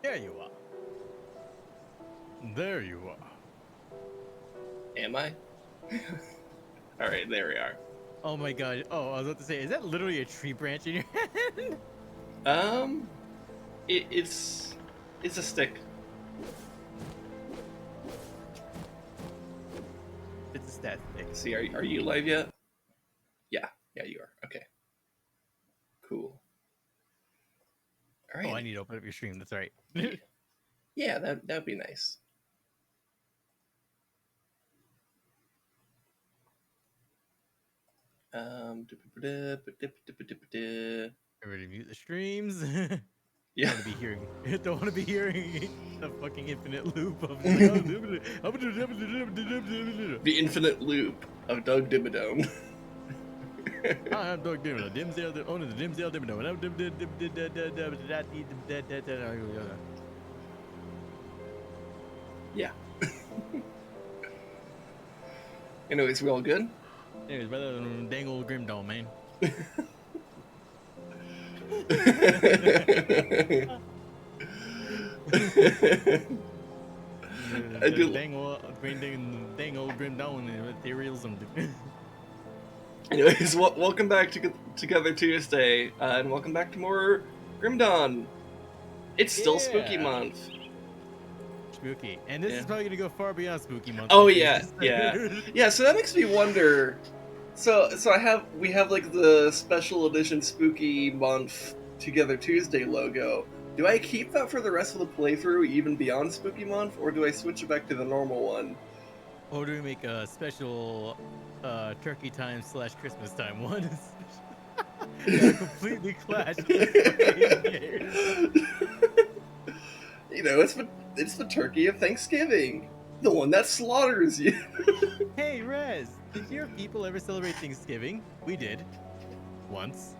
There you are. There you are. Am I? Alright, there we are. Oh my god. Oh, I was about to say, is that literally a tree branch in your hand? It's a stick. It's a stat stick. See, are you live yet? Yeah, you are. Okay. Cool. All right. Oh, I need to open up your stream. That's right. Yeah, that'd be nice. Everybody mute the streams. Yeah. Don't want to be hearing the fucking infinite loop of The infinite loop of Doug Dimmadome. I'm Doug Dimmadome, the owner of the Dimsdale Dimmadome. Yeah. Anyways, we all good? Anyways, brother, dang old Grim Dome, man. I do. Dang old Grim Dome materialism. Anyways, welcome back to Together Tuesday, and welcome back to more Grim Dawn. It's still Spooky Month. Spooky, and this is probably gonna go far beyond Spooky Month. Oh yeah. So that makes me wonder. So we have like the special edition Spooky Month Together Tuesday logo. Do I keep that for the rest of the playthrough, even beyond Spooky Month, or do I switch it back to the normal one? Or do we make a special turkey time / Christmas time one? Completely clash. You know, it's the turkey of Thanksgiving, the one that slaughters you. Hey, Rez, did your people ever celebrate Thanksgiving? We did. Once.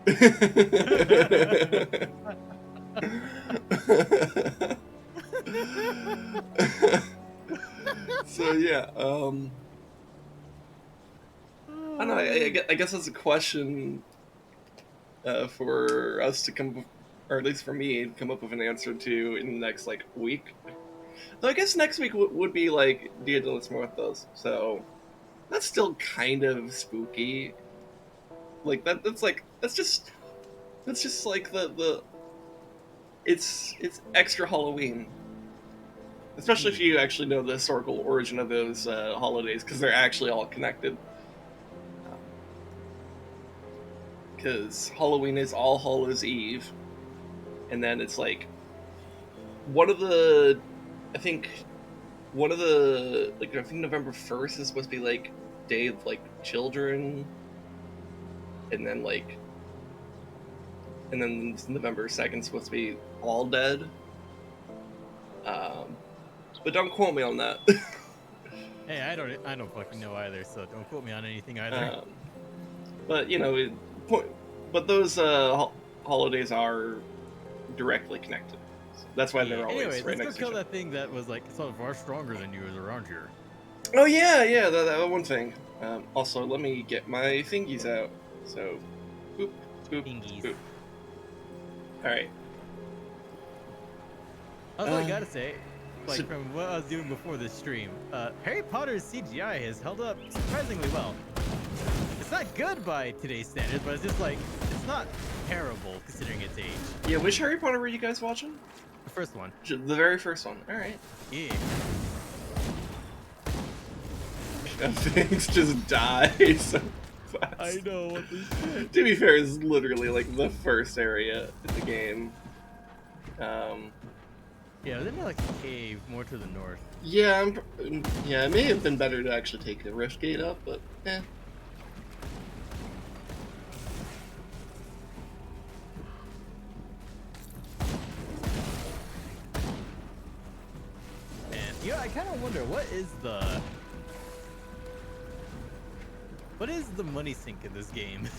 So yeah, I don't know. I guess that's a question for us to come, or at least for me, to come up with an answer to in the next like week. Though I guess next week would be like Dia de los Muertos, so that's still kind of spooky. Like that's just like the it's extra Halloween. Especially if you actually know the historical origin of those holidays, because they're actually all connected. Because Halloween is All Hallows Eve, and then it's like I think November 1st is supposed to be like Day of like Children, and then November 2nd is supposed to be All Dead. But don't quote me on that. Hey, I don't fucking know either, so don't quote me on anything either. But you know, but those holidays are directly connected. So that's why they're always anyways, right let's next go to each kill other. that thing that was like so far stronger than you is around here. Oh yeah, that one thing. Also, let me get my thingies out. So, boop, boop, Thingies. boop. All right. Also, I gotta say, like from what I was doing before this stream, Harry Potter's CGI has held up surprisingly well. It's not good by today's standards, but it's just like, it's not terrible considering its age. Yeah, which Harry Potter were you guys watching? The first one. The very first one. All right. Yeah. Things just die so fast. I know, what the shit. To be fair, it's literally like the first area in the game. Yeah, isn't there like a cave more to the north? Yeah, it may have been better to actually take the Rift Gate up, but eh. And I kind of wonder what is the money sink in this game?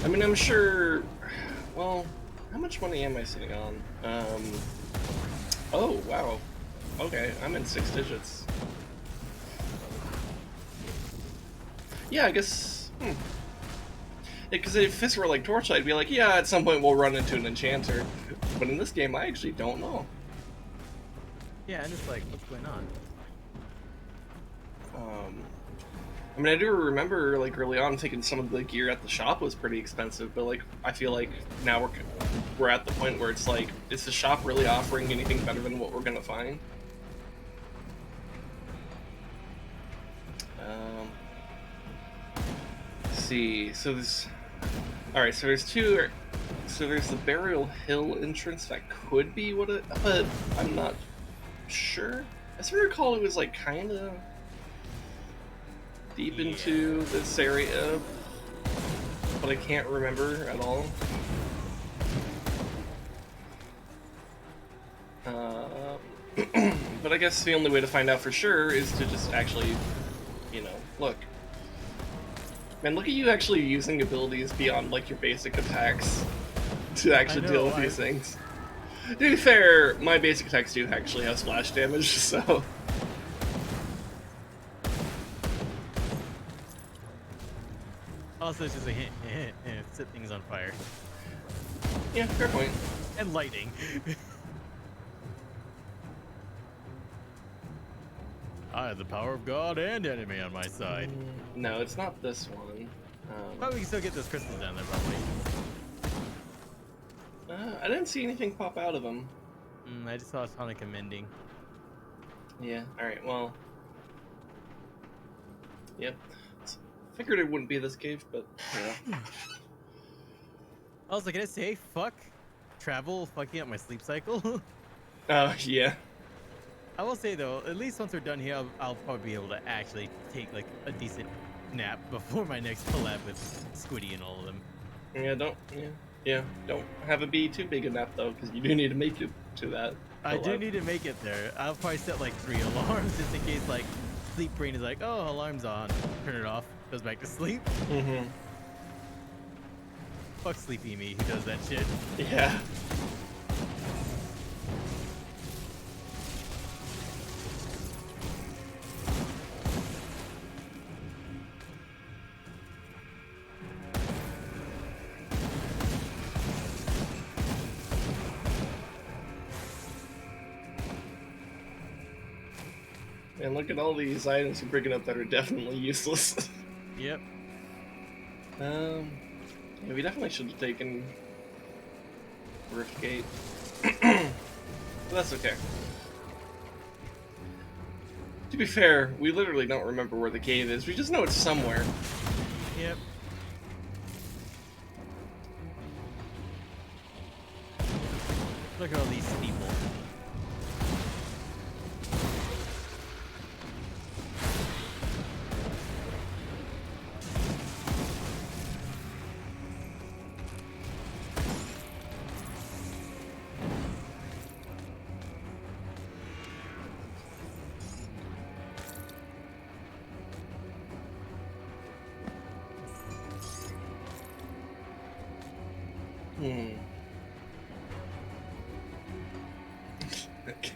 I mean, I'm sure. Well, how much money am I sitting on? Oh wow. Okay, I'm in 6 digits. Yeah, I guess. Because if this were like Torchlight, I'd be like, yeah, at some point we'll run into an enchanter. But in this game, I actually don't know. Yeah, and it's like, what's going on? I mean, I do remember like early on thinking some of the gear at the shop was pretty expensive, but like I feel like now we're at the point where it's like, is the shop really offering anything better than what we're gonna find? Let's see. So there's, all right. So there's two. So there's the Burial Hill entrance that could be what it, but I'm not sure. As I recall, it was like kind of deep into this area, but I can't remember at all. But I guess the only way to find out for sure is to just actually, you know, look. Man, look at you actually using abilities beyond like your basic attacks to actually deal with these things. To be fair, my basic attacks do actually have splash damage, so... Also, it's just a hint, set things on fire. Yeah, fair point. And lightning. I have the power of God and enemy on my side. No, it's not this one. But we can still get those crystals down there, probably. I didn't see anything pop out of them. I just saw Sonic amending. Yeah, alright, well... Yep. Figured it wouldn't be this cave, but, yeah. I was like, can I say, fuck travel fucking up my sleep cycle? Yeah. I will say, though, at least once we're done here, I'll probably be able to actually take, like, a decent nap before my next collab with Squiddy and all of them. Yeah, don't have it be too big a nap, though, because you do need to make it to that collab. I do need to make it there. I'll probably set, like, 3 alarms just in case, like, sleep brain is like, oh, alarm's on. Turn it off. Goes back to sleep. Mm-hmm. Fuck Sleepy Me, who does that shit. Yeah. And look at all these items we're picking up that are definitely useless. Yep. Yeah, we definitely should have taken Rift Gate. But that's okay. To be fair, we literally don't remember where the cave is. We just know it's somewhere. Yep. Look at all these people.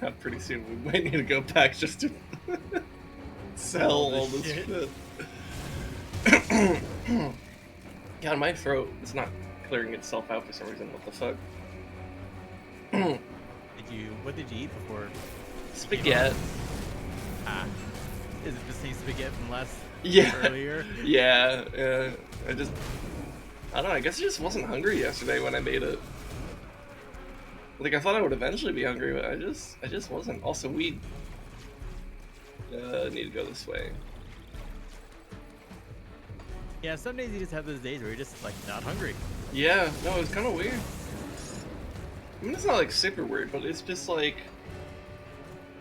God, pretty soon we might need to go back just to sell all this shit. God, my throat is not clearing itself out for some reason. What the fuck? What did you eat before? Spaghetti. Ah. Is it the same spaghetti from earlier? Yeah, I don't know, I guess I just wasn't hungry yesterday when I made it. Like, I thought I would eventually be hungry, but I just wasn't. Also, we need to go this way. Yeah, some days you just have those days where you're just, like, not hungry. Yeah, no, it's kind of weird. I mean, it's not, like, super weird, but it's just, like,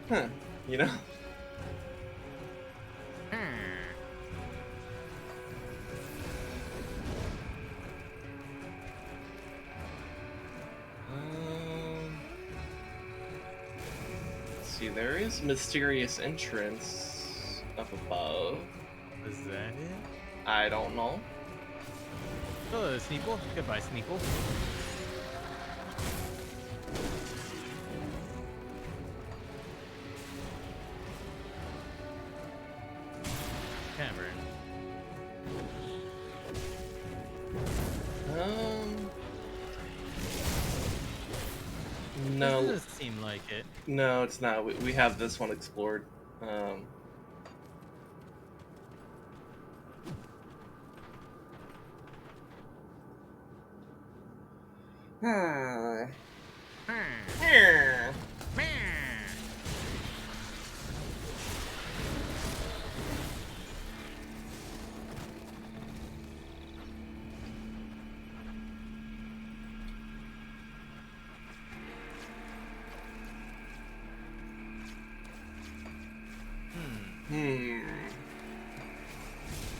huh, you know? See, there is mysterious entrance up above. Is that it? I don't know. Hello, Sneeple. Goodbye, Sneeple. Cavern. This No, doesn't seem like it. no, it's not. We have this one explored. Hmm. Hmm. Hmm.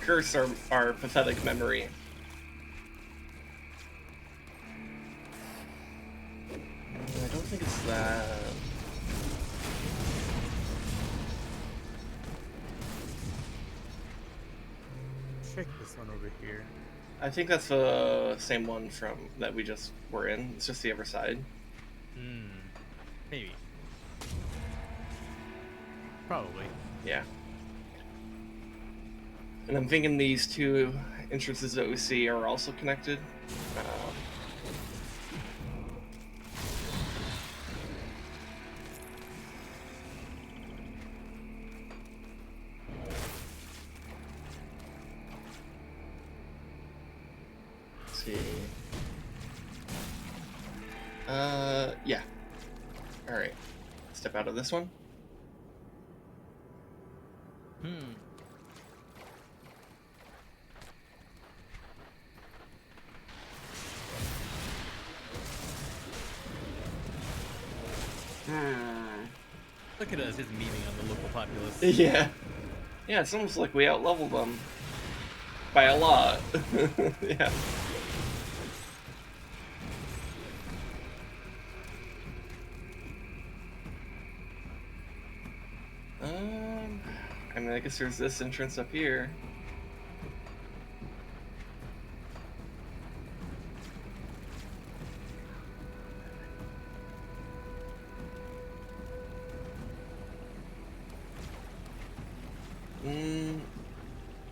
Curse our pathetic memory. I don't think it's that. Check this one over here. I think that's the same one from that we just were in. It's just the other side. Maybe. Probably. Yeah. And I'm thinking these two entrances that we see are also connected. Let's see. Yeah. All right. Step out of this one. Look at us just memeing on the local populace. Yeah. Yeah, it's almost like we outleveled them. By a lot. Yeah. I mean, I guess there's this entrance up here.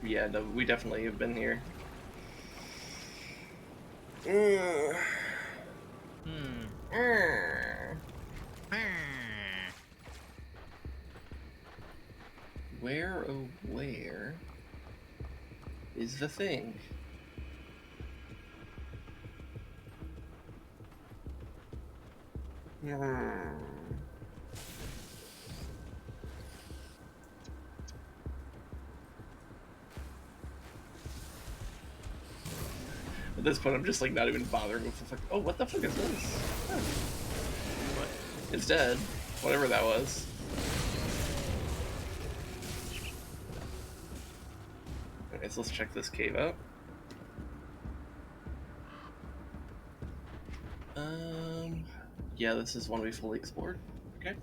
Yeah, no, we definitely have been here. Where, oh where is the thing? At this point, I'm just like not even bothering with the fuck. Oh, what the fuck is this? Oh. What? It's dead. Whatever that was. Okay, so let's check this cave out. Yeah, this is one we fully explored. Okay.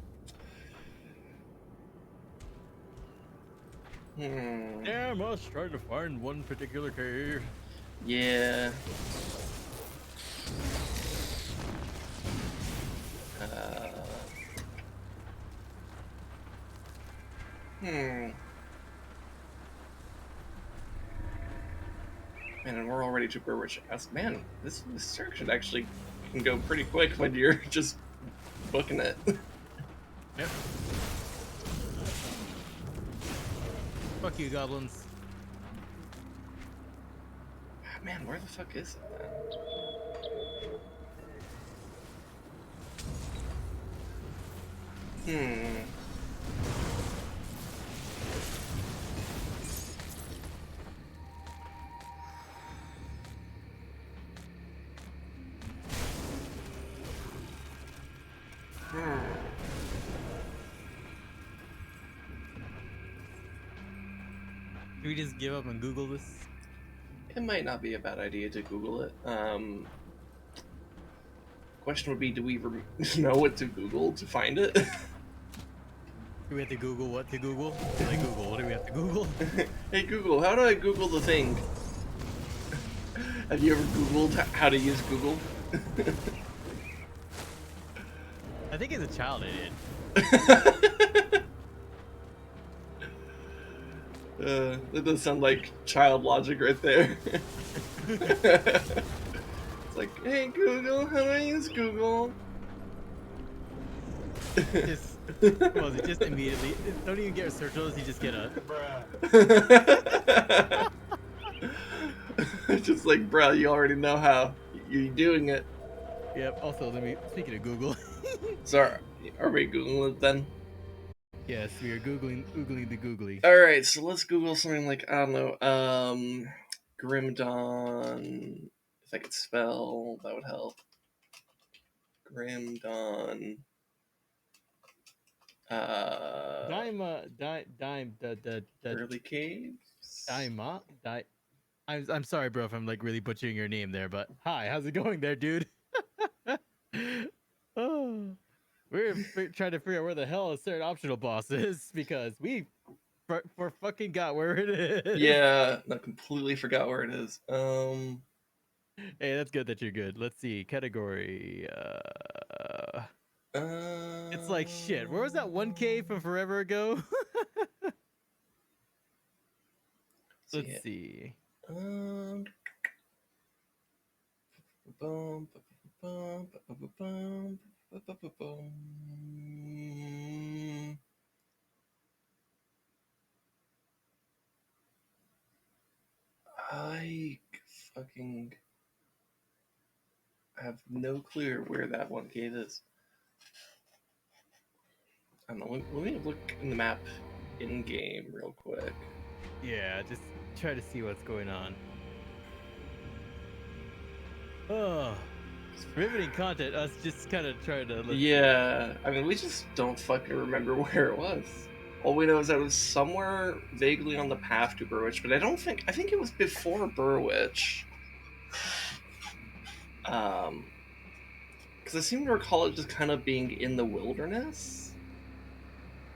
Yeah, I must try to find one particular cave. Yeah. Man, and we're already to Burrwitch. Man, this section actually can go pretty quick when you're just booking it. Yep. Fuck you, goblins. Man, where the fuck is it? Can we just give up and Google this? It might not be a bad idea to Google it. Question would be, do we know what to Google to find it? Do we have to Google what to Google? Like Google, what do we have to Google? Hey Google, how do I Google the thing? Have you ever Googled how to use Google? I think as a child I did. That does sound like child logic right there. It's like, hey Google, how do I use Google? Just, well, just immediately. Don't even get a search those. You just get a bruh. Just like, bro, you already know how you're doing it. Yep. Also, speaking of Google. So, are we Googling it then? Yes, we are googling the googly. All right, so let's Google something like, I don't know, Grim Dawn. If I could spell, that would help. Grim Dawn. Early caves. I'm sorry, bro, if I'm like really butchering your name there, but hi, how's it going there, dude? Oh, we're trying to figure out where the hell a certain optional boss is because we for fucking got where it is. Yeah, I completely forgot where it is. Hey, that's good that you're good. Let's see category. It's like shit. Where was that 1K from forever ago? Let's see. I fucking have no clue where that one cave is. I don't know. Let me look in the map in game real quick. Yeah, just try to see what's going on. Oh, riveting content. Us just kind of trying to. Yeah, I mean, we just don't fucking remember where it was. All we know is that it was somewhere vaguely on the path to Burrwitch, but I think it was before Burrwitch. Because I seem to recall it just kind of being in the wilderness.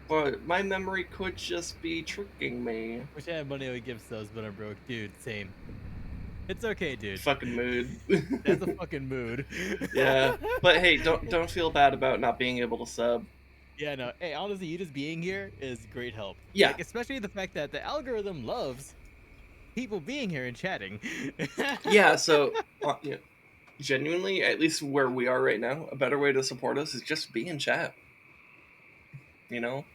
But my memory could just be tricking me. Wish I had money I would give subs, but I'm broke. Dude, same. It's okay, dude. Fucking mood. That's a fucking mood. Yeah, but hey, don't feel bad about not being able to sub. Yeah, no. Hey, honestly, you just being here is great help. Yeah. Like, especially the fact that the algorithm loves people being here and chatting. Yeah, so genuinely, at least where we are right now, a better way to support us is just be in chat. You know?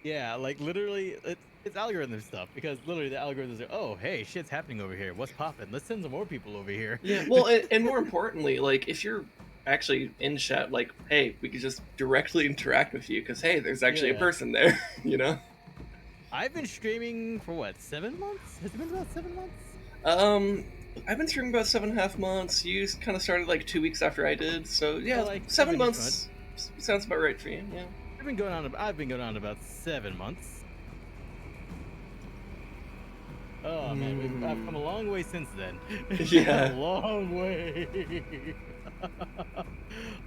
Yeah, like literally, it's algorithm stuff because literally the algorithms are, oh, hey, shit's happening over here. What's popping? Let's send some more people over here. Yeah, well, and more importantly, like if you're actually in chat, like, hey, we could just directly interact with you because hey, there's actually a person there. You know? I've been streaming for what, 7 months? Has it been about 7 months? I've been streaming about 7.5 months. You kind of started like 2 weeks after I did, so yeah, like 7 months sounds about right for you. Yeah. I've been going on about 7 months. Oh man, I've come a long way since then. Yeah. A long way.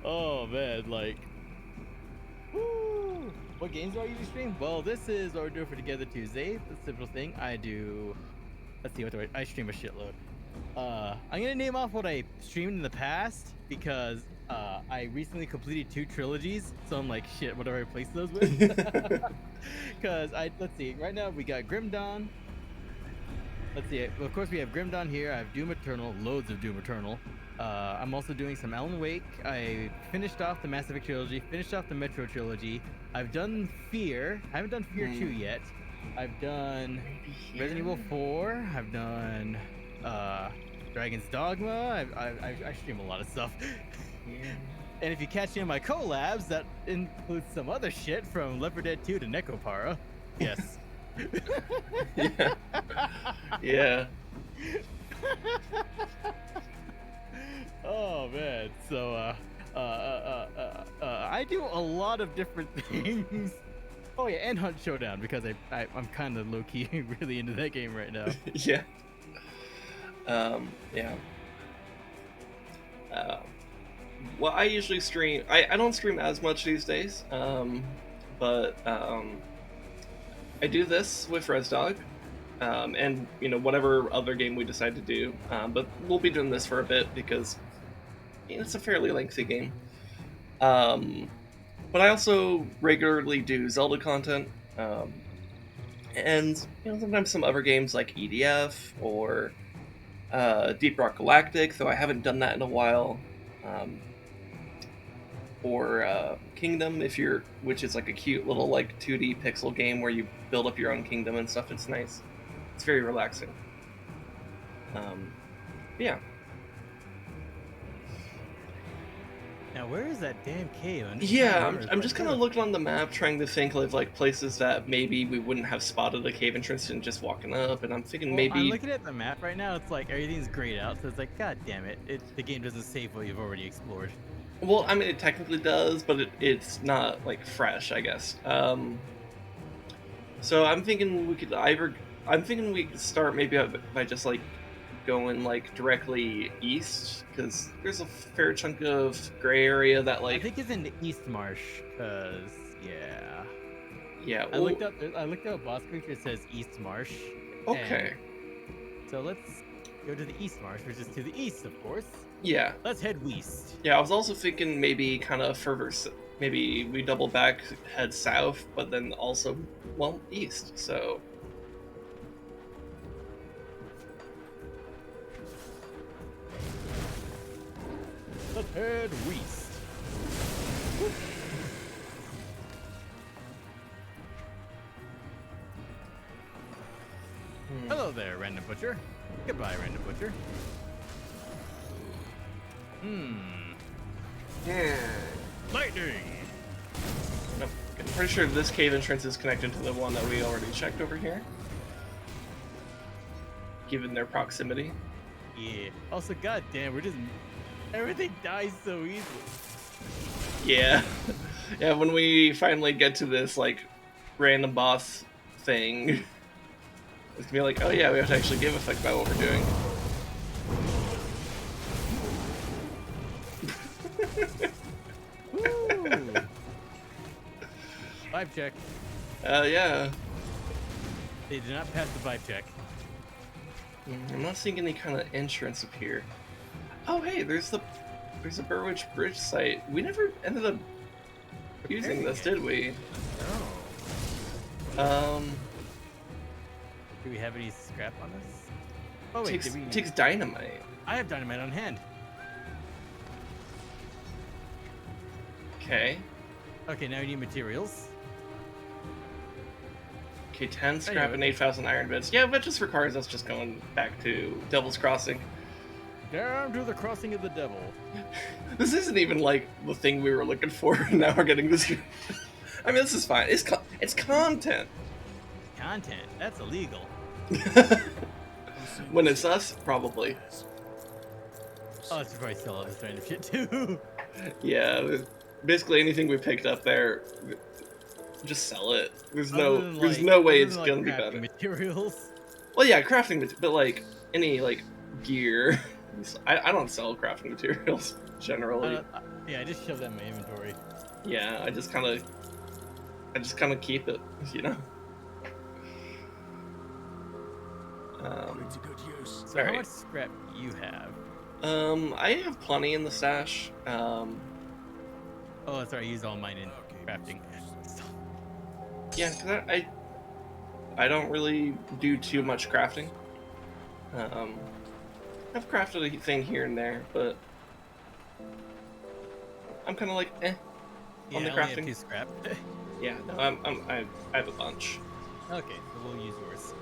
Oh man, like, woo. What games do I usually stream? Well, this is what we're doing for Together Tuesday. The simple thing I do. Let's see, what do I stream a shitload. I'm gonna name off what I streamed in the past because I recently completed 2 trilogies, so I'm like, shit, what do I replace those with? Because let's see, right now we got Grim Dawn. Let's see, of course we have Grim Dawn here. I have Doom Eternal, loads of Doom Eternal. I'm also doing some Alan Wake. I finished off the Mass Effect trilogy, finished off the Metro trilogy. I've done Fear. I haven't done Fear 2 yet. I've done Resident Evil 4. I've done Dragon's Dogma. I stream a lot of stuff. And if you catch any of my collabs, that includes some other shit from Left 4 Dead 2 to Necropara. Yes. Yeah. Yeah. Oh man. So I do a lot of different things. Oh yeah, and Hunt Showdown because I'm kind of low key really into that game right now. Yeah. Yeah. Well, I usually stream. I don't stream as much these days. But I do this with Rezdog, and whatever other game we decide to do. But we'll be doing this for a bit because it's a fairly lengthy game. But I also regularly do Zelda content, and sometimes some other games like EDF or Deep Rock Galactic, though I haven't done that in a while. or Kingdom, which is like a cute little like 2D pixel game where you build up your own kingdom and stuff. It's nice. It's very relaxing. Yeah. Now, where is that damn cave? Yeah, I'm just kind of looking on the map, trying to think of like places that maybe we wouldn't have spotted a cave entrance and just walking up. And I'm thinking maybe. I'm looking at the map right now. It's like everything's grayed out, so it's like, god damn it! The game doesn't save what you've already explored. Well, I mean, it technically does, but it's not like fresh, I guess. So I'm thinking we could start maybe by just like going like directly east, because there's a fair chunk of gray area that like I think it's in the East Marsh, cause yeah. I looked up boss creature. It says East Marsh. Okay. So let's go to the East Marsh, which is to the east, of course. Yeah. Let's head west. Yeah, I was also thinking maybe kind of maybe we double back, head south, but then also, well, east, so. Let's head west. Hello there, Random Butcher. Goodbye, Random Butcher. Lightning! No, I'm pretty sure this cave entrance is connected to the one that we already checked over here, given their proximity. Yeah. Also, goddamn, everything dies so easily. Yeah. Yeah, when we finally get to this, like, random boss thing, it's gonna be like, oh yeah, we have to actually give a fuck about what we're doing. Woo! Vibe check. Yeah. They did not pass the vibe check. I'm not seeing any kind of entrance up here. Oh hey, there's a Burrwitch bridge site. We never ended up using this, did we? No. Do we have any scrap on us? Oh wait, takes dynamite. I have dynamite on hand. Okay. Okay, now we need materials. Okay, 10 scrap and 8,000 iron bits. Yeah, that just requires us just going back to Devil's Crossing. Down to the crossing of the devil. This isn't even like the thing we were looking for. Now we're getting this. I mean, this is fine. It's content. Content? That's illegal. When it's us, probably. Oh, it's probably still all this random shit too. Yeah, basically anything we picked up there, just sell it. There's no way it's gonna be better. Materials. Well, yeah, crafting, but like any like gear. I don't sell crafting materials generally. Yeah, I just shove that in my inventory. Yeah, I just kind of keep it, you know. So how much scrap do you have? I have plenty in the stash. Oh, that's right. I used all mine in crafting. Yeah, because I don't really do too much crafting. I've crafted a thing here and there, but I'm kind of like on the crafting. I only have 2 scrap. Yeah, no, I have a bunch. Okay, so we'll use yours.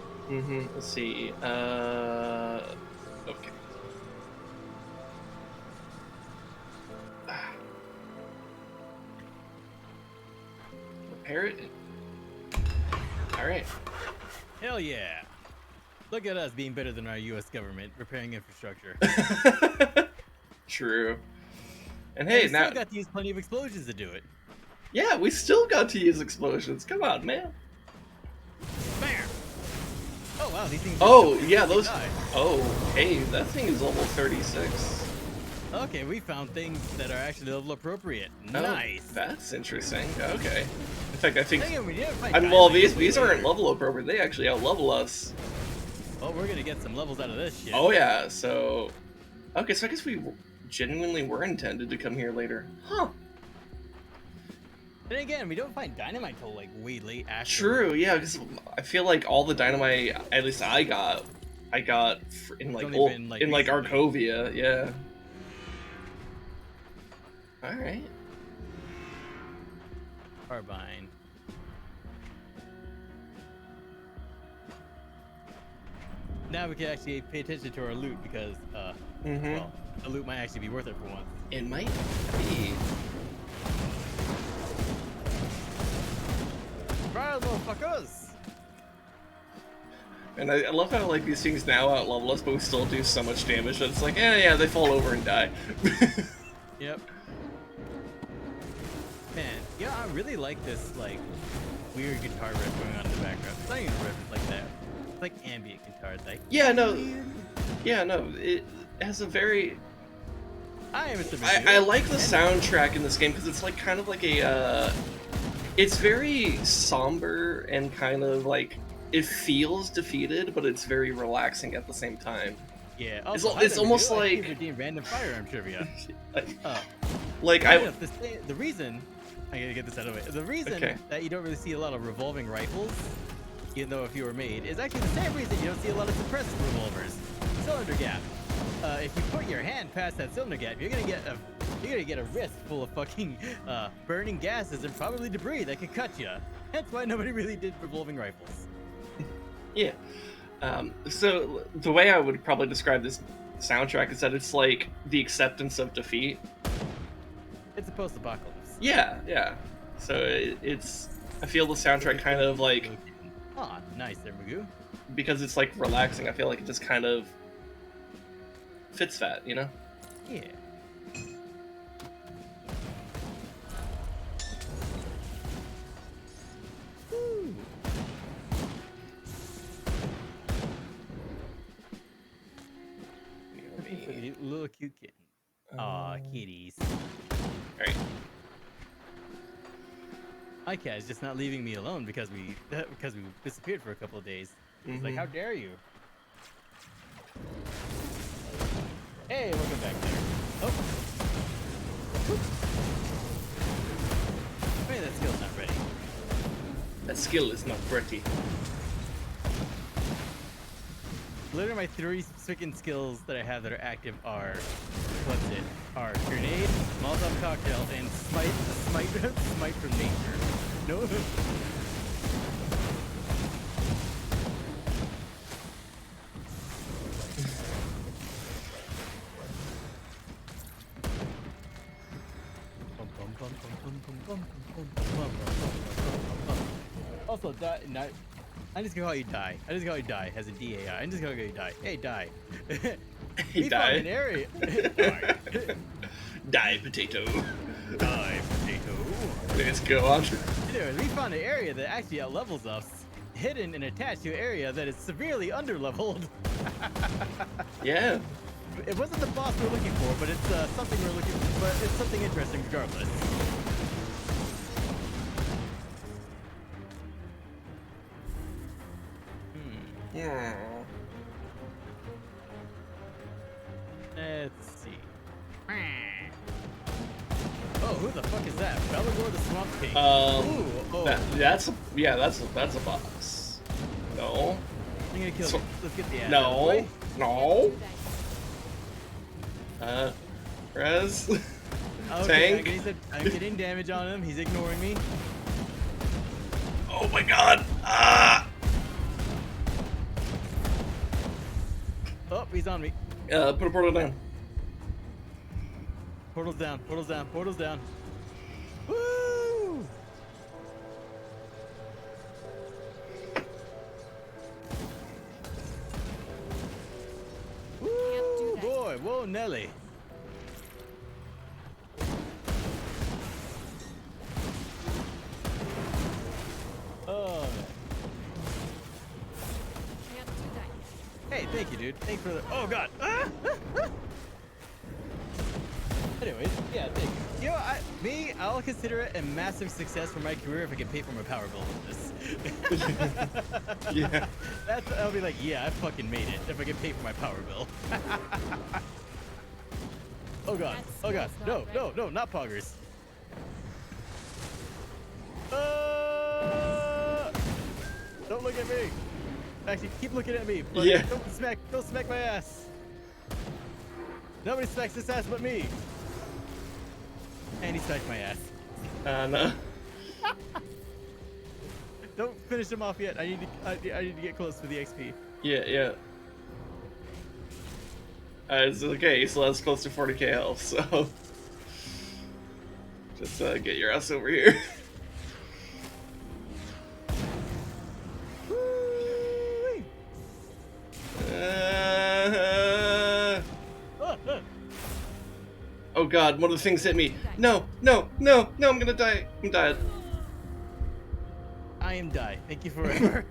Let's see. Okay. Repair it. All right. Hell yeah! Look at us being better than our U.S. government repairing infrastructure. True. And hey, now we got to use plenty of explosions to do it. Yeah, we still got to use explosions. Come on, man. Bam! Oh wow, these things. Oh yeah, those. Oh, hey, that thing is level 36. Okay, we found things that are actually level appropriate. Oh, nice. That's interesting. Okay. In fact, I think. Well, these aren't level appropriate. They actually out-level us. Oh, we're gonna get some levels out of this shit. Oh yeah. So. Okay, so I guess we genuinely were intended to come here later. Huh. Then again, we don't find dynamite till like way late after. True, yeah, because I feel like all the dynamite, at least I got in like Arkovia, yeah. All right. carbine. Now we can actually pay attention to our loot because, well, the loot might actually be worth it for once. It might be. Right, motherfuckers! And I love how like these things now out-level us, but we still do so much damage that it's like, yeah, they fall over and die. Yep. Man, yeah, I really like this like weird guitar riff going on in the background. It's not even a riff, it's like that. It's like ambient guitar. It's like no, it has a very. I like the soundtrack in this game because it's like kind of like a. It's very somber and kind of like it feels defeated, but it's very relaxing at the same time. Yeah, it's almost like random firearm trivia. The reason I gotta get this out of the way. The reason that you don't really see a lot of revolving rifles, even though a few are made, is actually the same reason you don't see a lot of suppressed revolvers. Cylinder gap. If you put your hand past that cylinder gap, you're gonna get a wrist full of fucking burning gases and probably debris that could cut you. That's why nobody really did revolving rifles. Yeah. So the way I would probably describe this soundtrack is that it's like the acceptance of defeat. It's a post-apocalypse. Yeah. So I feel the soundtrack kind of like. Ah, nice there, Magoo. Because it's like relaxing. I feel like it just kind of fits that, you know? Yeah. Woo. Little cute kitten. Aw, kitties. Alright. My cat is just not leaving me alone because we disappeared for a couple of days. It's like, how dare you? Hey, welcome back there. Oh. Maybe that skill's not ready. That skill is not ready. Literally, my three freaking skills that I have that are active are, are grenade, Molotov cocktail, and smite from nature. No. Also, I'm just gonna call you Die. I just call you Die as a DAI. I'm just gonna call you Die. Hey, Die. Hey, Die. An area. Die, potato. Die, potato. Let's go on. Anyways, we found an area that actually outlevels us, hidden and attached to an area that is severely underleveled. Yeah. It wasn't the boss we're looking for, but it's something we're looking for. But it's something interesting regardless. Yeah. Let's see. Oh, who the fuck is that? Belagor the Swamp King. That's a boss. No. I'm gonna kill him. Let's get the ass No. Rez. Okay, Tank. I'm getting damage on him. He's ignoring me. Oh my god. Oh, he's on me. Put a portal down. Portal's down. Portal's down. Portal's down. Woo! Woo, boy. Whoa, Nelly. Oh. Hey, thank you, dude. Thanks for the. Oh God. Anyways, yeah, thank you. You know, I'll consider it a massive success for my career if I can pay for my power bill with this. Yeah. I'll be like, yeah, I fucking made it if I can pay for my power bill. Oh God. Oh God. No, not poggers. Don't look at me. Actually, keep looking at me, but yeah. Don't smack my ass. Nobody smacks this ass but me. And he smacked my ass. No. Don't finish him off yet. I need to get close for the XP. Yeah, yeah. It's okay, he still has close to 40k health, so just get your ass over here. Woo-wee. Oh god, one of the things hit me. No, no, no, no, I'm gonna die. I'm dead. I am die. Thank you forever.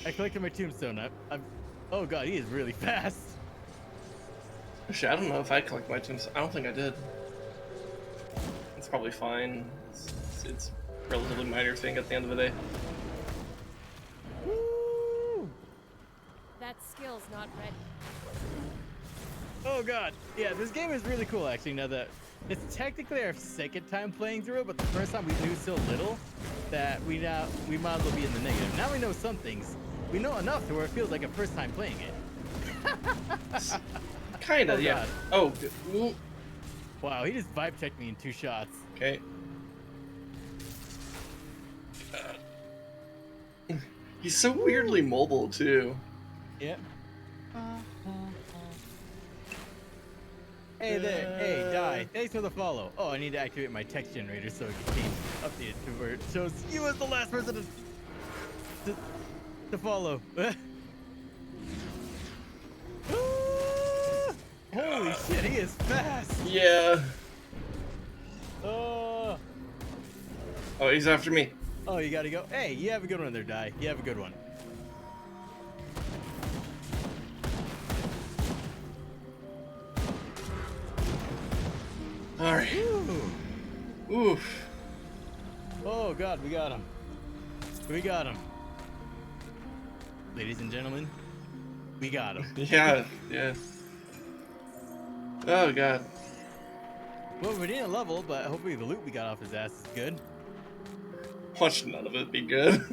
I collected my tombstone. Oh god, he is really fast. Actually, I don't know if I collect my tombstone. I don't think I did. It's probably fine. It's a relatively minor thing at the end of the day. Woo! That skill's not ready. Oh god. Yeah, this game is really cool actually now that it's technically our second time playing through it, but the first time we knew so little that we might as well be in the negative. Now we know some things. We know enough to where it feels like a first time playing it. Kinda, Oh, yeah. God. Oh, ooh. Wow, he just vibe checked me in 2 shots. Okay. He's so weirdly mobile too. Yep. Hey there, hey, Die. Thanks for the follow. Oh, I need to activate my text generator so it can be updated to where it shows you as the last person to follow. Holy shit, he is fast. Yeah. Oh, He's after me. oh, you gotta go. Hey, you have a good one there, Die. You have a good one. Alright. Oof. Oh god, we got him. We got him. Ladies and gentlemen, we got him. Yeah, yeah. Oh god. Well, we didn't level, but hopefully the loot we got off his ass is good. Watch none of it be good.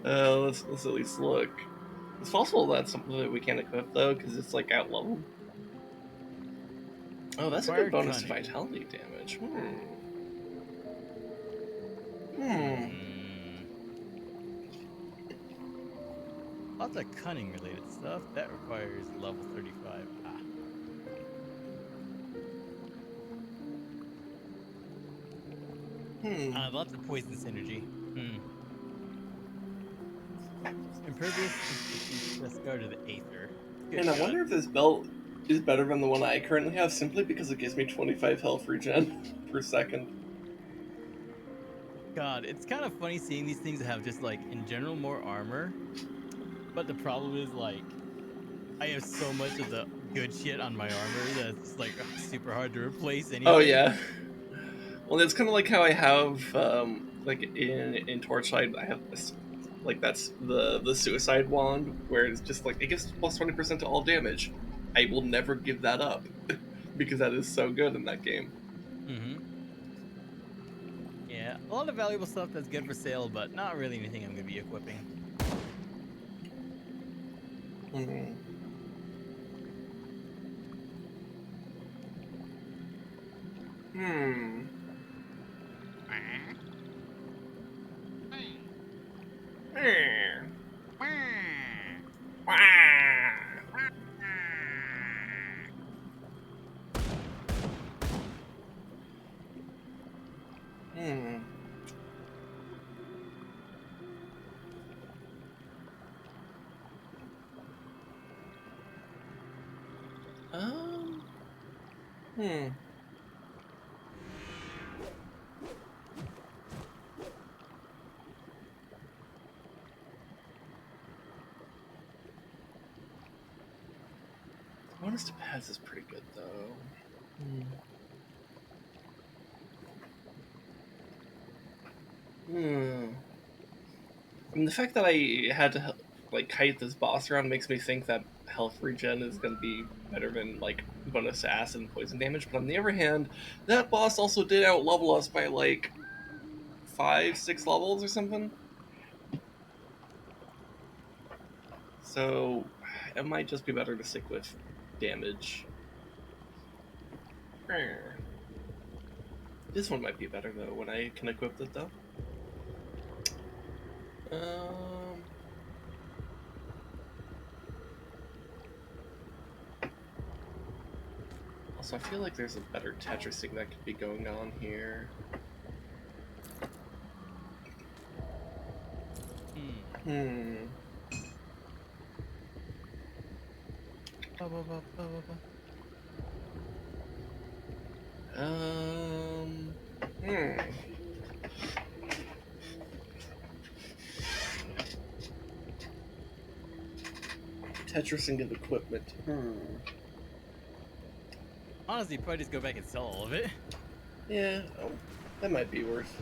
Let's at least look. It's possible that's something that we can't equip though, because it's like out leveled. Oh, that's a Fire good bonus to cunning. vitality damage. Lots of cunning related stuff. That requires level 35. Ah. Lots of poison synergy. Impervious to Scar to the Aether. Good And I shot. wonder if this belt is better than the one I currently have simply because it gives me 25 health regen per second. God, it's kind of funny seeing these things that have just like in general more armor. But the problem is like I have so much of the good shit on my armor that's like super hard to replace anyway. Oh yeah. Well, it's kind of like how I have like in Torchlight, I have this, like that's the suicide wand where it's just like it gives plus 20% to all damage. I will never give that up because that is so good in that game. Yeah, a lot of valuable stuff that's good for sale, but not really anything I'm gonna be equipping. Bonus to pads is pretty good though. I mean, the fact that I had to like kite this boss around makes me think that health regen is going to be better than like bonus to acid and poison damage. But on the other hand, that boss also did out level us by like 5-6 levels or something. So it might just be better to stick with damage. This one might be better though when I can equip it though. Also, I feel like there's a better Tetrising that could be going on here. Hmm. Hmm. Tetrising of equipment. Honestly, probably just go back and sell all of it. Yeah, oh, that might be worth.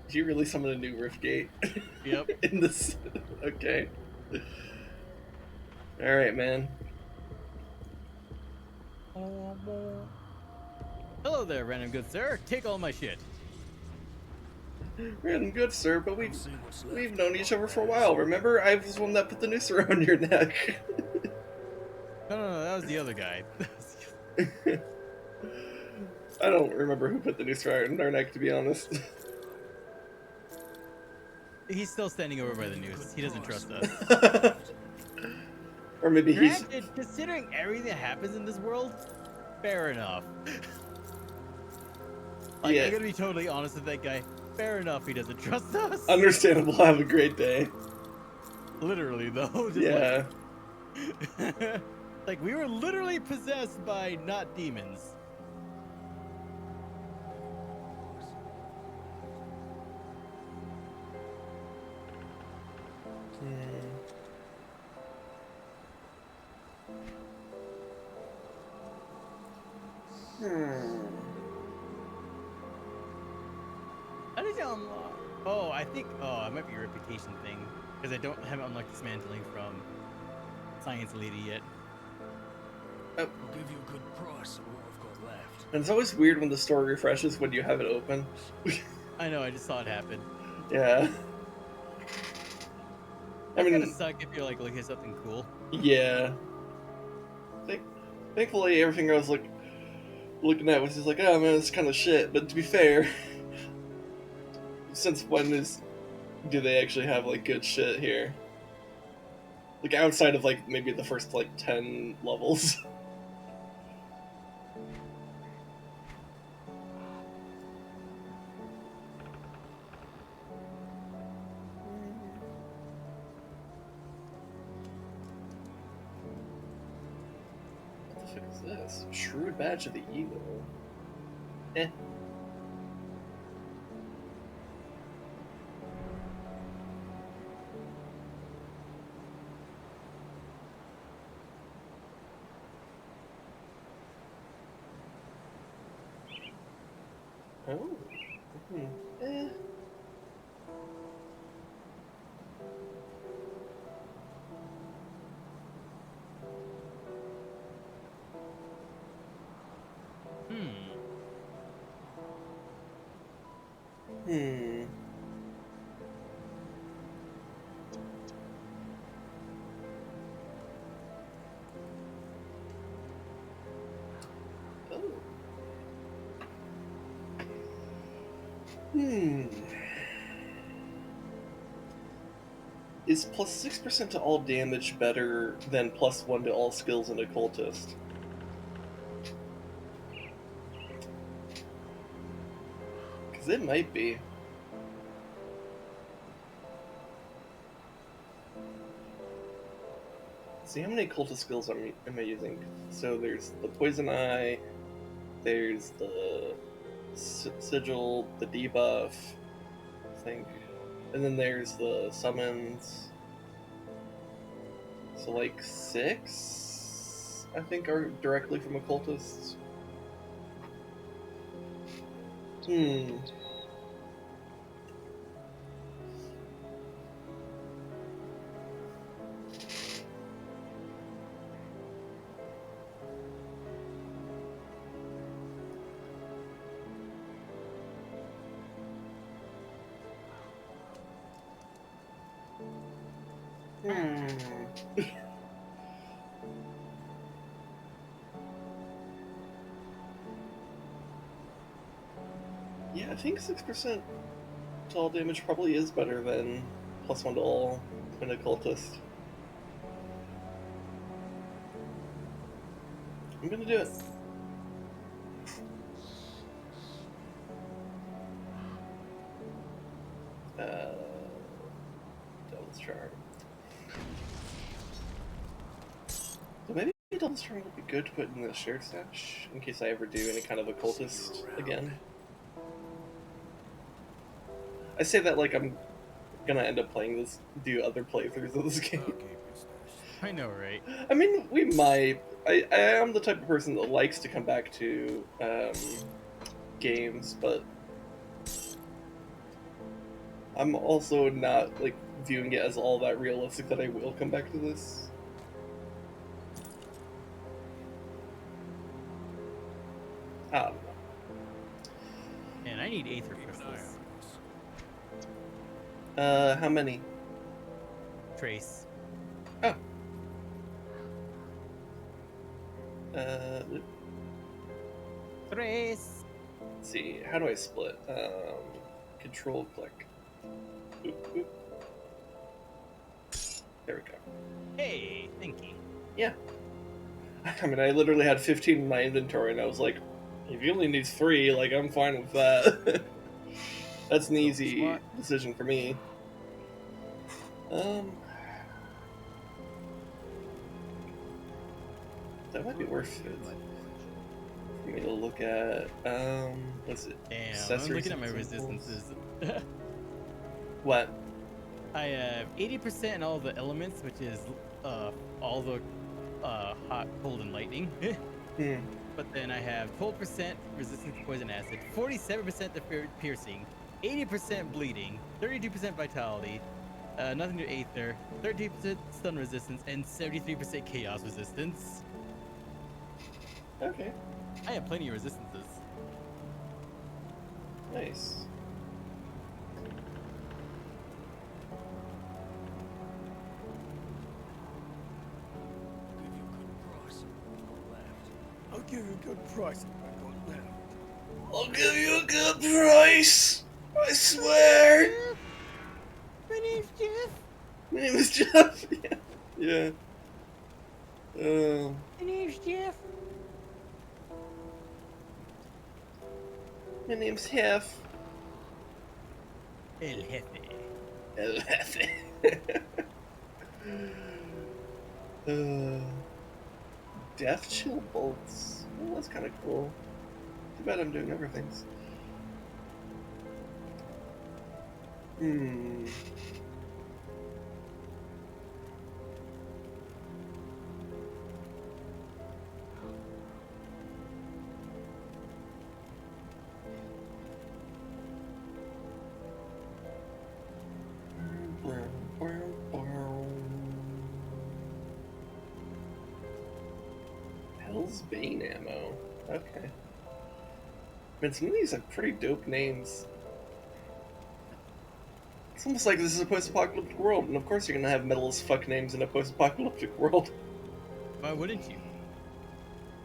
Did you really summon a new Rift Gate? Yep. In this. Okay. Alright, man. Hello there, random good sir. Take all my shit. Random good, sir, but we've known each other for a while. Remember, I was the one that put the noose around your neck. No, that was the other guy. I don't remember who put the noose around our neck, to be honest. He's still standing over by the noose. He doesn't trust us. Or maybe he's. Granted, considering everything that happens in this world, fair enough. Like, Yeah. I'm gonna be totally honest with that guy. Fair enough, he doesn't trust us. Understandable. Have a great day. Literally, though. Just Yeah. Like, like, we were literally possessed by not demons. How did you unlock? Oh, I think. Oh, it might be a reputation thing because I haven't unlocked dismantling from Science Lady yet. Oh. I'll give you a good price of what I've got left. And it's always weird when the store refreshes when you have it open. I know. I just saw it happen. Yeah. I It's mean, gonna suck if you're like looking at something cool. yeah. Thankfully, everything I was like looking at was just like, oh man, it's kind of shit. But to be fair, since when do they actually have like good shit here? Like outside of like maybe the first like 10 levels. What the fuck is this? Shrewd Badge of the Eagle. Eh. Oh. Eh. Hmm. Oh. Is plus 6% to all damage better than plus 1 to all skills in Occultist? Because it might be. See, how many Occultist skills am I using? So there's the Poison Eye, there's the Sigil, the debuff, I think. And then there's the summons. So like 6, I think, are directly from occultists. think 6% to all damage probably is better than +1 to all in a cultist. I'm gonna do it. Devil's Charm. So maybe Devil's Charm would be good to put in the shared stash in case I ever do any kind of occultist again. I say that like I'm gonna end up playing this, do other playthroughs of this game. I know, right? I mean, we might. I am the type of person that likes to come back to games, but I'm also not like viewing it as all that realistic that I will come back to this. I don't know. And I need Aether crystals. How many? Trace. Oh. Trace. Let's see. How do I split? Control click. Oop, oop. There we go. Hey, thank you. Yeah. I mean, I literally had 15 in my inventory, and I was like, if you only need 3, like, I'm fine with that. That's an easy decision for me. That might be worth it for me to look at. What's it? Damn, I'm looking at my resistances. What? I have 80% in all the elements, which is all the hot, cold, and lightning. But then I have 12% resistance to poison acid, 47% to piercing, 80% bleeding, 32% vitality, nothing to aether, 13% stun resistance, and 73% chaos resistance. Okay. I have plenty of resistances. Nice. I'll give you a good price if I got left. I'll give you a good price! I swear! My name's Jeff. My name is Jeff. Yeah. My name's Jeff. My name's Hef. El Jefe. El Jefe. Death Chill Bolts. Well, that's kind of cool. Too bad I'm doing other things. Hell's Bane ammo. Okay. Man, some of these have pretty dope names. It's almost like this is a post-apocalyptic world, and of course you're gonna have metal as fuck names in a post-apocalyptic world. Why wouldn't you?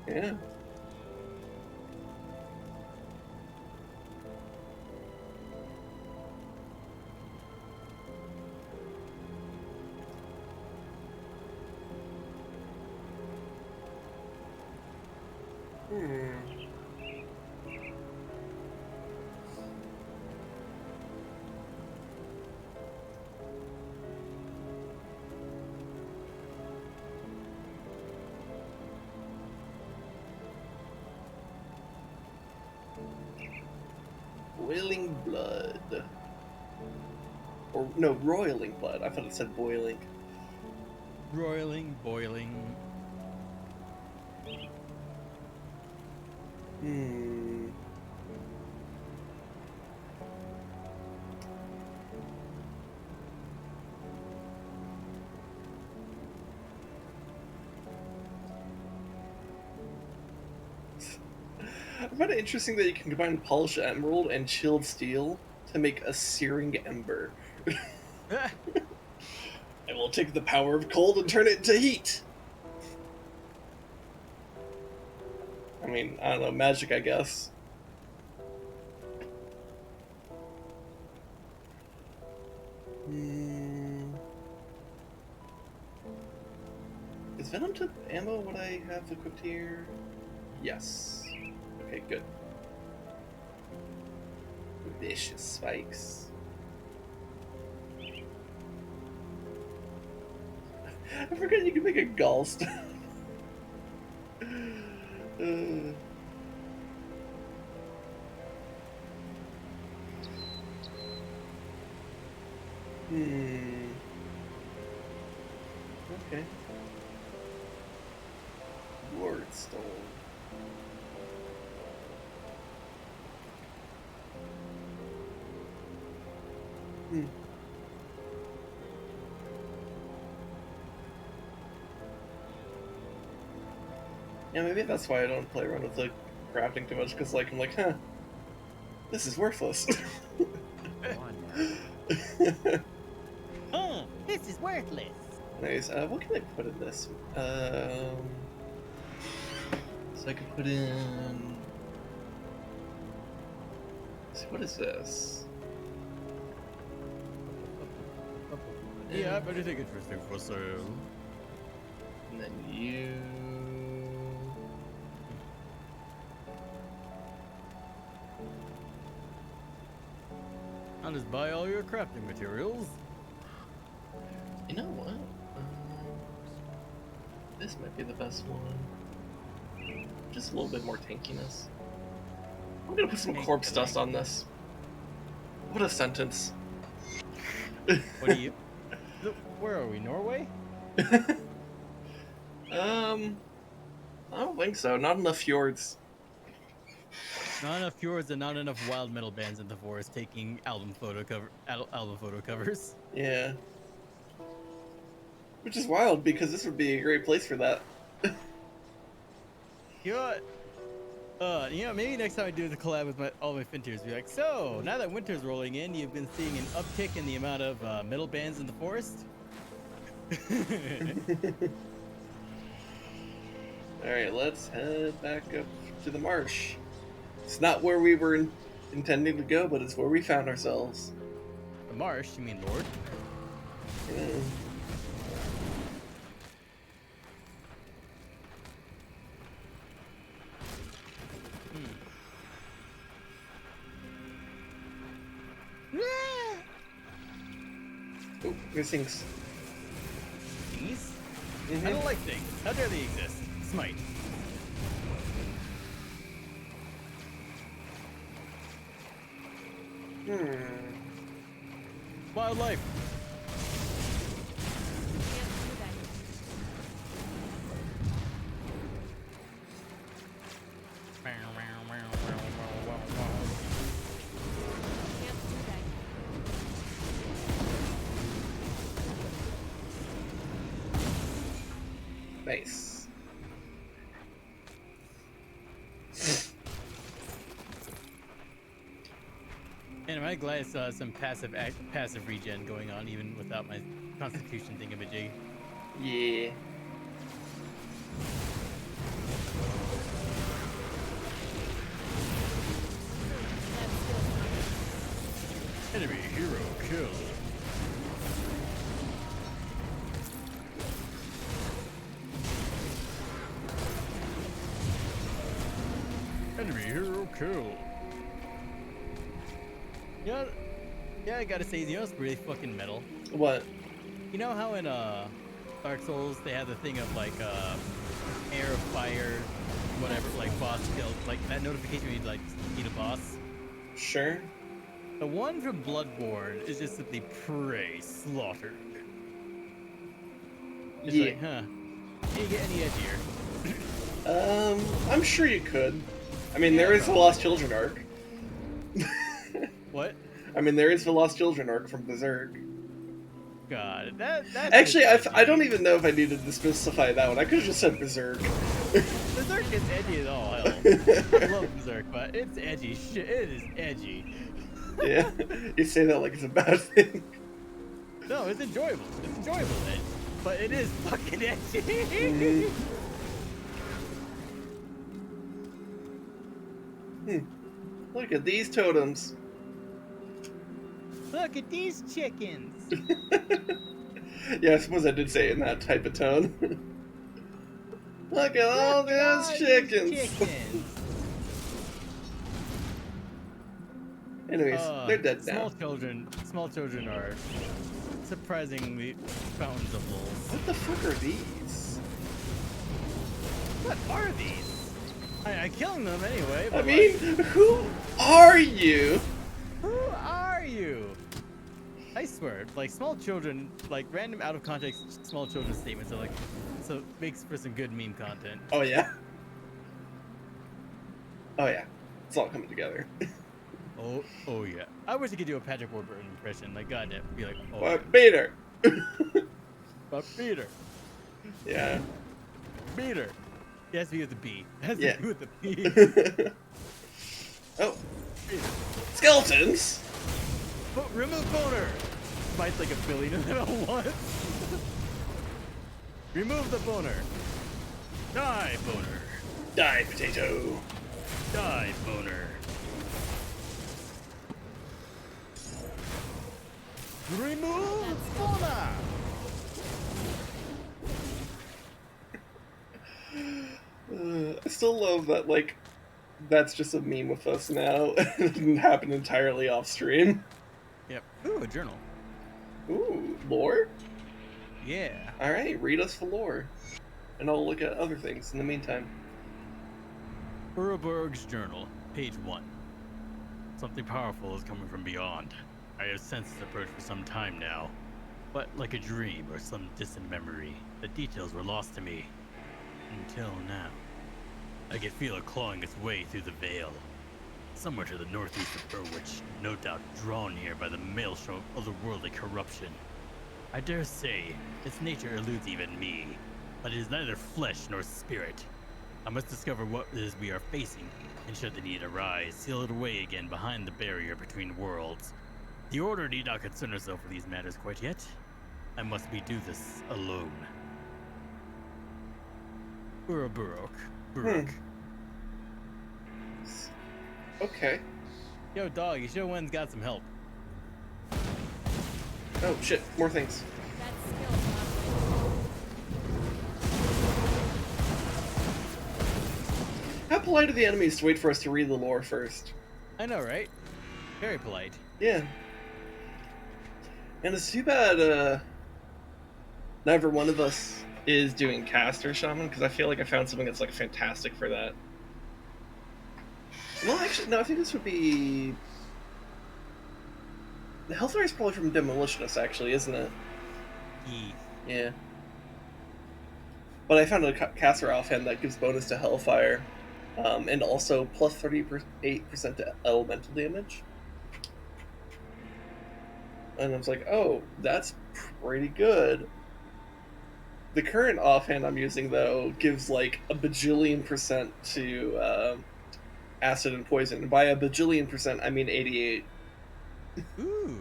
Yeah. Boiling blood. Or, no, roiling blood. I thought it said boiling. Broiling, boiling. I find it interesting that you can combine polished emerald and chilled steel to make a searing ember. I will take the power of cold and turn it into heat. I mean, I don't know, magic, I guess. Is venom to ammo what I have equipped here? Yes. Okay, good. Vicious spikes. I forgot you can make a gallstone. Okay. Wardstone. Yeah, maybe that's why I don't play around with the crafting too much, because like I'm like, huh, this is worthless. This is worthless. Nice. What can I put in this? So I can put in. So what is this? Yeah, I better take interesting for sale. And then you. I'll just buy all your crafting materials. You know what? This might be the best one. Just a little bit more tankiness. I'm gonna put some corpse dust on this. What a sentence. What do you? Where are we? Norway? I don't think so. Not enough fjords. Not enough fjords and not enough wild metal bands in the forest taking album photo covers. Yeah. Which is wild because this would be a great place for that. You know what? Maybe next time I do the collab with all my Finters, be like, so now that winter's rolling in, you've been seeing an uptick in the amount of metal bands in the forest. Alright, let's head back up to the marsh. It's not where we were intending to go, but it's where we found ourselves. The marsh? You mean Lord? Yeah. Oh, there's things. Things? I don't like things. How dare they exist? Smite. Wildlife. Can't do that. Can't do that. Nice. And I'm glad I saw some passive regen going on even without my constitution thingamajig. Yeah. Enemy hero kill. Enemy hero kill. Yeah, I gotta say, it's really fucking metal. What? You know how in Dark Souls they have the thing of like air of fire, whatever, like boss kill, like that notification when you like beat a boss. Sure. The one from Bloodborne is just simply prey slaughtered. Just Yeah. like, huh? Can you get any edgier? I'm sure you could. I mean, Yeah, there is the probably. Lost Children arc. What? I mean, there is the Lost Children arc from Berserk. God, that's Actually, just I don't edgy. even know if I needed to specify that one. I could have just said Berserk. Berserk is edgy as all hell. I love Berserk, but it's edgy shit. It is edgy. Yeah, you say that like it's a bad thing. No, it's enjoyable. It's enjoyable edge, but it is fucking edgy. Look at these totems. Look at these chickens. Yeah, I suppose I did say it in that type of tone. Look at all those these chickens. chickens. Anyways, they're dead now. Small children are surprisingly fountains of lulz. What the fuck are these? What are these? I killing them anyway. I But mean, who are you? who are you? I swear, like small children, like random out of context small children statements are like, so it makes for some good meme content. Oh yeah. Oh yeah. It's all coming together. Oh yeah. I wish I could do a Patrick Warburton impression. Like goddamn, be like, oh, What? Peter. but Peter, Yeah. Peter. It has to be with the B. It has Yeah. to be with the P. Oh, Peter. skeletons. But remove boner. Bites like a billion of them at once. Remove the boner. Die boner. Die, potato. Die boner. Remove boner. I still love that, like, that's just a meme with us now. It didn't happen entirely off stream. Yep. Ooh, a journal. Ooh, lore? Yeah. Alright, read us the lore. And I'll look at other things in the meantime. Burrwitch's journal, page 1. Something powerful is coming from beyond. I have sensed its approach for some time now, but like a dream or some distant memory, the details were lost to me. Until now. I can feel it clawing its way through the veil. Somewhere to the northeast of Burrwitch, no doubt drawn here by the maelstrom of otherworldly corruption. I dare say, its nature eludes even me, but it is neither flesh nor spirit. I must discover what it is we are facing, and should the need arise, seal it away again behind the barrier between worlds. The Order need not concern herself with these matters quite yet. I must do this alone. Burrwitch. Okay. Yo, dog, you sure one's got some help. Oh shit, more things. That skill's not my How polite of the enemies to wait for us to read the lore first. I know, right? Very polite. Yeah. And it's too bad, neither one of us is doing caster shaman, because I feel like I found something that's like fantastic for that. Well, actually, no, I think this would be... The Hellfire is probably from Demolitionist, actually, isn't it? Yeah. But I found a caster offhand that gives bonus to Hellfire, and also plus 38% to elemental damage. And I was like, oh, that's pretty good. The current offhand I'm using, though, gives like a bajillion % to acid and poison. And by a bajillion %, I mean 88. Ooh.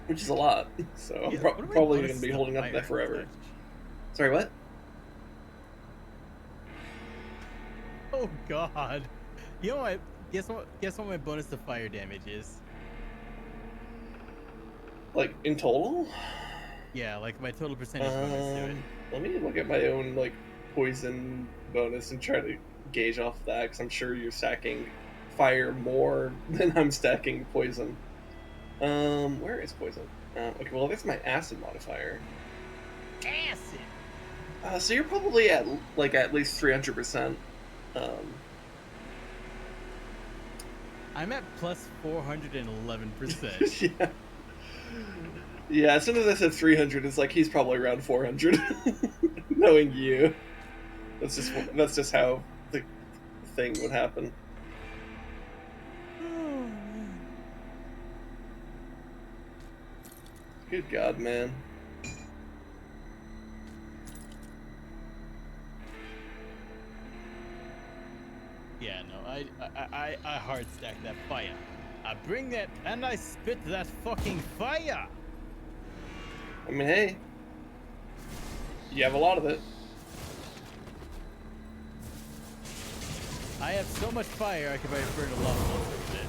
Which is a lot. So I'm Yeah, probably going to be holding up fire that forever. touch? Sorry, what? Oh god. You know what? Guess what my bonus to fire damage is? Like, in total? Yeah, like my total percentage bonus to it. Let me look at my own, like, poison bonus and try to gauge off of that, because I'm sure you're stacking fire more than I'm stacking poison. Where is poison? Okay, well, that's my acid modifier. Acid! So you're probably at, like, at least 300%. I'm at plus 411%. Yeah. Yeah, as soon as I said 300, it's like he's probably around 400. Knowing you. That's just how the thing would happen. Good God, man. Yeah, no, I hard stack that fire. I bring that and I spit that fucking fire. I mean, hey. You have a lot of it. I have so much fire I could probably burn a lava monster with it.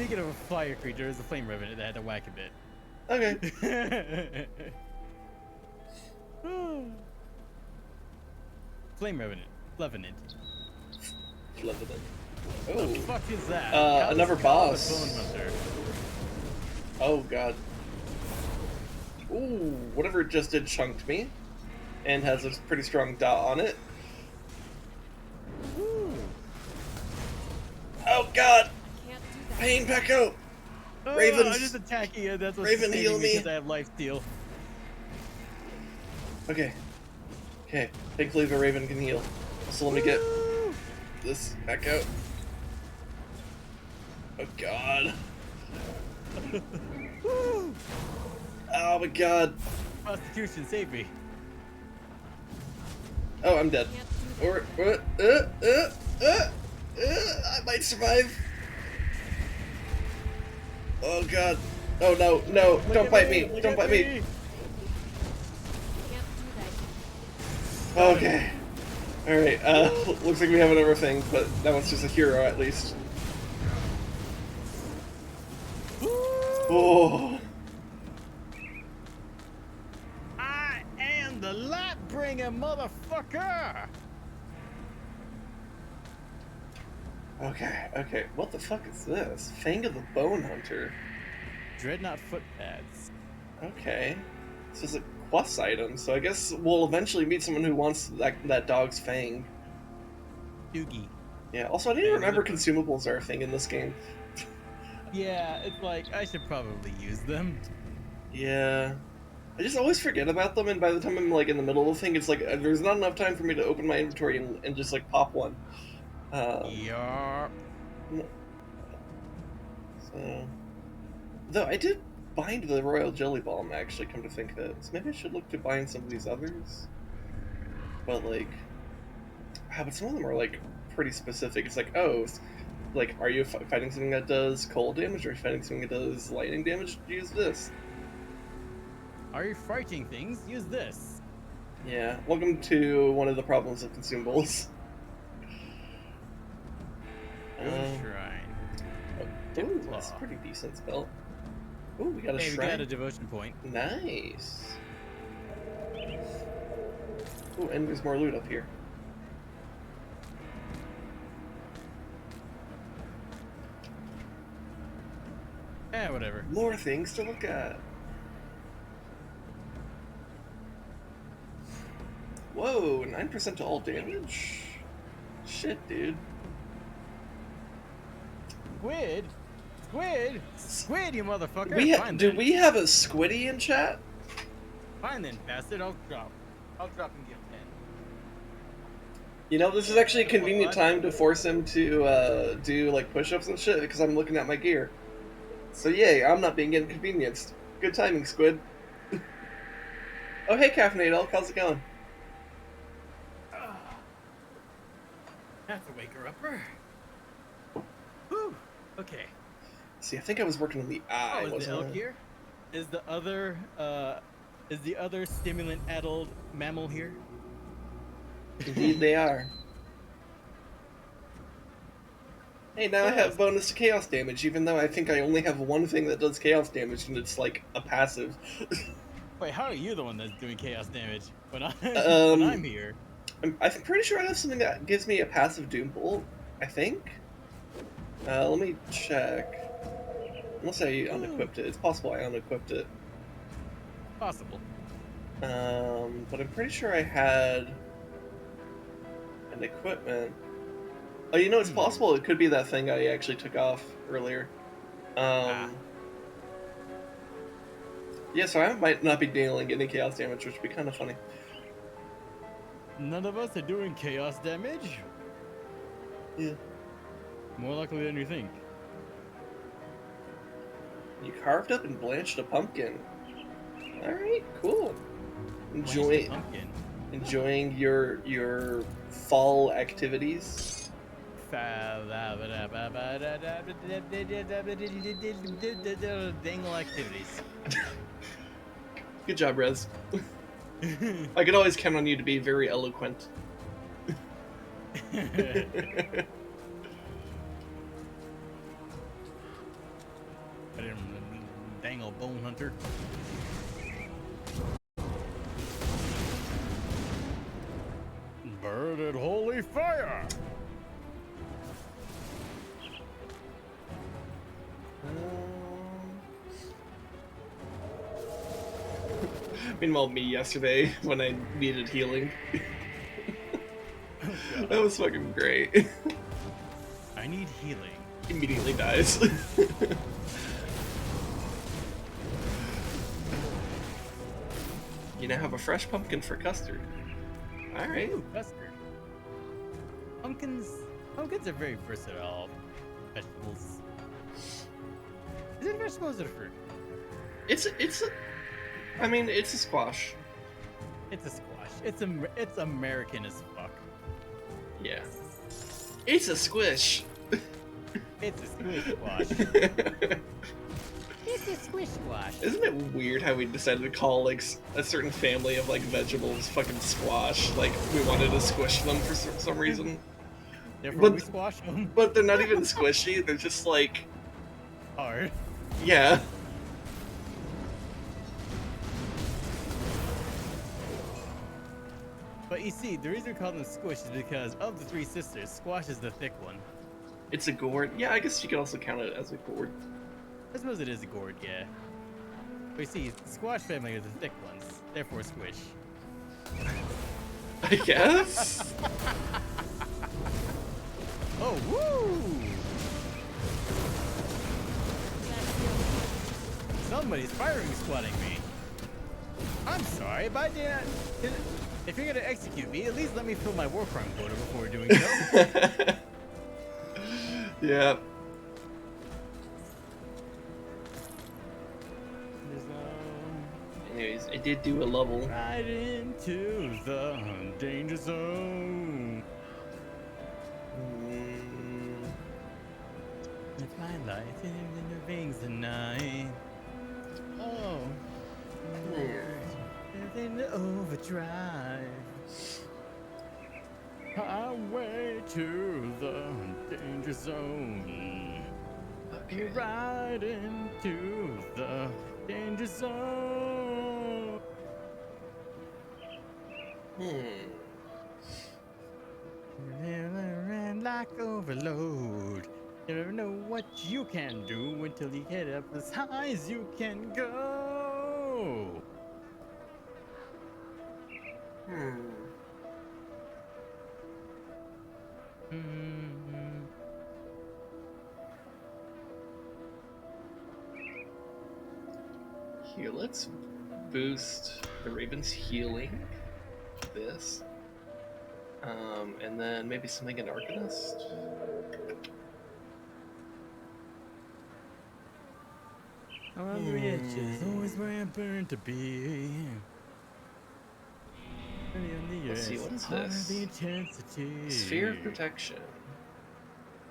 Speaking of a fire creature, there's a flame revenant that had to whack a bit. Okay. Flame revenant. Revenant. Love it. What Oh. the fuck is that? Another Callous boss. Bone Hunter. Oh god. Ooh, whatever it just did chunked me. And has a pretty strong dot on it. Ooh. Oh god! Can't do that. Pain Pecco! Oh, Ravens. I'm just attacking it. That's what's Raven, sustaining heal me. because I have life steal. Okay. Okay. Thankfully the Raven can heal. So let me get this back out. Oh god. Oh my god. Constitution, save me. Oh, I'm dead. Can't do that. I might survive. Oh god. Oh no, no, Look don't at bite me. look Don't at bite me. Can't do that. Okay. Alright, looks like we have another thing, but that one's just a hero at least. Oh. I am the light bringer, motherfucker! Okay, okay. What the fuck is this? Fang of the Bone Hunter. Dreadnought footpads. Okay. This is a quest item, so I guess we'll eventually meet someone who wants that dog's fang. Doogie. Yeah, also I didn't remember consumables are a thing in this game. Yeah, it's like, I should probably use them. Yeah. I just always forget about them, and by the time I'm like in the middle of the thing, it's like there's not enough time for me to open my inventory and just like pop one. Yarp. So, though I did bind the Royal Jelly Bomb, actually, come to think of it. So maybe I should look to bind some of these others. But like, but some of them are like pretty specific. It's like, oh, like, are you fighting something that does cold damage, or are you fighting something that does lightning damage? Use this. Are you fighting things? Use this. Yeah, welcome to one of the problems of consumables. Moon Shrine. Ooh, that's a pretty decent spell. Ooh, we got a Hey, we shrine. got a devotion point. Nice. Ooh, and there's more loot up here. Eh, whatever. More things to look at. Whoa, 9% to all damage? Shit, dude. Squid? Squid? Squid, you motherfucker! Fine Do then. we have a squiddy in chat? Fine then, bastard. I'll drop and give 10. You know, this is actually a convenient time to force him to do like push-ups and shit because I'm looking at my gear. So yay, I'm not being inconvenienced. Good timing, Squid. Oh hey, Caffeinated Elk, how's it going? Have to wake her up. Whew. Okay. See, I think I was working on the eye. Oh, is the wasn't elk I? here? Is the other stimulant-addled mammal here? Indeed they are. Hey, now I have bonus to chaos damage, even though I think I only have one thing that does chaos damage, and it's like a passive. Wait, how are you the one that's doing chaos damage when Um, I'm here? I'm pretty sure I have something that gives me a passive Doom Bolt, I think? Let me check. Unless I unequipped it. It's possible I unequipped it. Possible. But I'm pretty sure I had an equipment. Oh, you know, it's possible it could be that thing I actually took off earlier. Yeah, so I might not be dealing any chaos damage, which would be kind of funny. None of us are doing chaos damage? Yeah. More likely than you think. You carved up and blanched a pumpkin. Alright, cool. Blanched a Enjoy, pumpkin. enjoying your fall activities. Dangle activities. Good job, Rez. I could always count on you to be very eloquent. Friendly fire! Meanwhile, me yesterday when I needed healing. That was fucking great. I need healing. Immediately dies. You now have a fresh pumpkin for custard. Alright. Ooh, custard. Pumpkins are very versatile vegetables. Is it a vegetable or is it a fruit? It's I mean, it's a squash. It's a squash. It's American as fuck. Yeah. It's a squish. It's a squish squash. It's a squish squash. Isn't it weird how we decided to call like a certain family of like vegetables fucking squash? Like we wanted to squish them for some reason. Therefore, we squash them But they're not even squishy. They're just like, hard. yeah. But you see, the reason we call them squish is because of the three sisters, squash is the thick one. It's a gourd. Yeah, I guess you could also count it as a gourd. I suppose it is a gourd, yeah. But you see, the squash family are the thick ones, therefore squish. I guess. Oh, woo! Somebody's firing squatting me. I'm sorry, but if you're gonna execute me, at least let me fill my war crime quota before doing so. Yeah. Anyways, I did do a level. Right into the danger zone. It's my life in the rings tonight. Oh. In the overdrive. Highway to the danger zone. Okay. You're right into the danger zone. Never like overload. You never know what you can do until you get up as high as you can go. Here, let's boost the Raven's healing. This. And then maybe something in Arcanist. On the edge is always where I'm burned to be. Let's see, what is this? The intensity. Sphere of Protection.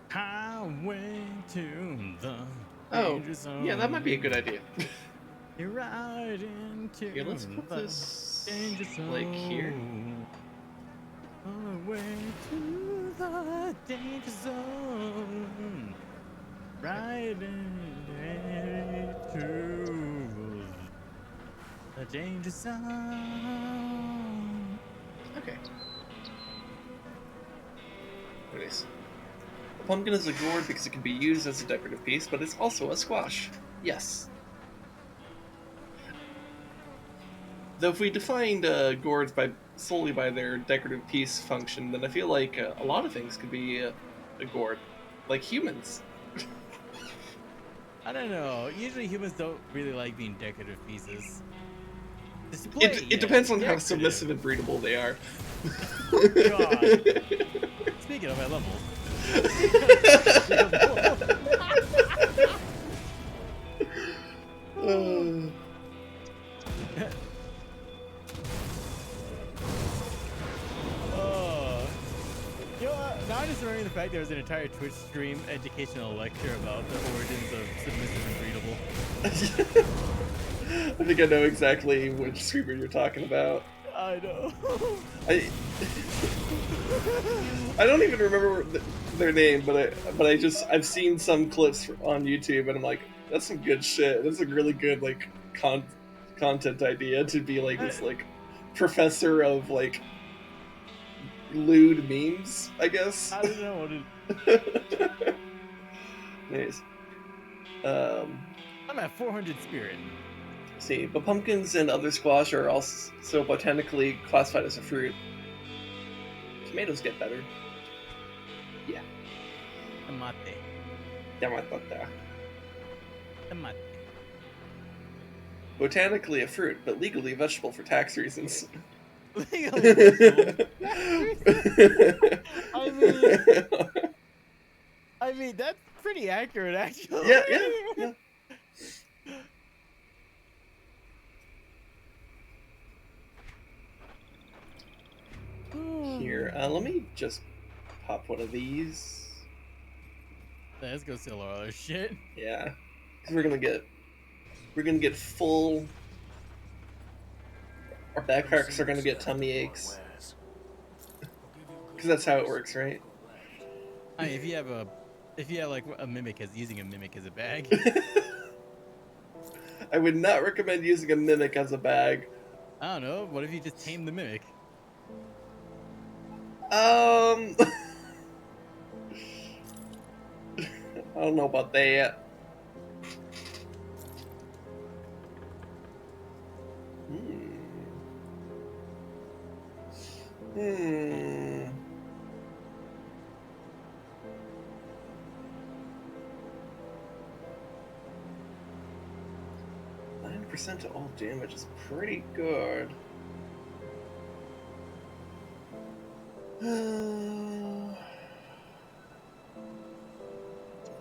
Highway to the Oh, danger zone. yeah, that might be a good idea. You're right into Here, let's put the this danger zone. like here. On the way to the danger zone. Right into the danger zone. Okay. Anyways. A pumpkin is a gourd because it can be used as a decorative piece, but it's also a squash. Yes. Though if we defined gourds solely by their decorative piece function, then I feel like a lot of things could be a gourd. Like humans. I don't know. Usually humans don't really like being decorative pieces. It depends on how submissive and breedable they are. God. Speaking of my levels. You know what? Now I'm just remembering the fact there was an entire Twitch stream educational lecture about the origins of submissive and breedable. I think I know exactly which streamer you're talking about. I know. I don't even remember their name, but I've seen some clips on YouTube, and I'm like, that's some good shit. That's a really good like content idea to be like this like professor of like lewd memes, I guess. I don't know what it. Nice. I'm at 400 spirit. See, but pumpkins and other squash are also botanically classified as a fruit. Tomatoes get better. Yeah. Tomate. Yamatata. Tomate. Botanically a fruit, but legally a vegetable for tax reasons. Legally vegetable. I mean, that's pretty accurate, actually. Yeah. Here, let me just pop one of these. Let's go sell all our shit. Yeah, because we're gonna get full. Our backpacks are gonna get tummy aches. Because that's how it works, right? I mean, if you have like a mimic using a mimic as a bag. I would not recommend using a mimic as a bag. I don't know. What if you just tame the mimic? I don't know about that. Hmm. 9% to all damage is pretty good.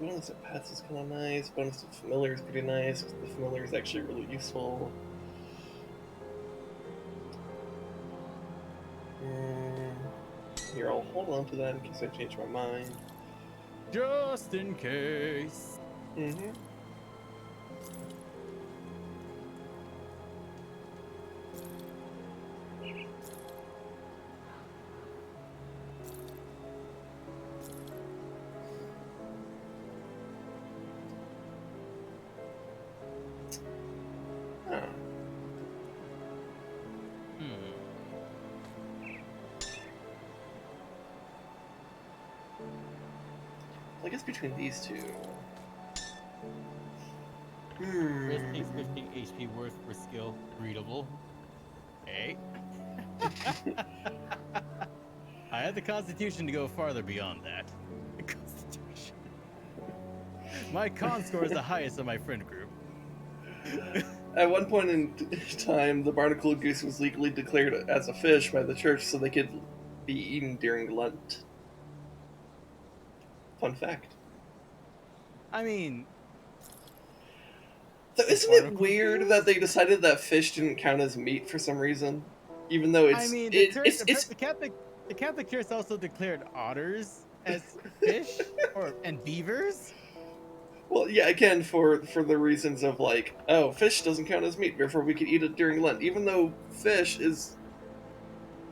Bonus to pets is kind of nice. Bonus to familiar is pretty nice. The familiar is actually really useful. Here, I'll hold on to that in case I change my mind. Just in case. Mm-hmm. I guess between these two. Risk takes 15 HP worth per skill. Readable. Hey. I had the constitution to go farther beyond that. Constitution. My con score is the highest of my friend group. At one point in time, the barnacle goose was legally declared as a fish by the church so they could be eaten during Lent. Fun fact. I mean... So isn't it weird that they decided that fish didn't count as meat for some reason? Even though it's... I mean, the Catholic Church also declared otters as fish and beavers. Well, yeah, again, for the reasons of like, oh, fish doesn't count as meat, therefore we could eat it during Lent, even though fish is...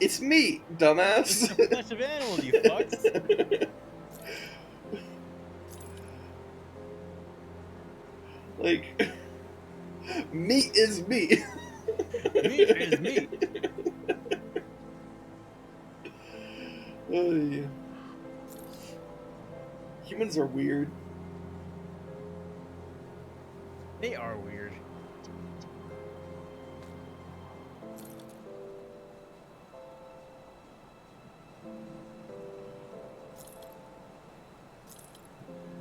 It's meat, dumbass! It's the flesh of animals, you fucks! Like... meat is meat! Meat is meat! Oh, yeah. Humans are weird. They are weird.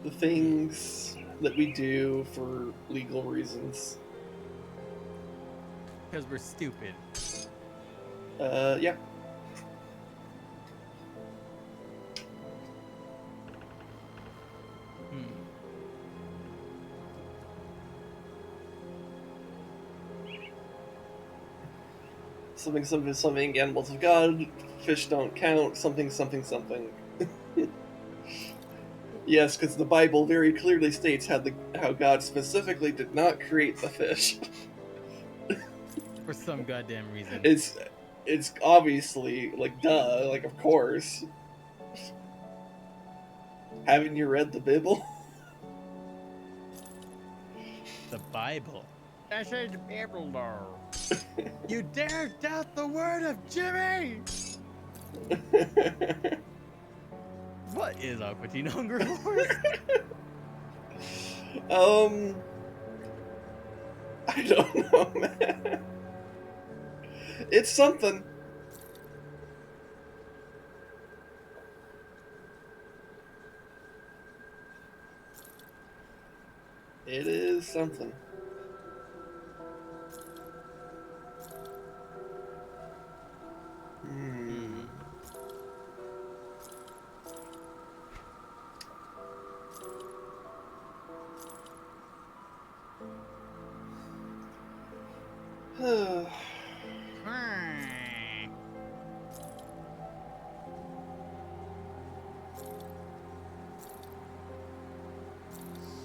The things that we do for legal reasons. Because we're stupid. Yeah. Something, animals of God, fish don't count, something. Yes, because the Bible very clearly states how God specifically did not create the fish. For some goddamn reason. It's obviously, like, duh, like, of course. Haven't you read the Bible? The Bible. I said the Bible, though. You dare doubt the word of Jimmy! What is Aquatine Hunger Horse? I don't know, man. It's something. It is something. Hmm.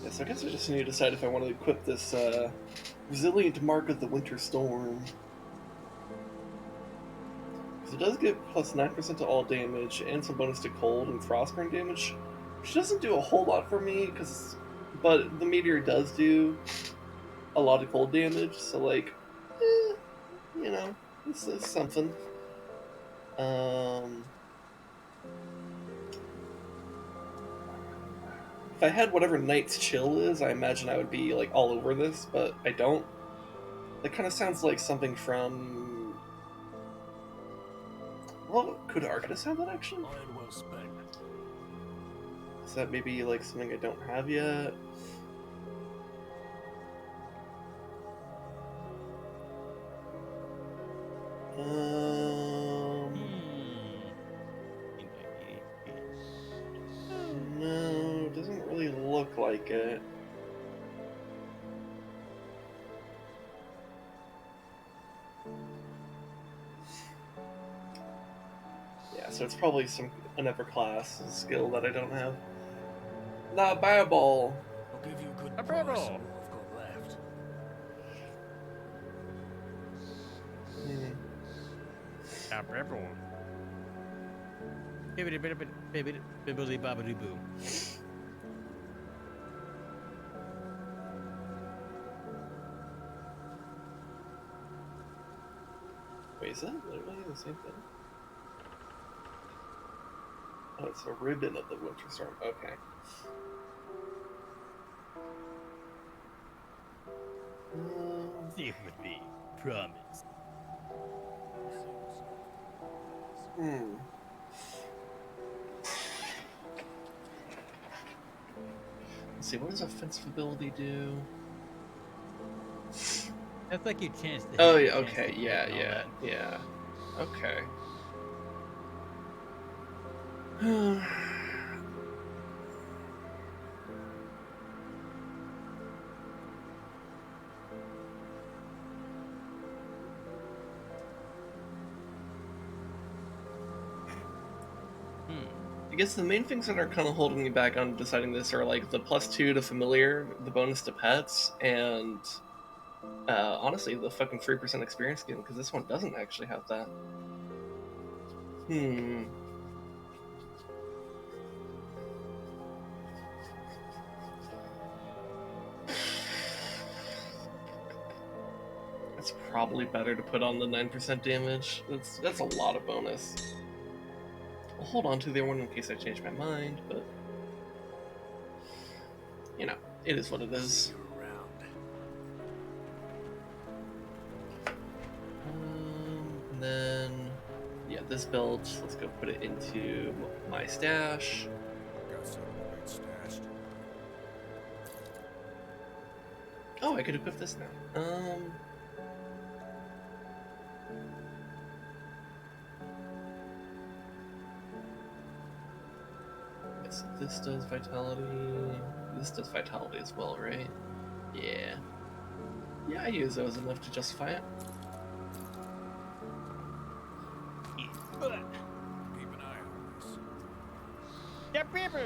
Yes, I guess I just need to decide if I want to equip this resilient mark of the winter storm. Because it does give plus 9% to all damage and some bonus to cold and frostburn damage, which doesn't do a whole lot for me, but the meteor does do a lot of cold damage, so like, you know, this is something. If I had whatever Night's Chill is, I imagine I would be like all over this, but I don't. That kind of sounds like something from. Well, could Arctis have that actually? Iron well spent. Is that maybe like something I don't have yet? No, doesn't really look like it. Yeah, so it's probably another class skill that I don't have. The Bible. I'll give you a good A price barrel. on what I've got left. A rebel. Bibbidi bibbidi bibbidi bibbidi bobbidi boo. Wait, is that literally the same thing? Oh, it's a ribbon of the winter storm. Okay. Stick with me. Promise. Let's see, what does offensive ability do? That's like your chance to hit. Oh, your yeah, chance okay, to hit yeah, and all yeah, that. yeah. Okay. I guess the main things that are kind of holding me back on deciding this are like the +2 to familiar, the bonus to pets, and honestly the fucking 3% experience gain, because this one doesn't actually have that. It's probably better to put on the 9% damage. That's a lot of bonus. I'll hold on to the other one in case I change my mind, but you know, it is what it is. You're around. And then, yeah, this build, let's go put it into my stash. Got something good stashed. Oh, I could equip this now. Yes, this does vitality. This does vitality as well, right? Yeah. Yeah, I use those enough to justify it. Keep an eye on this. The people.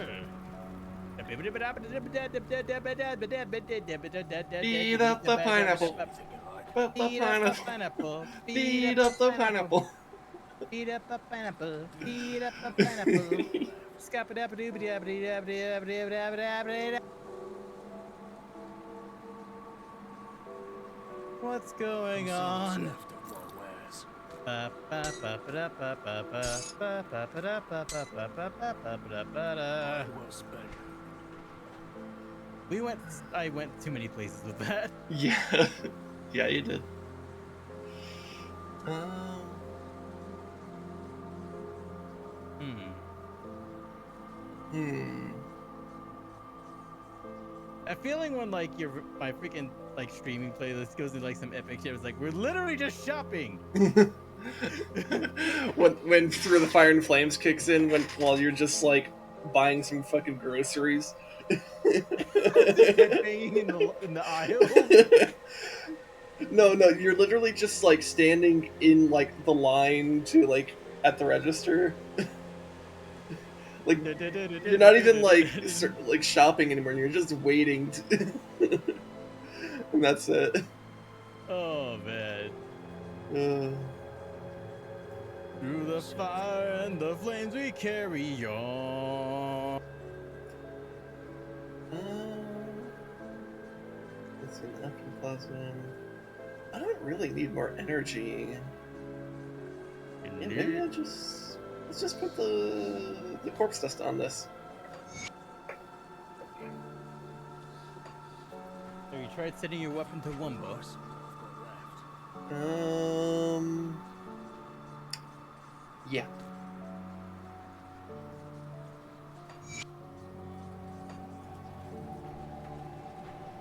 Beat up the pineapple. But the Beat up the pineapple. pineapple. Beat up the pineapple. Beat up a pineapple. Beat up a pineapple. What's going What's on? left of my wares? Well spent. I went too many places with that. Yeah. Yeah, you did. Hmm. Hmm. I'm feeling when like my freaking like streaming playlist goes into like some epic shit. It's like we're literally just shopping. when Through the Fire and Flames kicks in while you're just like buying some fucking groceries. Just headbanging in the aisle. No, you're literally just like standing in like the line to like at the register. Like you're not even like shopping anymore. You're just waiting, and that's it. Oh man. Uh, Through the fire and the flames we carry on. Let's see, napkin plasma. I don't really need more energy. Yeah, maybe let's just put the corpse dust on this. Have you tried setting your weapon to Wumbo? Yeah.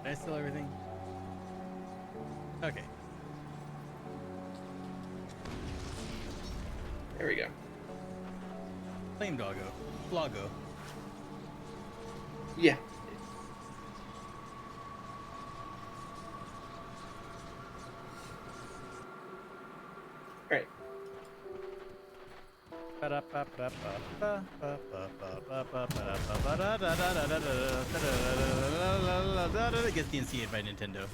Did I steal everything? Okay. There we go. Flame doggo. Floggo. Yeah. Right. Gets DNC'd by Nintendo.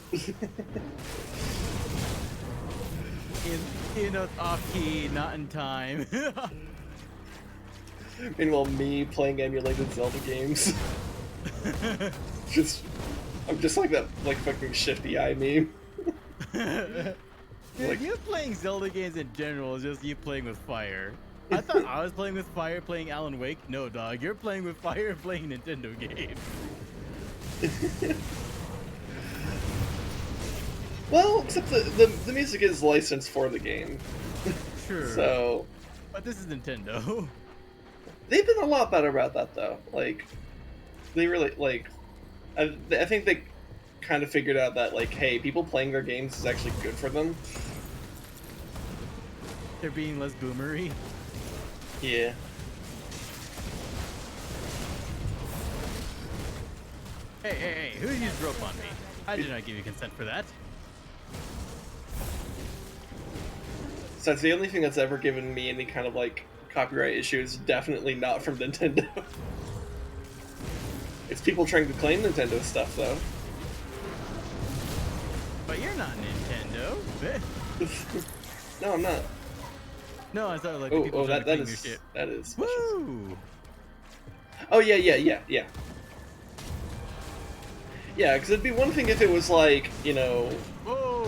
You know, it's off key, not in time. Meanwhile, me playing emulated Zelda games. I'm just like that, like fucking shifty eye meme. Dude, Like- you playing Zelda games in general is just you playing with fire. I thought I was playing with fire playing Alan Wake. No, dog, you're playing with fire playing Nintendo games. Well, except the music is licensed for the game. Sure. So But this is Nintendo. they've been a lot better about that, though. Like, they really, like, I think they kind of figured out that, like, hey, people playing their games is actually good for them. They're being less boomery. Yeah. Hey, who used rope on me? I did not give you consent for that. So that's the only thing that's ever given me any kind of, like, copyright issues. Definitely not from Nintendo. It's people trying to claim Nintendo stuff, though. But you're not Nintendo. No, I'm not. No, I thought like the people trying to that claim your is shit. that is. Woo! Oh yeah. Yeah, because it'd be one thing if it was like, you know. Whoa!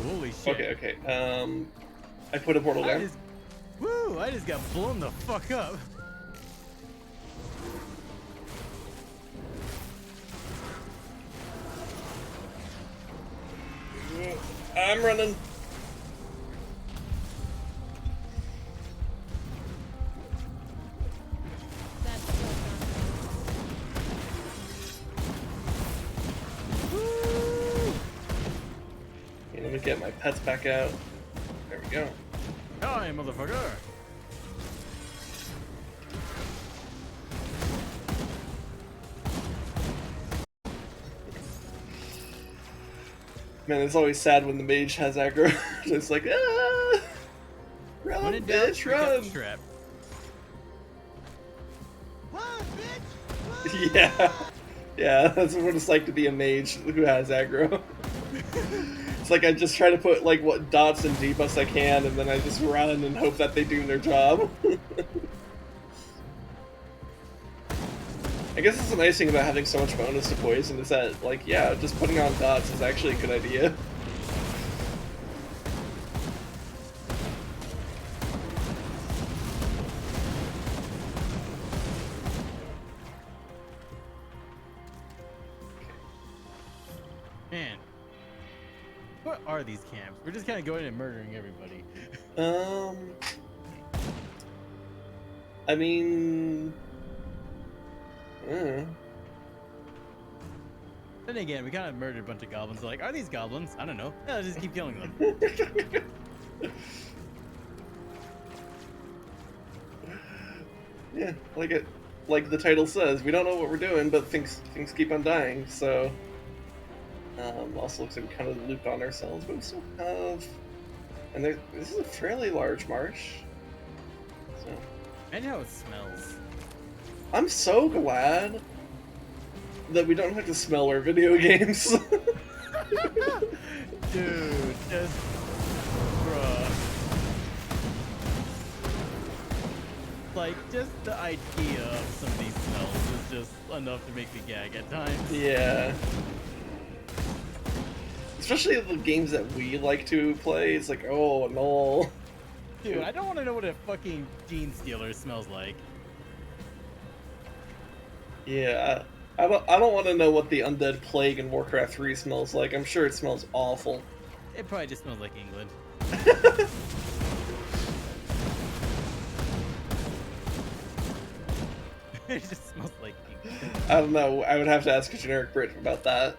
Holy shit! Okay. I put a portal down. I just got blown the fuck up. I'm running. That's still Okay, let me get my pets back out. There we go. Hi, motherfucker! Man, it's always sad when the mage has aggro. It's like, ah! Run, When in doubt, bitch, pick up run! the strap. Yeah, that's what it's like to be a mage who has aggro. It's like I just try to put like what dots and debuffs I can, and then I just run and hope that they do their job. I guess that's the nice thing about having so much bonus to poison is that, like, yeah, just putting on dots is actually a good idea. are these camps? We're just kind of going and murdering everybody. I mean, Then again, we kind of murdered a bunch of goblins. Like, are these goblins? I don't know. Yeah, let's just keep killing them. yeah, like the title says, we don't know what we're doing, but things keep on dying. So, also looks like we kind of looped on ourselves, but we still have, and this is a fairly large marsh. So, Imagine how it smells. I'm so glad that we don't have to smell our video games. Dude, just bruh. Like, just the idea of some of these smells is just enough to make me gag at times. Yeah. Especially the games that we like to play, it's like, oh no. Dude, I don't want to know what a fucking gene stealer smells like. Yeah, I don't want to know what the undead plague in Warcraft 3 smells like. I'm sure it smells awful. It probably just smells like England. It just smells like England. I don't know. I would have to ask a generic Brit about that.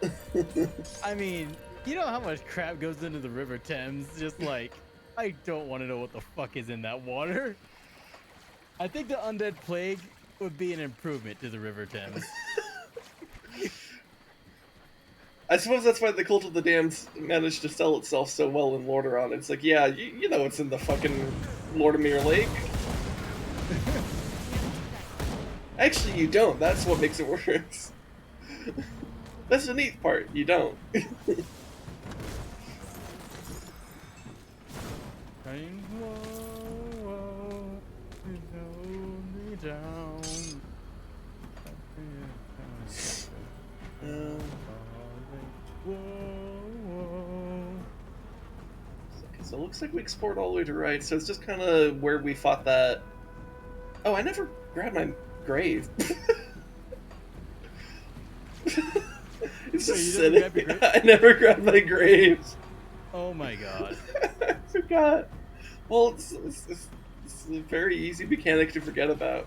I mean, you know how much crap goes into the River Thames? Just like, I don't want to know what the fuck is in that water. I think the undead plague would be an improvement to the River Thames. I suppose that's why the Cult of the Damned managed to sell itself so well in Lordaeron. It's like, yeah, you know what's in the fucking Lordamere Lake. Actually, you don't. That's what makes it worse. That's the neat part. You don't. So it looks like we explored all the way to right, so it's just kind of where we fought that... Oh, I never grabbed my grave. It's just sitting. I never grabbed my graves. Oh my god. I forgot. Well, it's a very easy mechanic to forget about.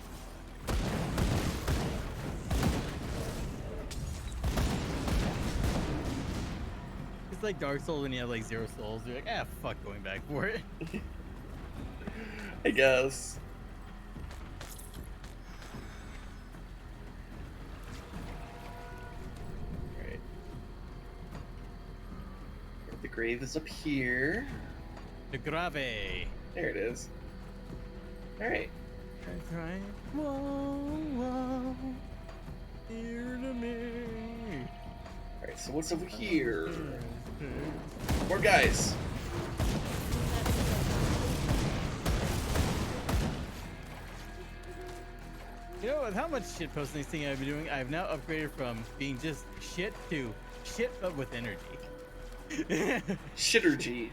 It's like Dark Souls when you have like 0 souls. You're like, ah, fuck going back for it. I guess. Alright. The grave is up here. The grave. There it is. Alright. That's right. Whoa, dear to me. Alright, so what's over here? More guys. You know, with how much shit posting thing I've been doing, I've now upgraded from being just shit to shit but with energy. Shittergy.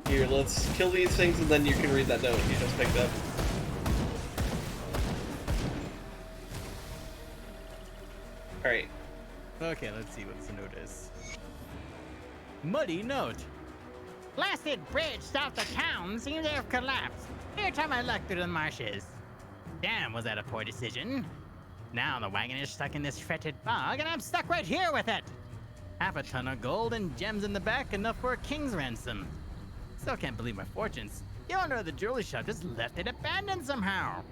Here, let's kill these things and then you can read that note you just picked up. Alright. Okay, let's see what this note is. Muddy note. Blasted bridge south of town seems to have collapsed. Here, try my luck through the marshes. Damn, was that a poor decision? Now the wagon is stuck in this fetid bog, and I'm stuck right here with it. Half a ton of gold and gems in the back, enough for a king's ransom. Still can't believe my fortunes. The owner of the jewelry shop just left it abandoned somehow.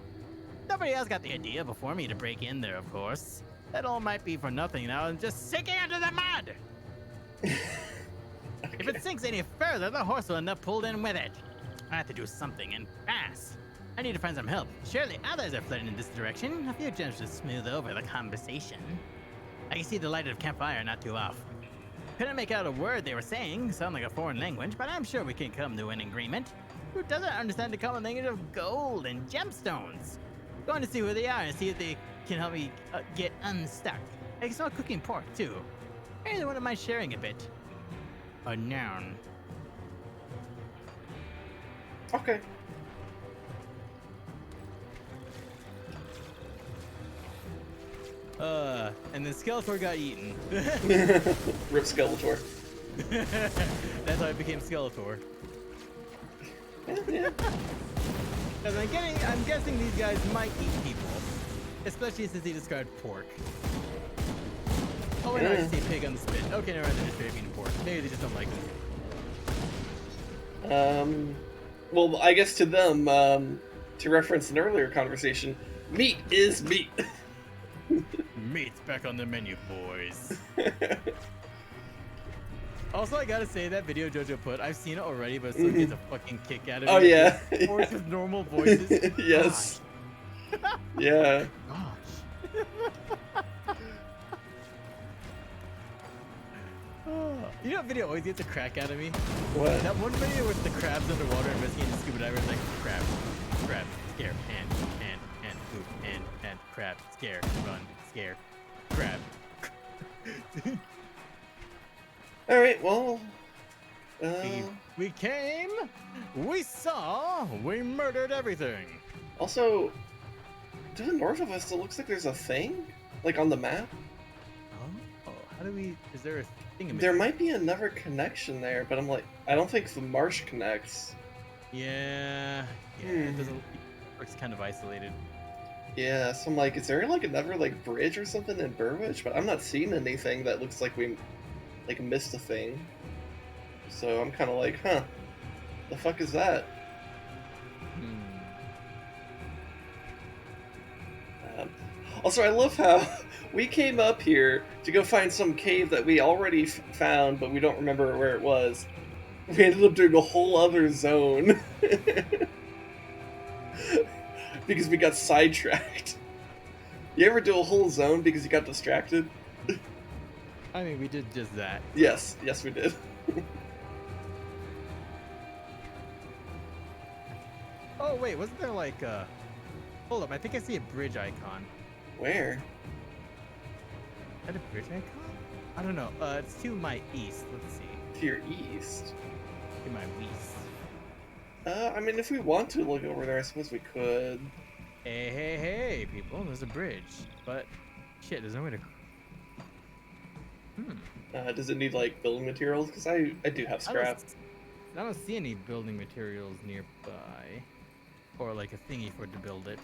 Nobody else got the idea before me to break in there, of course. That all might be for nothing now and just sinking under the mud. If it sinks any further, the horse will end up pulled in with it. I have to do something and fast. I need to find some help. Surely others are flirting in this direction. A few gems to smooth over the conversation. I can see the light of campfire not too off. Couldn't make out a word they were saying. Sound like a foreign language, but I'm sure we can come to an agreement. Who doesn't understand the common language of gold and gemstones? Going to see who they are and see if they can help me get unstuck. I can smell cooking pork too. Maybe they wouldn't mind sharing a bit. Unknown. Okay. And then Skeletor got eaten. Rip Skeletor. That's how I became Skeletor. Yeah. Because I'm guessing these guys might eat people, especially since they discard pork. Oh, wait, no, I just say pig on the spit. Okay, never mind, they're just straight eating pork. Maybe they just don't like them. Well, I guess to them, to reference an earlier conversation, meat is meat. Meat's back on the menu, boys. Also, I gotta say, that video JoJo put, I've seen it already, but it still gets a fucking kick out of it. Oh, yeah. Horses' normal voices. Yes. Yeah. Gosh. You know what video always gets a crack out of me? What? That one video with the crabs underwater investigating the scuba divers, like crab, scare, hand, poop, hand, crab, scare, run, scare, crab. All right. Well. We came, we saw, we murdered everything. Also, to the north of us, it looks like there's a thing, like on the map. Oh, how do we? Is there a thing? There might be another connection there, but I'm like, I don't think the marsh connects. Yeah, it doesn't. Looks kind of isolated. Yeah, so I'm like, is there like another like bridge or something in Burrwitch? But I'm not seeing anything that looks like we like missed a thing. So I'm kind of like, huh, the fuck is that? Also, I love how we came up here to go find some cave that we already found, but we don't remember where it was. We ended up doing a whole other zone. Because we got sidetracked. You ever do a whole zone because you got distracted? I mean, we did just that. Yes, we did. Oh wait, wasn't there like hold up, I think I see a bridge icon. Where? Is that a bridge icon? I don't know. It's to my east. Let's see. To your east? To my west. I mean, if we want to look over there, I suppose we could. Hey, people, there's a bridge. But, shit, there's no way to... Does it need, like, building materials? Because I do have scrap. I don't see any building materials nearby. Or, like, a thingy for it to build it.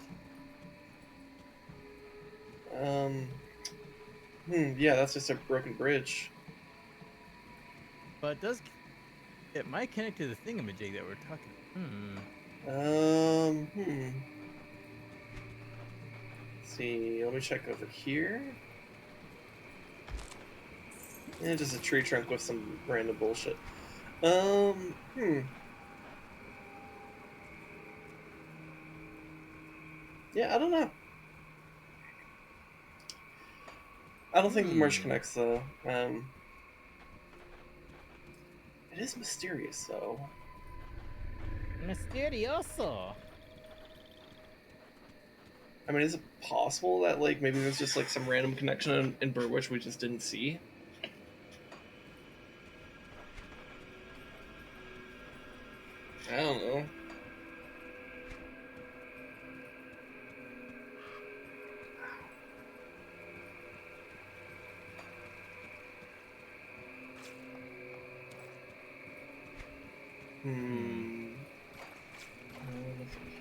Yeah, that's just a broken bridge. But it might connect to the thingamajig that we're talking Let's see, let me check over here. Yeah, just a tree trunk with some random bullshit. Yeah, I don't know. I don't think the marsh connects, though. It is mysterious, though. Mysterioso. I mean, is it possible that, like, maybe there's just, like, some random connection in Burrwitch we just didn't see? I don't know.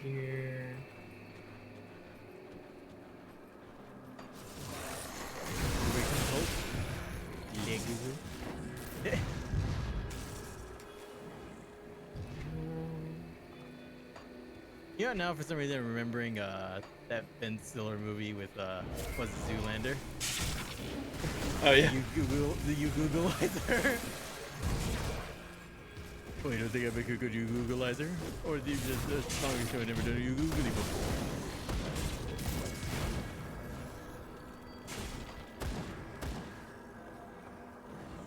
Here. You know, now for some reason I'm remembering that Ben Stiller movie with was it Zoolander? Oh yeah. You Googleizer. Oh, you don't think I'd make a good you Googleizer? Or do you just a song show I've never done a you Googly before?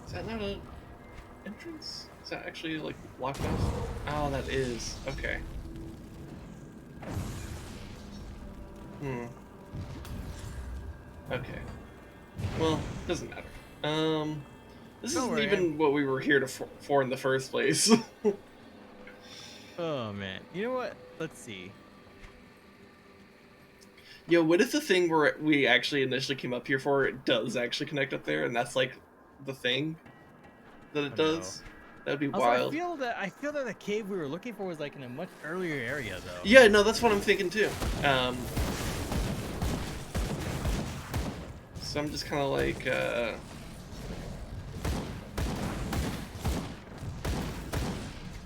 Is that not an entrance? Is that actually like locked off? Oh, that is. Okay. Okay. Well, doesn't matter. This Don't isn't worry, even what we were here for in the first place. Oh man, you know what? Let's see. Yo, what if the thing where we actually initially came up here for it does actually connect up there, and that's like the thing that it Oh, no. does? That'd be Also, wild. I feel that the cave we were looking for was like in a much earlier area, though. Yeah, no, that's what I'm thinking too. So I'm just kind of like,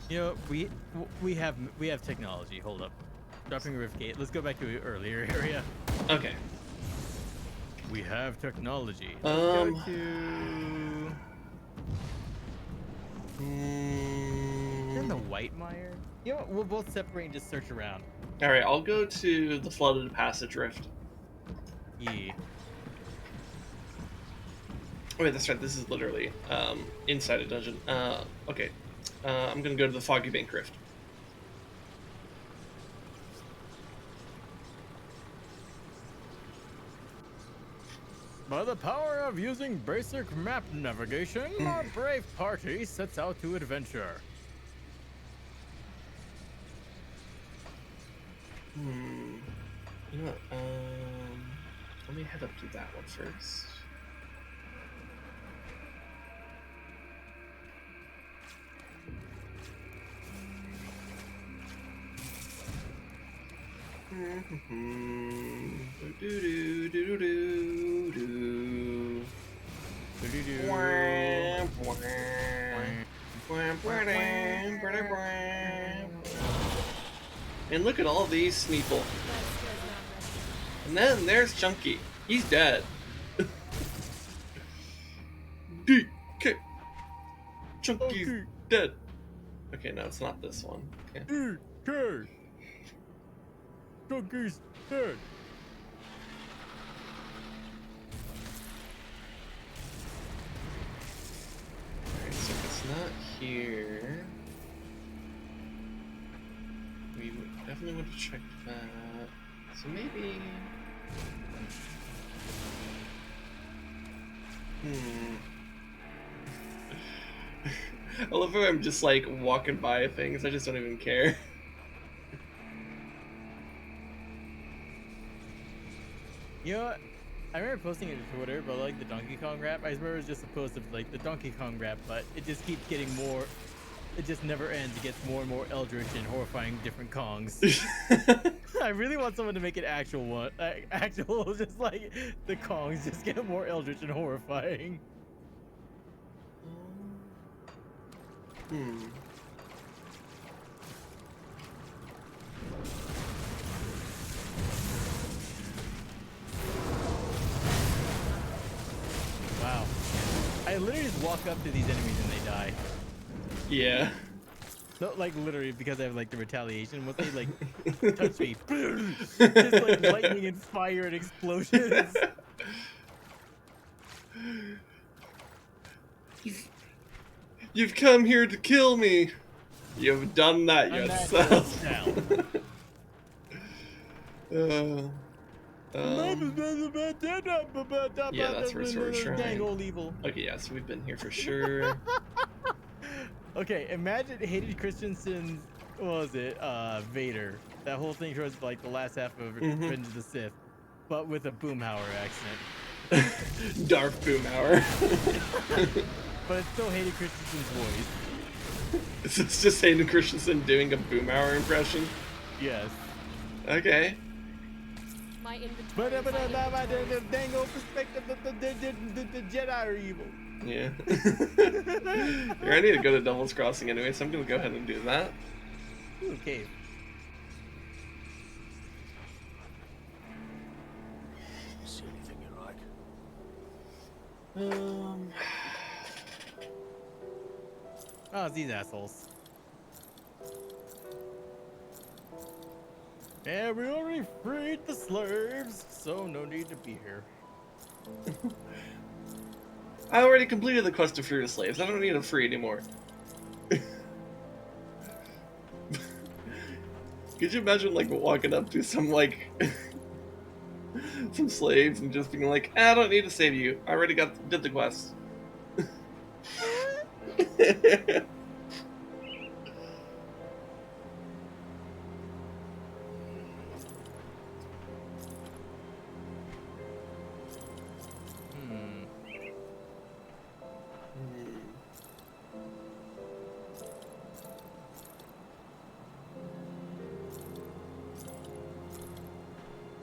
You know, we have technology. Hold up, dropping rift gate. Let's go back to the earlier area. okay. We have technology. Let's go to. In the White Mire. You know what? We'll both separate and just search around. All right, I'll go to the flooded passage rift. Yeah. Oh, wait, that's right. This is literally inside a dungeon. Okay. I'm gonna go to the Foggy Bank Rift. By the power of using basic map navigation, our brave party sets out to adventure. You know what? Let me head up to that one first. And look at all these Sneeple. And then there's Chunky. He's dead. DK. Chunky's dead. Okay, no, it's not this one. Okay. DK. Chunky's dead. Alright, so if it's not here, we would definitely want to check that. So maybe. I love how I'm just like walking by things. I just don't even care. You know what? I remember posting it to Twitter, but like the Donkey Kong rap, I remember it was just a post of like the Donkey Kong rap, but it just keeps getting more. It just never ends. It gets more and more eldritch and horrifying different Kongs. I really want someone to make an actual one. Actual, just like the Kongs just get more eldritch and horrifying. Wow. I literally just walk up to these enemies and they die. Yeah. No, like literally because I have like the retaliation. Once they like touch me, just like lightning and fire and explosions. You've come here to kill me. You've done that yourself. Yeah, that's reassuring. Dang old evil. Okay, yeah, so we've been here for sure. Okay, imagine Hayden Christensen's, what was it, Vader. That whole thing towards like the last half of Revenge of the Sith, but with a Boomhauer accent. Darth Boomhauer. But it's still Hayden Christensen's voice. So it's just Hayden Christensen doing a Boomhauer impression? Yes. Okay. My inventory. But the dang old perspective, the Jedi are evil. Yeah. Here, I need to go to Devil's Crossing anyway, so I'm gonna go ahead and do that. Ooh, cave. See anything you like? Oh, it's these assholes. Yeah, we already freed the slaves, so no need to be here. I already completed the quest to free the slaves. I don't need to free anymore. Could you imagine, like, walking up to some, like, some slaves and just being like, I don't need to save you. I already did the quest.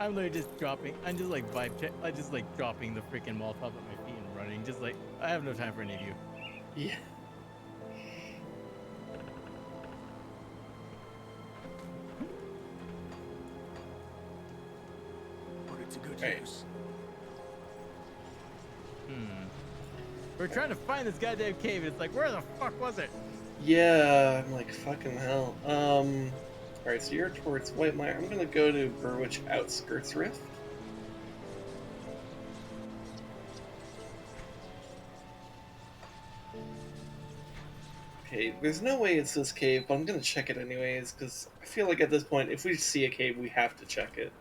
I'm literally just dropping. I'm just like vibe check. I just like dropping the freaking Molotov at my feet and running. Just like I have no time for any of you. Yeah. Put it to good Right. use. We're trying to find this goddamn cave, and it's like, where the fuck was it? Yeah, I'm like, fucking hell. Alright, so you're towards Whitemire. I'm gonna go to Burrwitch Outskirts Rift. Okay, there's no way it's this cave, but I'm gonna check it anyways, because I feel like at this point, if we see a cave, we have to check it.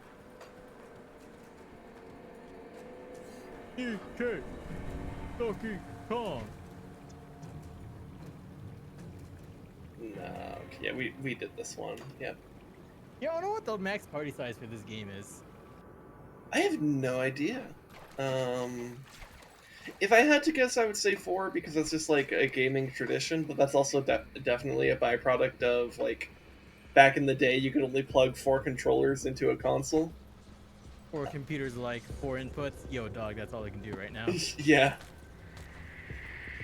DK, Donkey Kong. No, okay, yeah, we did this one. Yep. Yeah, I don't know what the max party size for this game is. I have no idea. If I had to guess, I would say 4 because that's just like a gaming tradition, but that's also definitely a byproduct of like back in the day you could only plug 4 controllers into a console. Or computers like 4 inputs. Yo, dog, that's all I can do right now. Yeah.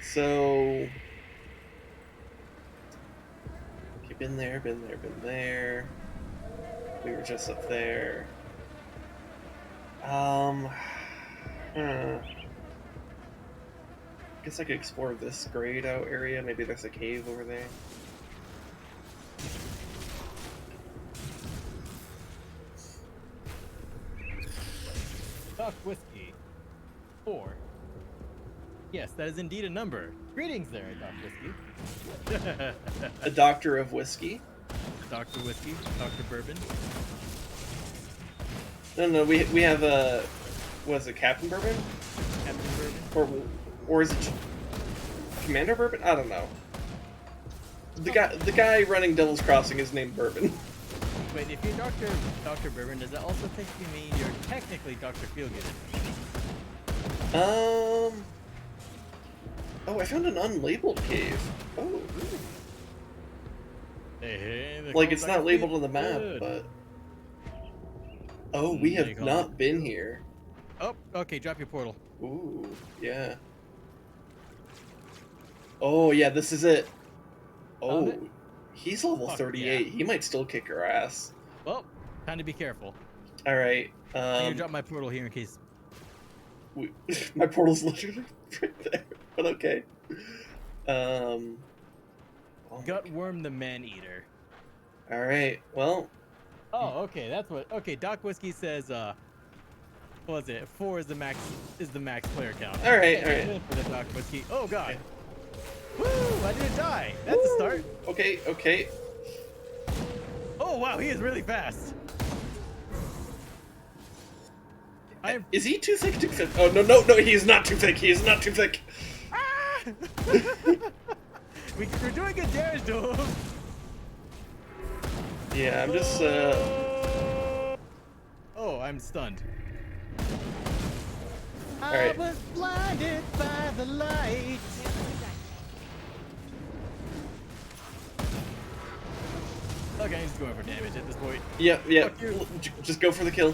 So. Okay, been there, been there, been there. We were just up there. Guess I could explore this grayed out area. Maybe there's a cave over there. Doc Whiskey. 4. Yes, that is indeed a number. Greetings there, Doc Whiskey. A doctor of whiskey. Dr. Whiskey, Dr. Bourbon. No, we have a, was it Captain Bourbon? Captain Bourbon. Or is it Commander Bourbon? I don't know. The guy running Devil's Crossing is named Bourbon. Wait, if you're Dr. Bourbon, does that also technically mean you're technically Dr. Feelgood? Oh, I found an unlabeled cave. Oh, Hey, like it's not labeled on the map, but oh, we have not been here. Oh, okay, drop your portal. Ooh, yeah. Oh, yeah, this is it. Found Oh, it? he's level Fuck 38. yeah. He might still kick her ass. Well, time to be careful. All right. I'm gonna drop my portal here in case. My portal's literally right there, but okay. Oh my Gutworm the Man-Eater. All right. Well, Oh, okay, that's what. Okay, Doc Whiskey says, what was it? 4 is the max player count. All right, Okay, all right. good for the Doc Whiskey. Oh god. Okay. Woo! I didn't die. That's a start. okay, okay. Oh wow, he is really fast. I'm. Is he too thick? Too thick? Oh no, he is not too thick. He is not too thick. Ah! We're doing good damage to him. Yeah, I'm just. Oh, I'm stunned. All right. I was blinded by the light. Okay, I'm just going for damage at this point. Yep. Fuck you. Just go for the kill.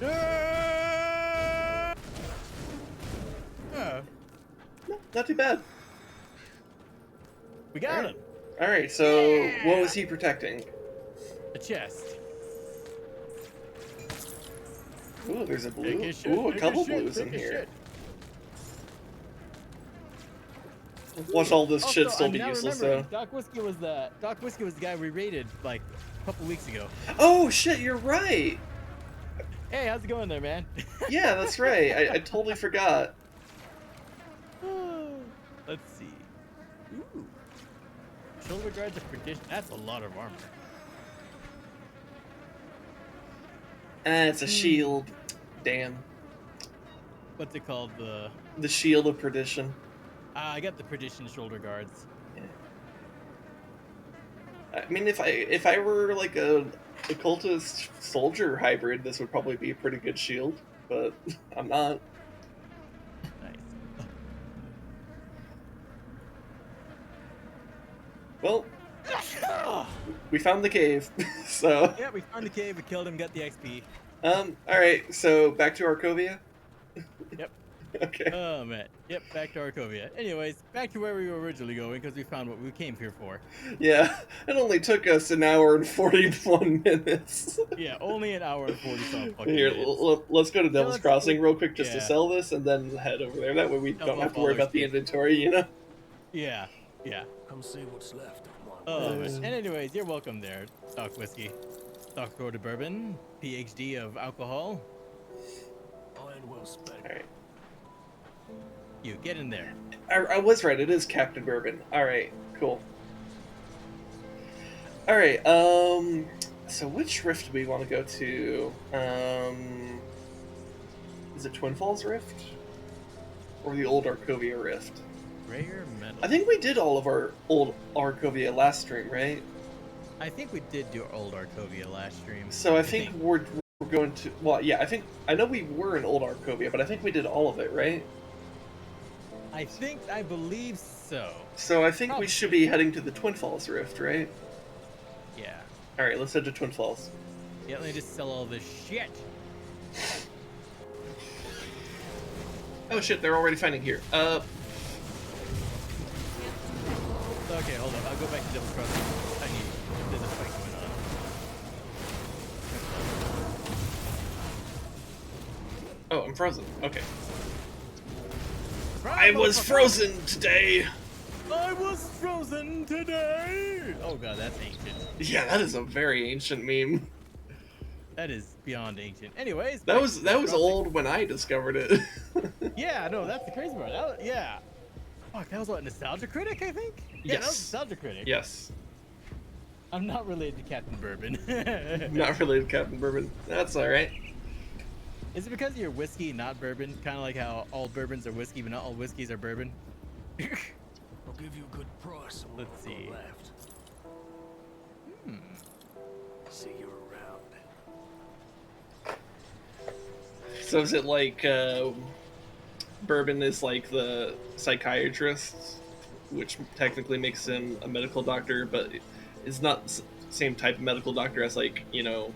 Ah! Oh, No, not too bad. we got him. All right. So, what was he protecting? A chest. Ooh, there's a blue. Take his shit, Ooh, a take couple his shit, blues in take his here. shit. Watch all this shit Also, still I'm be now useless remembering, though. Doc Whiskey was the guy we raided like a couple weeks ago. Oh shit, you're right. Hey, how's it going there, man? Yeah, that's right. I totally forgot. Let's see. Ooh. Shoulder guards of perdition. That's a lot of armor. It's a shield. Damn. What's it called? The shield of perdition. I got the perdition shoulder guards. Yeah. I mean, if I were like a occultist soldier hybrid, this would probably be a pretty good shield, but I'm not. Nice. Well, we found the cave, so Yeah, we found the cave. We killed him. Got the XP. Alright, so back to Arkovia? Yep. Okay. Oh man. Yep. Back to Arkovia. Anyways, back to where we were originally going because we found what we came here for. Yeah, it only took us an hour and 41 minutes. Yeah, only an hour and 40-some fucking Here, minutes. let's go to Devil's let's- Crossing real quick just to yeah. sell this and then head over there. That way we don't Double have to worry follow about the skip. inventory, you know? Yeah. Yeah. Come see what's left of my Oh, wares. and anyways, you're welcome there, Doc Whiskey. Dr. Bourbon, PhD of alcohol. Iron well spent. Alright. You get in there. I was right, it is Captain Bourbon. Alright, cool. Alright, so which rift do we want to go to? Is it Twin Falls Rift? Or the old Arkovia Rift? Rare metal. I think we did all of our old Arkovia last stream, right? I think we did do old Arkovia last stream. So I think we're going to... Well, yeah, I know we were in old Arkovia, but I think we did all of it, right? I believe so. So I think Probably. we should be heading to the Twin Falls Rift, right? Yeah. Alright, let's head to Twin Falls. Yeah, let me just sell all this shit. Oh shit, they're already fighting here. Okay, hold on. I'll go back to Devil's Crossing. There's a fight going on. Oh, I'm frozen. Okay. I was frozen today! I was frozen today! Oh god, that's ancient. Yeah, that is a very ancient meme. That is beyond ancient. Anyways, That back was to Devil's Crossing. old when I discovered it. Yeah, no, that's the crazy part. Yeah. Fuck, that was what, Nostalgia Critic, I think? Yeah, that was Yes. Nostalgia Critic. Yes. I'm not related to Captain Bourbon. Not related to Captain Bourbon. That's alright. Is it because you're whiskey, not bourbon? Kind of like how all bourbons are whiskey, but not all whiskeys are bourbon? I'll give you a good price on what Let's I've got see. left. See you around. So is it like, Bourbon is like the psychiatrist, which technically makes him a medical doctor, but is not the same type of medical doctor as, like, you know,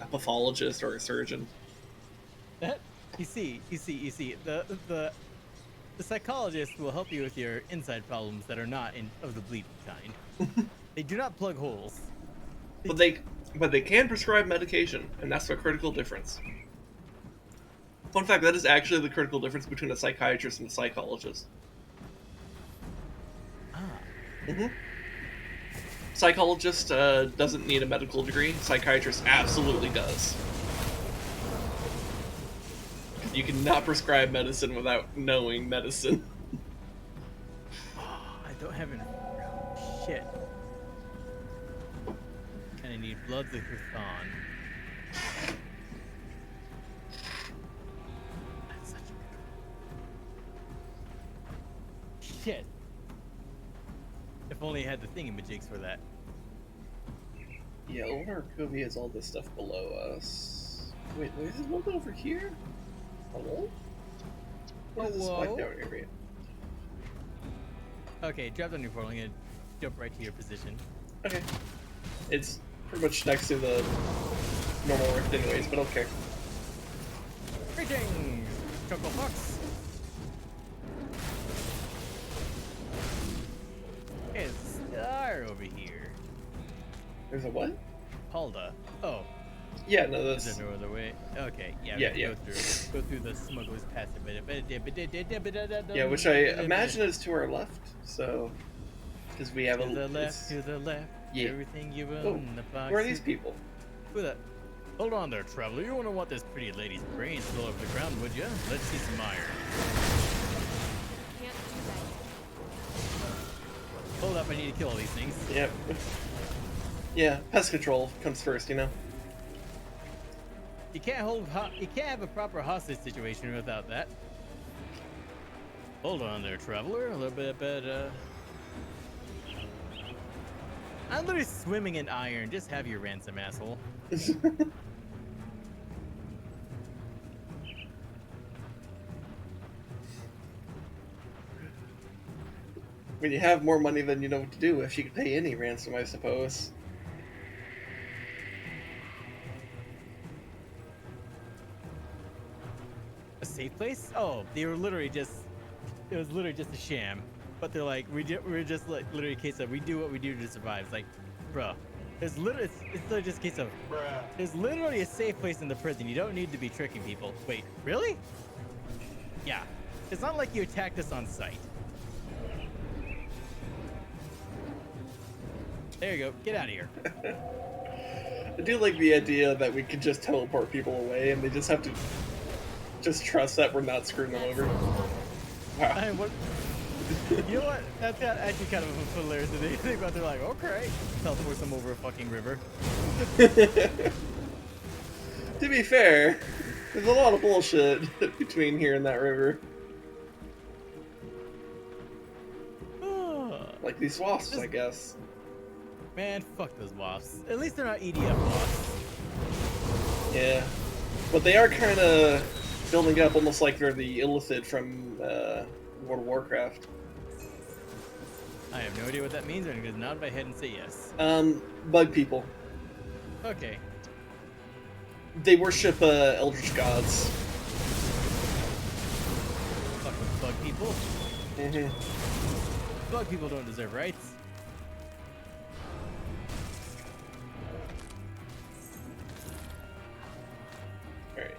a pathologist or a surgeon. You see, the psychologist will help you with your inside problems that are not of the bleeding kind. They do not plug holes. But they can prescribe medication, and that's a critical difference. Fun fact, that is actually the critical difference between a psychiatrist and a psychologist. Ah. Mm-hmm. Psychologist doesn't need a medical degree. Psychiatrist absolutely does. You cannot prescribe medicine without knowing medicine. I don't have any shit. And I need blood to Chthon. That's such a shit. If only I had the thingamajigs for that. Yeah, Old Arkovia is all this stuff below us. Wait, is this one over here? Hello? What is this Hello? white down area? Okay, drop down your portal. I'm gonna jump right to your position. Okay. It's pretty much next to the normal rift anyways, but okay. Greetings, Chuckle Fox. Hey, there's a star over here. There's a what? Halda. Oh, Yeah, no, is that's... there no other way? Okay, yeah, Yeah, we yeah. Go through the smuggler's pass a bit. Yeah, which I imagine is to our left, so... Because we have To a... the left, it's- to the left. Yeah. Everything you Oh, own in the box. who are these people? Who that? Hold on there, traveler. You wouldn't want this pretty lady's brains blow over the ground, would you? Let's see some iron. Can't do that. Hold up, I need to kill all these things. Yep. Yeah, pest control comes first, you know? You can't you can't have a proper hostage situation without that. Hold on there, traveler. A little bit better. I'm literally swimming in iron. Just have your ransom, asshole. When you have more money than you know what to do with, you could pay any ransom, I suppose. safe place? Oh, they were literally just. It was literally just a sham. But they're like, we're just like literally a case of we do what we do to survive. It's like, bro, it's literally just a case of, there's literally a safe place in the prison. You don't need to be tricking people. Wait, really? Yeah, it's not like you attacked us on sight. There you go. Get out of here. I do like the idea that we could just teleport people away and they just have to just trust that we're not screwing them over. Wow. I mean, what? You know what? That's actually kind of hilarious to think about. They're like, okay, teleport them over a fucking river. To be fair, there's a lot of bullshit between here and that river. Like these wasps, I guess. Man, fuck those wasps. At least they're not EDF wasps. Yeah. But they are kind of building up almost like they're the Illithid from World of Warcraft. I have no idea what that means. I'm going to nod my head and say yes. Bug people. Okay. They worship eldritch gods. Fucking bug people. Mm-hmm. Bug people don't deserve rights. Alright.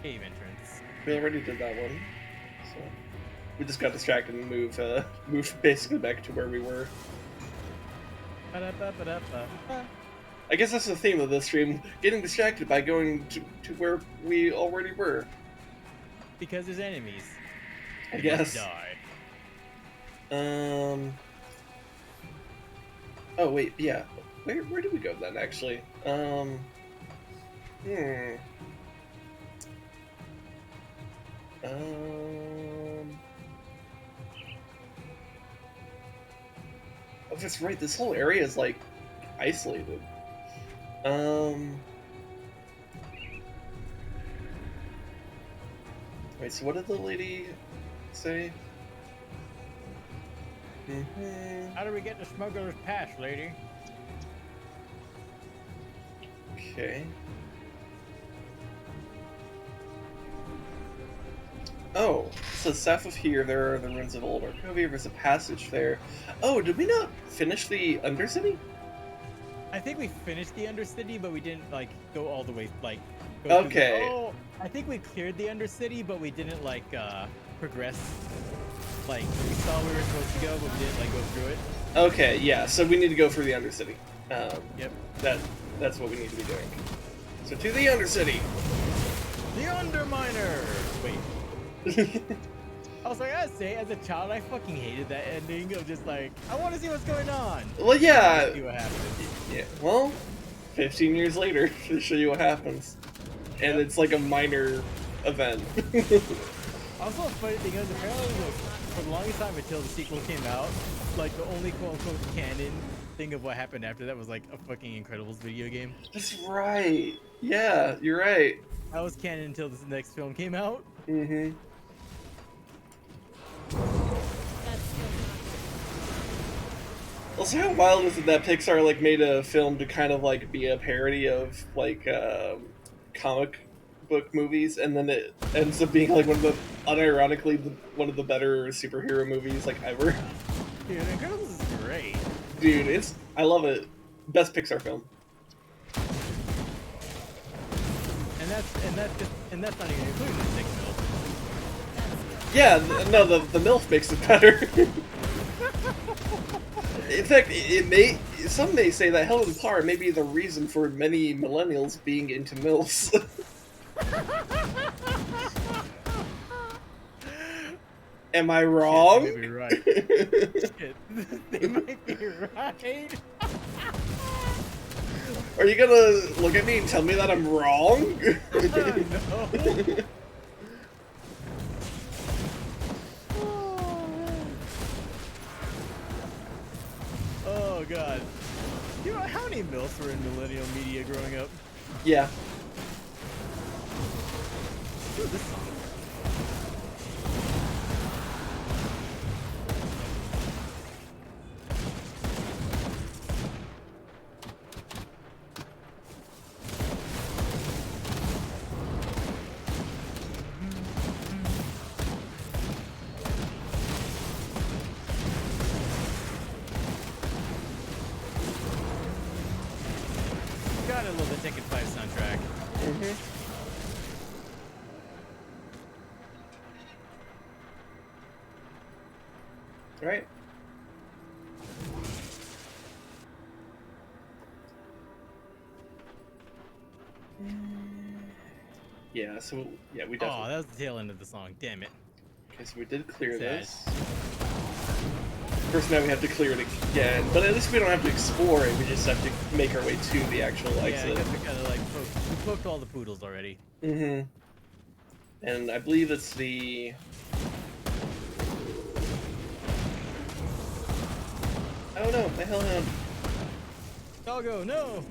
Cave entrance. We already did that one. So we just got distracted and moved basically back to where we were. Ba-da-ba-ba-da-ba-ba. I guess that's the theme of this stream, getting distracted by going to where we already were. Because there's enemies. I They must guess. Die. Oh wait, yeah. Where did we go then, actually? Oh, that's right. This whole area is like isolated. Wait. So what did the lady say? How do we get to Smuggler's Pass, lady? Okay. Oh, so south of here, there are the ruins of Old Arkovia. There's a passage there. Oh, did we not finish the Undercity? I think we finished the Undercity, but we didn't like go all the way. Like, go through Okay. Oh, I think we cleared the Undercity, but we didn't like progress. Like we saw we were supposed to go, but we didn't like go through it. Okay, yeah. So we need to go through the Undercity. Yep. That's what we need to be doing. So to the Undercity. The Underminer. Wait. Also, I gotta say, as a child, I fucking hated that ending of just like, I want to see what's going on. Well, yeah. See what happens. Yeah. Well, 15 years later, to show you what happens, and it's like a minor event. Also, a funny thing is, apparently, like, for the longest time until the sequel came out, like the only quote-unquote canon thing of what happened after that was like a fucking Incredibles video game. That's right. Yeah, you're right. That was canon until this next film came out. Mm-hmm. That's still Also, how wild is it that Pixar like made a film to kind of like be a parody of like comic book movies, and then it ends up being like unironically one of the better superhero movies like ever. Dude, Incredibles is great. Dude, I love it. Best Pixar film. And that's not even including the 6 mil. Yeah, no, the MILF makes it better. In fact, some may say that Helen Clark may be the reason for many millennials being into MILFs. Am I wrong? Shit, they may be right. Shit, they might be right. Are you gonna look at me and tell me that I'm wrong? No. Oh god. You know, how many MILFs were in millennial media growing up? Yeah. Dude, this song. gotta love the Tekken 5 soundtrack. Right. Yeah, so yeah, we Oh, definitely. that was the tail end of the song. Damn it. Okay, so we did clear Sad. this. Of course, now we have to clear it again, but at least we don't have to explore it. We just have to make our way to the actual Yeah, exit. you have to kind of like we poked all the poodles already. Mm-hmm. And I believe it's the. Oh no, my hellhound! Doggo, no!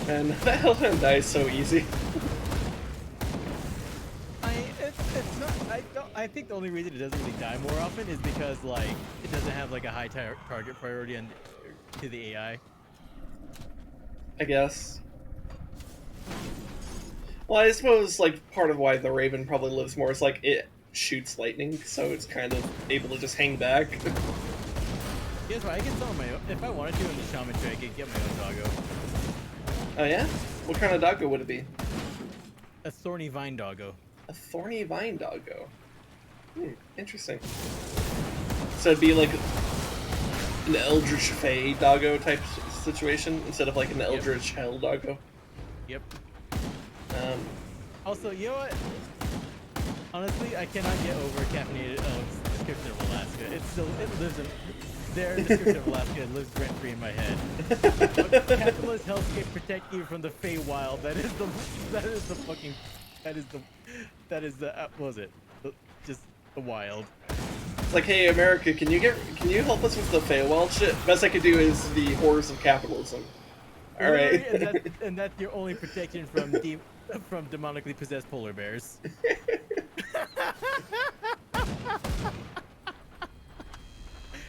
And that hellhound dies so easy. It's not. I think the only reason it doesn't really die more often is because like it doesn't have like a high target priority to the AI. I guess. Well, I suppose like part of why the Raven probably lives more is like it shoots lightning, so it's kind of able to just hang back. Guess what? I can sell my own. If I wanted to in the shaman trade, I could get my own doggo. Oh yeah? What kind of doggo would it be? A thorny vine doggo. A thorny vine doggo. Interesting. So it'd be like an Eldritch Fey doggo type situation instead of like an Eldritch Hell doggo. Yep. Um, Also, you know what? Honestly, I cannot get over caffeinated description of Alaska. It lives in their description of Alaska lives rent free in my head. But capitalist hellscape protect you from the Feywild. That is the what was it? Just the wild. it's like, hey America, can you help us with the Feywild shit? Best I could do is the horrors of capitalism. All right. and that's your only protection from from demonically possessed polar bears.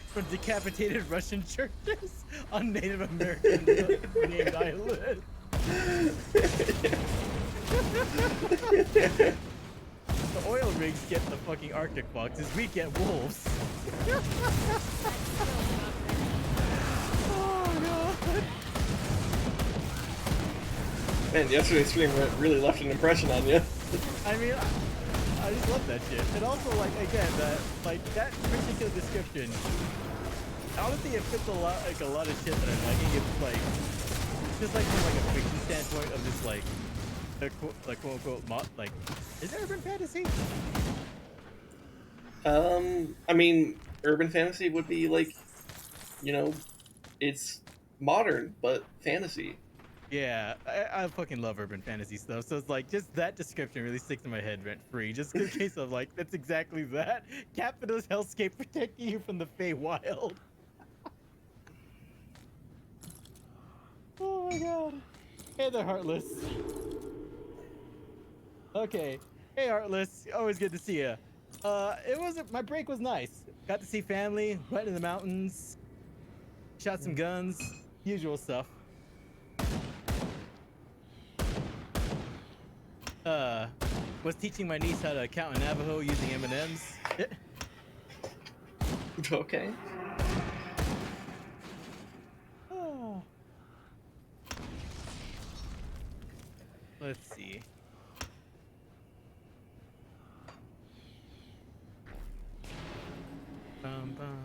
From decapitated Russian churches on Native American named island. The oil rigs get the fucking Arctic foxes, we get wolves. Oh god. Man, yesterday's stream really left an impression on you. I mean, I just love that shit. And also, like, again, that particular description, honestly, it fits a lot of shit that I'm liking. It's like, just like from like a fiction standpoint of just like, quote unquote, like, is it urban fantasy? I mean, urban fantasy would be like, you know, it's modern but fantasy. Yeah, I fucking love urban fantasy stuff. So it's like, just that description really sticks in my head rent free. Just in case of like, that's exactly that. Capitalist hellscape protecting you from the Feywild. Oh my god. Hey there, Heartless. Okay. Hey, Heartless. Always good to see you. My break was nice. Got to see family, went in the mountains, shot some guns, usual stuff. Was teaching my niece how to count in Navajo using M&Ms. Okay. Oh. Let's see. Bum, bum.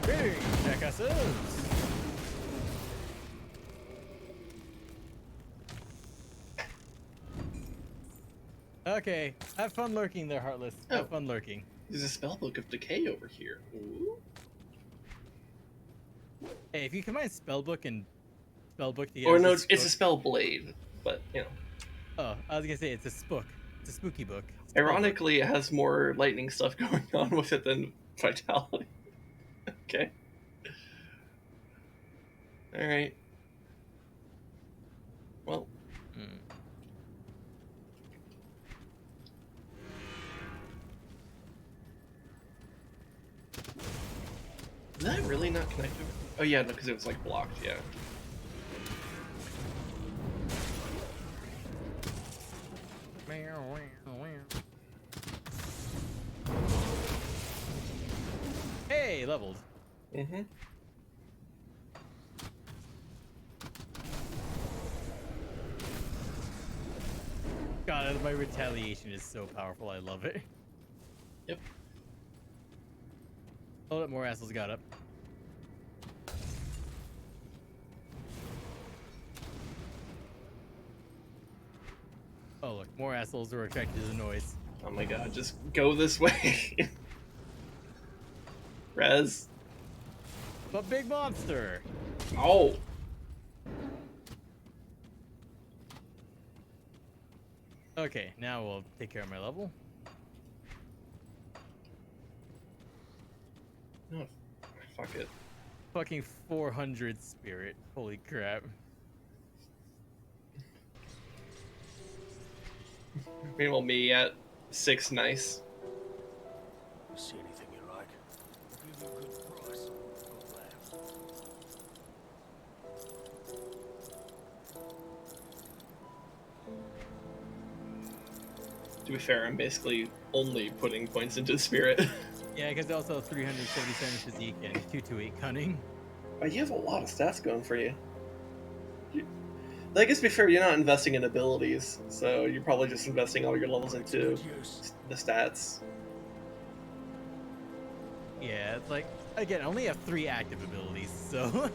Hey, jackasses! Okay, have fun lurking there, Heartless. Have fun lurking. There's a spellbook of decay over here. Ooh. Hey, if you combine spellbook and spellbook together, Or no, it's a spell blade, but you know. Oh, I was gonna say it's a spook. It's a spooky book. Ironically, it has more lightning stuff going on with it than vitality. Okay. All right. Well. Is that really not connected? Oh yeah, no, because it was like blocked. Yeah. Hey, leveled. Mm-hmm. God, my retaliation is so powerful. I love it. Yep. Hold up, more assholes got up. Oh look, more assholes were attracted to the noise. Oh my god, just go this way. Rez. But big monster. Oh. Okay, now we'll take care of my level. No. Fuck it. Fucking 400 spirit. Holy crap. Meanwhile, me at 6 nice. See anything you like? I'll give you a good price. Go left. To be fair, I'm basically only putting points into spirit. Yeah, because also 377 physique and 228 cunning. But you have a lot of stats going for you. I guess to be fair, you're not investing in abilities, so you're probably just investing all your levels into Good use. the stats. Yeah, it's like, again, I only have 3 active abilities, so.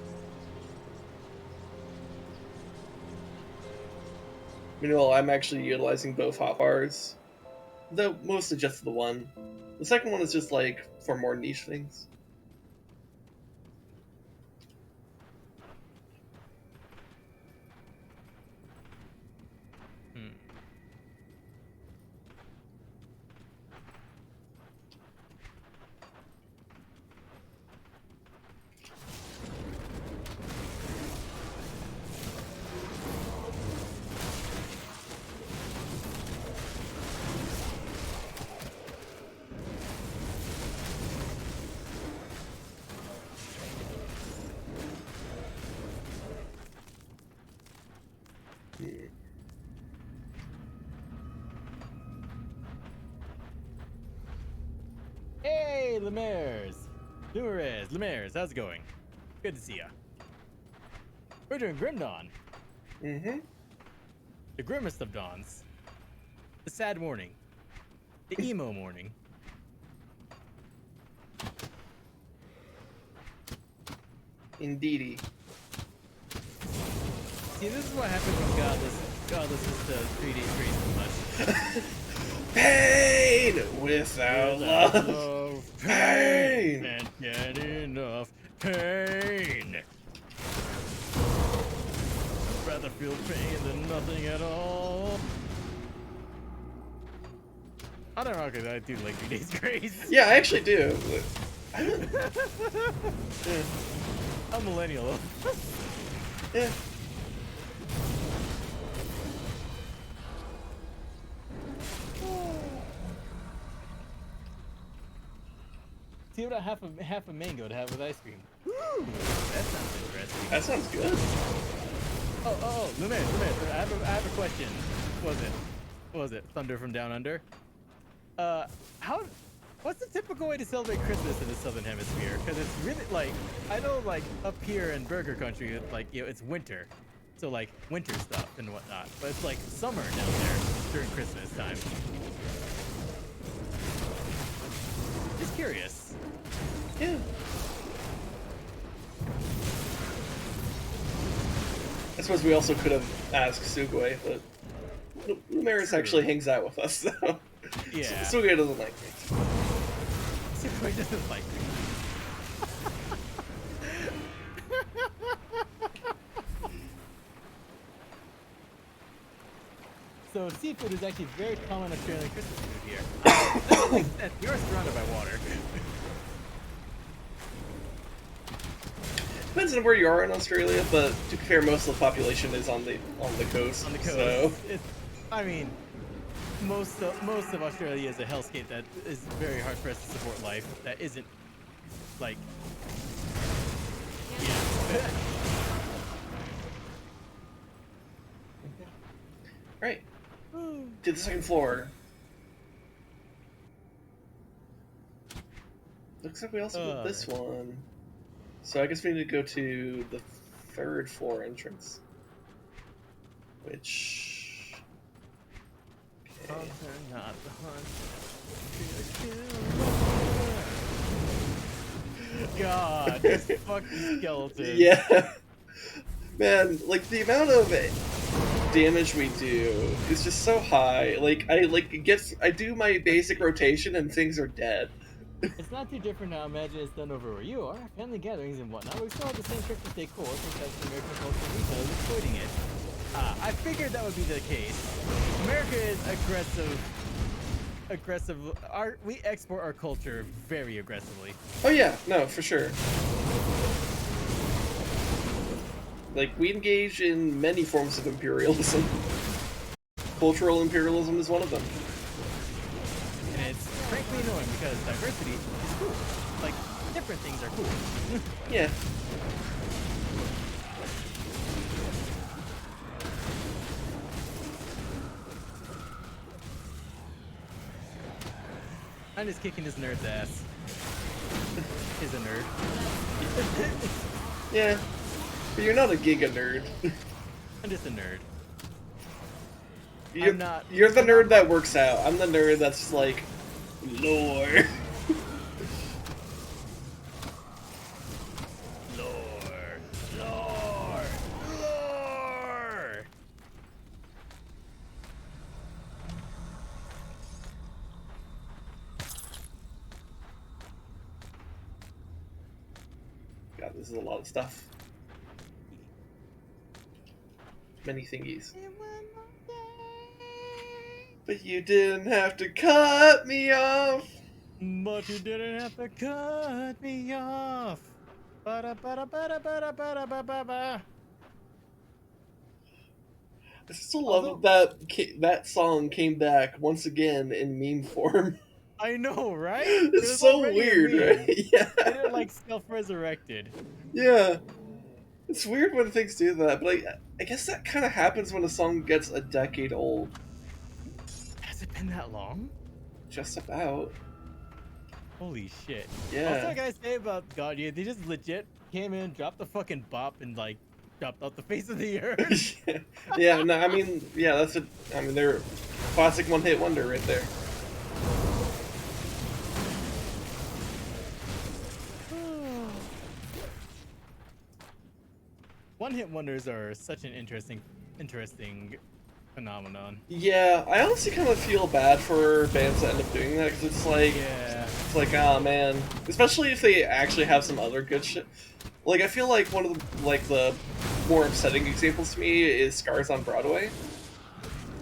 Meanwhile, I'm actually utilizing both hotbars, though mostly just the one. The second one is just like for more niche things. Hmm. Hey, Lemaires! Lemaires, how's it going? Good to see ya. We're doing Grim Dawn. Mm-hmm. The grimmest of dawns. The sad morning. The emo morning. Indeedy. See, this is what happens when God listens to 3 Days Grace too much. Pain without love. Pain. Can't get enough pain. I'd rather feel pain than nothing at all. I don't know, because I do like 3 Days Grace. Yeah, I actually do. I don't. Yeah. I'm millennial. Yeah. See what half a mango to have with ice cream. Ooh, that sounds interesting. That sounds good. Oh, Lumen, I have a question. What was it? Thunder from Down Under? What's the typical way to celebrate Christmas in the Southern Hemisphere? Because it's really, like, I know, like, up here in Burger Country, like, you know, it's winter. So, like, winter stuff and whatnot. But it's, like, summer down there during Christmas time. Just curious. Yeah. I suppose we also could have asked Sugoi, but Lumaris actually hangs out with us, so Yeah. Sugoi doesn't like me. Sugoi doesn't like me. So seafood is actually very common Australian Christmas food here. You're surrounded by water. Depends on where you are in Australia, but to be fair, most of the population is on the coast. On the coast. So I mean, most of Australia is a hellscape that is very hard for us to support life. That isn't like, yeah. right. To the second floor. Looks like we also did this one. So I guess we need to go to the third floor entrance. Which... Okay. Not the hunt. God, this fucking skeleton. Yeah. Man, like the amount of damage we do is just so high. Like I do my basic rotation and things are dead. It's not too different now. Imagine it's done over where you are. Family gatherings and whatnot. We still have the same trick to stay cool since that's the American culture retail is exploiting it. I figured that would be the case. America is aggressive. We export our culture very aggressively. Oh yeah, no, for sure. Like, we engage in many forms of imperialism. Cultural imperialism is one of them. And it's frankly annoying because diversity is cool. Like, different things are cool. Yeah. I'm just kicking this nerd's ass. He's a nerd. Yeah. But you're not a giga nerd. I'm just a nerd. You're, I'm not. You're the nerd that works out. I'm the nerd that's just like, lore. Lore. God, this is a lot of stuff. Many thingies. But you didn't have to cut me off. But you didn't have to cut me off. Ba-da-ba-da-ba-da-ba-da-ba-da-ba-ba. I still love that song came back once again in meme form. I know, right? It's so weird, right? Yeah. It like self-resurrected. Yeah. It's weird when things do that, but I guess that kind of happens when a song gets a decade old. Has it been that long? Just about. Holy shit. Yeah. Also, guys say about God, yeah, they just legit came in, dropped the fucking bop, and like dropped off the face of the earth. Yeah, no, I mean, yeah, that's a. I mean, they're classic one-hit wonder right there. One-hit wonders are such an interesting phenomenon. Yeah, I honestly kind of feel bad for bands that end up doing that because it's like, it's like, oh man, especially if they actually have some other good shit. Like, I feel like one of the more upsetting examples to me is Scars on Broadway,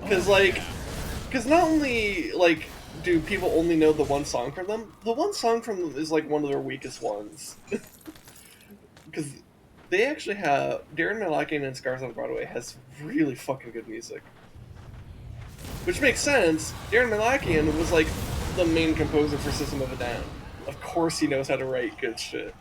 because because not only like do people only know the one song from them, the one song from them is like one of their weakest ones, because they actually have Darren Malakian and Scars on Broadway has really fucking good music. Which makes sense. Darren Malakian was like the main composer for System of a Down. Of course he knows how to write good shit.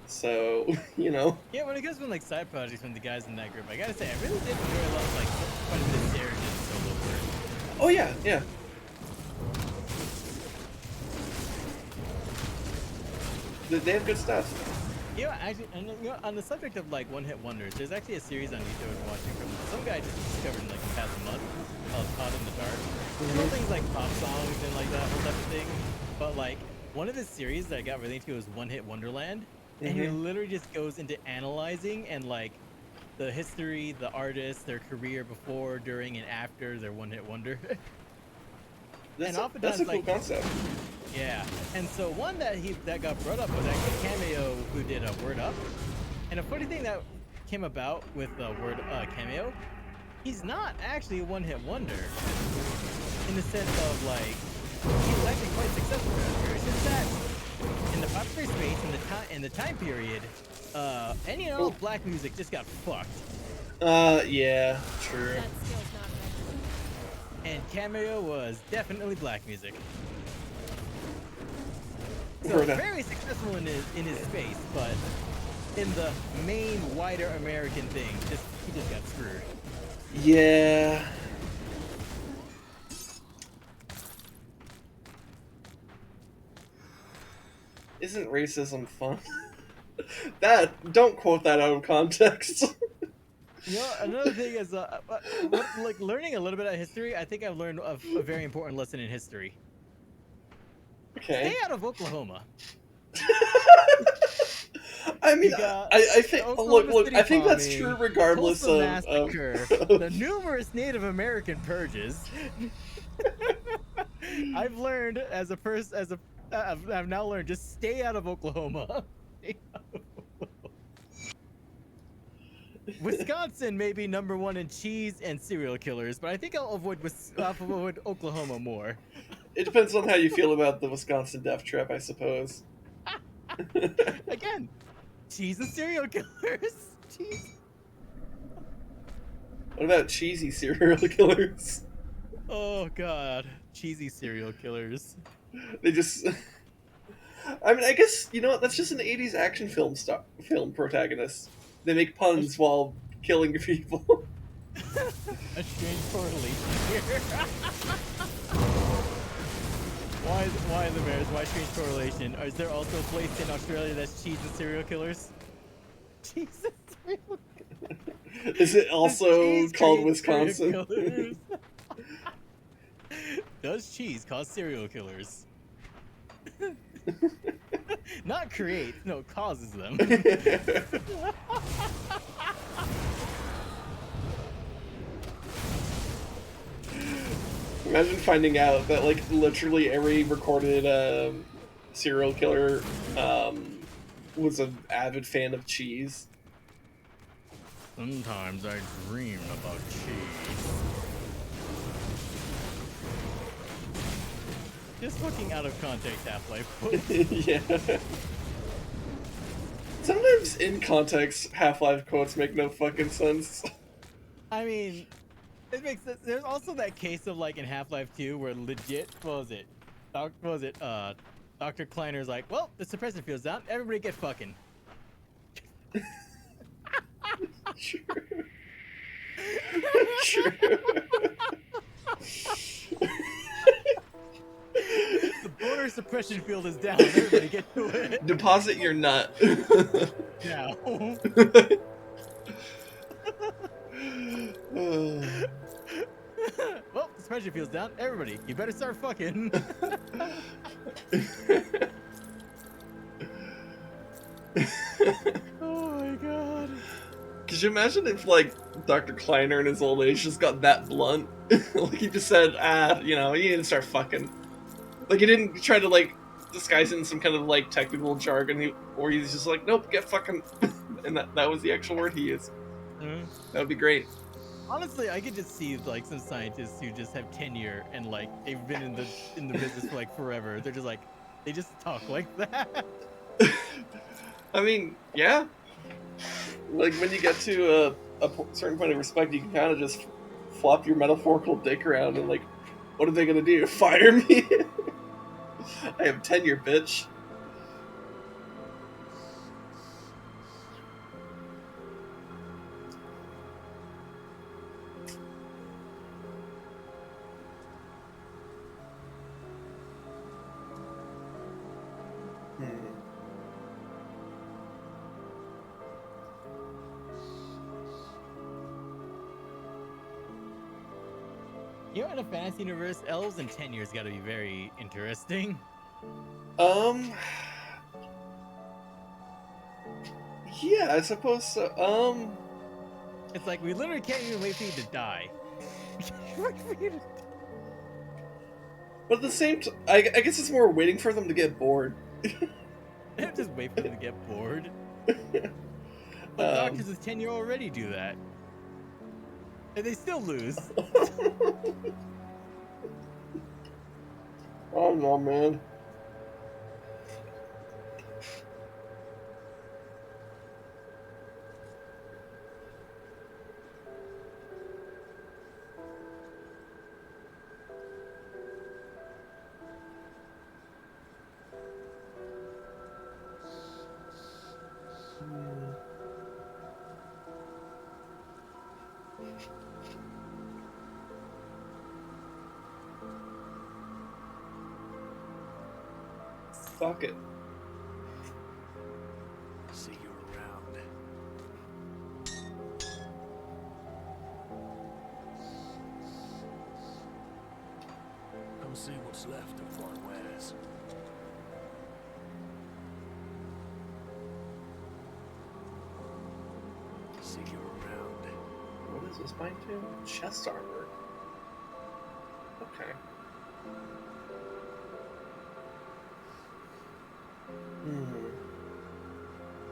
So, you know. Yeah, when it comes to like side projects from the guys in that group, I gotta say, I really did enjoy a lot of like quite a bit of Darren did solo work. Oh yeah, yeah. They have good stuff. Yeah, actually, and you know, on the subject of like one-hit wonders, there's actually a series on YouTube I'm watching from some guy just discovered in like the past month called Caught in the Dark. Little things like pop songs and like that whole type of thing. But like one of his series that I got really into was One Hit Wonderland, and he literally just goes into analyzing and like the history, the artists, their career before, during, and after their one-hit wonder. That's and oftentimes, a cool like, concept. Yeah, and so one that got brought up was actually Cameo, who did a Word Up. And a funny thing that came about with the Word Cameo, he's not actually a one-hit wonder in the sense of like he was actually quite successful in his career. It's just that in the popular space in the time period, any and all black music just got fucked. Yeah, true. That skill's not right. And Cameo was definitely black music. So Word Up. very successful in his space, but in the main wider American thing, he just got screwed. Yeah. Isn't racism fun? Don't quote that out of context. You know, another thing is, like learning a little bit of history. I think I've learned a very important lesson in history. Okay. Stay out of Oklahoma. I mean, You got I think the look, Oklahoma City I think that's bombing, true the regardless Tulsa of massacre, the numerous Native American purges. I've learned as a person, I've now learned just stay out of Oklahoma. Stay out of Oklahoma. Wisconsin may be #1 in cheese and serial killers, but I think I'll avoid Oklahoma more. It depends on how you feel about the Wisconsin death trap, I suppose. Again, cheese and serial killers. Cheese. What about cheesy serial killers? Oh god, cheesy serial killers. They just. I mean, I guess you know what? That's just an '80s action film protagonist. They make puns while killing people. A strange correlation here. Why the bears? Why strange correlation? Is there also a place in Australia that's cheese and serial killers? Cheese and serial killers. Is it also Cheese called creates serial Wisconsin? killers. Does cheese cause serial killers? Not create, no, causes them. Imagine finding out that like literally every recorded serial killer was an avid fan of cheese. Sometimes I dream about cheese. Just fucking out of context Half-Life quotes. Yeah. Sometimes in context, Half-Life quotes make no fucking sense. I mean, it makes sense. There's also that case of like in Half-Life 2 where legit, Dr. Kleiner's like, well, the suppressor field's down, everybody get fucking. True. True. The boner suppression field is down, everybody get to it. Deposit your nut. Now. Well, the suppression field's down, everybody, you better start fucking. Oh my god. Could you imagine if, like, Dr. Kleiner in his old age just got that blunt? Like, he just said, you know, you need to start fucking. Like, he didn't try to, like, disguise it in some kind of, like, technical jargon, or he's just like, nope, get fucking. And that was the actual word he used. That would be great. Honestly, I could just see, like, some scientists who just have tenure and, like, they've been in the business for, like, forever. They're just, like, they just talk like that. I mean, yeah. Like, when you get to a certain point of respect, you can kind of just flop your metaphorical dick around and, like, what are they gonna do? Fire me? I have tenure, bitch. You know, in a fantasy universe, elves and tenures gotta be very interesting. Yeah, I suppose so. It's like, we literally can't even wait for you to die. Wait for you to... But at the same time, I guess it's more waiting for them to get bored. Just wait for them to get bored. But doctors with tenure already do that. And they still lose. Oh no, man. Fuck it. See you around. Come see what's left of my wares. See you around. What is this bind to? Chest armor. Okay.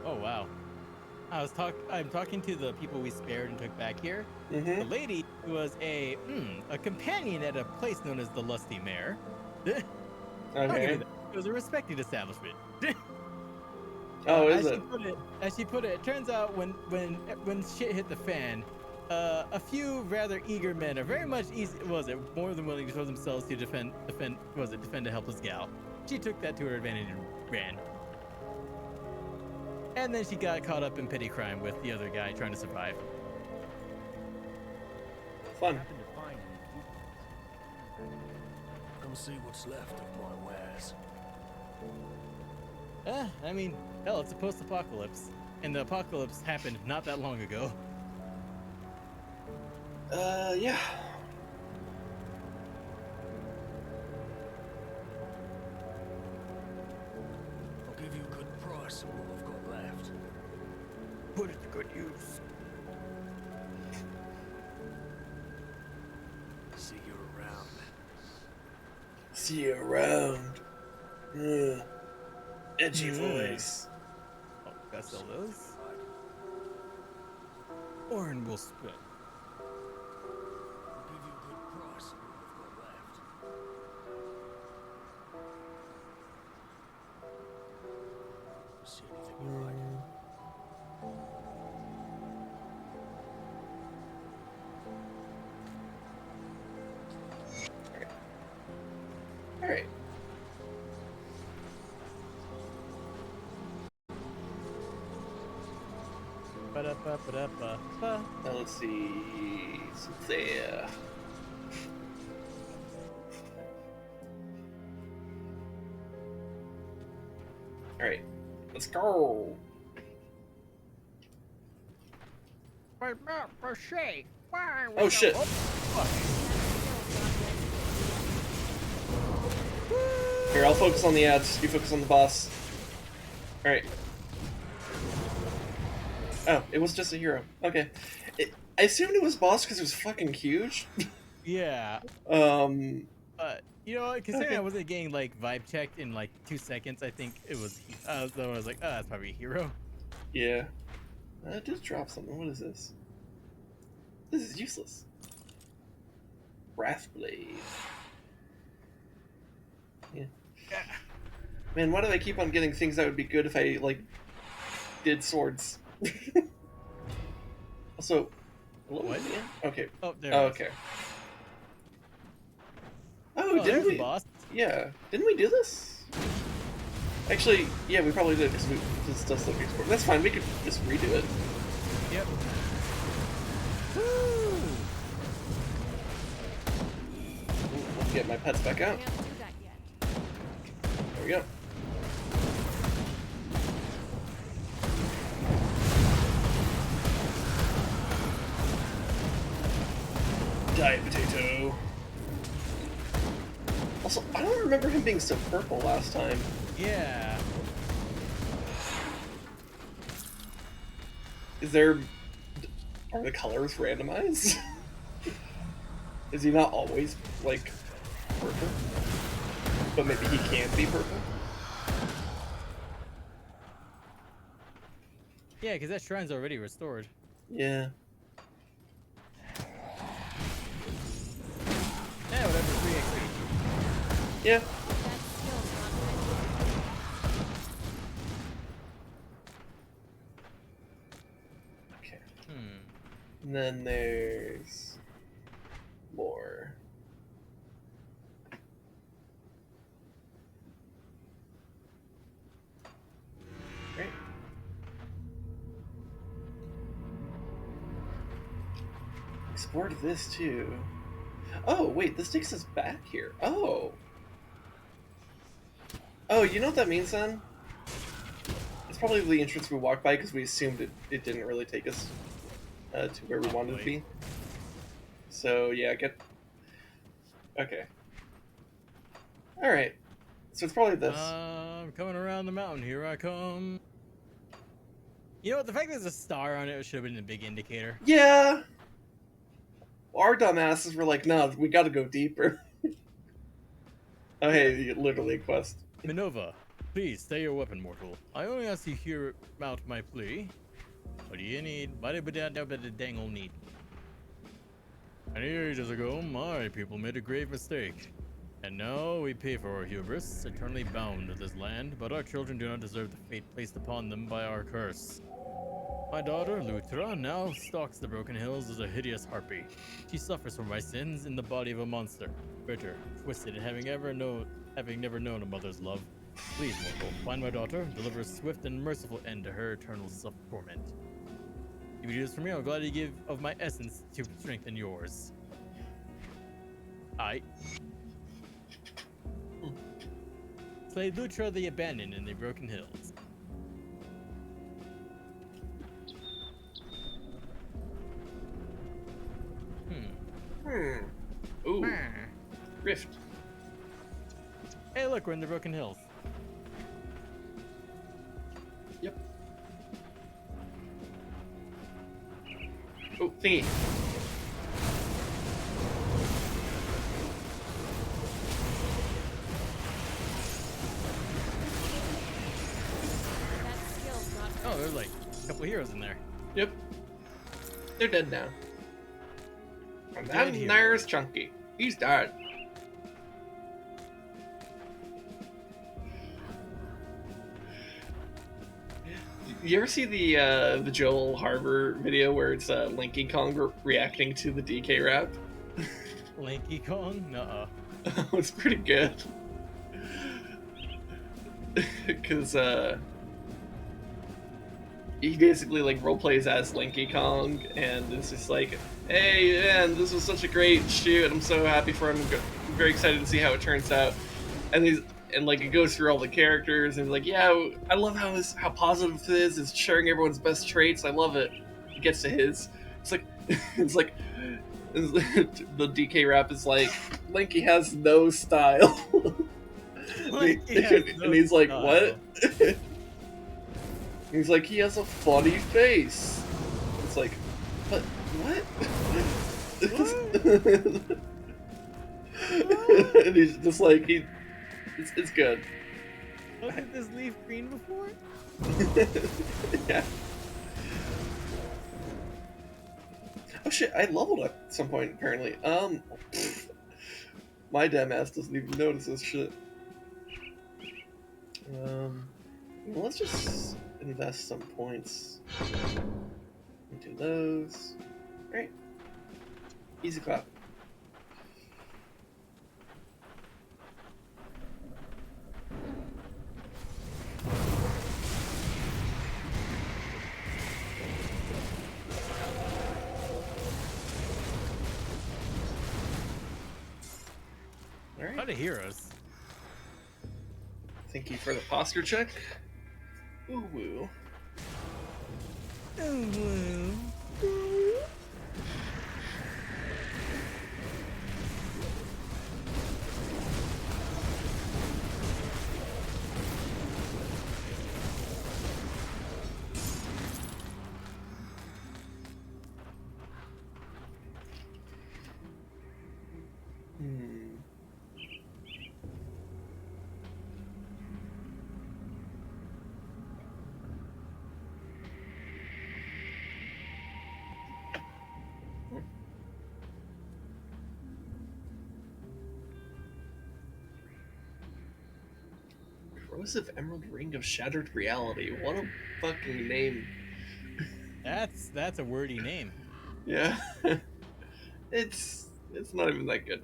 Oh wow. I'm talking to the people we spared and took back here. The Mm-hmm. lady was a companion at a place known as the Lusty Mare. I'll give you Okay. that. It was a respected establishment. Oh, is as it? She put it, it turns out when shit hit the fan, a few rather eager men are very much more than willing to show themselves to defend a helpless gal. She took that to her advantage and ran. And then she got caught up in petty crime with the other guy trying to survive. Fun. Happen to find any footprints. Come see what's left of my wares. I mean, hell, it's a post-apocalypse, and the apocalypse happened not that long ago. Yeah. I'll give you a good price on what I've got left. Put it to good use. See you around. See you around. Edgy voice. Oh, gotta sell those. Right. Orin will split. I'll give you a good price on what I've got left. See anything you like? All right. Ba-da-ba-ba-da-ba-ba. Now let's see. So there. All right. Let's go. Oh shit. Here, I'll focus on the ads. You focus on the boss. All right. Oh, it was just a hero. Okay. I assumed it was boss because it was fucking huge. Yeah. You know, considering Okay. I wasn't getting like vibe checked in like 2 seconds, I think it was. So I was like, oh, that's probably a hero. Yeah. It just dropped something. What is this? This is useless. Wrathblade. Yeah. Man, why do I keep on getting things that would be good if I, like, did swords? Also, What? Yeah. Okay. Oh, there. Oh, it is. okay. Oh, Oh, there's didn't the we? boss. Yeah. Didn't we do this? Actually, yeah, we probably did because this does look export. That's fine. We could just redo it. Yep. Ooh, let me get my pets back out. Can't do that yet. There we go. Die, potato. Also, I don't remember him being so purple last time. Yeah. Are the colors randomized? Is he not always, like, purple? But maybe he can be purple? Yeah, because that shrine's already restored. Yeah. Yeah, whatever. 3 XP. Yeah. That skill's not ready. Okay. Hmm. And then there's more. Great. Explored this too. Oh, wait, this takes us back here. Oh. Oh, you know what that means then? It's probably the entrance we walked by because we assumed it didn't really take us to where we wanted to be. So, yeah, Okay. Alright. So it's probably this. I'm coming around the mountain. Here I come. You know what? The fact there's a star on it should have been a big indicator. Yeah! Our dumbasses were like, no, we gotta go deeper. Oh, hey, literally a quest. Minova, please stay your weapon, mortal. I only ask you hear out my plea. What do you need? What do you dangle need? Many ages ago, my people made a grave mistake. And now we pay for our hubris, eternally bound to this land, but our children do not deserve the fate placed upon them by our curse. My daughter, Lutra, now stalks the Broken Hills as a hideous harpy. She suffers from my sins in the body of a monster, bitter, twisted, and having never known a mother's love. Please, mortal, find my daughter, deliver a swift and merciful end to her eternal self-torment. If you do this for me, I'll gladly give of my essence to strengthen yours. I slay Lutra the Abandoned in the Broken Hills. Ooh. Rift. Hey, look, we're in the Broken Hills. Yep. Oh, thingy. That skill's not Oh, there's like a couple heroes in there. Yep. They're dead now. And Dead that hero. there's Chunky. He's dead. You ever see the Joel Harbor video where it's Linky Kong reacting to the DK rap? Lanky Kong? Nuh-uh. It's pretty good. Because he basically like role plays as Linky Kong, and it's just like, hey man, this was such a great shoot. I'm so happy for him. I'm very excited to see how it turns out. And like it goes through all the characters and like, yeah, I love how positive it is. It's sharing everyone's best traits. I love it. It gets to his. It's like the DK rap is like, Linky has no style. Linky has no and he's like, style. what? He's like, he has a funny face. It's like, but what? And he's just like, it's good. Wasn't this leaf green before? Yeah. Oh shit, I leveled up at some point apparently. My damn ass doesn't even notice this shit. Well, let's just invest some points into those. Alright. Easy clap. A Alright. lot of heroes. Thank you for the posture check. Ooh woo. Corrosive Emerald Ring of Shattered Reality. What a fucking name. That's a wordy name. Yeah. It's not even that good.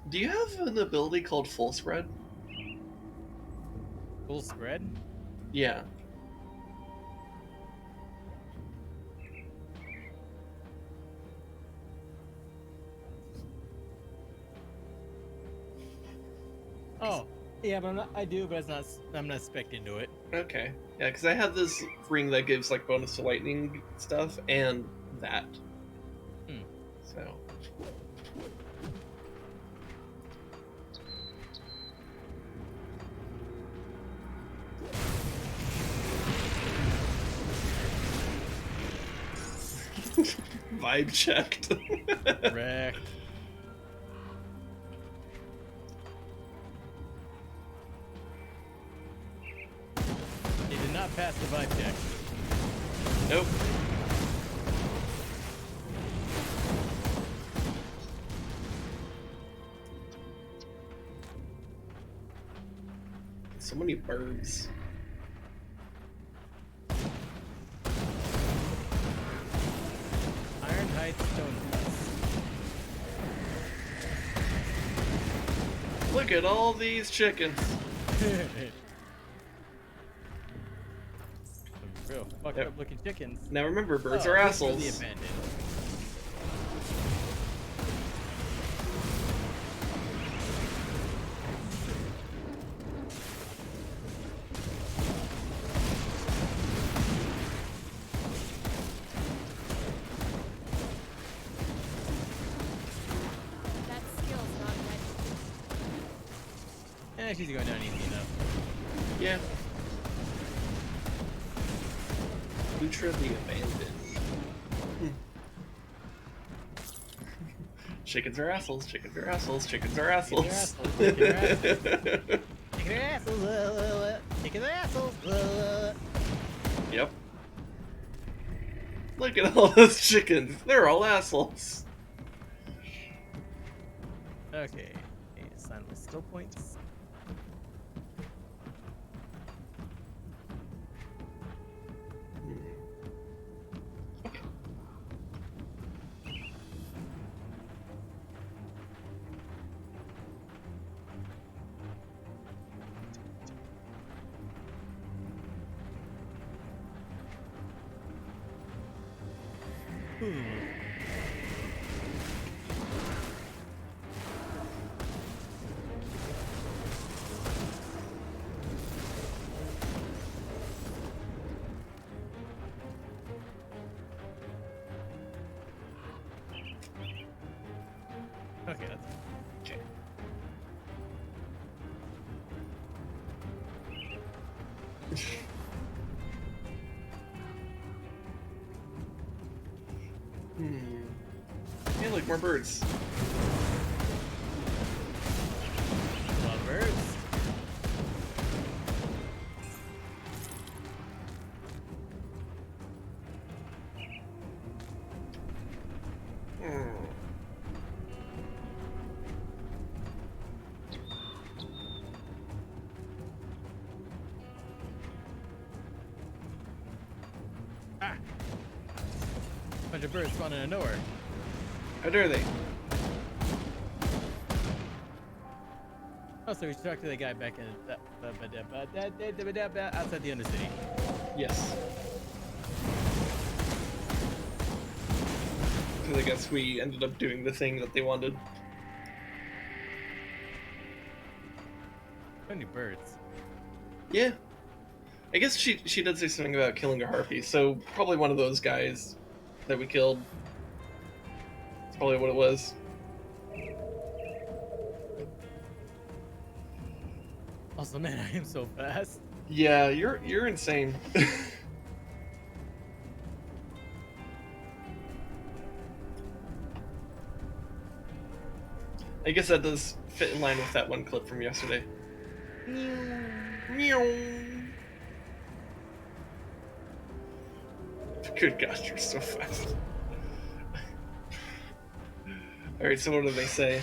Do you have an ability called Full Spread? Full spread? Yeah. Oh, yeah, but I do, but I'm not spec'd into it. Okay. Yeah, because I have this ring that gives like bonus to lightning stuff and that. Hmm. So. Vibe checked. Wrecked. He did not pass the vibe check. Nope. So many birds. Ironhide stone dust. Look at all these chickens. Real fucked Yep. up looking chickens. Now remember, birds Oh, are these the assholes. abandoned. That skill's not ready. She's going down easy enough. Yeah. Lutra the abandoned. Chickens are assholes. Chickens are assholes. Chickens are assholes. assholes, chickens are assholes. Chicken their assholes. Chicken their assholes. Yep. Look at all those chickens. They're all assholes. Okay. Assign my skill points. Okay, that's Okay. Hey, look, more birds. a lot of birds. Hmm. Ah! Bunch of birds spawning out of nowhere. How dare they? Oh, so we should talk to the guy back in outside the Undercity. Yes. Because I guess we ended up doing the thing that they wanted. So many birds. Yeah. I guess she did say something about killing a harpy, so probably one of those guys that we killed. That's probably what it was. Also, man, I am so fast. Yeah, you're insane. I guess that does fit in line with that one clip from yesterday. Meow. Good God, you're so fast. Alright, so what do they say?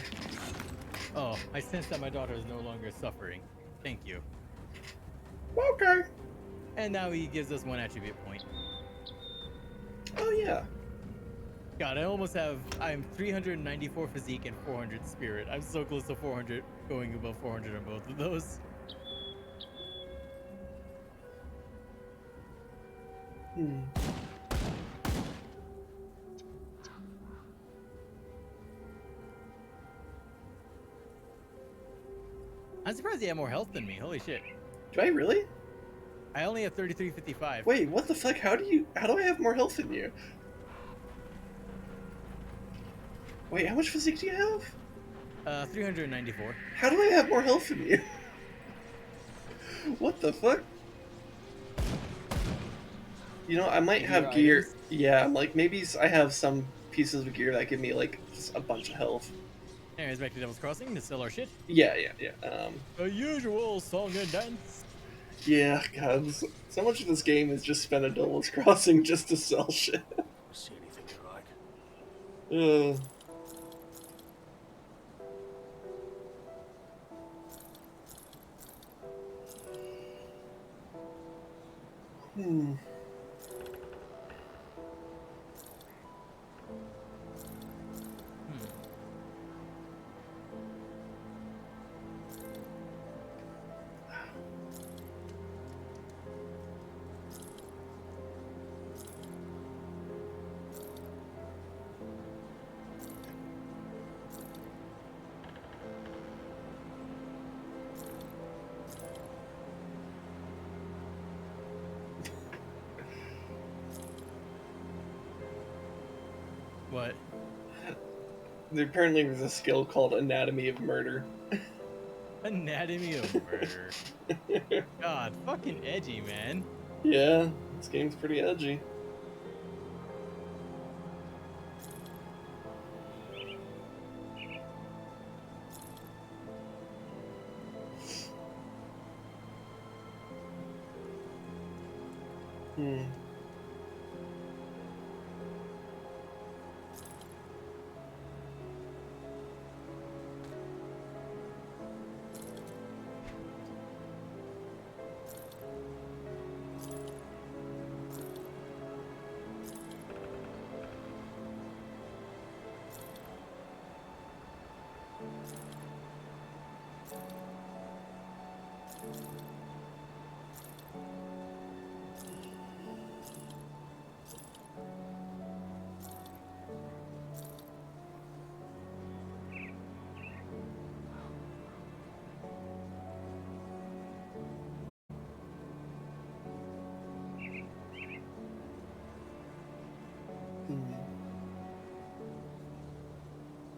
Oh, I sense that my daughter is no longer suffering. Thank you. Okay. And now he gives us one attribute point. Oh yeah. God, I'm 394 physique and 400 spirit. I'm so close to 400, going above 400 on both of those. Hmm. I'm surprised you have more health than me. Holy shit. Do I really? I only have 3355. Wait, what the fuck? How do I have more health than you? Wait, how much physique do you have? 394. How do I have more health than you? What the fuck? You know, I might Gear have gear. items? Yeah, like maybe I have some pieces of gear that give me like just a bunch of health. Anyways, back to Devil's Crossing to sell our shit. Yeah. The usual song and dance. Yeah, God, so much of this game is just spent at Devil's Crossing just to sell shit. See anything you like? Uh, hmm. What? Apparently there's a skill called Anatomy of Murder. Anatomy of Murder. God, fucking edgy, man. Yeah, this game's pretty edgy. Hmm.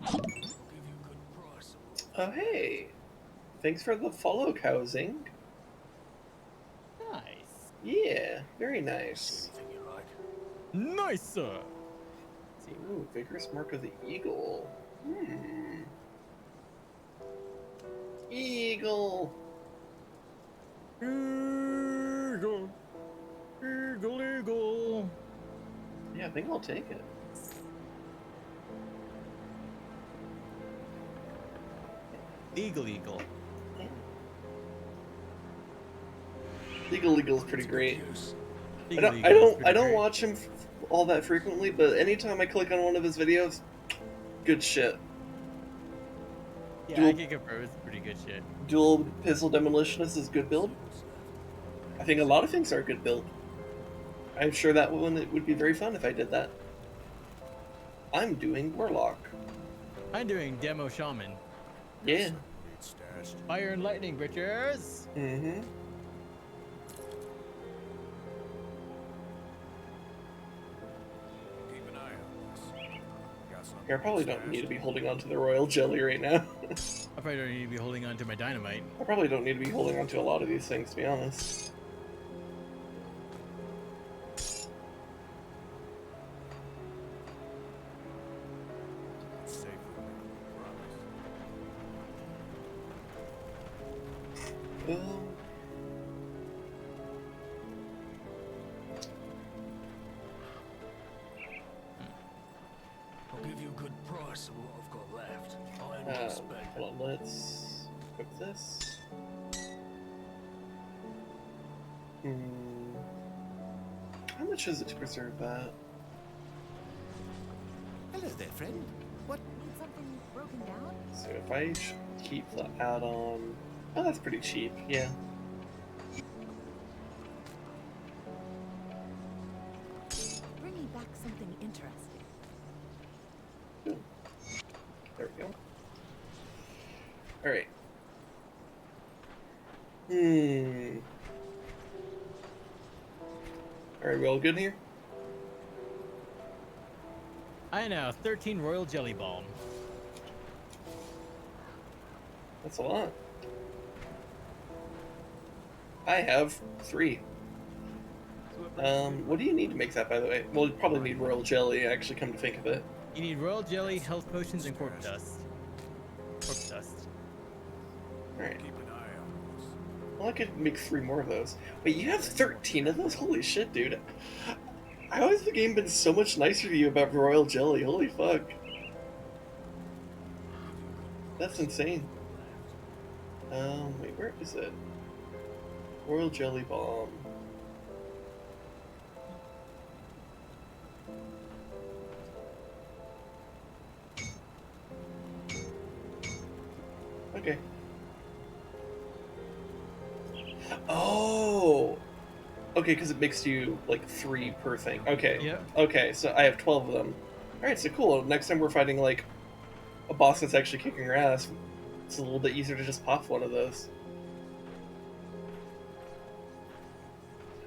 I'll give you a good price. Oh, hey. Thanks for the follow, Cowsing. Nice. Yeah, very See nice. anything you like? Nice, sir. Ooh, vigorous mark of the eagle. Eagle. Eagle. Eagle, eagle. Yeah, I think I'll take it. Eagle, eagle. Eagle's pretty great. Use. Eagle, I eagle is don't pretty great. watch him all that frequently, but anytime I click on one of his videos, good shit. Yeah, Dual- I can confirm it's pretty good shit. Dual Pistol Demolitionist is good build. I think a lot of things are good build. I'm sure that one it would be very fun if I did that. I'm doing Warlock. I'm doing Demo Shaman. Yeah. It's stashed. Fire and lightning, bitches. Mm-hmm. Keep an eye on this. Got something Here, I probably don't need to be holding on to the Royal Jelly right now. I probably don't need to be holding on to my dynamite. I probably don't need to be holding on to a lot of these things, to be honest. It's safe with me. Promise. I'll give you a good price of what I've got left. I expect. Hold on, let's equip this. How much is it to preserve that? Hello there, friend. What? Need something broken down? So if I keep the add-on... Oh, that's pretty cheap, yeah. we go. Alright. Alright, we all good here? I know, 13 royal jelly balm. That's a lot. I have 3. What do you need to make that, by the way? Well, you probably need royal jelly, actually, come to think of it. You need royal jelly, health potions, and corpse dust. Corpse dust. Alright. Keep an eye on this. Well, I could make 3 more of those. Wait, you have 13 of those? Holy shit, dude. How has the game been so much nicer to you about royal jelly? Holy fuck. That's insane. Wait, where is it? Royal jelly bomb. Okay. Oh! Okay, because it makes you, like, 3 per thing. Okay. Yep. Okay, so I have 12 of them. Alright, so cool. Next time we're fighting, like, a boss that's actually kicking your ass, it's a little bit easier to just pop one of those.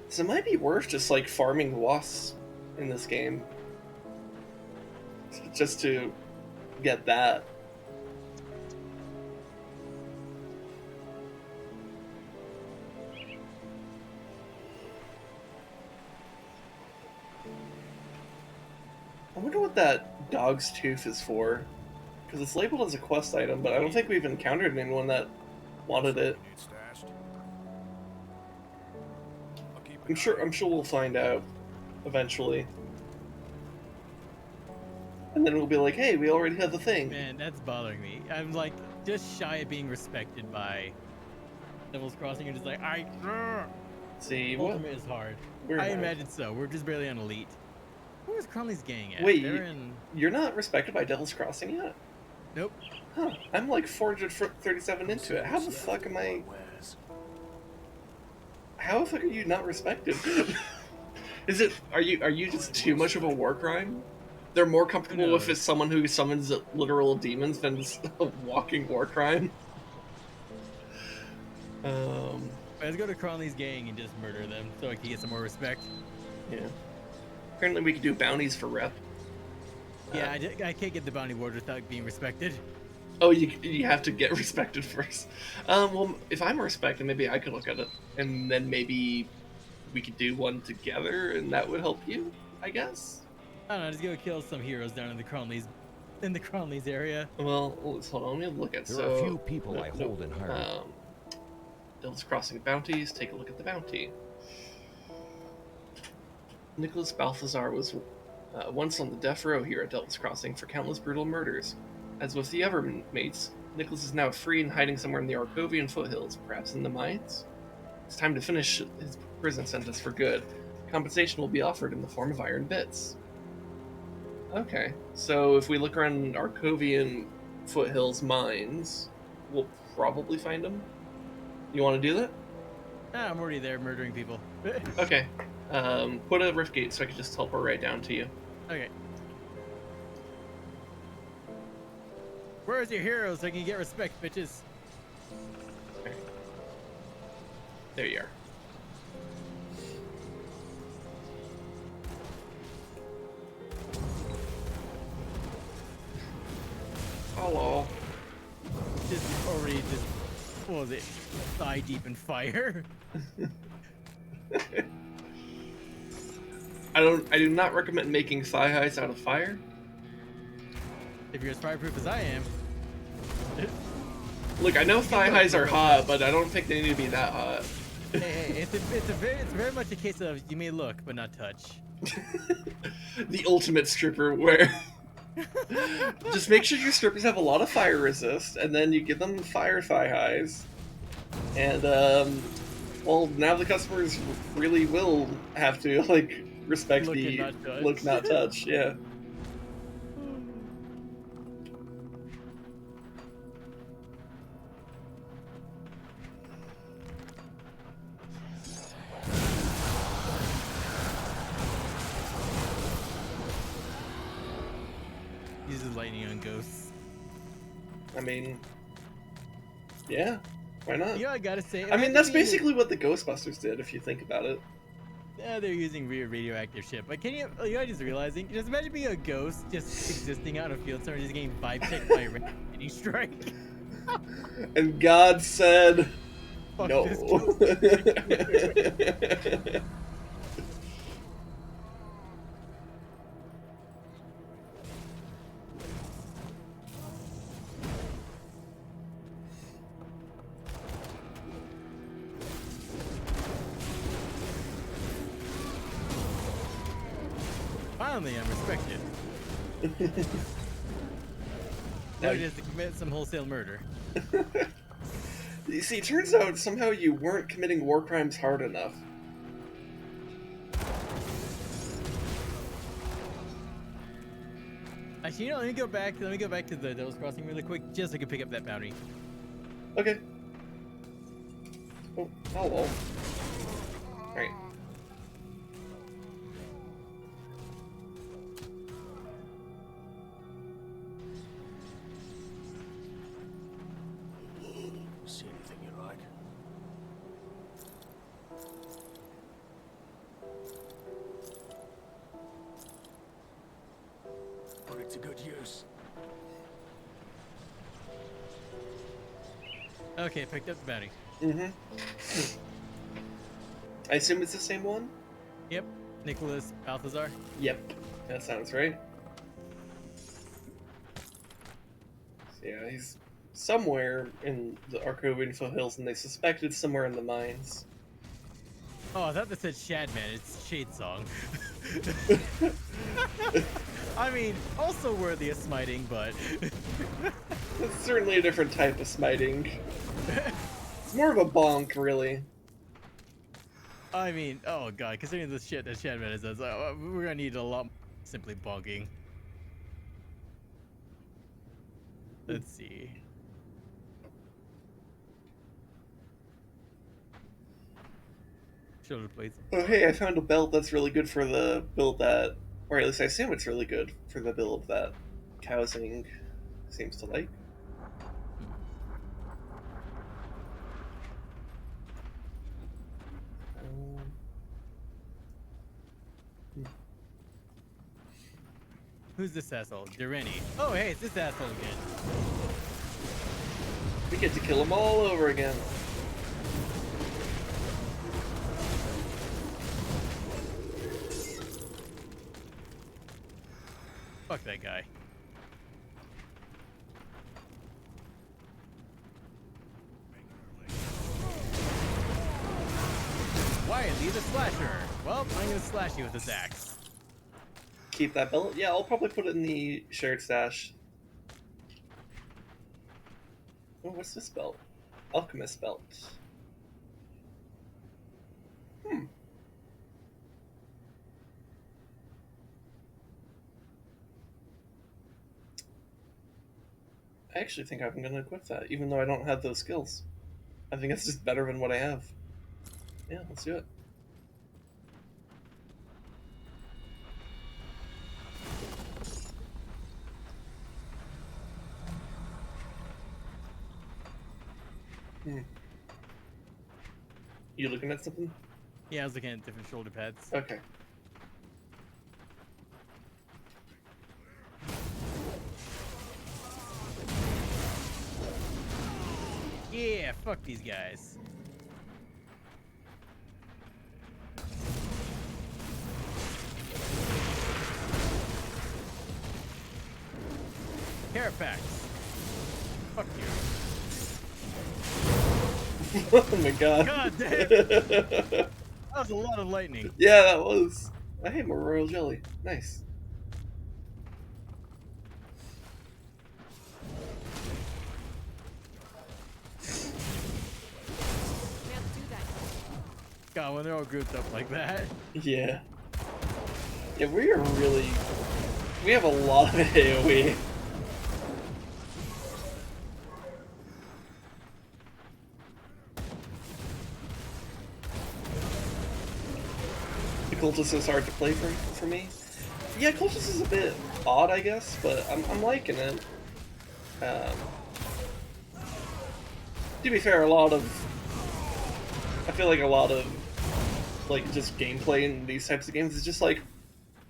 So it might be worth just, like, farming wasps in this game. Just to get that. I wonder what that dog's tooth is for. Because it's labeled as a quest item, but I don't think we've encountered anyone that wanted it. Need stashed? I'll keep an I'm sure we'll find out eventually. And then we'll be like, hey, we already have the thing. Man, that's bothering me. I'm like just shy of being respected by Devil's Crossing. You're just like, See, what? Ultimate is hard. Where I am imagine so. We're just barely on elite. Where's Crowley's gang at? Wait, They're in. You're not respected by Devil's Crossing yet? Nope. Huh. I'm like 437 into it. How the fuck am I... Where's? How the fuck are you not respected? Is it... Are you just too much of a war crime? They're more comfortable if it's someone who summons literal demons than just a walking war crime? Let's go to Crowley's gang and just murder them so I can get some more respect. Yeah. Apparently we could do bounties for rep. Yeah, I can't get the bounty ward without being respected. Oh, you have to get respected first. Well, if I'm respected, maybe I could look at it, and then maybe we could do one together, and that would help you, I guess. I don't know, just go kill some heroes down in the Crowley's area. Well, let's hold on. Let me look at There are a few people I hold in higher. Devil's Crossing bounties. Take a look at the bounty. Nicholas Balthazar was once on the death row here at Devil's Crossing for countless brutal murders. As with the other mates, Nicholas is now free and hiding somewhere in the Arkovian foothills, perhaps in the mines. It's time to finish his prison sentence for good. Compensation will be offered in the form of iron bits. Okay, so if we look around Arkovian foothills mines, we'll probably find him. You want to do that? Ah, I'm already there murdering people. Okay. Put a rift gate so I can just teleport right down to you. Okay. Where's your hero so I can get respect, bitches? Okay. There you are. Hello. Just already just, what was it? Thigh deep in fire. I do not recommend making thigh highs out of fire. If you're as fireproof as I am. Look, I know thigh highs are hot, but I don't think they need to be that hot. Hey, it's very much a case of you may look but not touch. The ultimate stripper where just make sure your strippers have a lot of fire resist, and then you give them fire thigh highs. And well, now the customers really will have to like respect Look the and not touch. look not touch, yeah. Uses lightning on ghosts. I mean, yeah, why not? You know, I gotta say. I mean, that's basically what the Ghostbusters did, if you think about it. Yeah, they're using radioactive shit. But can you know, just realizing, just imagine being a ghost just existing out in a field somewhere just getting vibe checked by a lightning strike. And God said, Fuck no. this ghost. Finally, I'm respected. Now it is to commit some wholesale murder. You see, it turns out somehow you weren't committing war crimes hard enough. Actually, you know, let me go back to the Devil's Crossing really quick, just so I can pick up that bounty. Okay. Oh, hello. Alright. See anything you like? Put it to good use. Okay, picked up the bounty. Mm-hmm. I assume it's the same one? Yep, Nicholas Balthazar. Yep, that sounds right. So yeah, he's somewhere in the Arkovian foothills, and they suspect it's somewhere in the mines. Oh, I thought that said Shadman. It's Shade Song. I mean, also worthy of smiting, but It's certainly a different type of smiting. It's more of a bonk, really. I mean, oh god, considering the shit that Shadman does, we're gonna need a lot more simply bonking. Let's see. Shoulder blades. Oh hey, I found a belt that's really good for the build that, or at least I assume it's really good for the build that Cowsing seems to like. Who's this asshole? Dureni. Oh, hey, it's this asshole again. We get to kill them all over again. Fuck that guy. Wildly the slasher. Well, I'm gonna slash you with this axe. Keep that belt? Yeah, I'll probably put it in the shared stash. Oh, what's this belt? Alchemist belt. Hmm. I actually think I'm going to equip that, even though I don't have those skills. I think it's just better than what I have. Yeah, let's do it. You looking at something? Yeah, I was looking at different shoulder pads. Okay. Yeah, fuck these guys. Carapax. Fuck you. Oh my god. God damn. That was a lot of lightning. Yeah, that was. I hate more royal jelly. Nice. We have to do that. God, when they're all grouped up like that. Yeah. Yeah, we are really. We have a lot of AoE. The Cultist is hard to play for me. Yeah, Cultist is a bit odd, I guess, but I'm liking it. To be fair, I feel like a lot of like just gameplay in these types of games is just like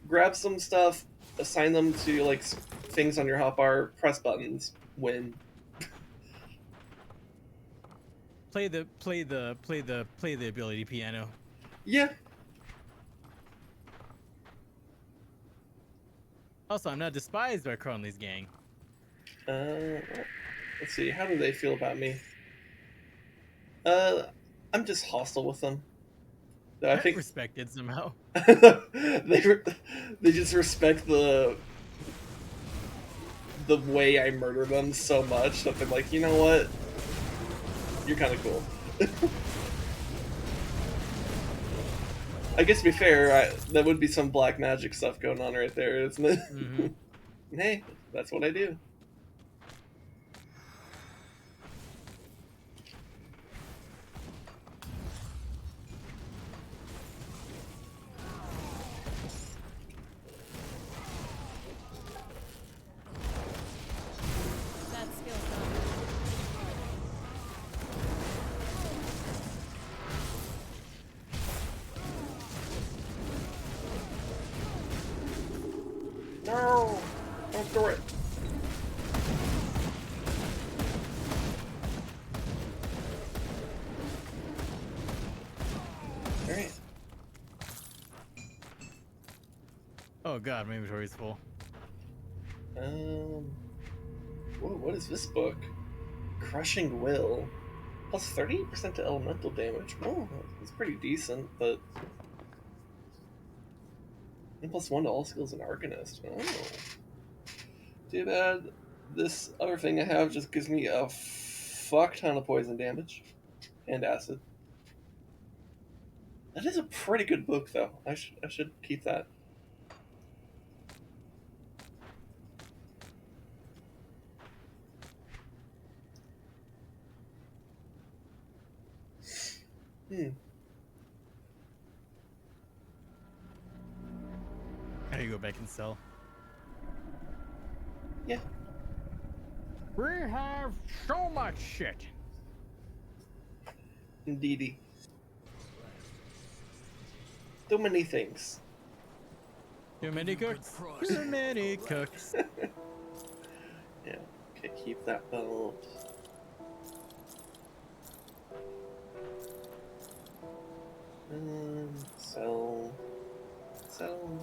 grab some stuff, assign them to like things on your hotbar, press buttons, win. Play the ability piano. Yeah. Also, I'm not despised by Cronley's gang. Let's see. How do they feel about me? I'm just hostile with them. I think Respected somehow. they just respect the way I murder them so much that they're like, you know what? You're kind of cool. I guess to be fair, that would be some black magic stuff going on right there, isn't it? Mm-hmm. Hey, that's what I do. That skill's done. No! Don't do it! Alright. Oh god, my inventory's full. Whoa, what is this book? Crushing Will. Plus 38% to elemental damage. Oh, that's pretty decent, but... And plus 1 to all skills in Arcanist. Oh. Too bad this other thing I have just gives me a fuck ton of poison damage. And acid. That is a pretty good book, though. I should keep that. How do you go back and sell? Yeah. We have so much shit. Indeedy. Too many things. Too many cooks. Too many cooks. Yeah. Okay, keep that belt. Sell. Sell.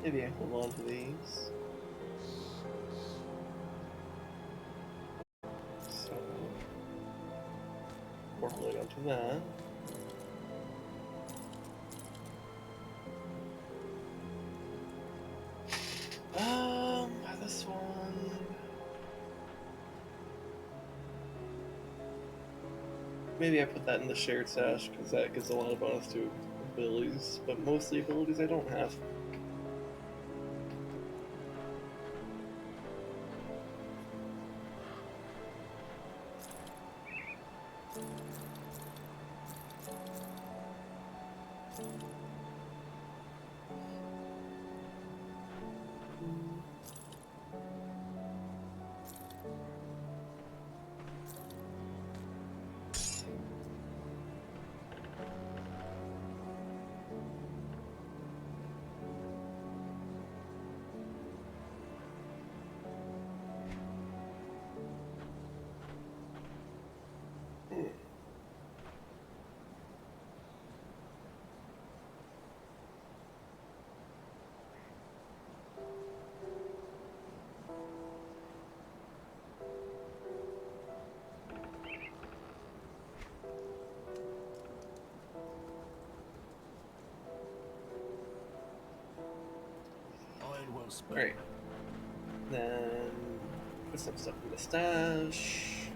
Maybe I hold on to these. So, we're holding on to that. This one. Maybe I put that in the shared stash because that gives a lot of bonus to abilities, but mostly abilities I don't have. spent. Alright. Then put some stuff in the stash.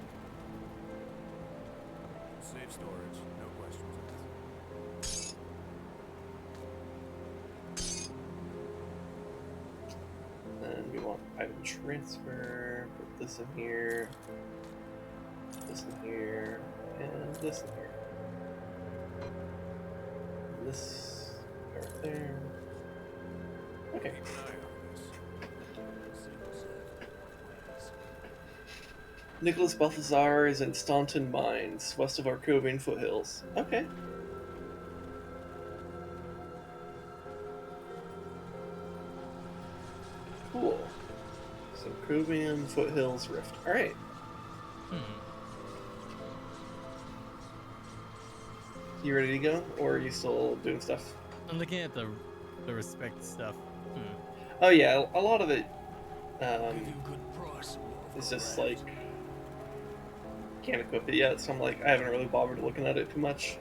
Safe storage, no questions asked. Then we want item transfer. Put this in here. This in here. And this in here. And this right there. Okay. Keep an eye on this. Single set. Ways. Nicholas Balthazar is in Staunton Mines, west of Arkovian foothills. Okay. Cool. So Arkovian foothills rift. Alright. You ready to go? Or are you still doing stuff? I'm looking at the respect stuff. Oh yeah, a lot of it Give you a good price. is just like can't equip it yet, so I'm like I haven't really bothered looking at it too much.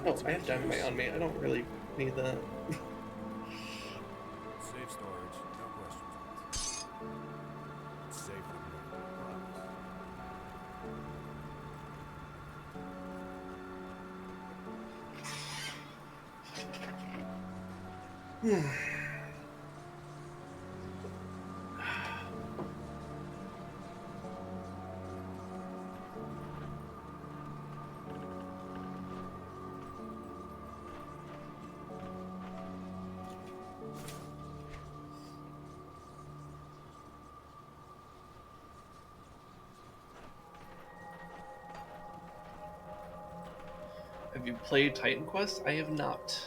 Oh, I have dynamite on me. I don't really need that. Safe storage, no questions asked. It's safe with me, promise. Have you played Titan Quest? I have not.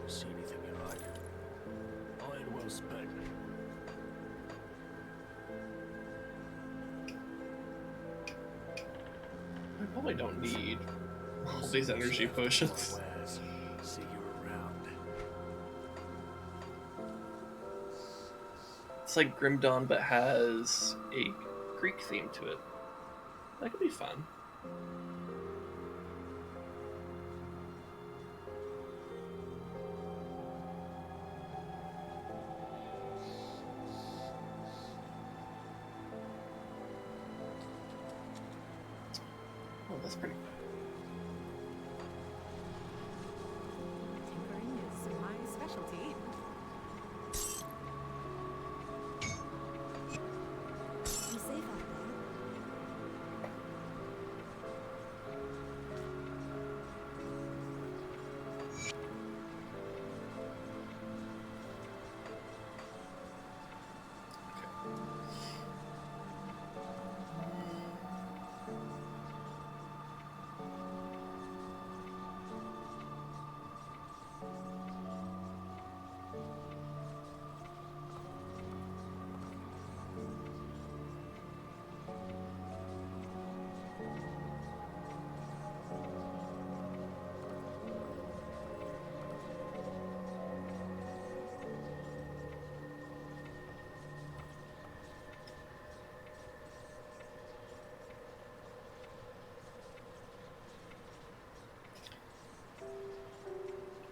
See anything you like? Iron well spent. I probably don't need all these energy potions. Wares. See you around. It's like Grim Dawn, but has a Greek theme to it. That could be fun. Oh, that's pretty. Tinkering is my specialty. You safe out there?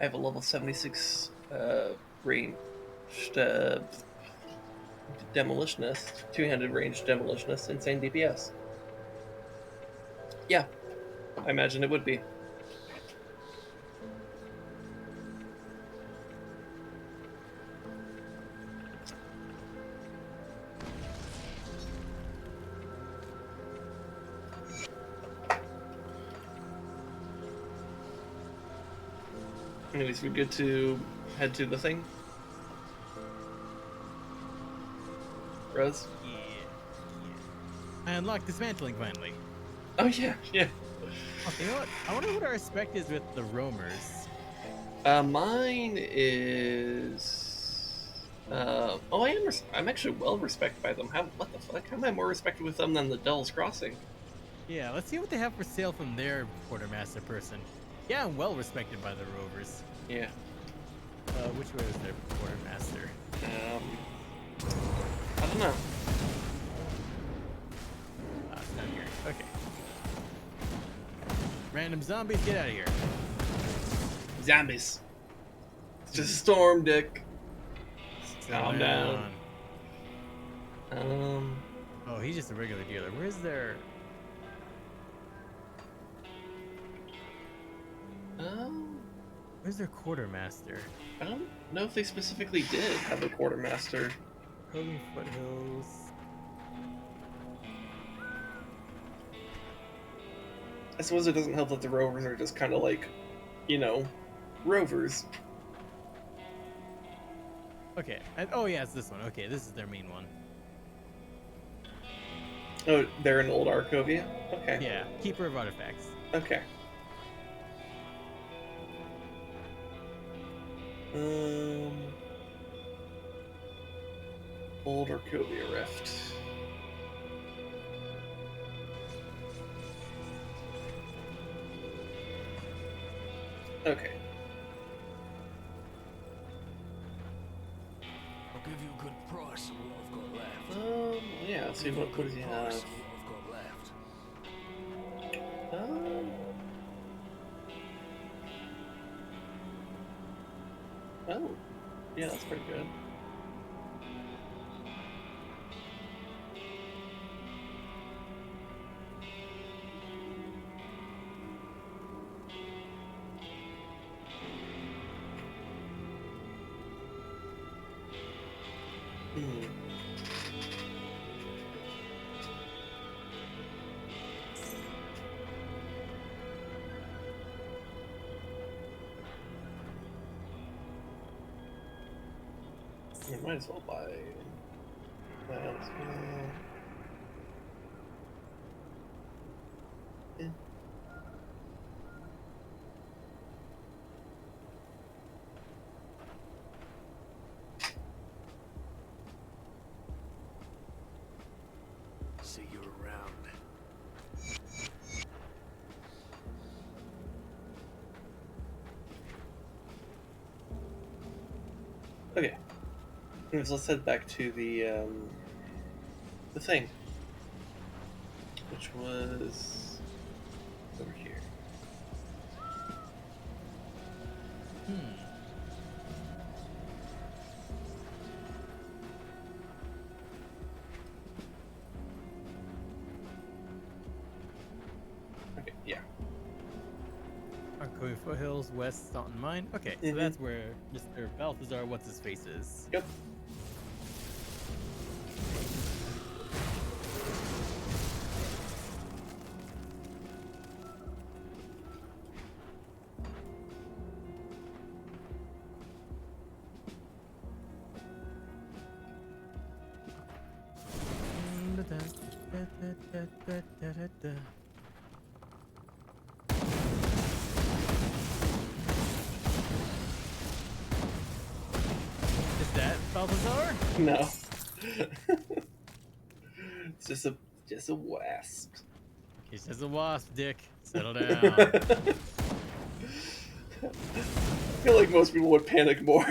I have a level 76 ranged demolitionist, two-handed ranged demolitionist, insane DPS. Yeah, I imagine it would be. Anyways, we're good to head to the thing. Rez? Yeah. I unlocked dismantling finally. Oh yeah, yeah. Oh, you know what? I wonder what our respect is with the roamers. Mine is. Oh, I am I'm actually well respected by them. What the fuck? How am I more respected with them than the Devil's Crossing? Yeah, let's see what they have for sale from their quartermaster person. Yeah, I'm well respected by the rovers. Yeah. Which way was their quartermaster? I don't know. Ah, it's down here. Okay. Random zombies, get out of here. Zombies. It's just a storm, Dick. Settle Calm down. Oh, he's just a regular dealer. Where's their... Where's their quartermaster? I don't know if they specifically did have a quartermaster. Hogan Foothills. I suppose it doesn't help that the rovers are just kind of like, you know, rovers. Okay. Oh, yeah, it's this one. Okay, this is their main one. Oh, they're in old Arkovia? Okay. Yeah, Keeper of Artifacts. Okay. Old Arkovia Rift. Okay. I'll give you a good price on what I've got left. Yeah, let's see what does he have? Price on what I've got left. Oh. Yeah, that's pretty good. I might as well buy that as well. Yeah. See you around. Okay. So let's head back to the thing, which was over here. Okay, yeah. Arkovia Foothills, West Staunton Mine. Okay, so that's where Mr. Balthazar What's-His-Face is. Yep. Is that Balthazar? No. It's just a wasp. He's just a wasp, Dick. Settle down. I feel like most people would panic more.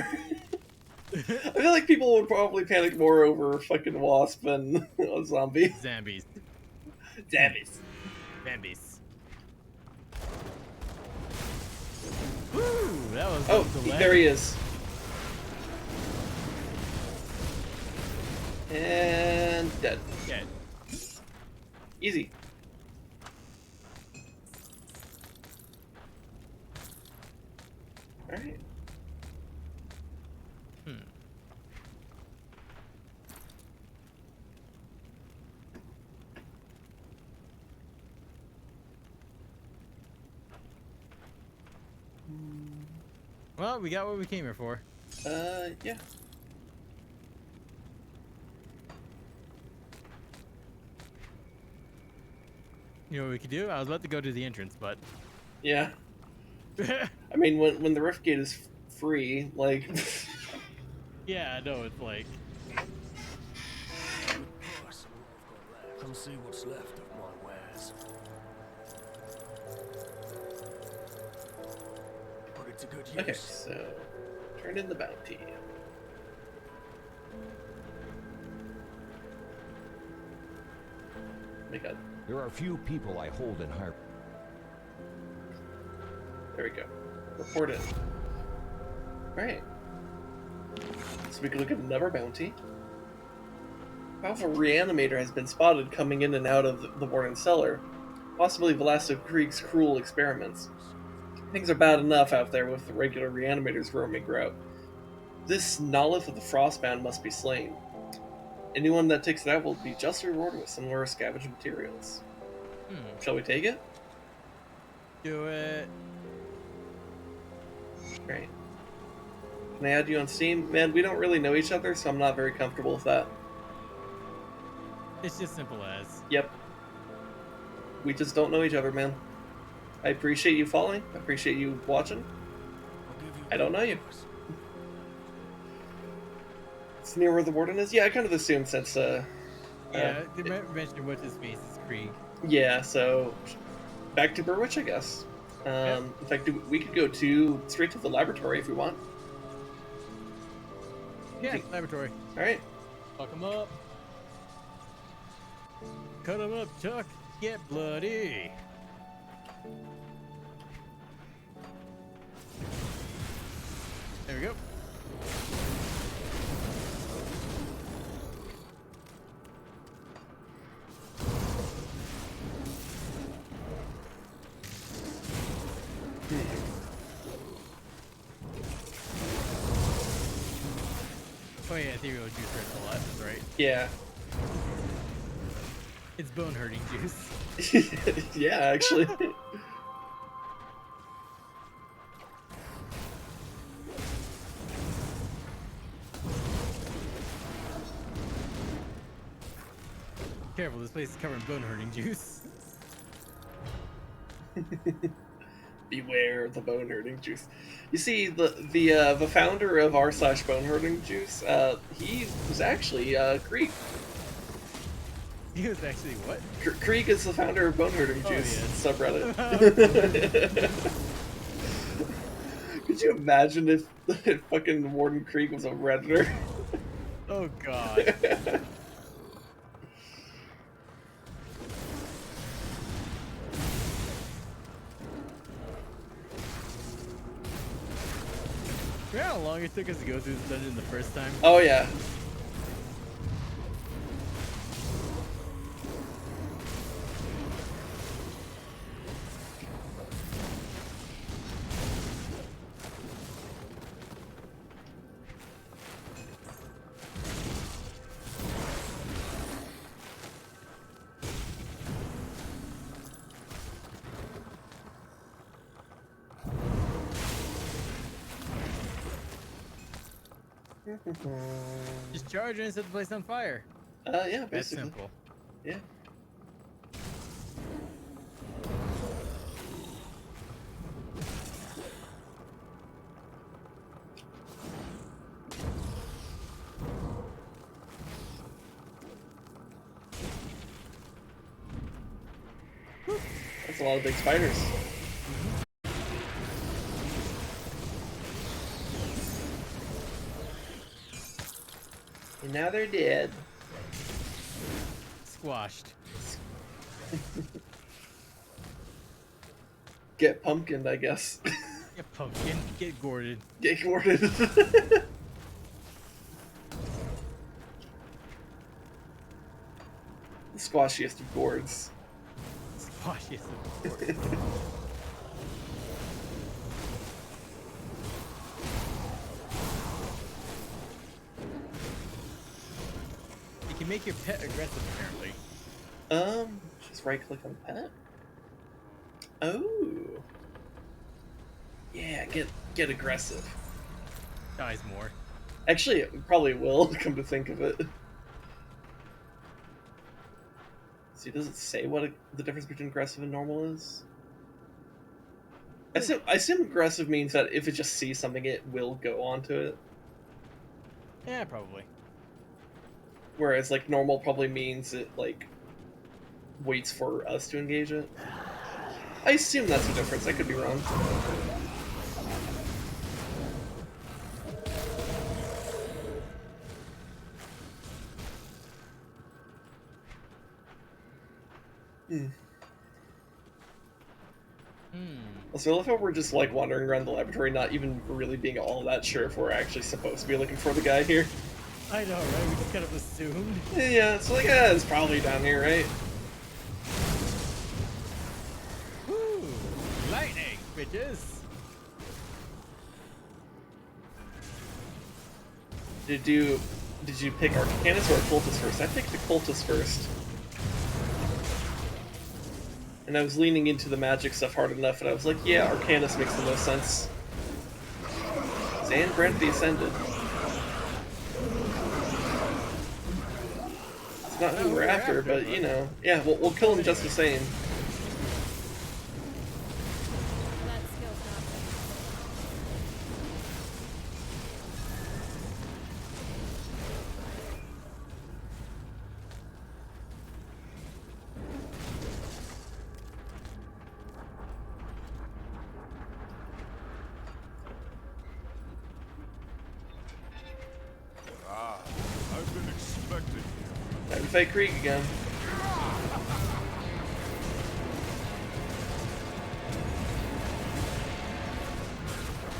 I feel like people would probably panic more over a fucking wasp than a zombie. Zambies. Zombies. Zambies. Woo! That was Oh, the there he is. And dead. Dead. Easy. Alright. Well, we got what we came here for. Yeah. You know what we could do? I was about to go to the entrance, but... Yeah. I mean, when the rift gate is free, like... yeah, I know, it's like... Come see what's left of my wares. Put it to good use. Okay, so turn in the bounty. My God. There are few people I hold in high. There we go. Report it. Alright. So we can look at another bounty. Powerful reanimator has been spotted coming in and out of the warden's cellar. Possibly the last of Krieg's cruel experiments. Things are bad enough out there with the regular reanimators roaming about. This Nolith of the Frostbound must be slain. Anyone that takes it out will be justly rewarded with similar scavenged materials. Shall we take it? Do it. Great. Can I add you on Steam? Man, we don't really know each other, so I'm not very comfortable with that. It's just simple as. Yep. We just don't know each other, man. I appreciate you following. I appreciate you watching. I'll give you I don't know you. advice. It's near where the warden is? Yeah, I kind of assumed since, Yeah, they mentioned what's his face is Krieg. yeah, so back to Burrwitch, I guess. Yep. In fact, we could go straight to the laboratory if we want. Yeah, laboratory. Alright. Fuck him up. Cut him up, Chuck. Get bloody. There we go. Oh yeah, ethereal juice hurts a lot, that's right. Yeah. It's bone hurting juice. Yeah, actually. Careful, this place is covered in bone hurting juice. Beware the bone hurting juice. You see, the founder of r/bone hurting juice, he was actually Krieg. He was actually what? Krieg is the founder of bone hurting Oh, juice yes. subreddit. Could you imagine if fucking Warden Krieg was a redditor? Oh god. Remember how long it took us to go through this dungeon the first time? Oh yeah. Just charge and set the place on fire. Yeah, That's basically. simple. Yeah. That's a lot of big spiders. And now they're dead. Squashed. Get pumpkined, I guess. Get pumpkin. Get gourded. Get gourded. The squashiest of gourds. Squashiest of gourd. You can make your pet aggressive, apparently. Just right click on pet. Oh. Yeah, get aggressive. Dies more. Actually, it probably will, come to think of it. See, does it say what the difference between aggressive and normal is? I assume aggressive means that if it just sees something, it will go onto it. Yeah, probably. Whereas, like, normal probably means it, like, waits for us to engage it. I assume that's the difference. I could be wrong. So I love how we're just like wandering around the laboratory, not even really being all that sure if we're actually supposed to be looking for the guy here. I know, right? We just kind of assumed. Yeah, it's like, it's probably down here, right? Woo! Lightning, bitches! Did you pick Arcanus or Occultus first? I picked Occultus first. And I was leaning into the magic stuff hard enough, and I was like, yeah, Arcanus makes the most sense. And Brent the Ascended. It's not who we're after, but you know, yeah, we'll kill him just the same. That skill's not I've been expecting you. Time to fight Krieg again.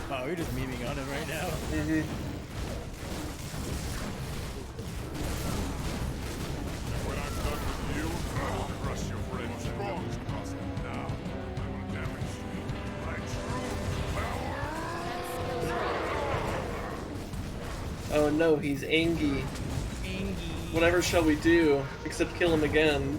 Oh, we're just memeing on him right now. When I'm done with you, I will crush your friends. Strong's possible now. I will demonstrate my true power. Oh no, he's Angie. Whatever shall we do, except kill him again?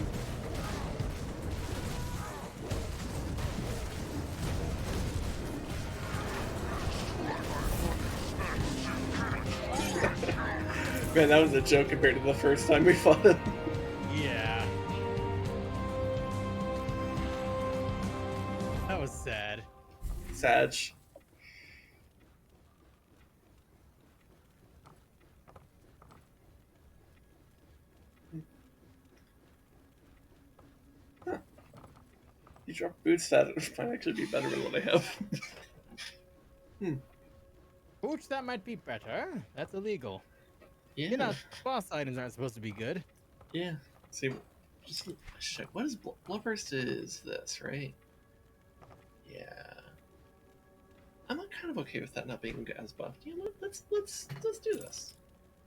Man, that was a joke compared to the first time we fought him. Yeah. That was sad. Sag. You drop boots, that might actually be better than what I have. Booch, that might be better. That's illegal. Yeah. You know, boss items aren't supposed to be good. Yeah. See, just check. What is Bloodburst? Is this right? Yeah. I'm kind of okay with that not being as buffed. Yeah, let's do this.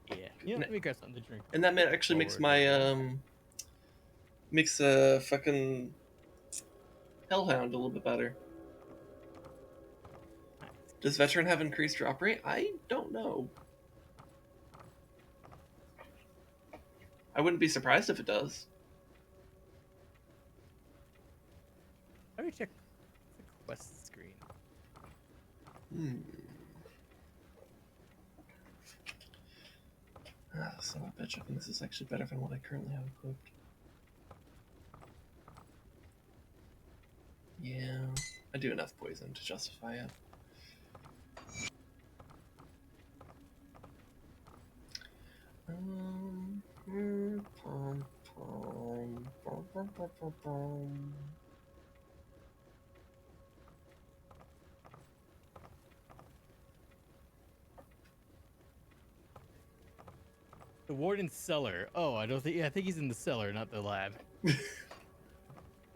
Yeah. You know, let me grab something to drink. And that actually makes my makes a fucking Hellhound a little bit better. Does Veteran have increased drop rate? I don't know. I wouldn't be surprised if it does. Let me check the quest screen. Son of a bitch, I think this is actually better than what I currently have equipped. Yeah, I do enough poison to justify it. The warden's cellar. Oh, I don't think. Yeah, I think he's in the cellar, not the lab.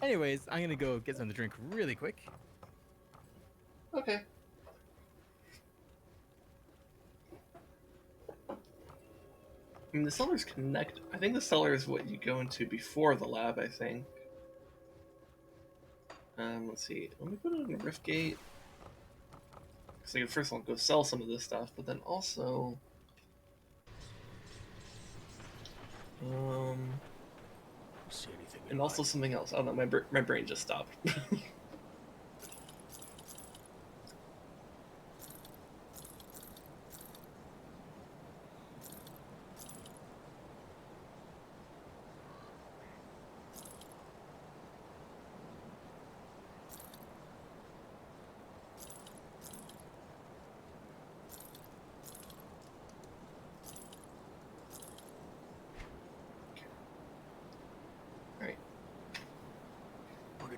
Anyways, I'm gonna go get something to drink really quick. Okay. I mean, the cellar's connect. I think the cellar is what you go into before the lab, I think. Let's see. Let me put it in a rift gate. So first I'll go sell some of this stuff, but then also... See anything you and also like? something else. I don't know, my brain just stopped.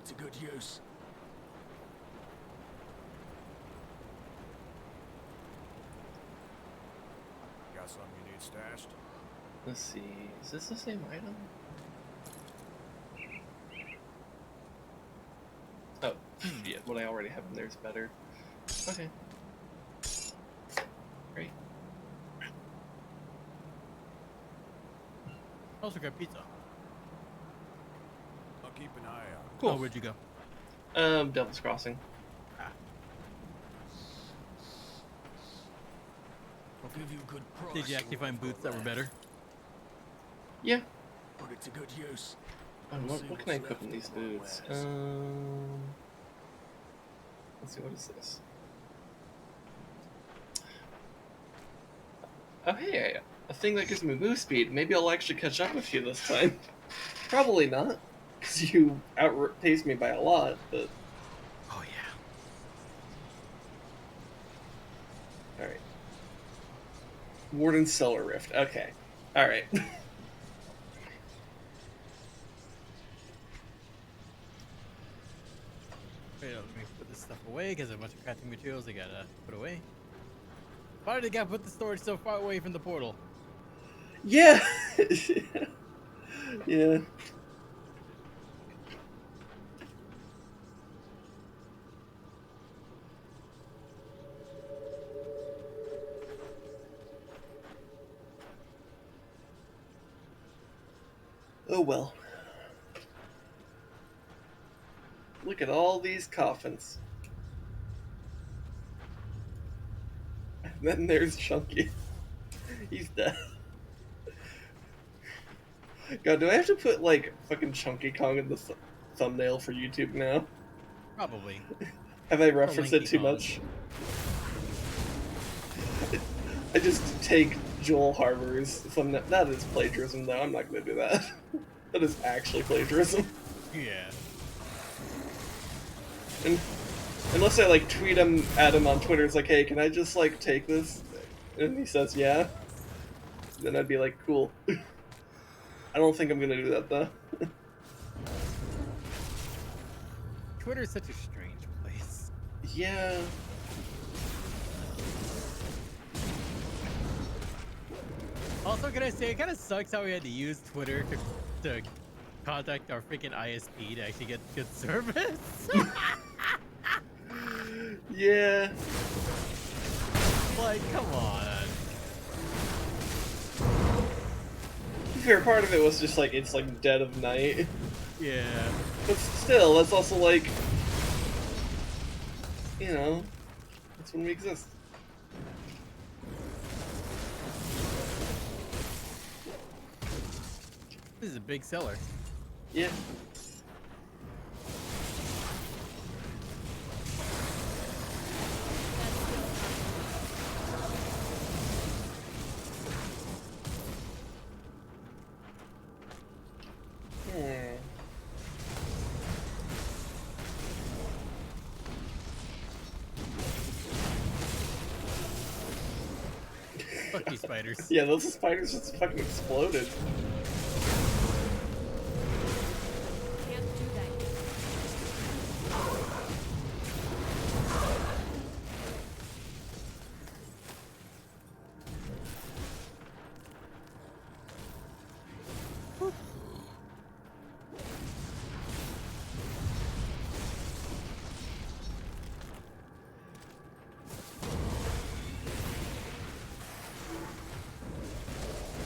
to good use. Got something you need stashed? Let's see. Is this the same item? Oh, yeah. What I already have in there is better. Okay. Great. Also got pizza. I'll keep an eye out. Cool. Oh, where'd you go? Devil's Crossing. I'll give you a good price. Did you actually find boots that were better? Yeah. Put it to good use. What can I equip in these boots? Let's see, what is this? Oh hey, a thing that gives me move speed. Maybe I'll actually catch up with you this time. Probably not, because you outpaced me by a lot, but... Oh yeah. Alright. Warden's Cellar Rift. Okay. Alright. Wait, let me put this stuff away because there's a bunch of crafting materials I gotta put away. Why did they gotta put the storage so far away from the portal? Yeah! Yeah. Oh well. Look at all these coffins. And then there's Chunky. He's dead. God, do I have to put, like, fucking Chunky Kong in the thumbnail for YouTube now? Probably. Have I referenced it too Kong. much? I just take Joel Harbour's thumbnail. That is plagiarism, though. I'm not gonna do that. That is actually plagiarism. Yeah. And unless I, like, tweet him at him on Twitter, it's like, hey, can I just, like, take this? And he says, yeah. Then I'd be like, cool. I don't think I'm gonna do that, though. Twitter is such a strange place. Yeah. Also, can I say, it kind of sucks how we had to use Twitter to contact our freaking ISP to actually get good service. Yeah. Like, come on. To be fair, part of it was just like, it's like dead of night. Yeah. But still, that's also like, you know, that's when we exist. This is a big seller. Yeah. Fuck you, spiders. Yeah, those spiders just fucking exploded. Can't do that.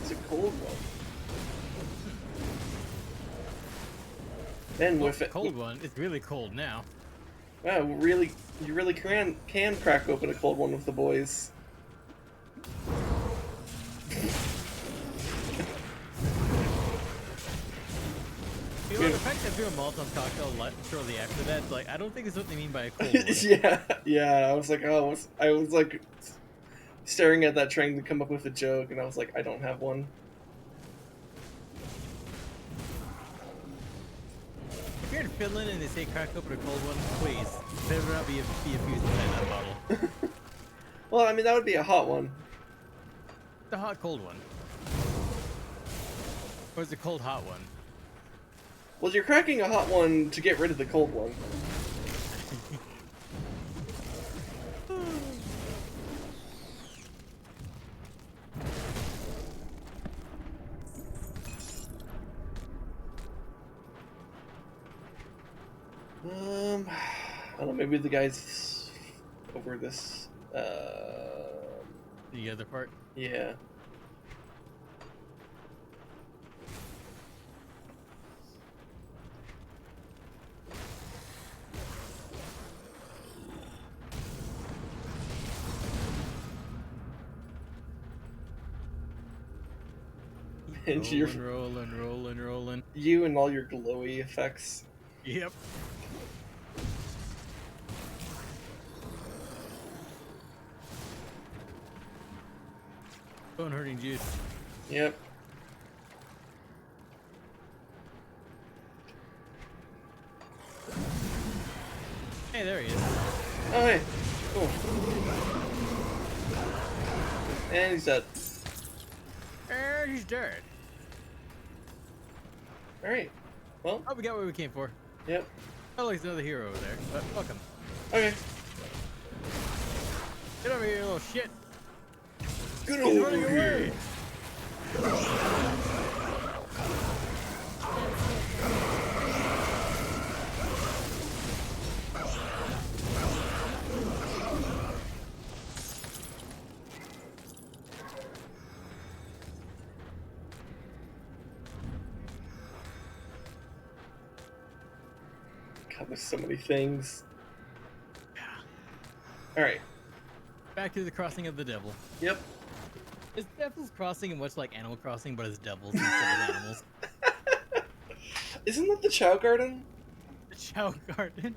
It's a cold one. And with it, Cold one. It's really cold now. wow, really, you really can crack open a cold one with the boys. You know, the fact that I threw a Molotov cocktail shortly after that, like, I don't think that's what they mean by a cold one. yeah. I was like, oh, I was like staring at that trying to come up with a joke, and I was like, I don't have one. If you're in Finland and they say crack open a cold one, please, there will not be a fused inside that bottle. Well, I mean, that would be a hot one. The hot cold one. Or is it cold hot one? Well, you're cracking a hot one to get rid of the cold one. I don't know, maybe the guy's over this, The other part. yeah. And Rolling. you and all your glowy effects. Yep. Bone hurting juice. Yep. Hey, there he is. Oh, hey. Cool. And he's dead. And he's dead. Alright. Well, Oh, we got what we came for. yep. Oh, there's another hero over there, but welcome. Okay. Get over here, you little shit. Get He's over running here. away. God, there's so many things. Alright. Back to the crossing of the devil. Yep. It's Devil's Crossing much like Animal Crossing, but it's devils instead of animals. Isn't that the Chow Garden? The Chow Garden.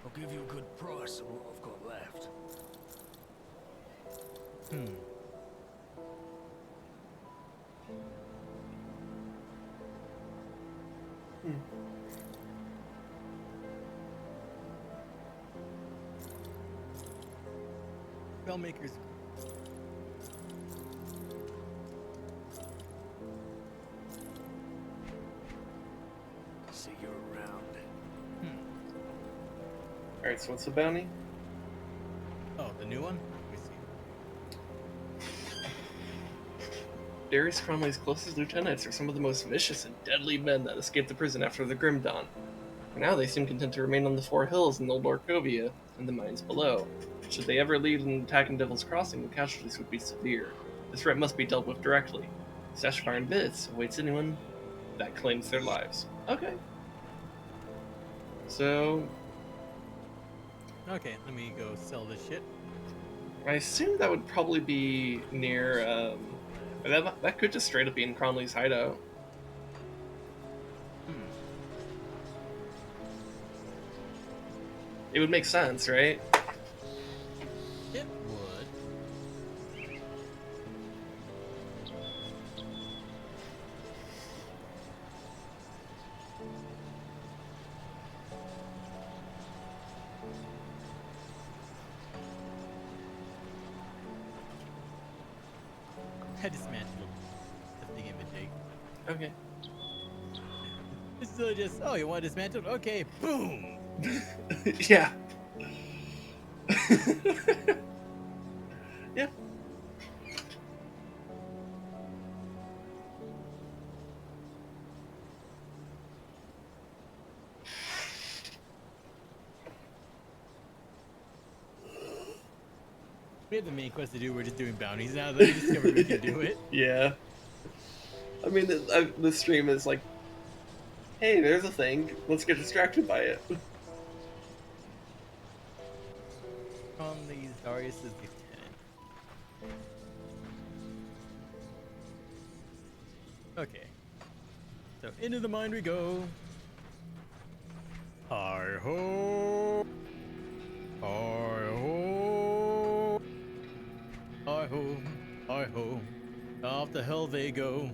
I'll give you a good price on what I've got left. Spellmakers. See you around. Alright, so what's the bounty? Oh, the new one? Let me see. Darius Cromley's closest lieutenants are some of the most vicious and deadly men that escaped the prison after the Grim Dawn. For now, they seem content to remain on the four hills in old Arkovia and the mines below. Should they ever lead an attack in Devil's Crossing, the casualties would be severe. This threat must be dealt with directly. Stash Fire and Bits awaits anyone that claims their lives. Okay. So, Okay, let me go sell this shit. I assume that would probably be near, that could just straight up be in Cromley's hideout. It would make sense, right? It would. I dismantled the thing in the dig. Okay. This is just, oh, you want it dismantled? Okay, boom! Yeah. Yeah. We have the main quest to do, we're just doing bounties now that we discovered we can do it. Yeah. I mean, the stream is like, hey, there's a thing. Let's get distracted by it. On these, Darius is lieutenant. Okay. So into the mine we go. Hi ho. Hi ho. Hi ho. Hi ho. Off the hell they go.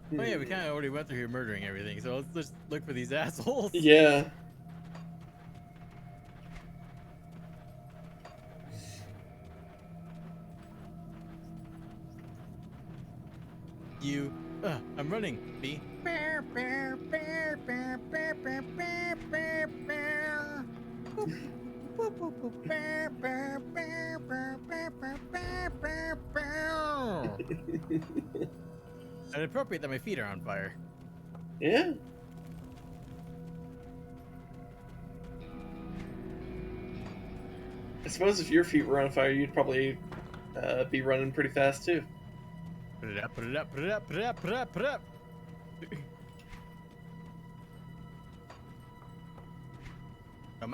Oh yeah, we kind of already went through here murdering everything, so let's just look for these assholes. Yeah. You, I'm running. Me. And appropriate that my feet are on fire. Yeah. I suppose if your feet were on fire, you'd probably be running pretty fast too. Put it up, put it up, put it up, put it up, put it up, put it up. Come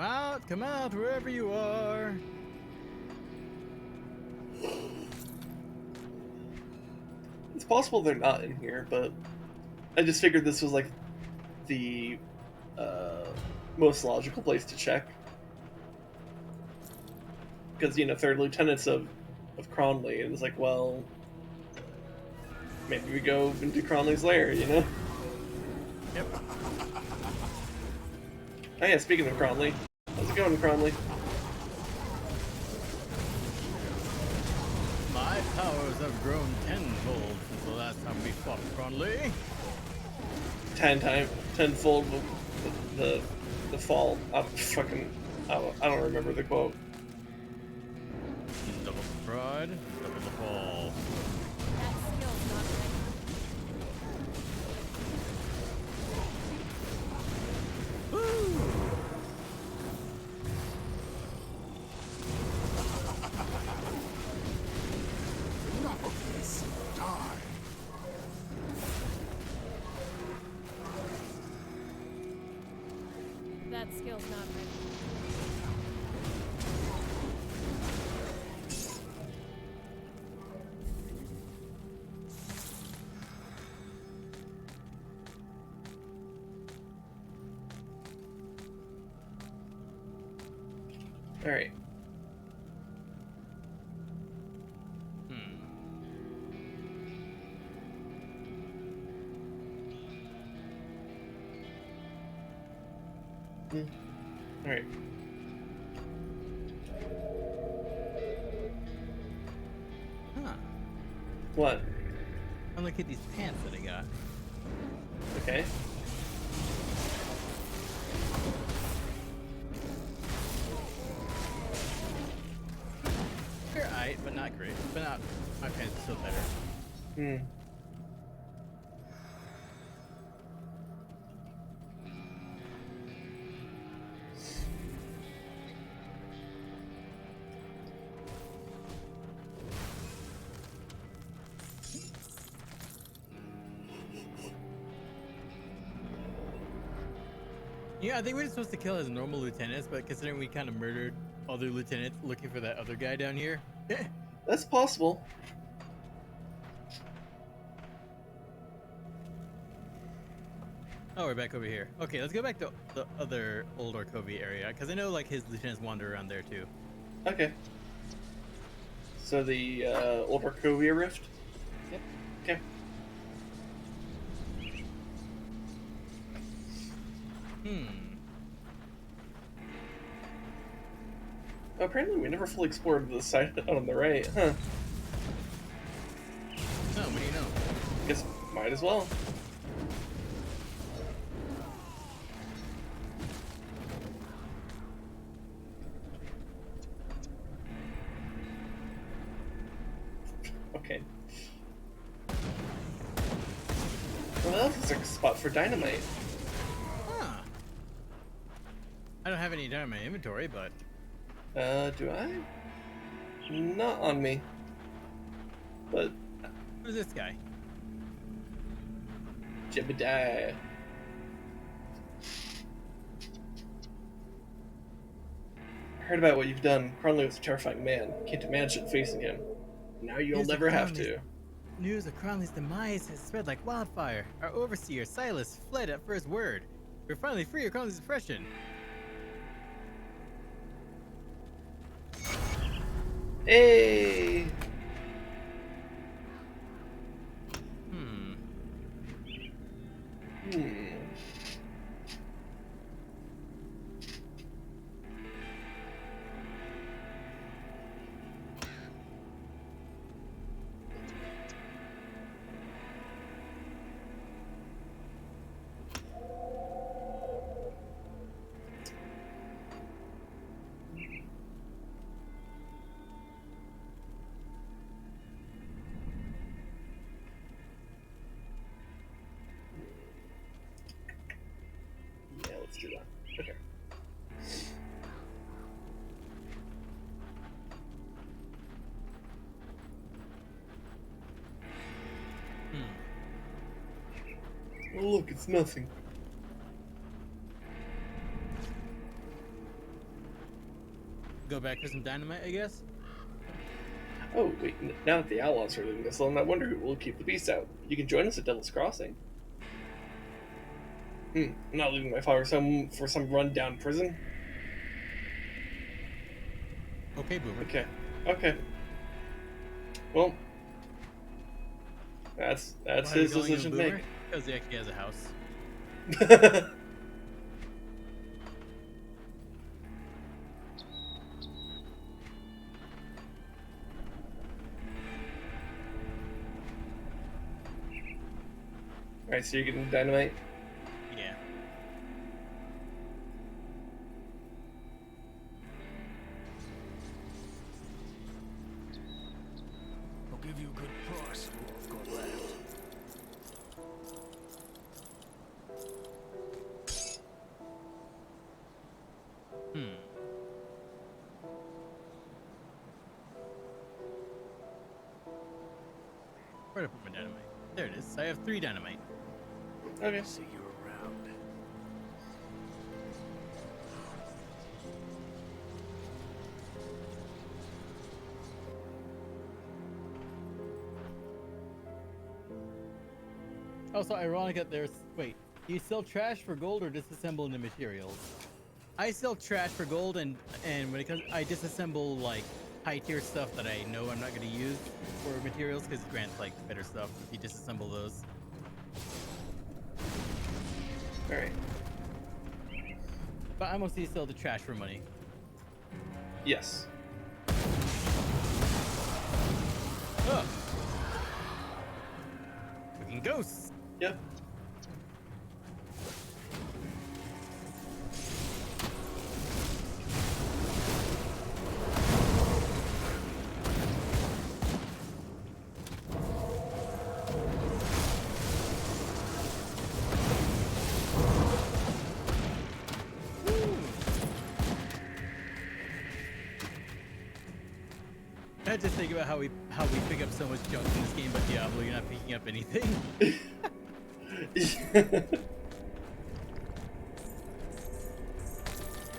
out, wherever you are. It's possible they're not in here, but I just figured this was like the most logical place to check. Because, you know, third lieutenants of Cronley, and it's like, well, maybe we go into Cronley's lair, you know? Yep. Oh yeah, speaking of Cronley, how's it going, Cronley? My powers have grown tenfold since the last time we fought Cronley. Tenfold the fall. I don't remember the quote. Double the pride, double the fall. That skill's not ready. Enough of this. Die. That skill's not ready. All right. All right. Huh. What? And look at these pants that I got. Okay. They're aight, but not great. But not, my pants are still better. Hmm. Yeah, I think we're supposed to kill as normal lieutenants, but considering we kind of murdered other lieutenants looking for that other guy down here. That's possible. Oh, we're back over here. Okay, let's go back to the other old Arkovia area, because I know like his lieutenants wander around there too. Okay. So the old Arkovia rift. Yep. Okay. Oh, apparently we never fully explored the side on the right, huh? No, what do you know? Guess might as well. Okay. Well, that looks like a spot for dynamite. Huh. I don't have any down in my inventory, but Do I? Not on me. But who's this guy? Jebediah. I heard about what you've done. Cronley was a terrifying man. Can't imagine facing him. Now you'll News of never have Cronley's- to. News of Cronley's demise has spread like wildfire. Our overseer, Silas, fled at first word. We're finally free of Cronley's oppression. Hey! Yeah, let's do that. Okay. Oh, look, it's nothing. Go back for some dynamite, I guess. Oh, wait, now that the outlaws are leaving us alone, I wonder who will keep the beast out. You can join us at Devil's Crossing. I'm not leaving my father for some run-down prison. Okay, Boomer. Okay. Well, that's Why are you his calling him decision to Boomer? make. Because he actually has a house. Alright, so you're getting dynamite? Yeah. I'll give you a good price for what I've got left. Where'd I put my dynamite? There it is. I have 3 dynamite. Okay. See you around. Also, ironic that there's... Wait, you sell trash for gold or disassemble into materials? I sell trash for gold, and when it comes... I disassemble, like, high-tier stuff that I know I'm not going to use for materials, because it grants, like, better stuff if you disassemble those. Alright. But I mostly sell the trash for money. Yes. Oh! Fucking ghosts! Yep. I just think about how we pick up so much junk in this game, but Diablo, you're not picking up anything.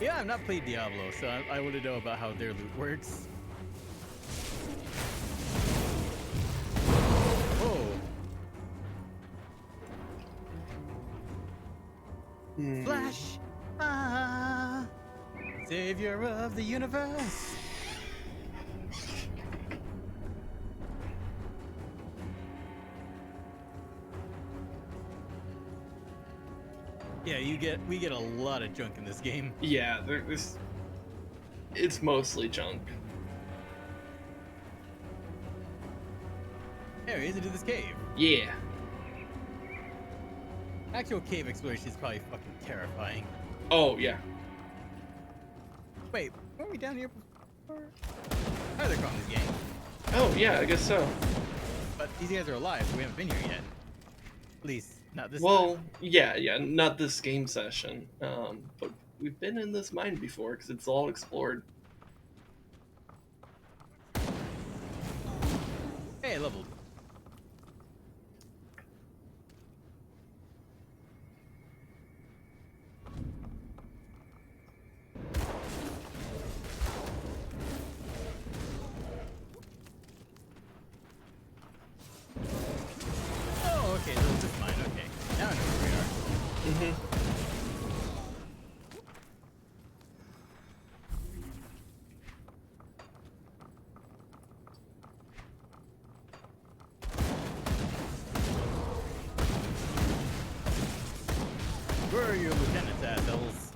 Yeah, I've not played Diablo, so I want to know about how their loot works. Whoa. Flash! Ah! Savior of the universe! Yeah, we get a lot of junk in this game. Yeah, it's mostly junk. Hey, is into this cave. Yeah. Actual cave exploration is probably fucking terrifying. Oh, yeah. Wait, weren't we down here before? How are they calling this game? Oh, yeah, I guess so. But these guys are alive, so we haven't been here yet. At least, not this Well, time. yeah, not this game session. But we've been in this mine before because it's all explored. Hey, leveled. Oh, okay, this is mine, okay. Now I know where we are. Where are your lieutenants, assholes?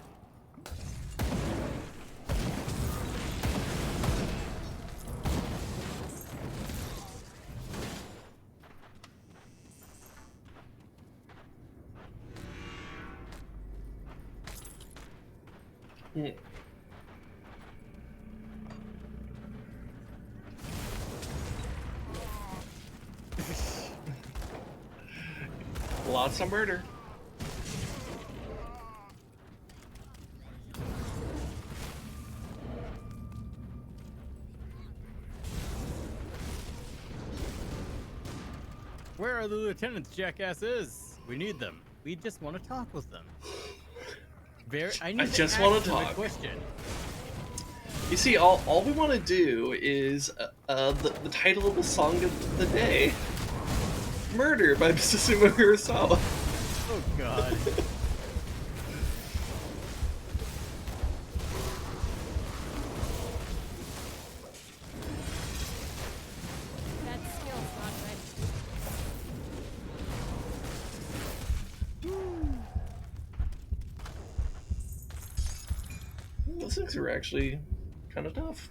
Hmm. Lots of murder. Where are the lieutenants, jackasses? We need them. We just want to talk with them. I just wanna ask them a talk. question. You see, all we want to do is the title of the song of the day, "Murder" by Susumu Hirasawa. Oh God. That skill's not ready. Those things were actually kind of tough.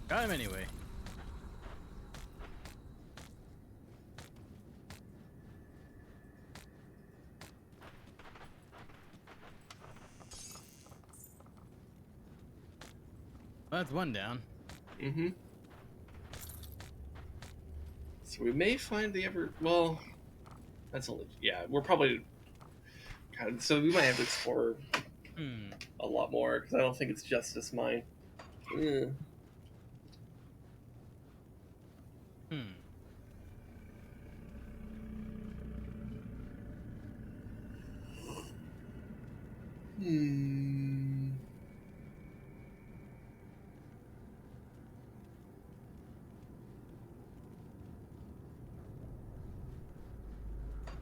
Got him anyway. Well, that's one down. Mm-hmm. So we may find the well, that's only, yeah, we're probably kind of, so we might have to explore a lot more, because I don't think it's Justice Mine. Yeah. Hmm.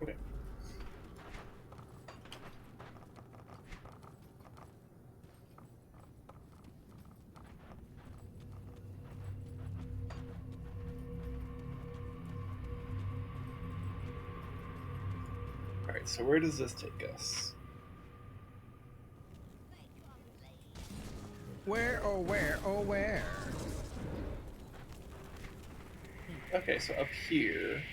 Okay. Alright, so where does this take us? Where, oh where, oh where? Okay, so up here.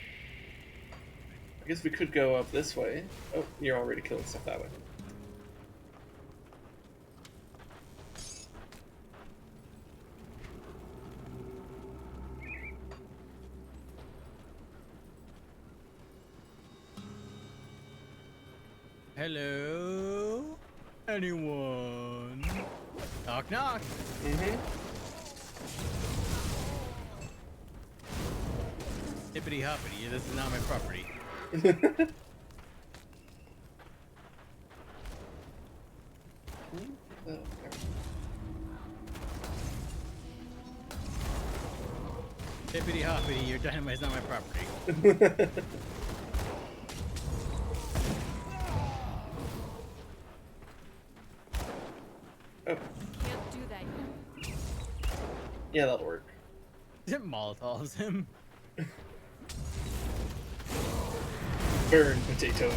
I guess we could go up this way. Oh, you're already killing stuff that way. Hello? Anyone? Knock knock. Mm-hmm. Hippity hoppity, this is not my property. Hippity hoppity, your dynamite's not my property. Oh, Can't do that yet. yeah, that'll work. It Molotovs him. Burn potato.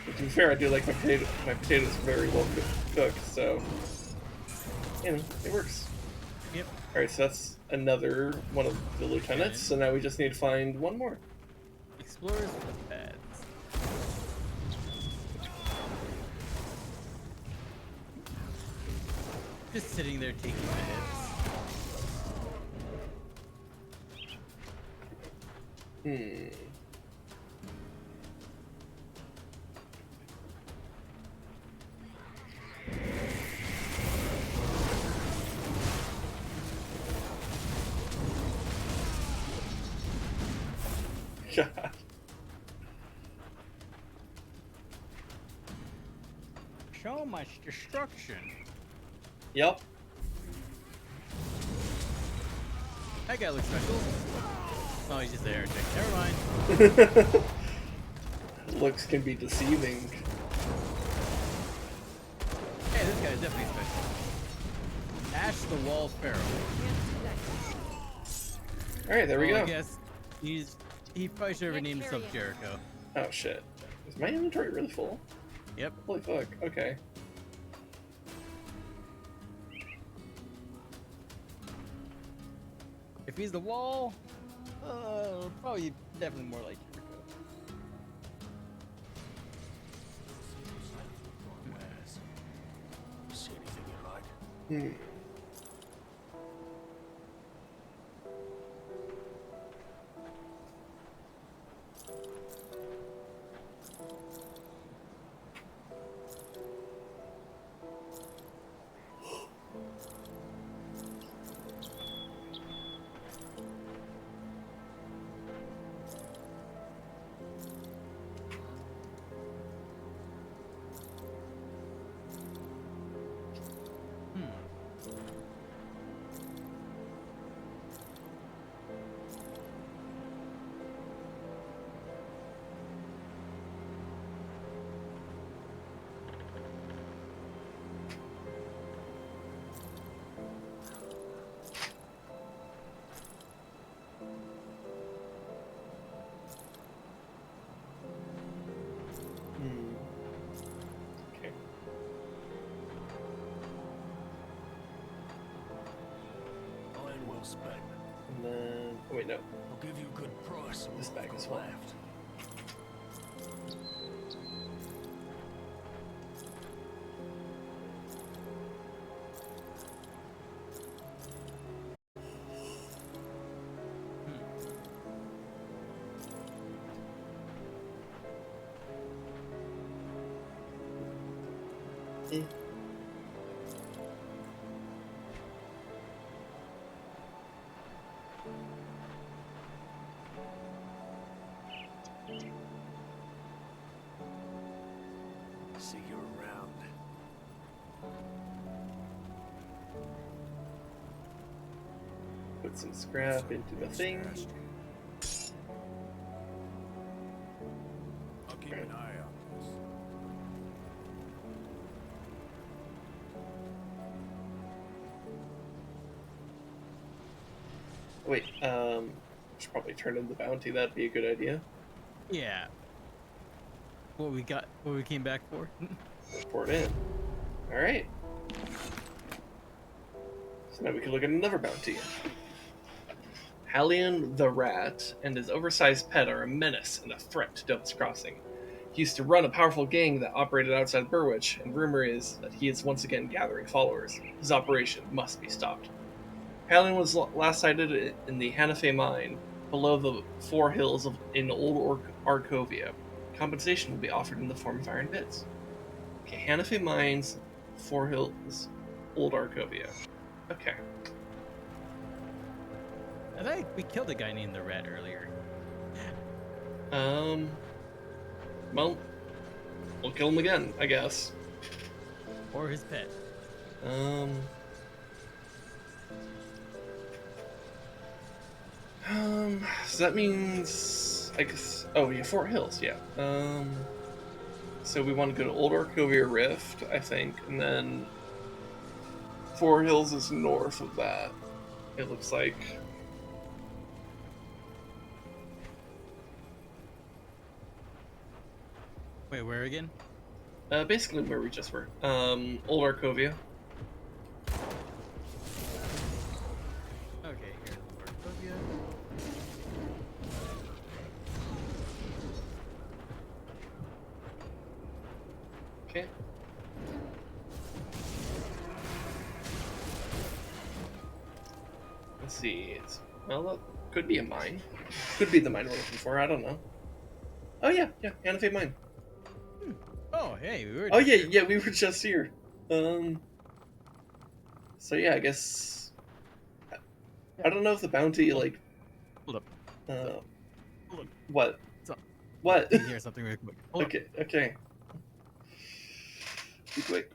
But to be fair, I do like my potatoes very well cooked, so you know, it works. Yep. Alright, so that's another one of the lieutenants, so now we just need to find one more. Explorers with pads. Just sitting there taking my hits. God. So much destruction. Yep. That guy looks special. Oh, he's just there. Never mind. Looks can be deceiving. guy is definitely special. Ash the Wall Pharaoh. Alright, there we I go. guess he probably should have renamed himself Jericho. Oh shit. Is my inventory really full? Yep. Holy fuck, okay. If he's the wall, probably definitely more like Jericho. See anything you like? Hmm. Okay. Iron well spent. And then, oh wait, no. I'll give you a good price on This what bag I've as got well. left. See you around. Put some scrap into the thing. I'll keep an eye on this. Wait, should probably turn in the bounty. That'd be a good idea. Yeah. What we came back for? Pour it in. Alright. So now we can look at another bounty. Hallion the Rat and his oversized pet are a menace and a threat to Dope's Crossing. He used to run a powerful gang that operated outside Burrwitch, and rumor is that he is once again gathering followers. His operation must be stopped. Hallion was last sighted in the Hanafe mine, below the Four Hills in Old Arkovia. Compensation will be offered in the form of iron bits. Okay, Hanafe Mines, Four Hills, Old Arkovia. Okay. I think we killed a guy named the Red earlier. Well, we'll kill him again, I guess. Or his pet. So that means, I guess, oh yeah, Fort Hills, yeah. So we want to go to Old Arkovia Rift, I think, and then Four Hills is north of that, it looks like. Wait, where again? Basically where we just were. Old Arkovia. Okay, here's Arkovia. Okay. Let's see. Well, that could be a mine. Could be the mine we're looking for. I don't know. Oh yeah, Hanafe Mine. Oh, hey, we were. Oh yeah, we were just here. So yeah, I guess I don't know if the bounty like. Hold up. Hold up. What? What's up? What? Can you hear something real quick? Hold up. Okay. Be quick.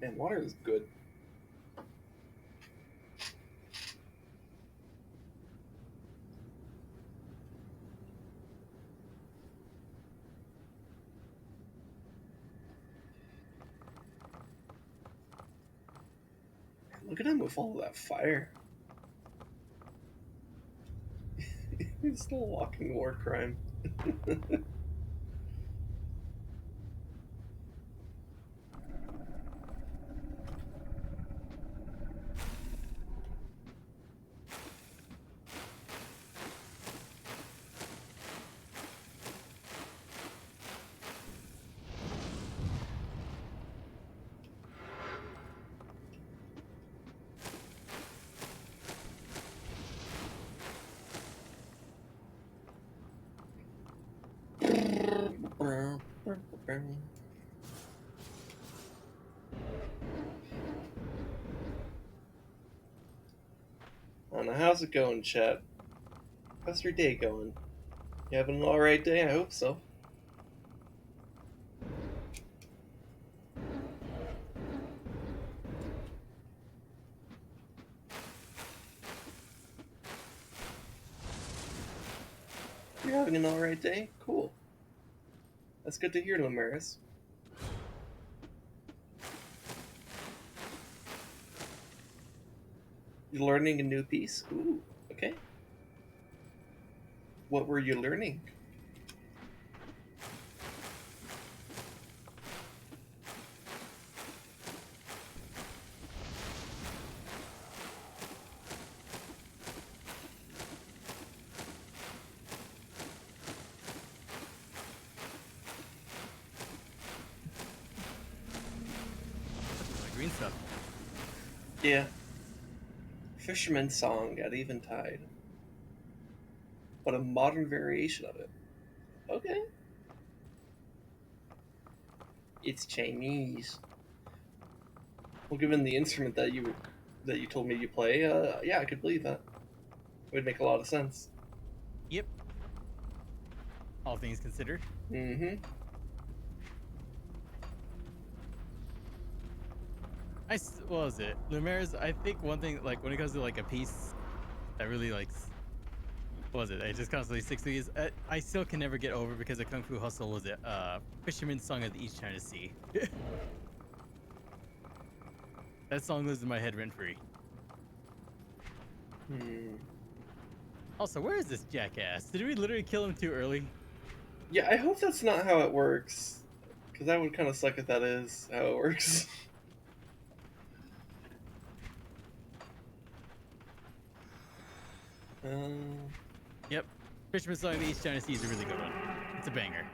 Man, water is good. Look at him with all that fire. He's still a walking war crime. I don't know, how's it going, chat? How's your day going? You having an alright day? I hope so. You're having an alright day? Cool. That's good to hear, Lamaris. You're learning a new piece? Ooh, okay. What were you learning? The green stuff. Yeah. Fisherman's Song at Eventide. But a modern variation of it. Okay. It's Chinese. Well, given the instrument that you told me you play, yeah, I could believe that. It would make a lot of sense. Yep. All things considered. Mm-hmm. What was it? Lumire's, I think one thing, like, when it comes to, like, a piece that really, like, what was it? It just constantly sticks to me is, I still can never get over because of Kung Fu Hustle was it, Fisherman's Song of the East China Sea. That song lives in my head rent-free. Also, where is this jackass? Did we literally kill him too early? Yeah, I hope that's not how it works. Because that would kind of suck if that is how it works. Yep. Fisherman's Song of the East China Sea is a really good one. It's a banger.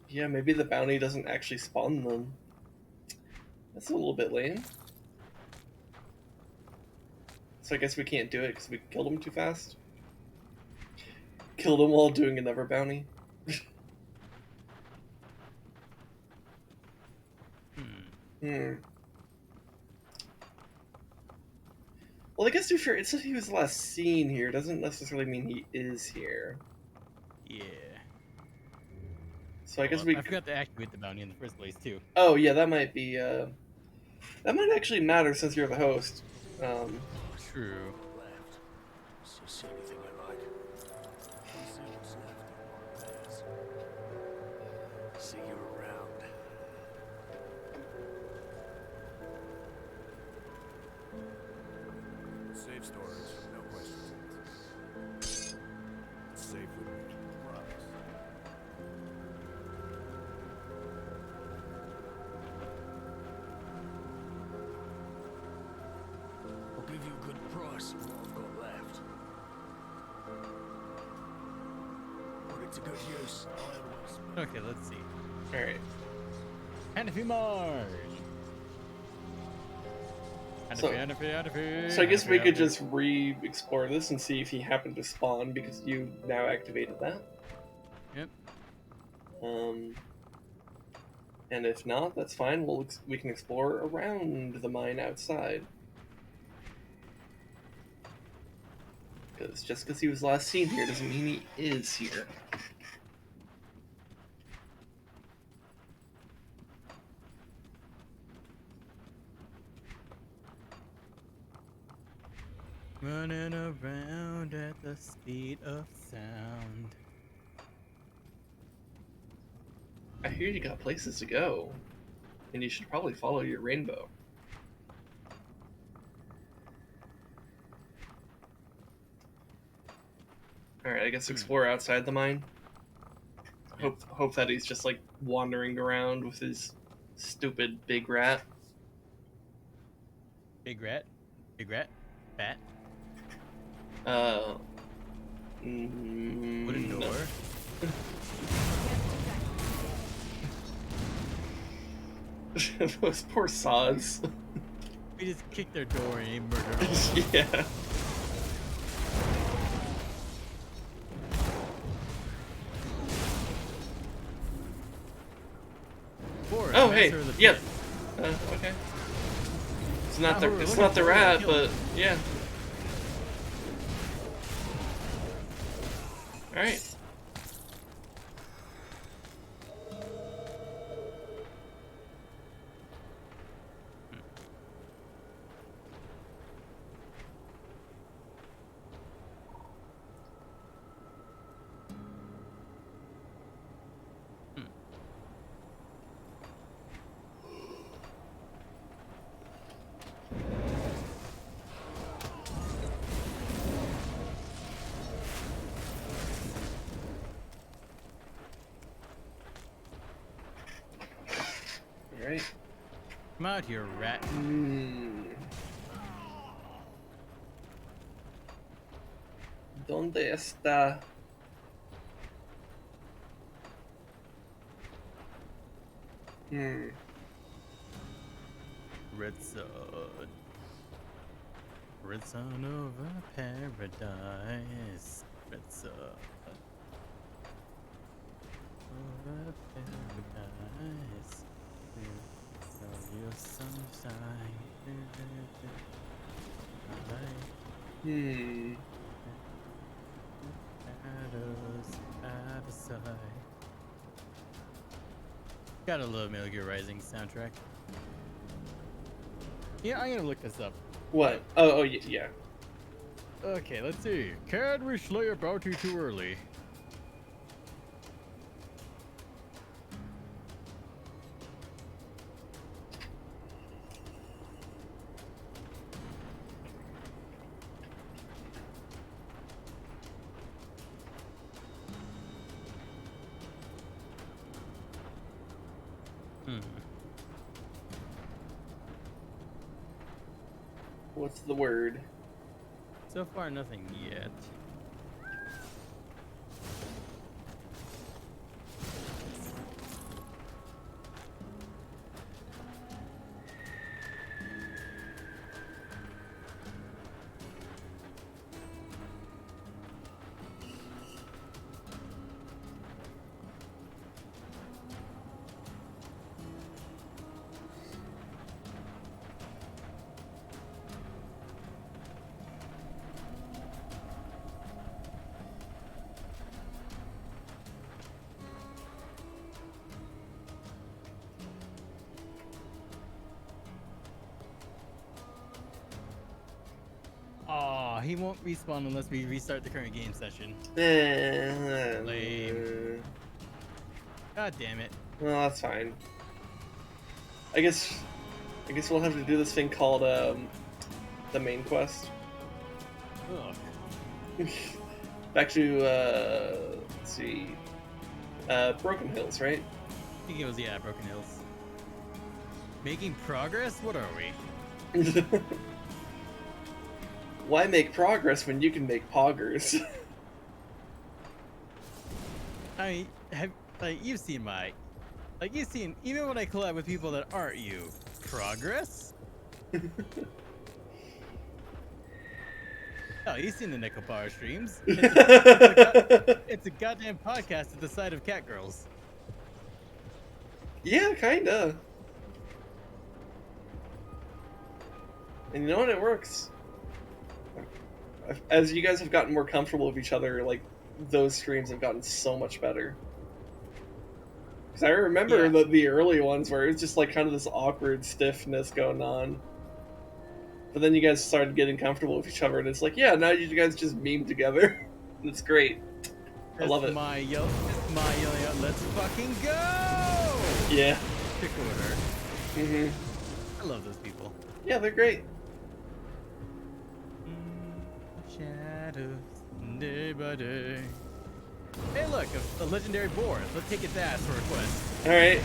Yeah, maybe the bounty doesn't actually spawn them. That's a little bit lame. So I guess we can't do it because we killed him too fast. Killed him while doing another bounty. Well, I guess to be fair, it said he was last seen here. Doesn't necessarily mean he is here. Yeah. So I guess I forgot to activate the bounty in the first place, too. Oh, yeah, that might be, that might actually matter since you're the host. True. Left. See anything I like. See what's left. See you around. Safe storage, no questions asked. It's safe with me, promise. I'll give you a good price on what I've got left. Put it to good use. I always Okay, let's see. Alright. Hanafi Marsh! So I guess we could just re-explore this and see if he happened to spawn because you now activated that. Yep. And if not, that's fine. We can explore around the mine outside. Because just because he was last seen here doesn't mean he is here. Running around at the speed of sound. I hear you got places to go, and you should probably follow your rainbow. Alright, I guess explore outside the mine. Hope that he's just like wandering around with his stupid big rat. Big rat? Big rat? Bat? Wooden No. door? Those poor sods. We just kicked their door and he murdered them. Yeah. Four, Oh, master hey, of the yeah. pit. Okay. It's not Who the we're it's looking not the for, rat, killed. but yeah. All right. All right. Come out here, rat. ¿Dónde está? Red sun. Red sun over paradise. Red sun. Over paradise. Your sunshine. Shadows out of sight. Gotta love Metal Gear Rising soundtrack. Yeah, I'm gonna look this up. What? Oh, yeah. Okay, let's see. Can we slay a bounty too early? What's the word? So far, nothing yet. Aw, he won't respawn unless we restart the current game session. Lame. God damn it. Well, that's fine. I guess we'll have to do this thing called the main quest. Ugh. Back to let's see, Broken Hills, right? I think it was, yeah, Broken Hills. Making progress? What are we? Why make progress when you can make poggers? I mean, you've seen even when I collab with people that aren't you, progress? Oh, you've seen the Nickel Power streams. It's a goddamn podcast at the side of cat girls. Yeah, kinda. And you know what? It works. As you guys have gotten more comfortable with each other, like, those streams have gotten so much better. Because I remember the early ones where it was just like kind of this awkward stiffness going on. But then you guys started getting comfortable with each other, and it's like, yeah, now you guys just meme together. It's great. I love it. My yelling out, let's fucking go! Yeah. Pick order. Mhm. I love those people. Yeah, they're great. Shadows, day by day. Hey, look, a legendary boar. Let's take it to ask for a quest. All right.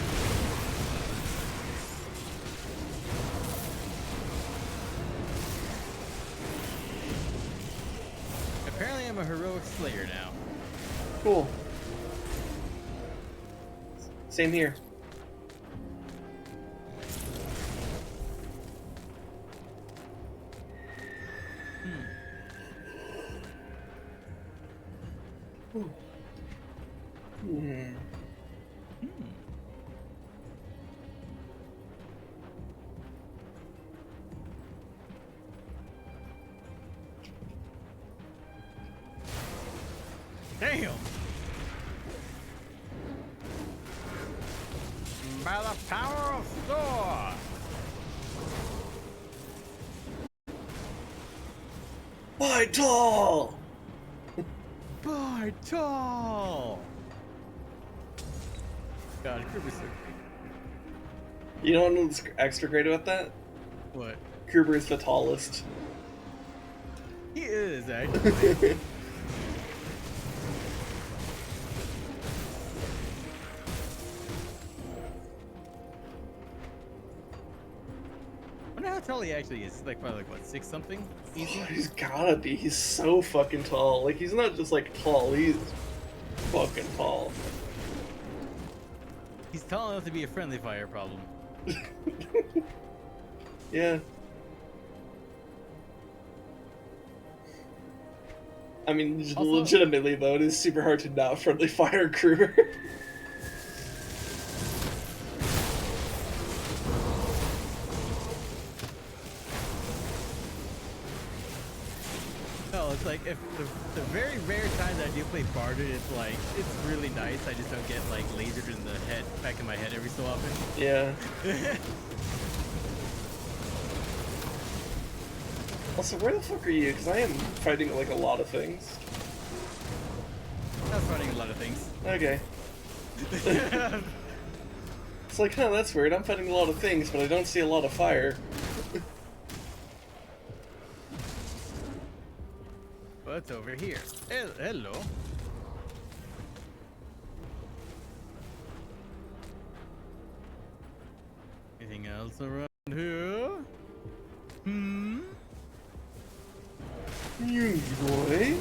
Apparently, I'm a heroic slayer now. Cool. Same here. Hmm. Damn! By the power of Thor! Vital! By tall! God, Kruber's so great. You know what's extra great about that? What? Kruber is the tallest. He is, actually. I wonder how tall he actually is. He's like probably like what, 6 something? Easy. He's gotta be. He's so fucking tall. Like, he's not just like tall, he's fucking tall. He's tall enough to be a friendly fire problem. Yeah. I mean, Also- legitimately though, it is super hard to not friendly fire Kruber. No, it's like if the very rare times I do play Barded, it's like it's really nice. I just don't get like lasered in the head, back in my head every so often. Yeah. Also, where the fuck are you? Because I am fighting like a lot of things. I was running a lot of things. Okay. It's like, huh, that's weird. I'm fighting a lot of things, but I don't see a lot of fire. What's over here? Hello. Anything else around here? Hmm? Yugi boy.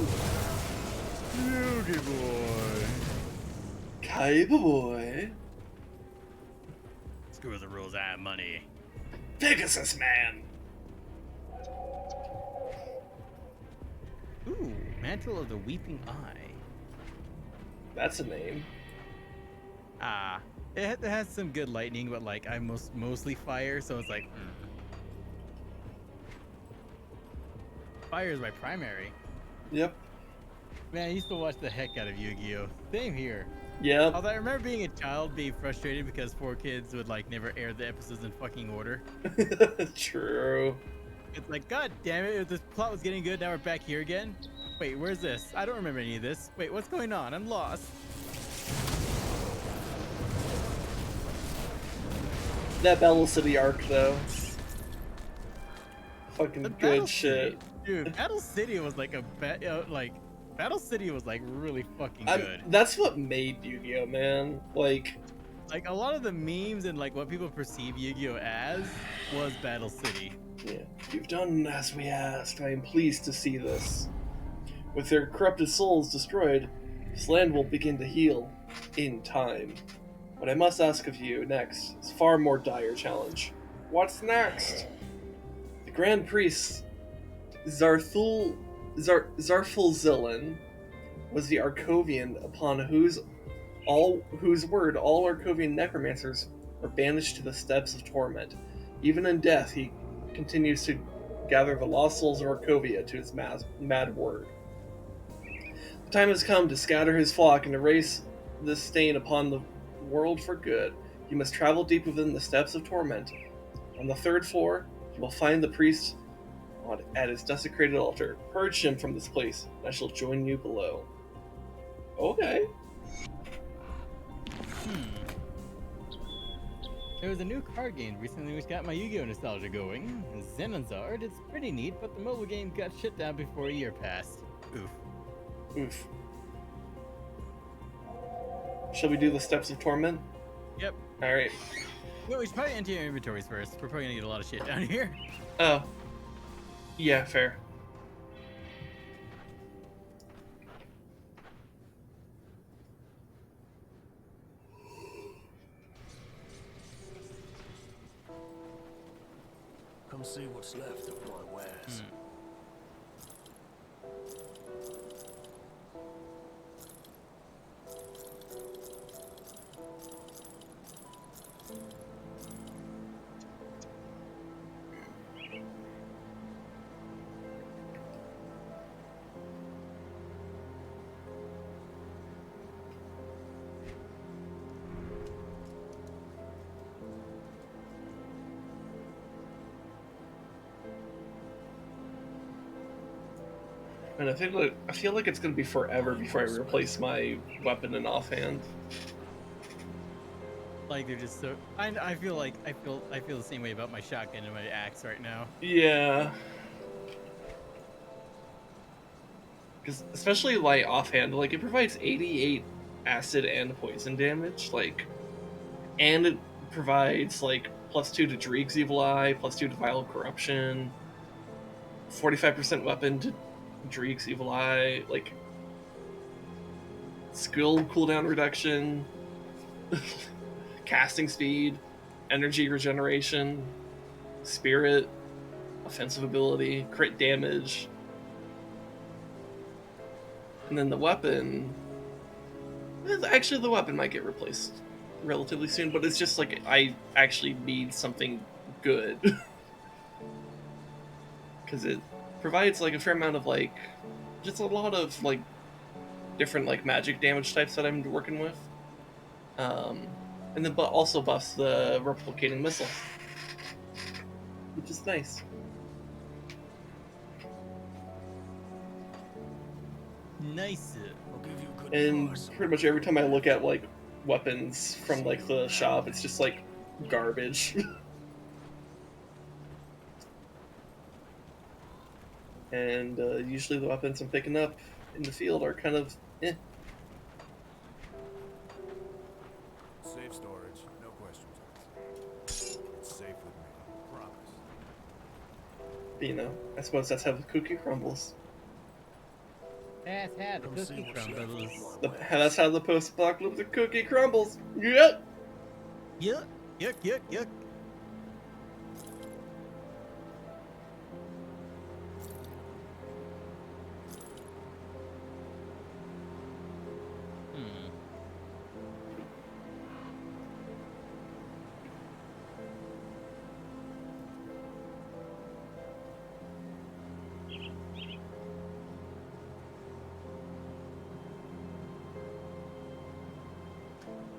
Yugi boy. Kaiba boy. Screw the rules, I have money. Pegasus man. Ooh, Mantle of the Weeping Eye. That's a name. Ah, it has some good lightning, but like I mostly fire, so it's like, Fire is my primary. Yep. Man, I used to watch the heck out of Yu-Gi-Oh! Same here. Yep. Although I remember being a child being frustrated because 4Kids would like never air the episodes in fucking order. True. It's like, god damn it, if this plot was getting good, now we're back here again? Wait, where's this? I don't remember any of this. Wait, what's going on? I'm lost. That Battle City arc, though. Fucking The good Battle shit. City, dude, Battle City was like Battle City was like really fucking good. That's what made Yu-Gi-Oh, man. Like Like a lot of the memes and like what people perceive Yu-Gi-Oh as was Battle City. yeah. You've done as we asked. I am pleased to see this. With their corrupted souls destroyed, this land will begin to heal in time. What I must ask of you next is far more dire challenge. What's next? The Grand Priest Zarthulzilin was the Arkovian upon whose word all Arkovian necromancers were banished to the steppes of torment. Even in death, he continues to gather the lost souls of Arkovia to his mad word. The time has come to scatter his flock and erase this stain upon the world for good. You must travel deep within the steppes of torment. On the 3rd floor, you will find the priest at his desecrated altar. Purge him from this place, and I shall join you below. Okay. There was a new card game recently which got my Yu-Gi-Oh! Nostalgia going. Xenonzard, it's pretty neat, but the mobile game got shut down before a year passed. Oof. Oof. Shall we do the steps of torment? Yep. Alright. No, we should probably empty our inventories first. We're probably gonna get a lot of shit down here. Oh. Yeah, fair. Come see what's left of my wares. And I feel like it's gonna be forever before I replace my weapon and offhand. Like they're just so. I feel the same way about my shotgun and my axe right now. Yeah. Because especially like offhand, like it provides 88 acid and poison damage, like, and it provides like +2 to Dreeg's Evil Eye, +2 to Vile Corruption, 45% weapon to Dreeg's Evil Eye, like skill cooldown reduction, casting speed, energy regeneration, spirit, offensive ability, crit damage. And then the weapon, actually the weapon might get replaced relatively soon, but it's just like I actually need something good. Because it provides like a fair amount of like, just a lot of like different like magic damage types that I'm working with. And then but also buffs the replicating missile, which is nice. Nice. I'll give you good And price. pretty much every time I look at like weapons from like the shop, it's just like garbage. And usually the weapons I'm picking up in the field are kind of eh. Safe storage, no questions asked. It's safe with me, promise. You know, I suppose that's how the cookie crumbles. That's how the Come see cookie what's left of crumbles. my wares. That's how the post-apocalyptic cookie crumbles. Yep. Yuck, yuck, yuck, yuck.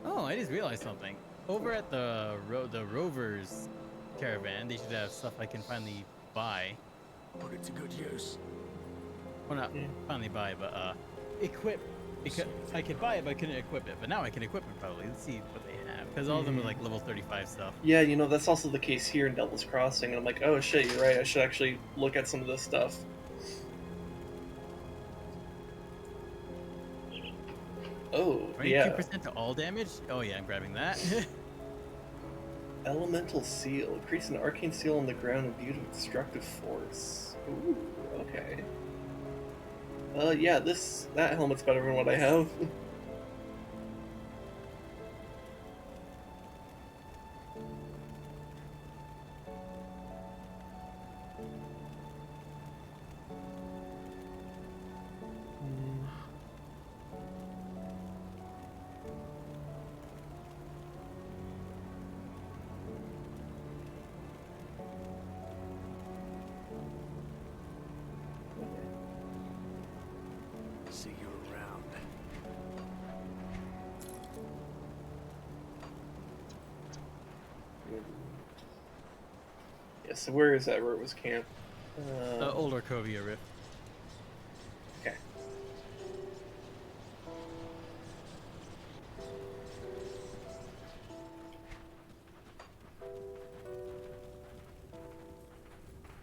Oh, I just realized something. Over at the Rovers caravan, they should have stuff I can finally buy. Put it to good use. Well, not finally buy, but equip. Because I could buy it, but I couldn't equip it. But now I can equip it probably. Let's see what they have. Because all of them are like level 35 stuff. Yeah, you know, that's also the case here in Devil's Crossing, and I'm like, oh shit, you're right, I should actually look at some of this stuff. Oh, 22% yeah. to all damage? Oh yeah, I'm grabbing that. Elemental Seal. Creates an arcane seal on the ground imbued with destructive force. Ooh, okay. Yeah, that helmet's better than what I have. See you around. Yeah, so where is that where it was camped? Old Arkovia rift. Okay.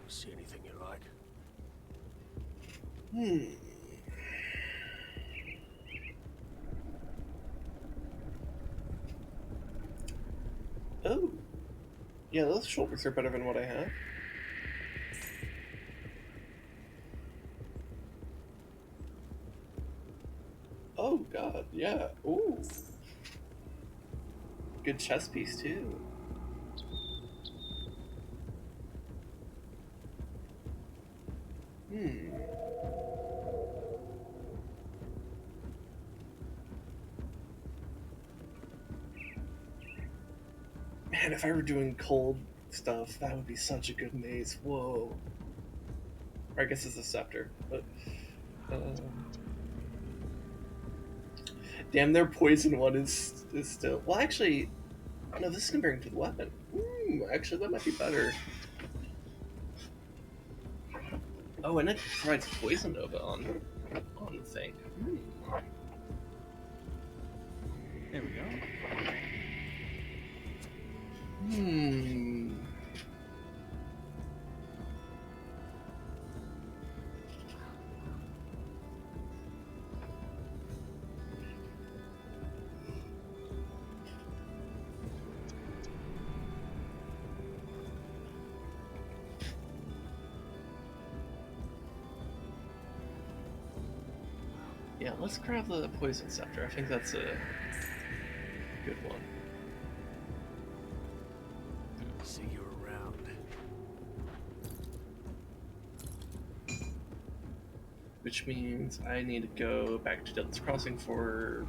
See anything you like? Oh. Yeah, those shoulders are better than what I have. Oh god, yeah. Ooh. Good chest piece too. Man, if I were doing cold stuff, that would be such a good maze. Whoa. Or I guess it's a scepter, but damn, their poison one is still. Well, actually, no. This is comparing to the weapon. Actually, that might be better. Oh, and it provides poison nova on the thing. There we go. Yeah, let's grab the poison scepter. I think that's a good one. See you around. Which means I need to go back to Deadlands Crossing for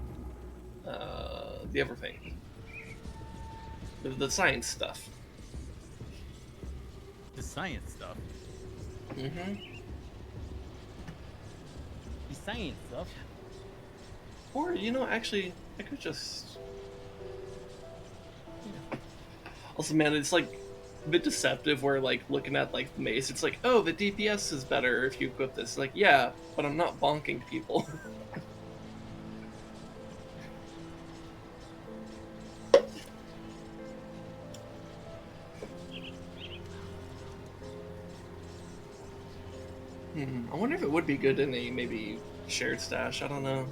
the other thing. The science stuff. The science stuff. The science stuff. Or, actually, I could just... Yeah. Also, man, it's, like, a bit deceptive where, like, looking at, like, the mace, it's like, oh, the DPS is better if you equip this. Like, yeah, but I'm not bonking people. I wonder if it would be good in a, maybe, shared stash. I don't know.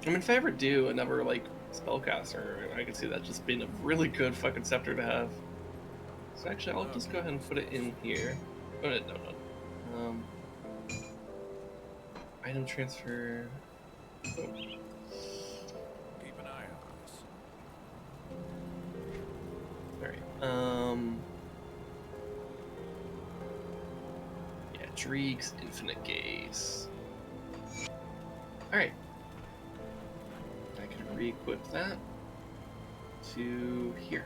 I mean, if I ever do another, like, spellcaster, I could see that just being a really good fucking scepter to have. So actually, I'll just go ahead and put it in here. Oh, no. Item transfer. Oh. Keep an eye on this. Alright, yeah, Dreek's Infinite Gaze. Alright. I can re-equip that to here.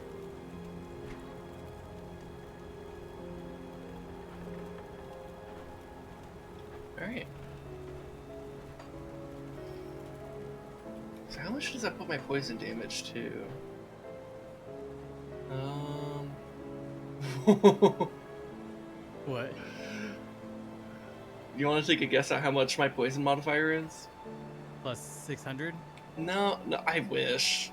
Alright. So how much does that put my poison damage to? What? You want to take a guess at how much my poison modifier is? Plus 600? No, I wish.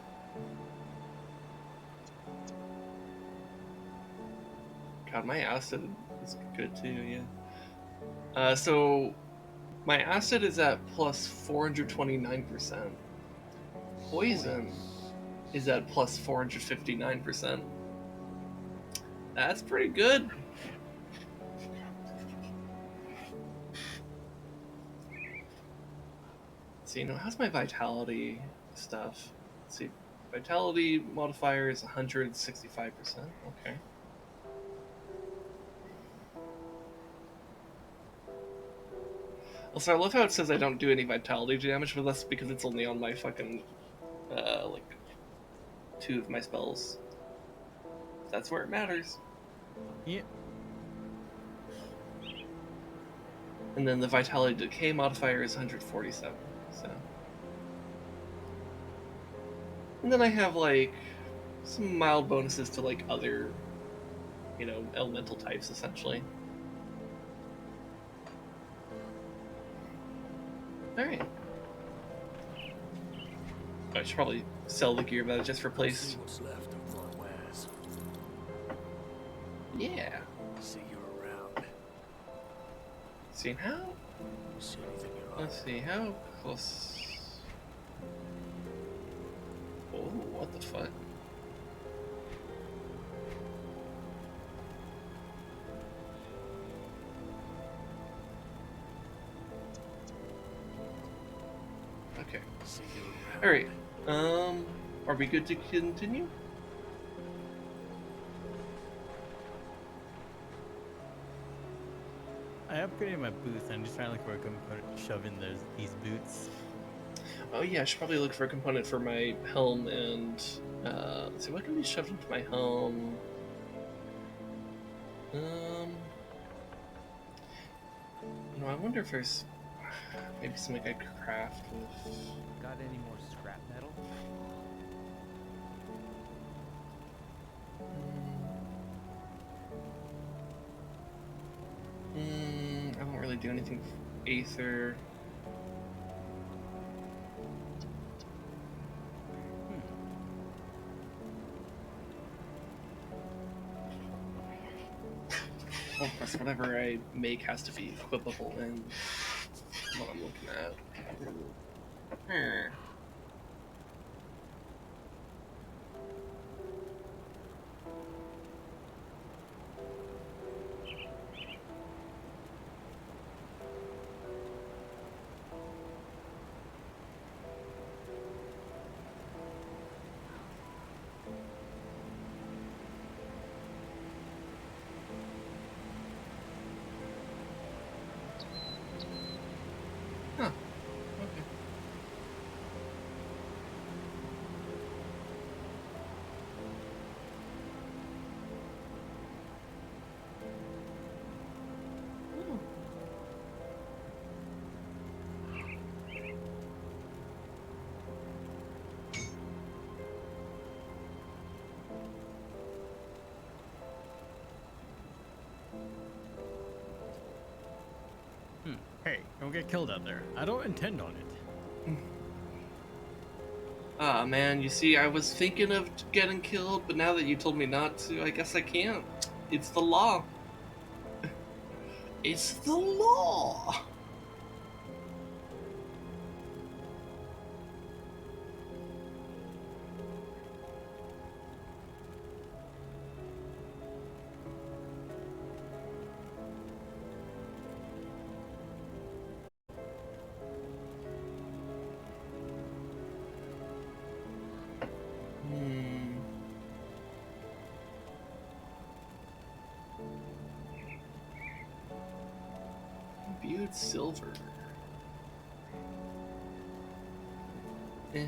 God, my acid is good too, yeah. So my acid is at plus 429%. Poison is at plus 459%. That's pretty good. So, how's my vitality stuff? Let's see. Vitality modifier is 165%. Okay. Also, I love how it says I don't do any vitality damage, but that's because it's only on my fucking, like, 2 of my spells. That's where it matters. Yep. And then the vitality decay modifier is 147, so. And then I have, like, some mild bonuses to, like, other you know, elemental types essentially. All right. I should probably sell the gear that I just See replaced. what's left of my wares. Yeah. See you around. See how? See anything you like. Let's see how close. Oh, what the fuck? Okay. See you around. All right. Are we good to continue? I upgraded my boots. I'm just trying to look for a component to shove in these boots. Oh yeah, I should probably look for a component for my helm and let's see what can be shoved into my helm. You know, I wonder if there's maybe something I could craft with. Got any more scrap metal? I don't really do anything with Aether. Well, of course, whatever I make has to be equipable in what I'm looking at. Huh. Okay. Oh. Hey, don't get killed out there. I don't intend on it. Ah, man, you see, I was thinking of getting killed, but now that you told me not to, I guess I can't. It's the law. It's the law! Imbued silver. Eh.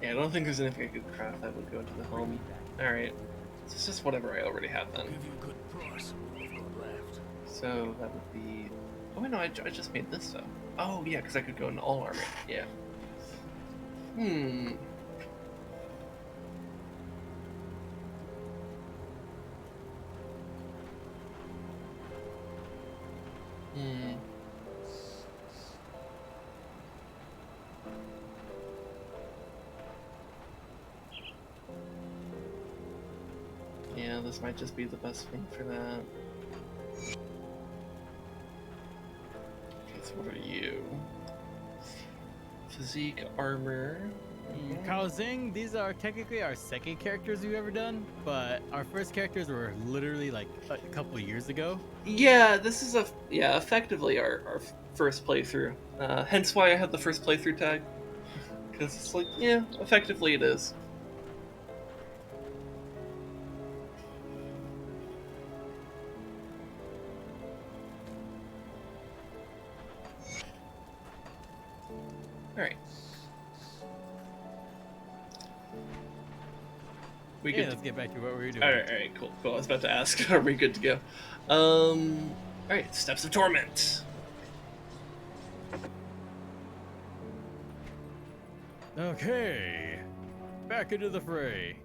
Yeah, I don't think there's anything I could craft that would go into the home. Alright. So it's just whatever I already have then. Give you a good price on what I've got left. So that would be... Oh wait, no, I just made this stuff. Oh yeah, because I could go in all armor. Yeah. Hmm. Hmm. Yeah, this might just be the best thing for that. Okay, so what are you? Physique, armor. Kaozing, these are technically our second characters we've ever done, but our first characters were literally like a couple of years ago. Yeah, this is effectively our first playthrough. Hence why I had the first playthrough tag. Because it's like, yeah, effectively it is. Alright. Let's get back to what we were doing. Alright, cool. I was about to ask, are we good to go? Alright, Steps of Torment. Okay, back into the fray.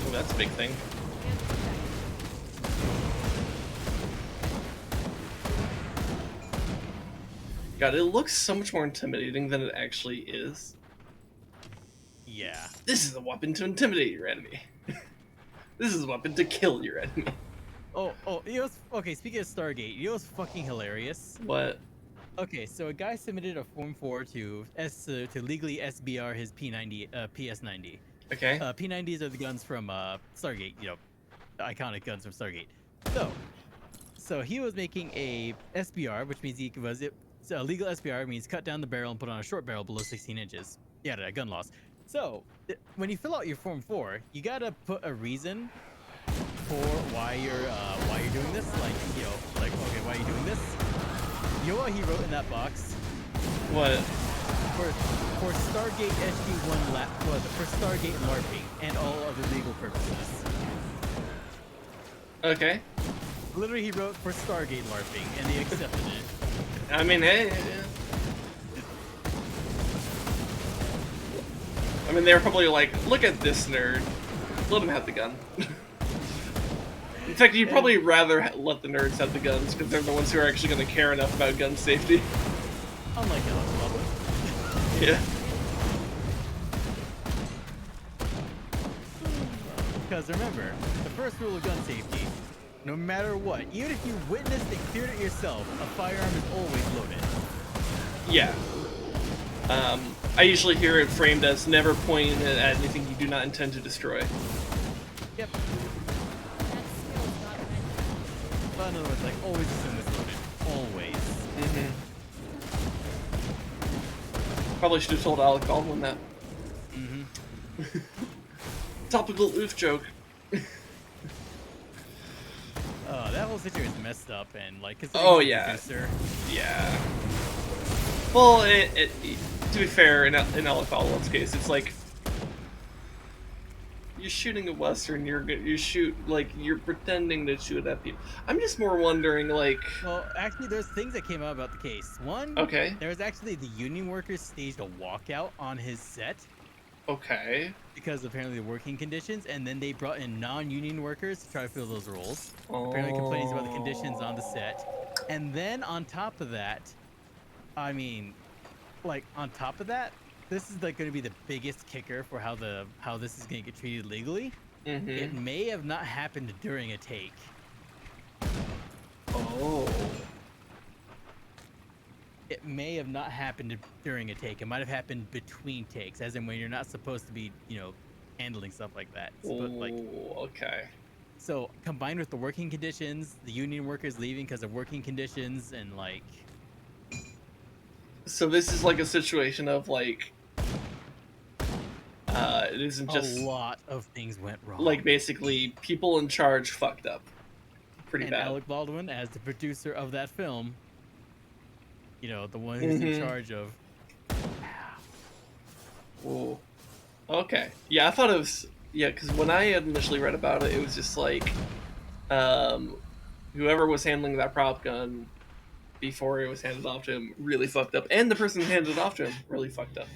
Oh, that's a big thing. God, it looks so much more intimidating than it actually is. Yeah. This is a weapon to intimidate your enemy. This is a weapon to kill your enemy. Oh, you know, okay, speaking of Stargate, you know what's fucking hilarious? What? Okay, so a guy submitted a Form 4 to legally SBR his P90, PS90. Okay. P90s are the guns from Stargate, you know, the iconic guns from Stargate. So he was making a SBR, which means a legal SBR means cut down the barrel and put on a short barrel below 16 inches. Yeah, gun laws. So when you fill out your Form 4, you gotta put a reason for why you're doing this. Like, you know, like, okay, why are you doing this? You know what he wrote in that box? What? For Stargate SG-1 for Stargate LARPing and all other legal purposes. Okay. Literally, he wrote for Stargate LARPing, and they accepted it. I mean, hey. I mean, they were probably like, look at this nerd. Let him have the gun. In fact, you'd probably rather let the nerds have the guns, because they're the ones who are actually going to care enough about gun safety. Unlike Alex. Yeah. Because remember, the first rule of gun safety, no matter what, even if you witnessed and cleared it yourself, a firearm is always loaded. Yeah. I usually hear it framed as never point at anything you do not intend to destroy. Yep. That skill's not ready. But in other words, like, always assume it's loaded. Always. Mm-hmm. Probably should have told Alec Baldwin that. Mm-hmm. Topical oof joke. That whole situation is messed up, and like, cause Oh, he's a yeah. producer. Yeah. Well, to be fair, in Alec Baldwin's case, it's like you're shooting a western. You shoot like you're pretending to shoot at people. I'm just more wondering, like. Well, actually, there's things that came out about the case. One, Okay. there was actually the union workers staged a walkout on his set Okay. because apparently the working conditions, and then they brought in non-union workers to try to fill those roles. Apparently complaining about the conditions on the set, and then on top of that, I mean, like on top of that, this is like going to be the biggest kicker for how this is going to get treated legally. Mm-hmm. It may have not happened during a take. Oh. It may have not happened during a take. It might have happened between takes, as in when you're not supposed to be, you know, handling stuff like that. Okay. So combined with the working conditions, the union workers leaving because of working conditions, and like. So this is like a situation of like. It isn't just. A lot of things went wrong. Like basically, people in charge fucked up. Pretty and bad. Alec Baldwin, as the producer of that film, you know, the one who's in charge of. Ooh. Okay. Yeah, I thought it was. Yeah, because when I had initially read about it, it was just like, whoever was handling that prop gun before it was handed off to him really fucked up, and the person who handed it off to him really fucked up.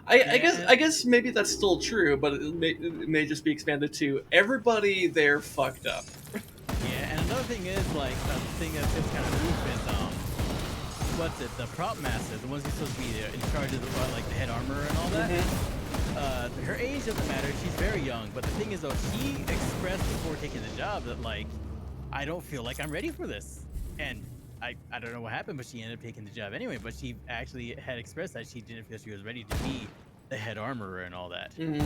I guess maybe that's still true, but it may just be expanded to everybody there fucked up. Yeah, and another thing is like the thing that's just kind of oof is the prop master, the ones who's supposed to be in charge of the like the head armor and all that. her age doesn't matter. She's very young. But the thing is, though, she expressed before taking the job that, like, I don't feel like I'm ready for this. And I don't know what happened, but she ended up taking the job anyway. But she actually had expressed that she didn't feel she was ready to be the head armorer and all that. Mm.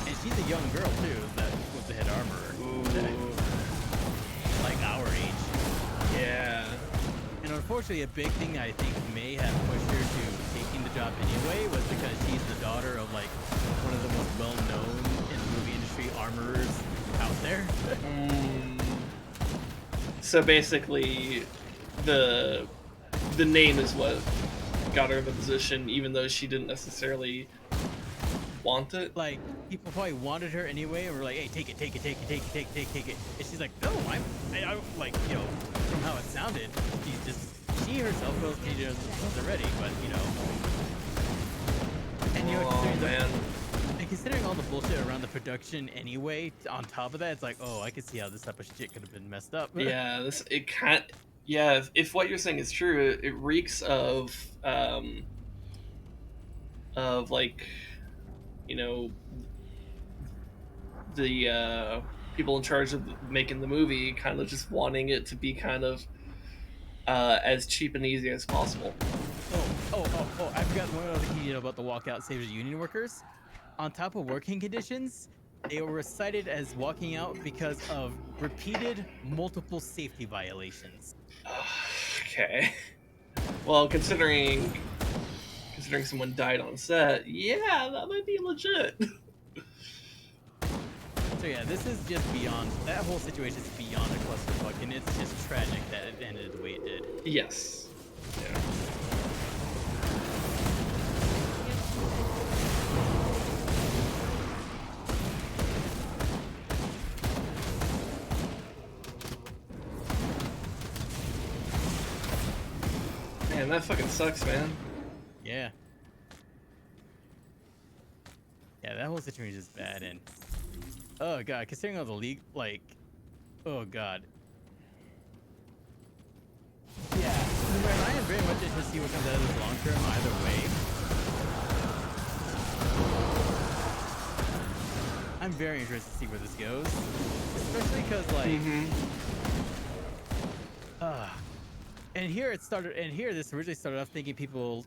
And she's a young girl too that was the head armorer. Like our age. Yeah. And unfortunately, a big thing I think may have pushed her to taking the job anyway was because she's the daughter of like one of the most well-known in the movie industry armorers out there. So basically, the name is what got her the position, even though she didn't necessarily want it. Like people probably wanted her anyway, and were like, "Hey, take it." And she's like, "No, I like, you know, from how it sounded, she herself feels she wasn't ready, but you know." And you know, considering all the bullshit around the production anyway, on top of that, it's like, oh, I can see how this type of shit could have been messed up. Yeah, it can't. Yeah, if what you're saying is true, it reeks of like, you know, the people in charge of making the movie kind of just wanting it to be kind of as cheap and easy as possible. Oh! I forgot one other key about the walkout saves union workers. On top of working conditions, they were cited as walking out because of repeated multiple safety violations. Okay. Well, considering someone died on set, yeah, that might be legit. So yeah, this is just beyond, that whole situation is beyond a clusterfuck, and it's just tragic that it ended the way it did. Yes. Yeah. Man, that fucking sucks, man. Yeah. Yeah, that whole situation is bad, and oh god, considering all the league, like, oh god. Yeah, I am very much interested to see what comes out of this long term either way. I'm very interested to see where this goes, especially because like, and here it started, and here this originally started off thinking someone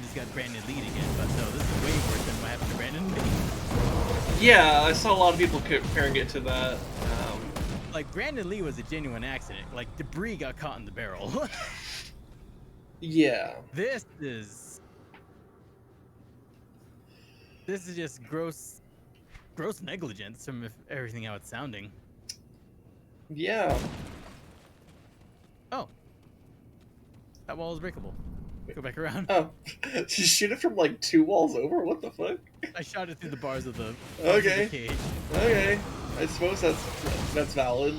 just got Brandon Lee again, but no, this is way worse than what happened to Brandon Lee. Yeah, I saw a lot of people comparing it to that. Like Brandon Lee was a genuine accident. Like debris got caught in the barrel. Yeah. This is just gross negligence from everything how it's sounding. Yeah. Oh, that wall is breakable. Go back around. Oh, did you shoot it from like 2 walls over? What the fuck? I shot it through the bars of the cage. Okay. I suppose that's valid.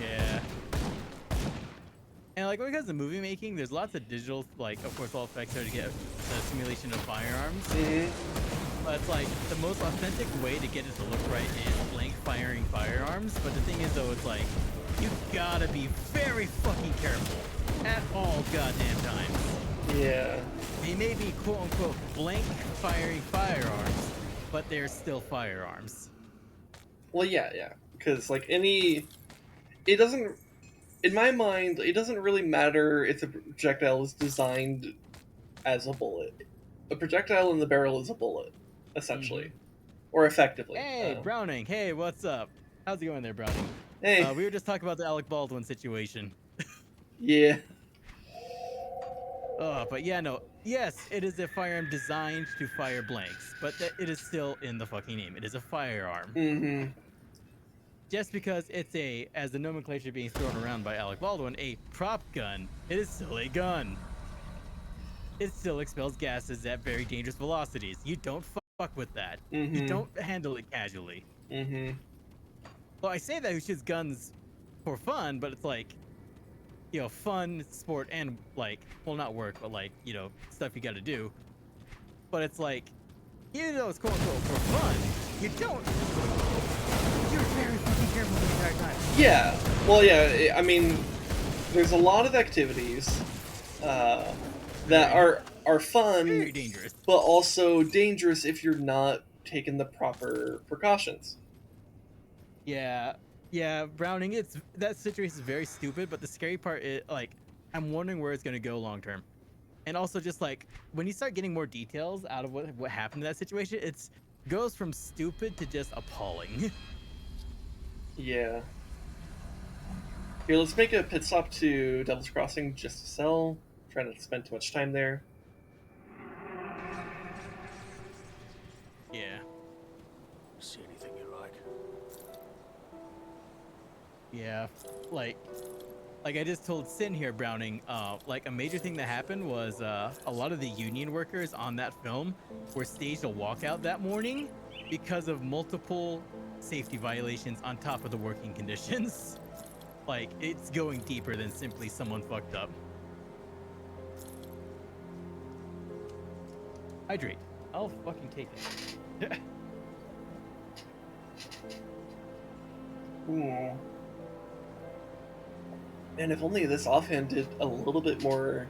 Yeah. And like when it comes to movie making, there's lots of digital, like of course all effects are to get the simulation of firearms. But it's like the most authentic way to get it to look right is blank firing firearms. But the thing is though, it's like you gotta be very fucking careful at all goddamn times. Yeah. They may be quote unquote blank firing firearms, but they're still firearms. Well, yeah. Because like it doesn't, in my mind, it doesn't really matter if the projectile is designed as a bullet. A projectile in the barrel is a bullet, essentially, or effectively. Hey, Browning. Hey, what's up? How's it going there, Browning? Hey. We were just talking about the Alec Baldwin situation. Yeah. But yeah, no. Yes, it is a firearm designed to fire blanks, but it is still in the fucking name. It is a firearm. Just because it's as the nomenclature being thrown around by Alec Baldwin, a prop gun, it is still a gun. It still expels gases at very dangerous velocities. You don't fuck with that. You don't handle it casually. Well, I say that who shoots guns for fun, but it's like, you know, fun, sport, and like, well, not work, but like, you know, stuff you gotta do. But it's like, even though it's quote unquote for fun, you don't You're very fucking careful the entire time. Yeah. Well, yeah. I mean, there's a lot of activities that are fun, Very dangerous. but also dangerous if you're not taking the proper precautions. Yeah, yeah, Browning. That situation is very stupid, but the scary part is like I'm wondering where it's gonna go long term, and also just like when you start getting more details out of what happened in that situation, it's goes from stupid to just appalling. Yeah. Here, let's make a pit stop to Devil's Crossing just to sell. Try not to spend too much time there. Yeah, See anything you like? yeah, like I just told Sin here, Browning. Like a major thing that happened was a lot of the union workers on that film were staged a walkout that morning because of multiple safety violations on top of the working conditions. Like, it's going deeper than simply someone fucked up. Hydrate. I'll fucking take it. Ooh. And if only this offhand did a little bit more,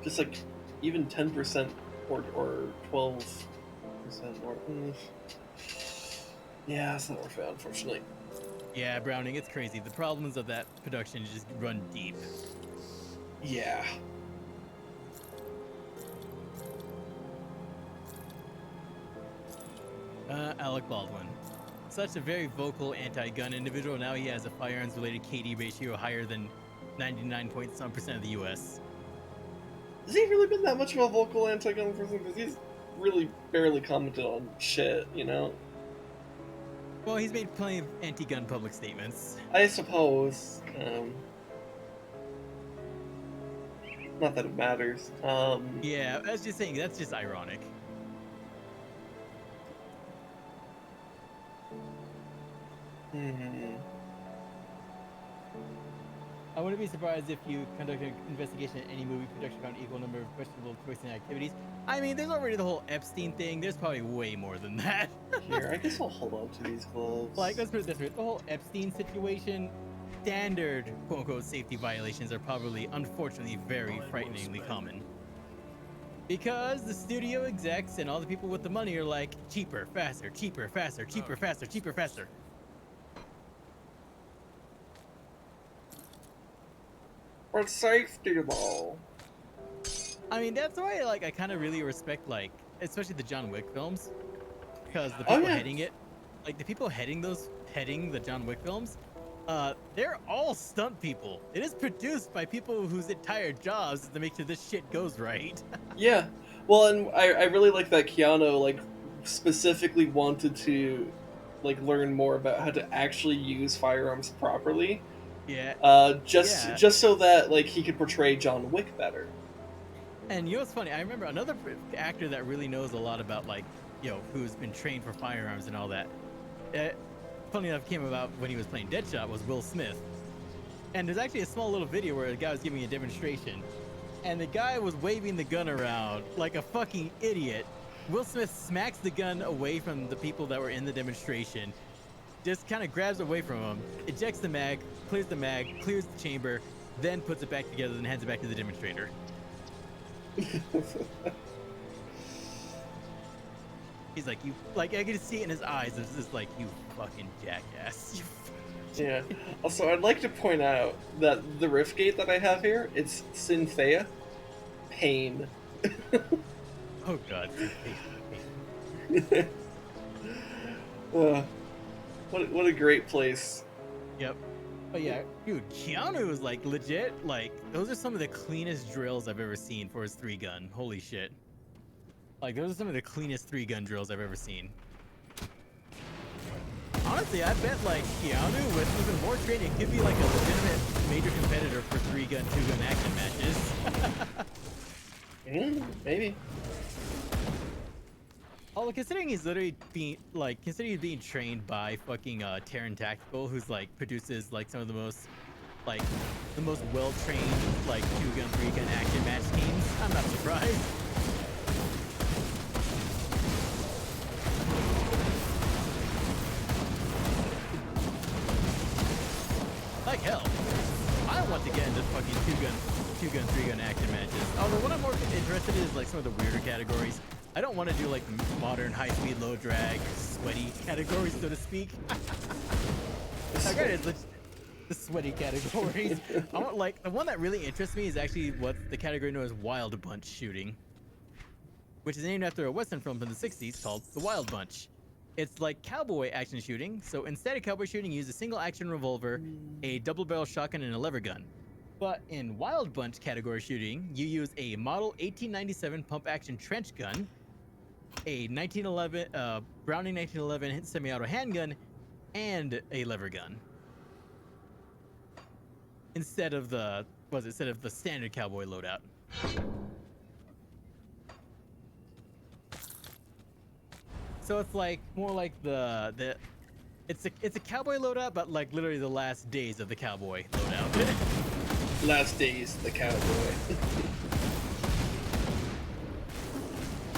just like even 10% or 12% more. Yeah, that's not what we're found, unfortunately. Yeah, Browning, it's crazy. The problems of that production just run deep. Yeah. Alec Baldwin. Such a very vocal anti-gun individual. Now he has a firearms-related KD ratio higher than 99.some% of the U.S. Has he really been that much of a vocal anti-gun person? Because he's really barely commented on shit, you know? Well, he's made plenty of anti-gun public statements. I suppose. Not that it matters. Yeah, I was just saying, that's just ironic. I wouldn't be surprised if you conduct an investigation at any movie production found equal number of questionable twisting activities. I mean, there's already the whole Epstein thing. There's probably way more than that. Here, I guess I'll hold on to these gloves. Like, let's put it this way. The whole Epstein situation, standard quote-unquote safety violations are probably, unfortunately, very frighteningly common. Because the studio execs and all the people with the money are like, cheaper, faster, cheaper, faster, cheaper, faster, cheaper, faster. For safety ball. I mean, that's why, like, I kind of really respect, like, especially the John Wick films, because the Oh, people yeah. heading it, like, the people heading the John Wick films, they're all stunt people. It is produced by people whose entire jobs is to make sure this shit goes right. Yeah. Well, and I really like that Keanu, like, specifically wanted to, like, learn more about how to actually use firearms properly. Yeah. Just so that, like, he could portray John Wick better. And you know what's funny? I remember another actor that really knows a lot about, like, you know, who's been trained for firearms and all that. Funny enough, came about when he was playing Deadshot was Will Smith. And there's actually a small little video where a guy was giving a demonstration, and the guy was waving the gun around like a fucking idiot. Will Smith smacks the gun away from the people that were in the demonstration, just kind of grabs away from him, ejects the mag, clears the mag, clears the chamber, then puts it back together and hands it back to the demonstrator. He's like, you, like, I can see it in his eyes. It's just like, you fucking jackass. Yeah. Also, I'd like to point out that the rift gate that I have here, it's Synthea Pain. Oh god. What a great place. Yep. But yeah, dude, Keanu is like legit, like, those are some of the cleanest drills I've ever seen for his 3-gun. Holy shit. Like, those are some of the cleanest 3-gun drills I've ever seen. Honestly, I bet, like, Keanu, with even more training, could be, like, a legitimate major competitor for 3-gun, 2-gun action matches. Maybe. Although, considering he's literally being, like, considering he's being trained by fucking, Terran Tactical, who's, like, produces, like, some of the most, like, the most well-trained, like, 2-gun, 3-gun action match teams, I'm not surprised. 2-gun, 3-gun action matches. Although what I'm more interested in is like some of the weirder categories. I don't want to do like modern high-speed, low drag, sweaty categories, so to speak. The sweaty categories. I want like the one that really interests me is actually what the category known as Wild Bunch shooting, which is named after a Western film from the 60s called The Wild Bunch. It's like cowboy action shooting, so instead of cowboy shooting, you use a single action revolver, a double barrel shotgun, and a lever gun. But in Wild Bunch category shooting, you use a model 1897 pump action trench gun, a 1911 Browning 1911 semi-auto handgun, and a lever gun. Instead of the standard cowboy loadout. So it's like more like it's a cowboy loadout, but like literally the last days of the cowboy loadout. Last days, the cowboy.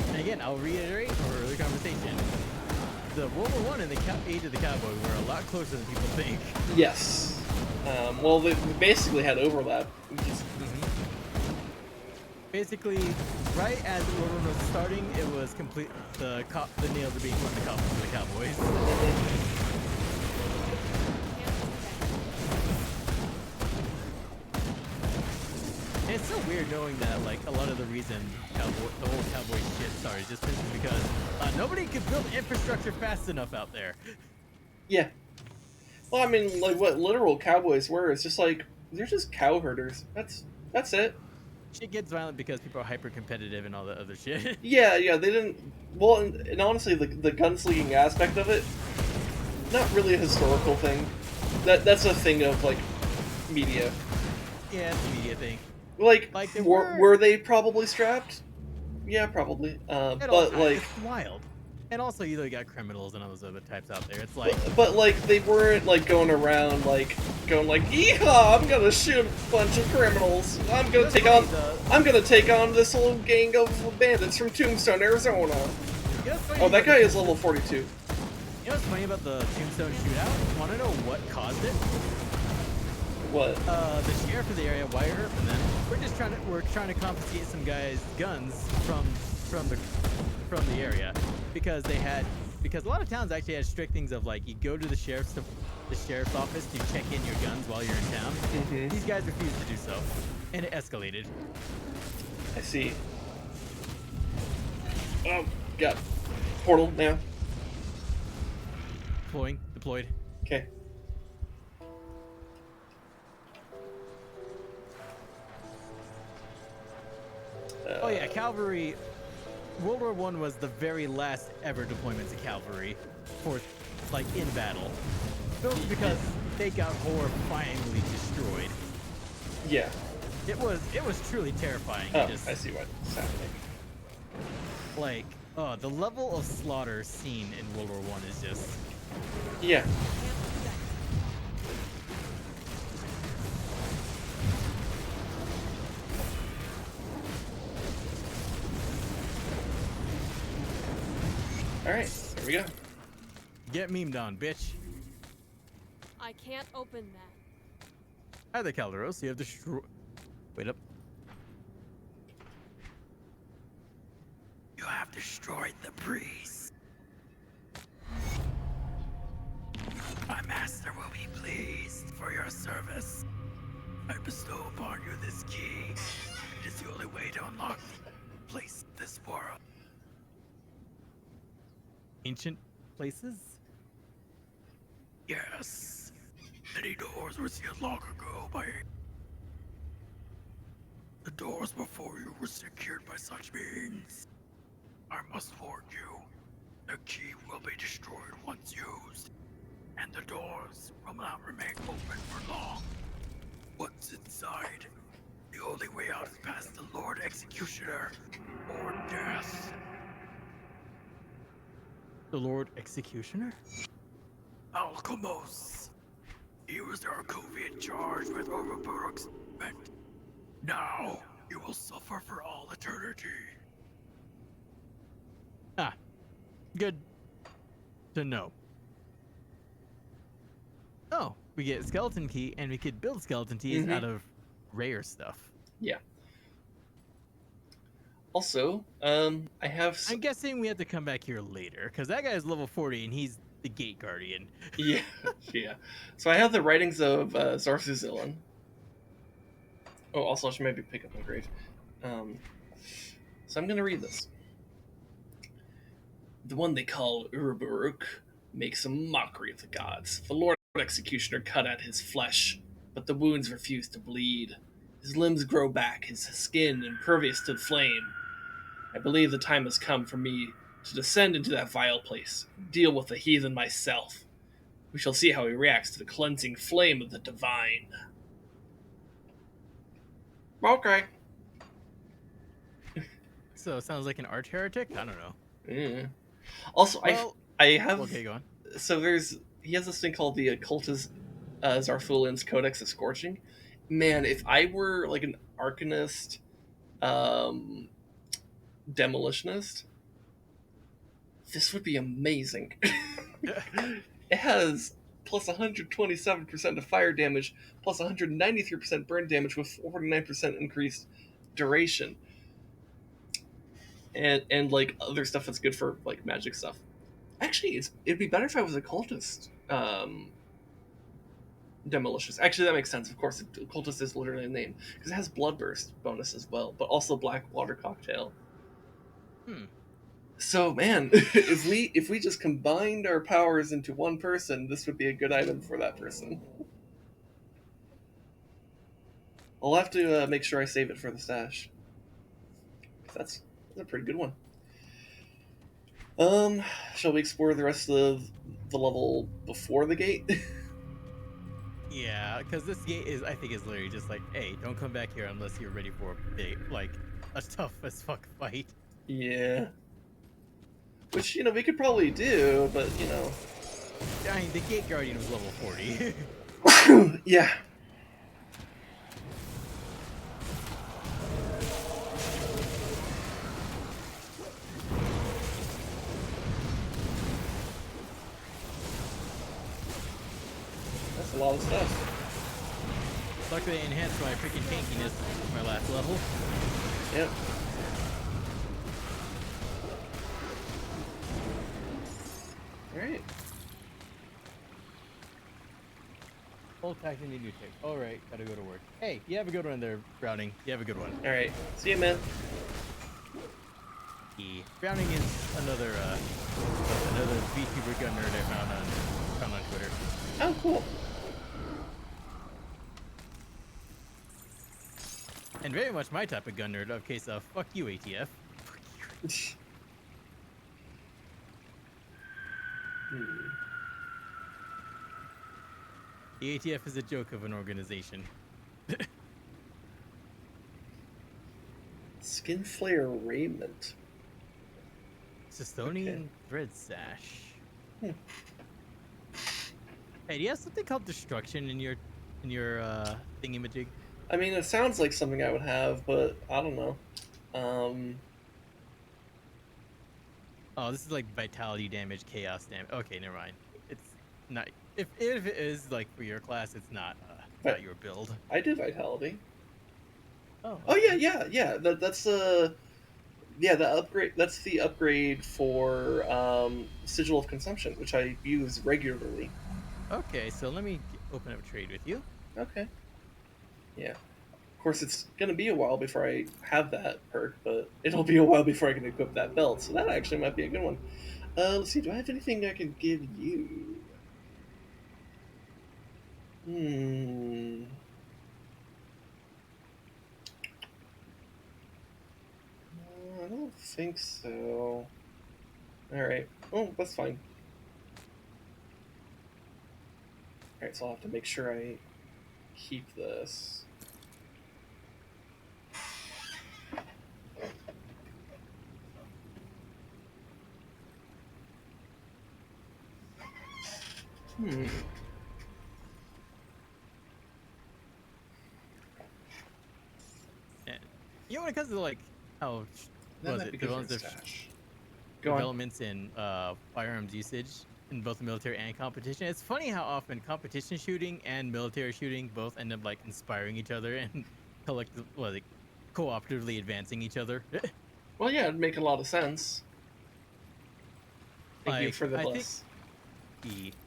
And again, I'll reiterate our earlier conversation. The World War I and the Age of the Cowboy were a lot closer than people think. Yes. Well, they basically had overlap. Basically, right as World War I was starting, it was complete. The nails are being put in the coffin for the Cowboys. And it's so weird knowing that like a lot of the reason the whole cowboy shit started just because nobody could build infrastructure fast enough out there. Yeah. Well, I mean, like what literal cowboys were, it's just like they're just cow herders. That's it. Shit gets violent because people are hyper competitive and all that other shit. Yeah, they didn't. Well, and honestly, the gunslinging aspect of it, not really a historical thing. That's a thing of like media. Yeah, it's a media thing. Like were were they probably strapped? Yeah, probably. But like it's wild. And also, you got criminals and all those other types out there. It's like, but like they weren't like going around like yeehaw! I'm gonna shoot a bunch of criminals. I'm gonna take on this little gang of bandits from Tombstone, Arizona. Oh, that guy is level 42. You know what's funny about the Tombstone shootout? Want to know what caused it? What? The sheriff of the area, Wyatt Earp, and them. We're trying to confiscate some guys' guns from the area because a lot of towns actually had strict things of like you go to the sheriff's office to check in your guns while you're in town. Mm-hmm. These guys refused to do so, and it escalated. I see. Oh, got portal now. Deployed. Okay. Oh yeah, cavalry. World War I was the very last ever deployments of cavalry for, like, in battle. Mostly because they got horrifyingly destroyed. Yeah. It was truly terrifying. Oh, I see what's happening. Like, the level of slaughter seen in World War I is just... Yeah. Alright, here we go. Get memed on, bitch. I can't open that. Hi there, Calderos. You have destroyed... Wait up. You have destroyed the priest. My master will be pleased for your service. I bestow upon you this key. It is the only way to unlock the place of this world. Ancient places? Yes. Many doors were sealed long ago by... The doors before you were secured by such means. I must warn you, the key will be destroyed once used, and the doors will not remain open for long. Once inside, the only way out is past the Lord Executioner, or death. The Lord Executioner? Alchemos. He was the Arkovia charged with Burrwitch. Now, you will suffer for all eternity. Ah, good to know. Oh, we get skeleton key, and we could build skeleton keys out of rare stuff. Yeah. Also, I have. I'm guessing we have to come back here later because that guy's level 40 and he's the gate guardian. Yeah, yeah. So I have the writings of Zarzuzillan. Oh, also I should maybe pick up my grave. So I'm gonna read this. The one they call Urburuk makes a mockery of the gods. The Lord Executioner cut at his flesh, but the wounds refuse to bleed. His limbs grow back, his skin impervious to flame. I believe the time has come for me to descend into that vile place, deal with the heathen myself. We shall see how he reacts to the cleansing flame of the divine. Okay. So it sounds like an arch heretic? I don't know. Mm. Also, Well, I have. okay, go on. So he has this thing called the Occultist Zarthulin's Codex of Scorching. Man, if I were like an Arcanist, Demolitionist, this would be amazing. It has plus 127% of fire damage, plus 193% burn damage with 49% increased duration, and like other stuff that's good for like magic stuff. Actually, it'd be better if I was a cultist. Demolicious. Actually, that makes sense. Of course, cultist is literally a name because it has bloodburst bonus as well, but also black water cocktail. So man, if we just combined our powers into one person, this would be a good item for that person. I'll have to make sure I save it for the stash. That's a pretty good one. Shall we explore the rest of the level before the gate? Yeah, because this gate I think is literally just like, hey, don't come back here unless you're ready for a tough as fuck fight. Yeah. Which, we could probably do, but, I mean, the gate guardian was level 40. Yeah. That's a lot of stuff. Luckily, they enhanced my freaking tankiness my last level. Yep. Alright. Old tactic, new tech. Alright, gotta go to work. Hey, you have a good one there, Browning. You have a good one. Alright. See you, man. Browning is another VTuber gun nerd I found on Twitter. Oh, cool. And very much my type of gun nerd. Okay, so fuck you, ATF. The ATF is a joke of an organization. Skinflare raiment. Sistonian thread sash. Hey, do you have something called destruction in your thingamajig? I mean, it sounds like something I would have, but I don't know. Oh, this is like vitality damage, chaos damage. Okay, never mind. It's not. If it is like for your class, it's not your build. I do vitality. Oh. Oh yeah. That's the upgrade. That's the upgrade for Sigil of Consumption, which I use regularly. Okay, so let me open up trade with you. Okay. Yeah. Of course, it's gonna be a while before I have that perk, but it'll be a while before I can equip that belt. So that actually might be a good one. Let's see. Do I have anything I can give you? I don't think so. Alright. Oh, that's fine. Alright, so I'll have to make sure I keep this. You know, when it comes to like how That might be good for a stash. Go on. developments in firearms usage in both the military and competition, it's funny how often competition shooting and military shooting both end up like inspiring each other and cooperatively advancing each other. Well, yeah, it'd make a lot of sense. Thank you Like, for the I think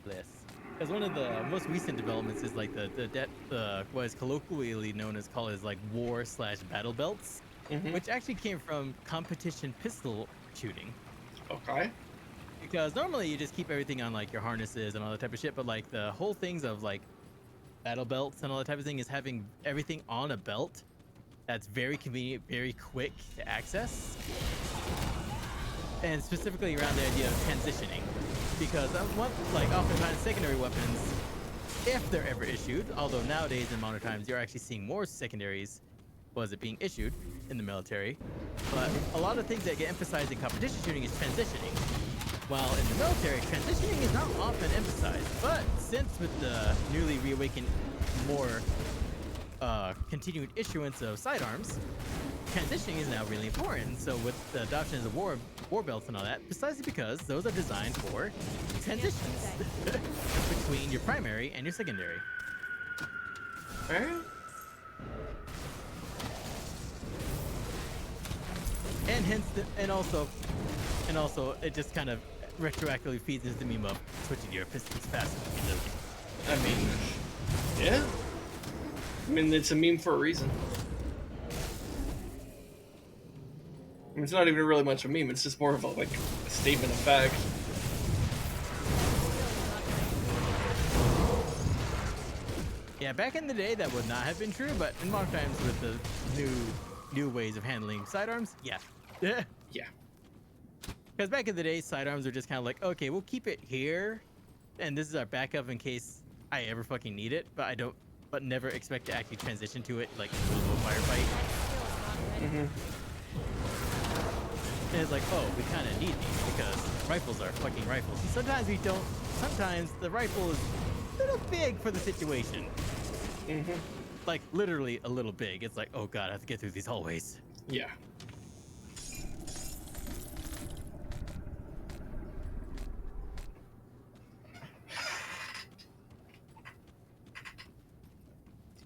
bliss. because one of the most recent developments is like the what is colloquially known as called as like war/battle belts, Mm-hmm. which actually came from competition pistol shooting. Okay. Because normally you just keep everything on like your harnesses and all that type of shit, but like the whole things of like battle belts and all that type of thing is having everything on a belt that's very convenient, very quick to access, and specifically around the idea of transitioning. Because oftentimes secondary weapons, if they're ever issued, although nowadays in modern times you're actually seeing more secondaries being issued in the military, but a lot of things that get emphasized in competition shooting is transitioning. While in the military, transitioning is not often emphasized, but since with the newly reawakened, more continued issuance of sidearms, transitioning is now really important. So with the adoption of the war belts and all that, precisely because those are designed for transitions between your primary and your secondary. Alright. And hence, and also, it just kind of retroactively feeds into the meme of switching your pistons faster than reloading. I mean, yeah. I mean, it's a meme for a reason. I mean, it's not even really much of a meme. It's just more of a statement of fact. Yeah, back in the day, that would not have been true, but in modern times, with the new ways of handling sidearms, yeah. Yeah. Because back in the day, sidearms were just kind of like, okay, we'll keep it here, and this is our backup in case I ever fucking need it, but never expect to actually transition to it like into a firefight. Mm-hmm. And it's like, oh, we kind of need these because rifles are fucking rifles. And sometimes we don't. Sometimes the rifle is a little big for the situation. Mm-hmm. Like literally a little big. It's like, oh god, I have to get through these hallways. Yeah.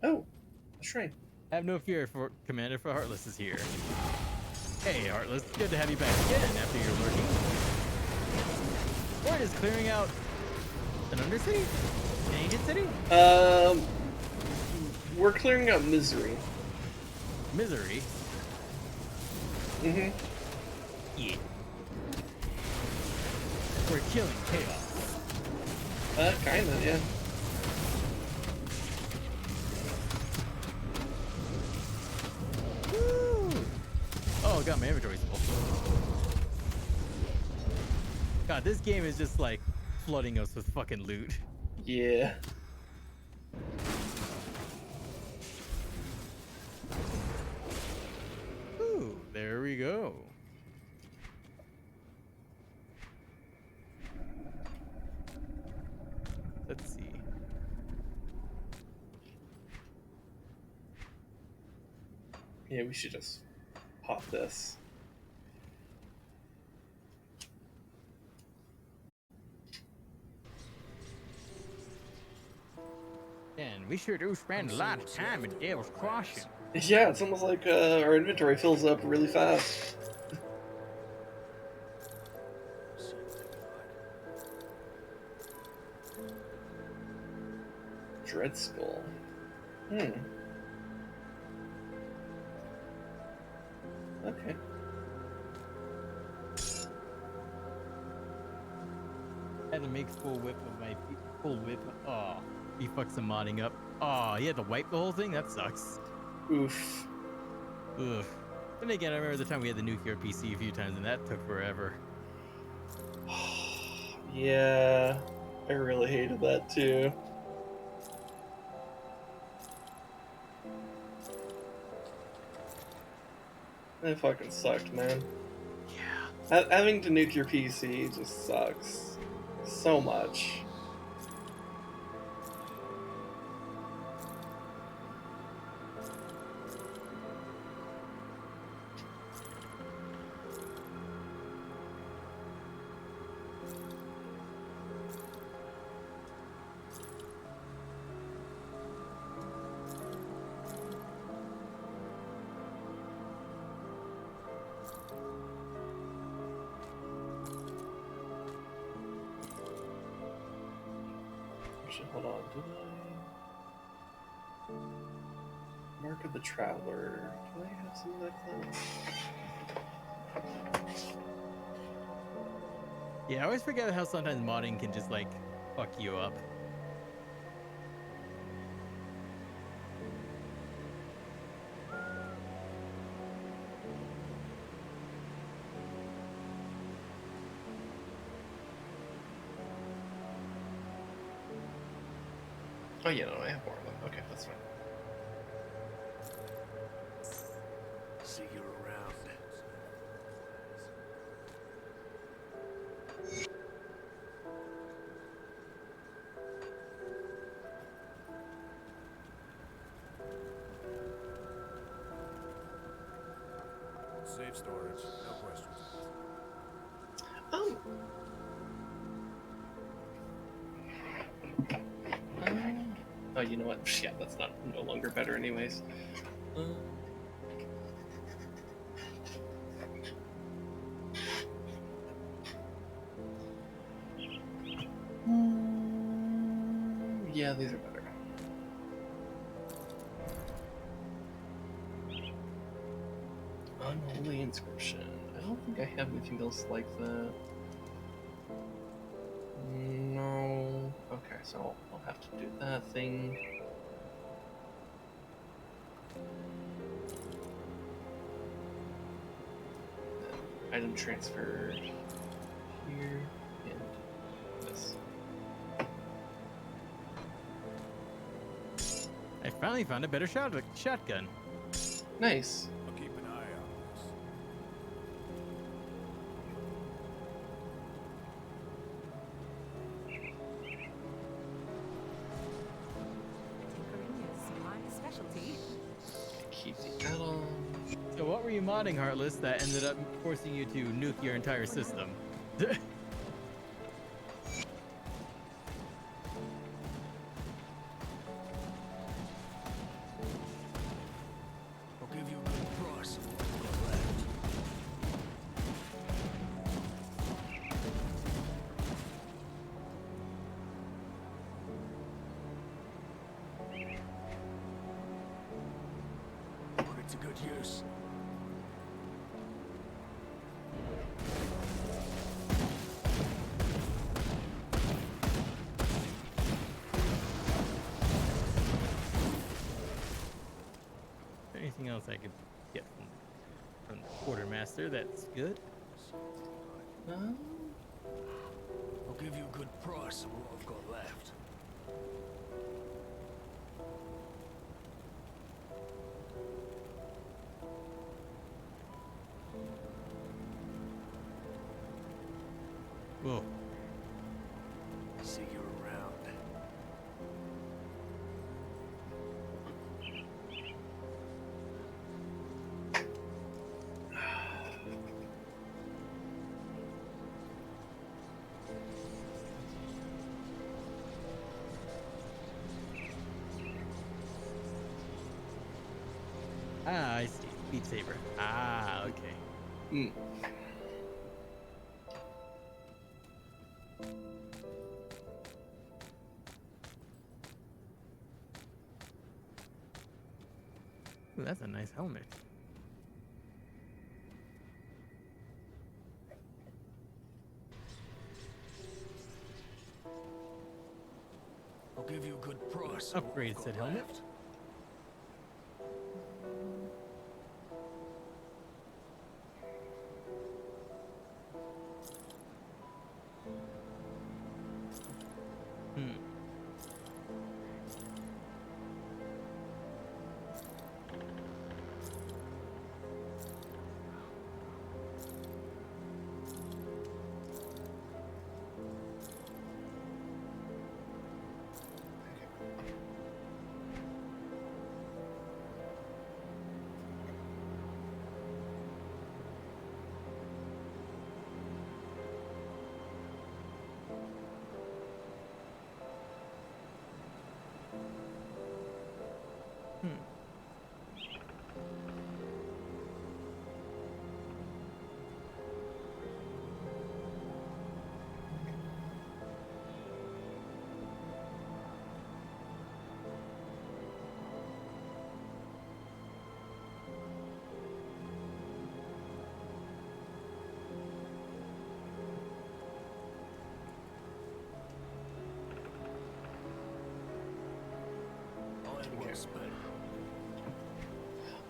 Oh, a shrine. Have no fear, for Commander for Heartless is here. Hey, Heartless, good to have you back again after your lurking. Word is clearing out an undercity? An ancient city? We're clearing out misery. Misery? Mm-hmm. Yeah. We're killing chaos. Kinda, yeah. Woo! Oh god, my inventory's full. God, this game is just like flooding us with fucking loot. Yeah. Ooh, there we go. Let's see. Yeah, we should just pop this. And we sure do spend a lot of time in Devil's Crossing. Yeah, it's almost like our inventory fills up really fast. See anything you like? Dread Skull. Okay. Had to make full whip of my full whip. Oh, he fucked some modding up. Oh, he had to wipe the whole thing? That sucks. Oof. Ugh. Then again, I remember the time we had the nuclear PC a few times and that took forever. Yeah, I really hated that too. That fucking sucked, man. Yeah. Having to nuke your PC just sucks. So much. Actually, hold on. Do I... Mark of the Traveler. Do I have some of that class? Yeah, I always forget how sometimes modding can just like fuck you up. Oh yeah, no, I have more of them. Okay, that's fine. See you around. Safe storage, no questions asked. Oh, you know what? Yeah, that's not no longer better, anyways. Yeah, these are better. Unholy inscription. I don't think I have anything else like that. No. Okay, so I'll have to do that thing. Item transfer here and this. I finally found a better shotgun. Nice. I'll keep an eye out for this. Tinkering is my specialty. Keep the add-on. So what were you modding, Heartless, that ended up forcing you to nuke your entire system? I'll give you a good price for what you've got left. Put it to good use. Anything else I could get from the quartermaster that's good? I'll give you a good price for what I've got left. Whoa. See you around. Ah, I see. Beat Saber. Ah, okay. Mm. Ooh, that's a nice helmet. I'll give you a good price. for what Upgrade I've got said helmet. left. Hmm.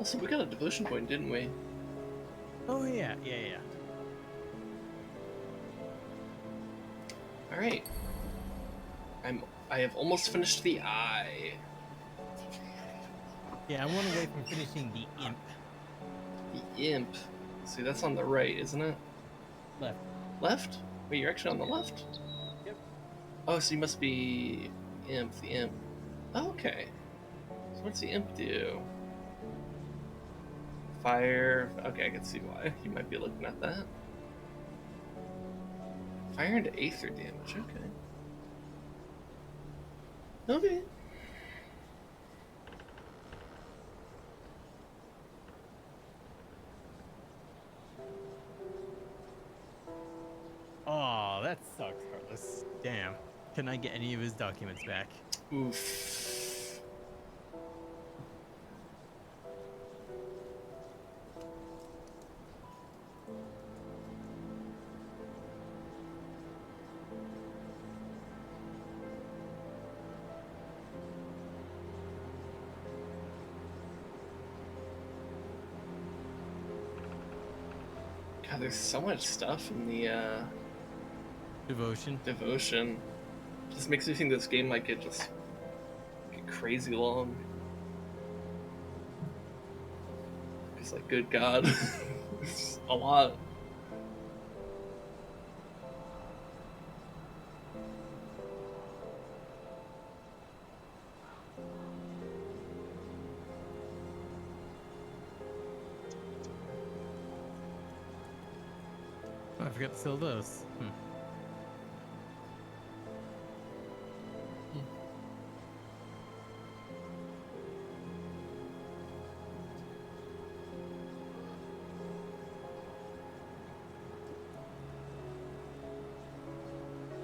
Also, we got a devotion point, didn't we? Oh yeah, yeah. All right. I have almost finished the eye. Yeah, I'm one away from finishing the imp. The imp. See, that's on the right, isn't it? Left. Left? Wait, you're actually on the left? Yep. Oh, so you must be imp. The imp. Oh, okay. So what's the imp do? Fire. Okay, I can see why you might be looking at that. Fire into aether damage. Okay. Okay. Oh, that sucks, Heartless. Damn. Can I get any of his documents back? Oof. God, there's so much stuff in the Devotion. devotion. Just makes me think this game might get crazy long. It's like, good God, it's a lot. Oh, I forgot to sell those.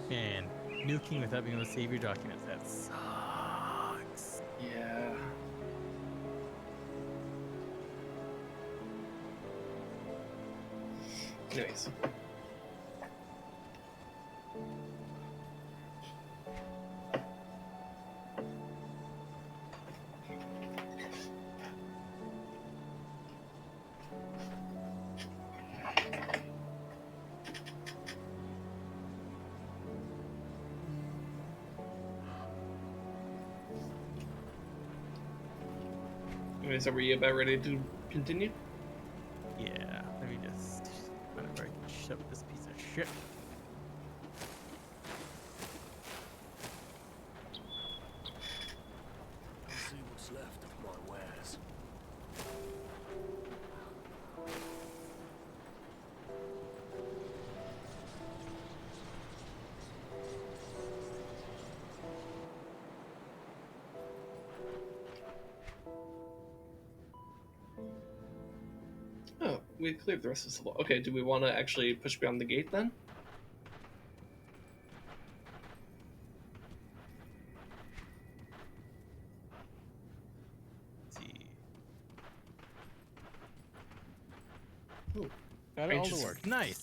Man, nuking without being able to save your documents. That sucks. Yeah. Anyways. Anyways, are we about ready to continue? Yeah, let me just whenever I can shove this piece of shit. Let's see what's left of my wares. Oh, we cleared the rest of this level. Okay, do we want to actually push beyond the gate then? Let's see. Ooh. Got it all to Just- work. Nice.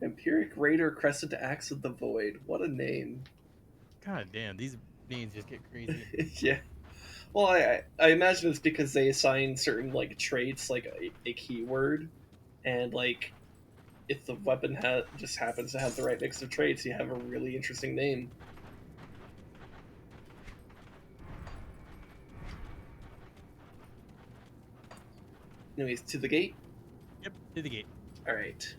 Empiric Raider Crescent Axe of the Void. What a name. God damn, these names just get crazy. Yeah. Well, I imagine it's because they assign certain like traits, like a keyword, and like if the weapon just happens to have the right mix of traits, you have a really interesting name. Anyways, to the gate. Yep, to the gate. All right.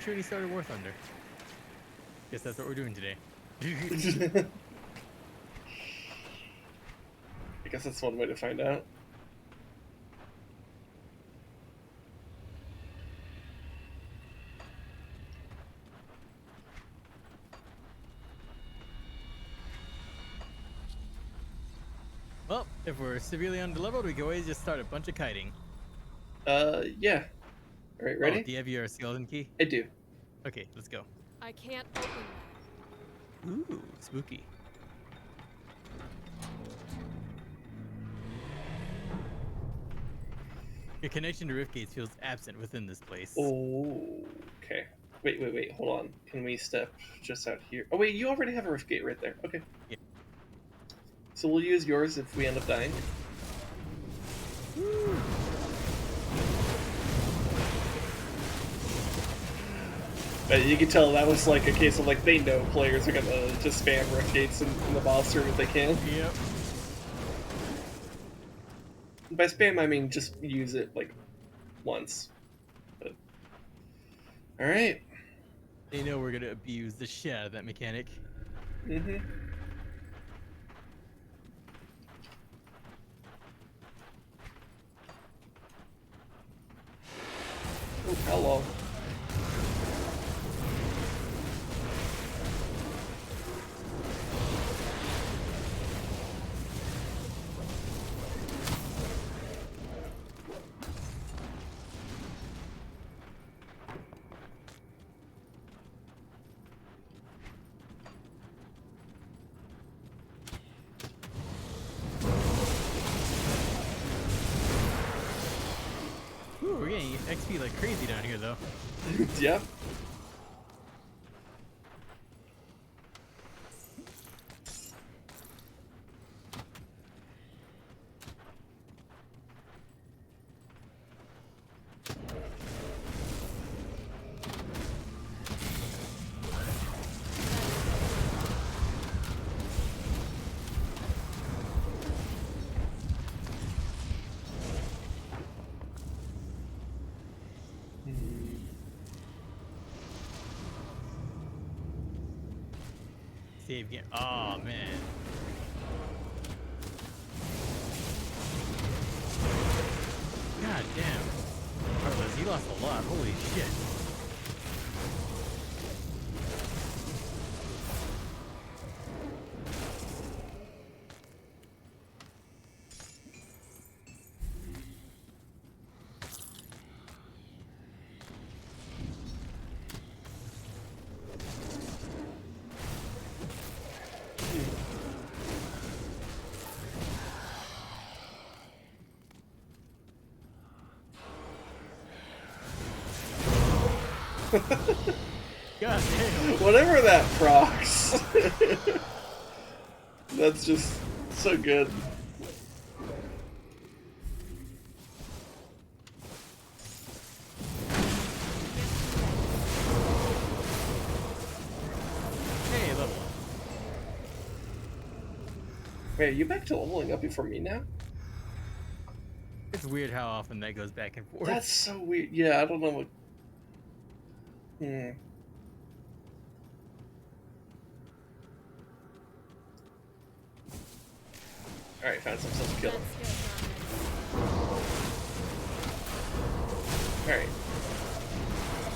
Shooting started War Thunder. Guess that's what we're doing today. I guess that's one way to find out. Well, if we're severely underleveled, we can always just start a bunch of kiting. Yeah. All right, Oh, ready? do you have your skeleton key? I do. Okay, let's go. I can't open that. Ooh, spooky. Your connection to rift gates feels absent within this place. Oh, okay. Wait. Hold on. Can we step just out here? Oh, wait, you already have a rift gate right there. Okay. Yeah. So we'll use yours if we end up dying. But you can tell that was like a case of like they know players are gonna just spam rift gates in the boss room if they can. Yep. By spam, I mean just use it like once. But all right. They know we're gonna abuse the shit out of that mechanic. Mm-hmm. Oh, how long? Ooh, we're getting XP like crazy down here, though. Yep. Save game. Oh man. God damn. Carlos, you lost a lot. Holy shit. God damn. Whatever that procs. That's just so good. Hey, level. Wait, are you back to leveling up before me now? It's weird how often that goes back and forth. That's so weird. Yeah, I don't know what. Alright, found some stuff to kill. That's good, Alright.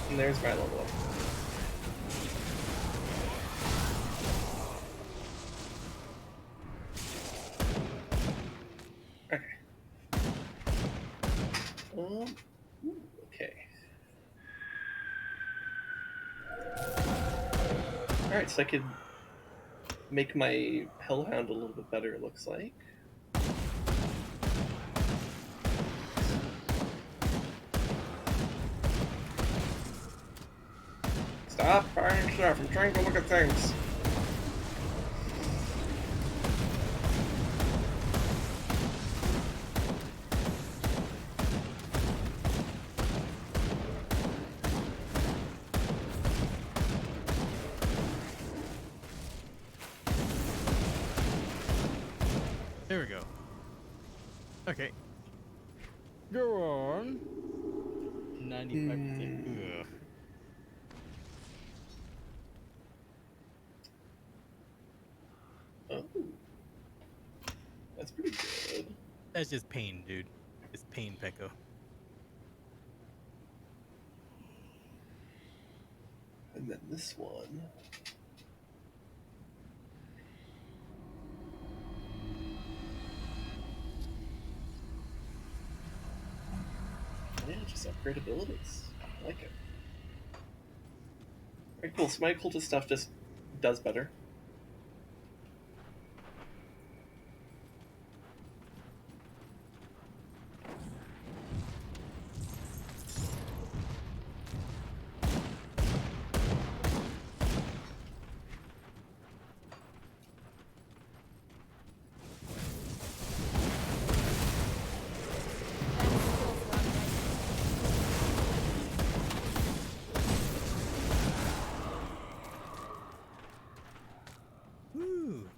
And there's my level up. Okay. Okay. Alright, so I could make my Hellhound a little bit better, it looks like. Stop firing stuff, I'm trying to look at things. There we go. Okay. Go on. 95%. Ugh. Oh. That's pretty good. That's just pain, dude. It's pain, Pecco. And then this one. Yeah, just upgrade abilities. I like it. Alright, cool. So my cultist stuff just does better. Woo.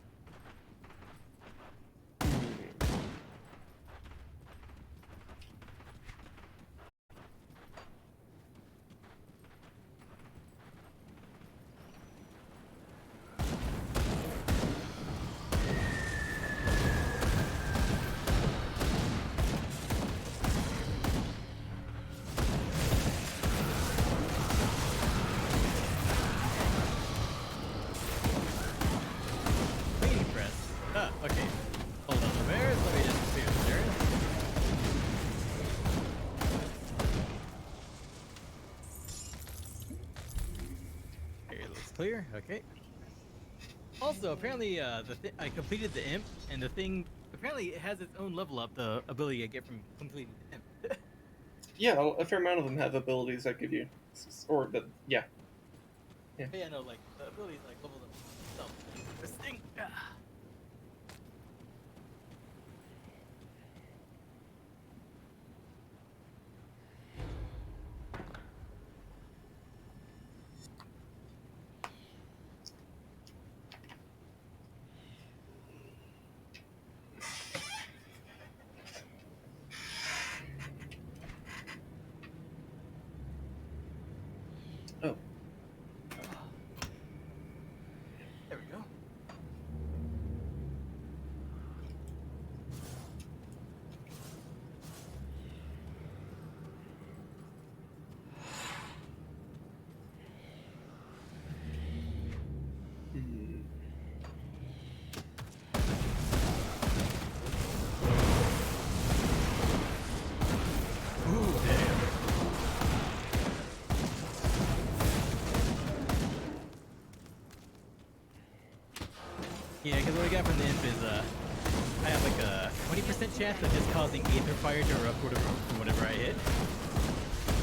Waiting press. Ah, okay. Hold on, Bears. Let me just clear the dirt. Here, it looks clear. Okay. Also, apparently, I completed the imp, and the thing apparently it has its own level up. The ability I get from completing the imp. Yeah, a fair amount of them have abilities that give you, or that, yeah. But yeah, no, like the abilities like level up. So this thing. Oh, There we go. hmm. Ooh, damn. Yeah, because what I got from the imp is I have like a 20% chance of just causing aether fire to erupt from whatever I hit.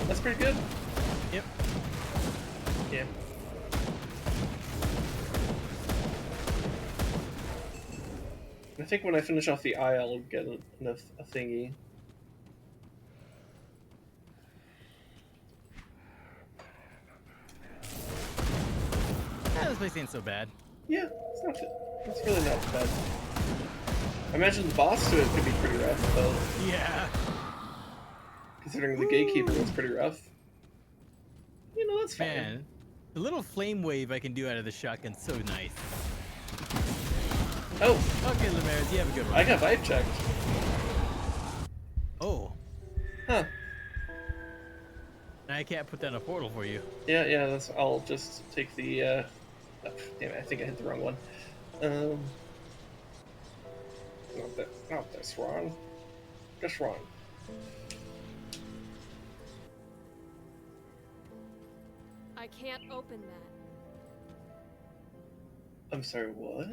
That's pretty good. Yep. Yeah. I think when I finish off the eye, I'll get a thingy. This place ain't so bad. Yeah, it's really not bad. I imagine the boss to it could be pretty rough, though, Yeah. considering the gatekeeper was pretty rough. You know, that's fine. Man, the little flame wave I can do out of the shotgun's so nice. Oh, Okay, Lemaris, you have a good one. I got vibe checked. Oh, Huh. I can't put down a portal for you. Yeah, I'll just take the, oh, damn it, I think I hit the wrong one. Not this wrong. Just wrong. I can't open that. I'm sorry, what?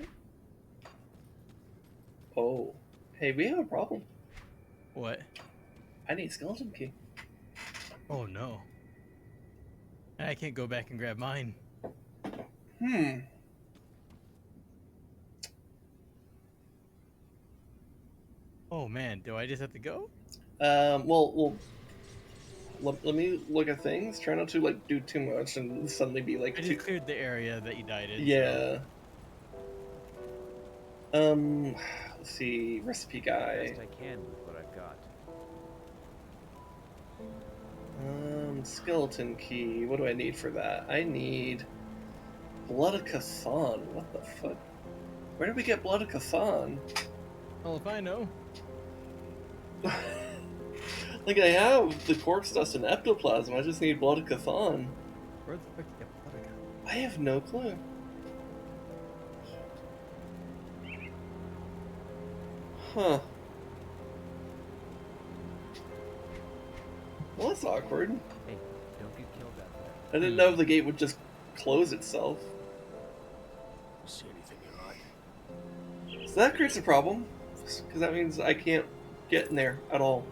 Oh. Hey, we have a problem. What? I need skeleton key. Oh no. I can't go back and grab mine. Oh man, do I just have to go? Well, let me look at things. Try not to, like, do too much and suddenly be, like, I just cleared the area that you died in. Yeah. Let's see. Recipe guy. Best I can with what I've got. Skeleton key. What do I need for that? I need Blood of Kathan. What the fuck? Where did we get Blood of Kathan? Well, if I know. Like, I have the corpse dust and ectoplasm. I just need Blood of Kathan. Where the fuck did you get blood again? I have no clue. Huh. Well, that's awkward. Hey, don't get killed out there. I didn't know if the gate would just close itself. See anything you like? So that creates a problem, because that means I can't get in there at all.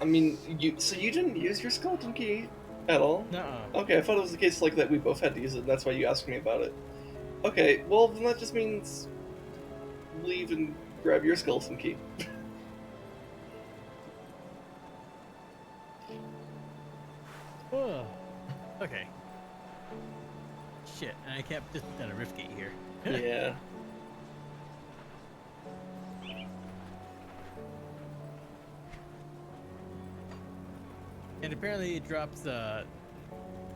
I mean, so you didn't use your skeleton key at all? Nuh-uh. Okay, I thought it was the case like that we both had to use it, that's why you asked me about it. Okay, well then that just means leave and grab your skeleton key. Whoa. Okay. Shit, and I can't just put down a rift gate here. Yeah. And apparently it drops, well,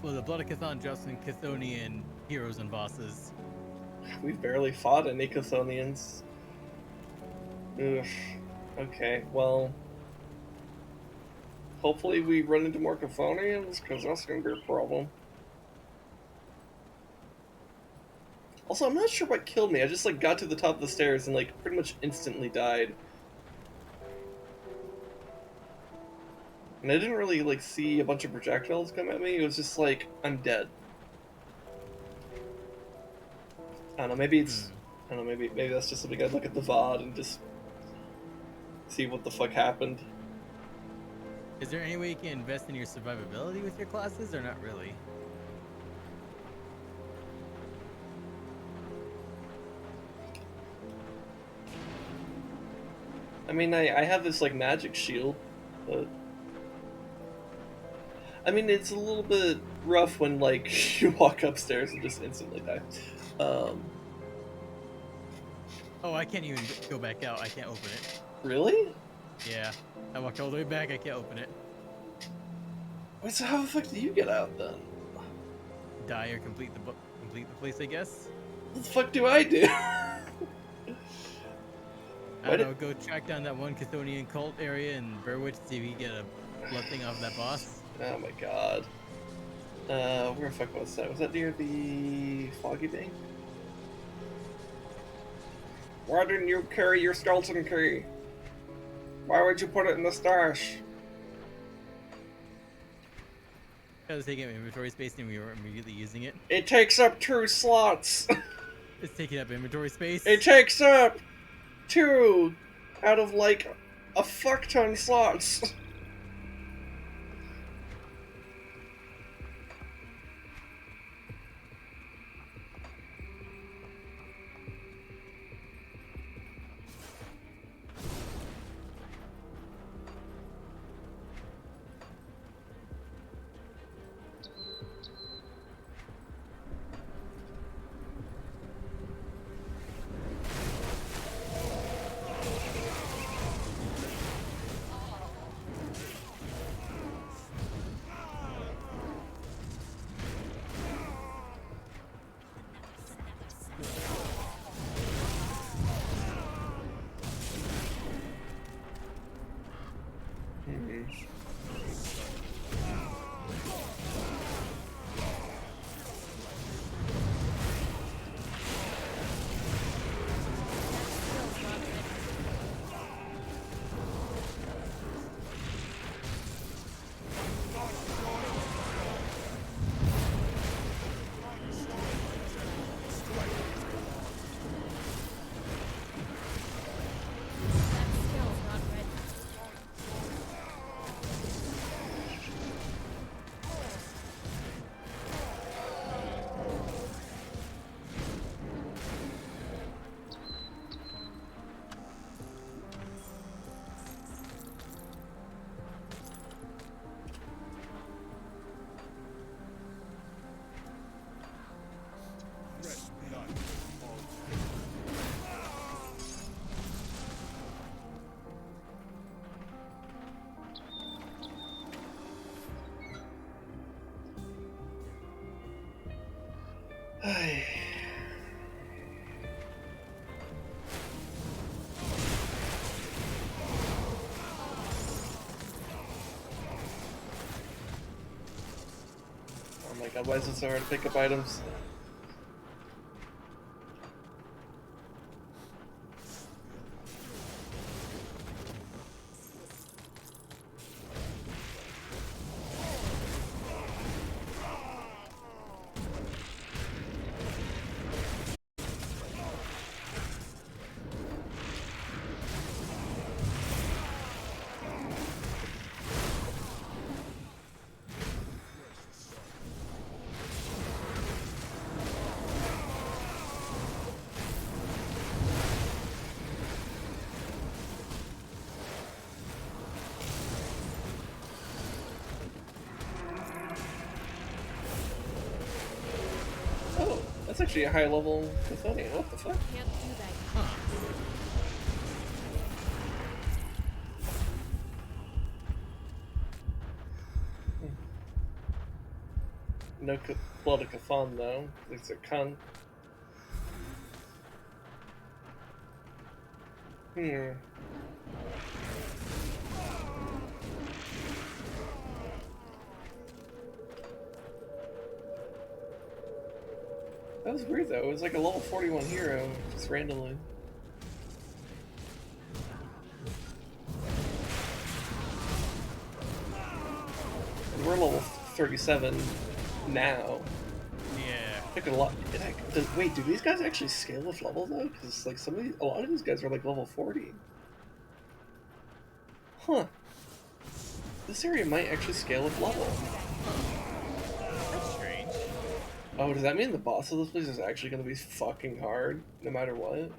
the Blood of Chthon drops some Chthonian heroes and bosses. We've barely fought any Chthonians. Ugh. Okay, well... Hopefully we run into more Chthonians, because that's going to be a problem. Also, I'm not sure what killed me. I just, like, got to the top of the stairs and, like, pretty much instantly died. And I didn't really, like, see a bunch of projectiles come at me. It was just like, I'm dead. I don't know, maybe it's... I don't know, maybe that's just something I'd look at the VOD and just... see what the fuck happened. Is there any way you can invest in your survivability with your classes, or not really? I mean, I have this, like, magic shield, but... I mean, it's a little bit rough when, like, you walk upstairs and just instantly die. Oh, I can't even go back out. I can't open it. Really? Yeah. I walked all the way back. I can't open it. Wait, so how the fuck do you get out, then? Die or complete the place, I guess. What the fuck do I do? I don't know. Go track down that one Chthonian cult area in Burrwitch, see if you can get a blood thing off that boss. Oh my god. Where the fuck was that? Was that near the Foggy Bank? Why didn't you carry your skeleton key? Why would you put it in the stash? I was taking up inventory space and we were immediately using it. It takes up 2 slots. It's taking up inventory space. It takes up 2 out of like a fuck ton slots. God, why is it so hard to pick up items? Oh, that's actually a high level Cathonia. What the fuck? Can't do that. No blood of Cathon though. It's a cunt. That was weird though. It was like a level 41 hero, just randomly. And we're level 37 now. Yeah. Took a lot. Wait, do these guys actually scale with level though? Because like a lot of these guys are like level 40. Huh. This area might actually scale with level. That's strange. Oh, does that mean the boss of this place is actually going to be fucking hard, no matter what?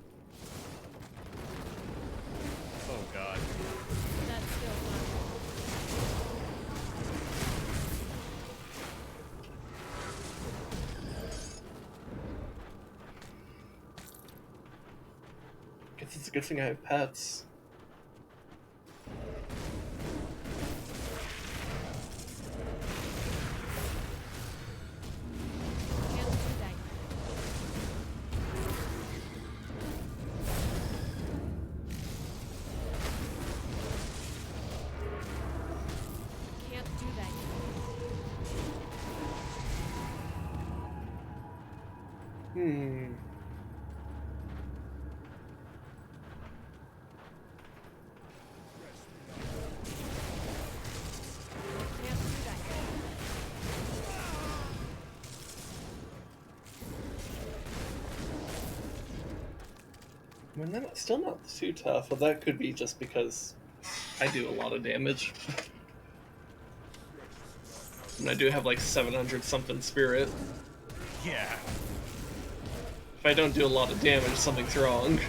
Oh god. That's still not. Guess it's a good thing I have pets. Can't do that. Can't do that. Can't do that. I mean, they're still not too tough, but that could be just because I do a lot of damage. And I do have like 700 something spirit. Yeah. If I don't do a lot of damage, something's wrong.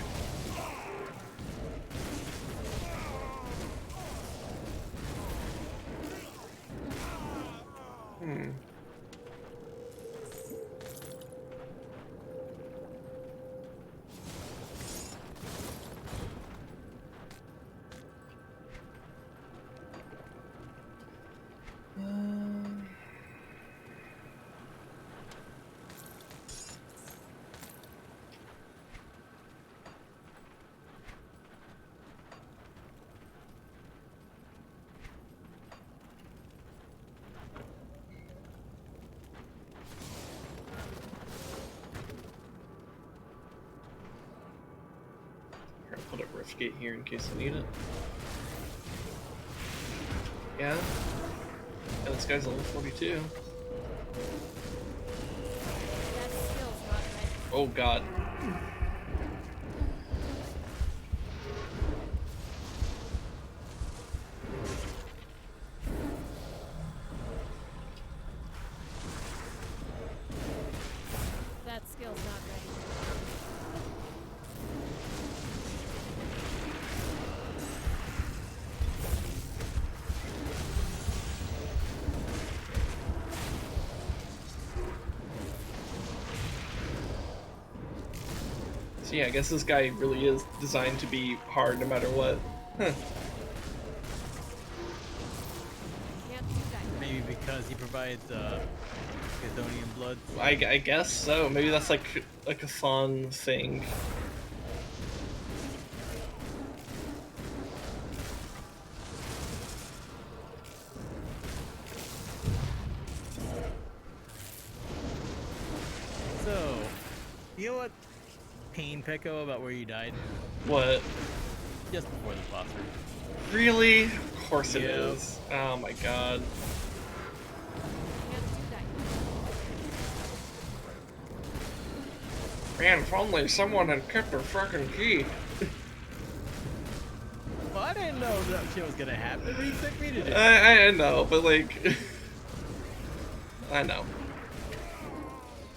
I'll put a rift gate here in case I need it. Yeah. Yeah, this guy's level 42. That skill's not ready. Oh god. That skill's not ready. So yeah, I guess this guy really is designed to be hard no matter what. Huh. Can't do that. Maybe because he provides Chthonian blood. I guess so. Maybe that's like a Chthon thing. You know what? Pain, Pecco, about where you died What? just before the boss room. Really? Of course it Yep. is. Oh my god. Can't do that. Man, if only someone had kept their fucking key. Well, I didn't know that shit was gonna happen. He took me to do it. I know, but like... I know.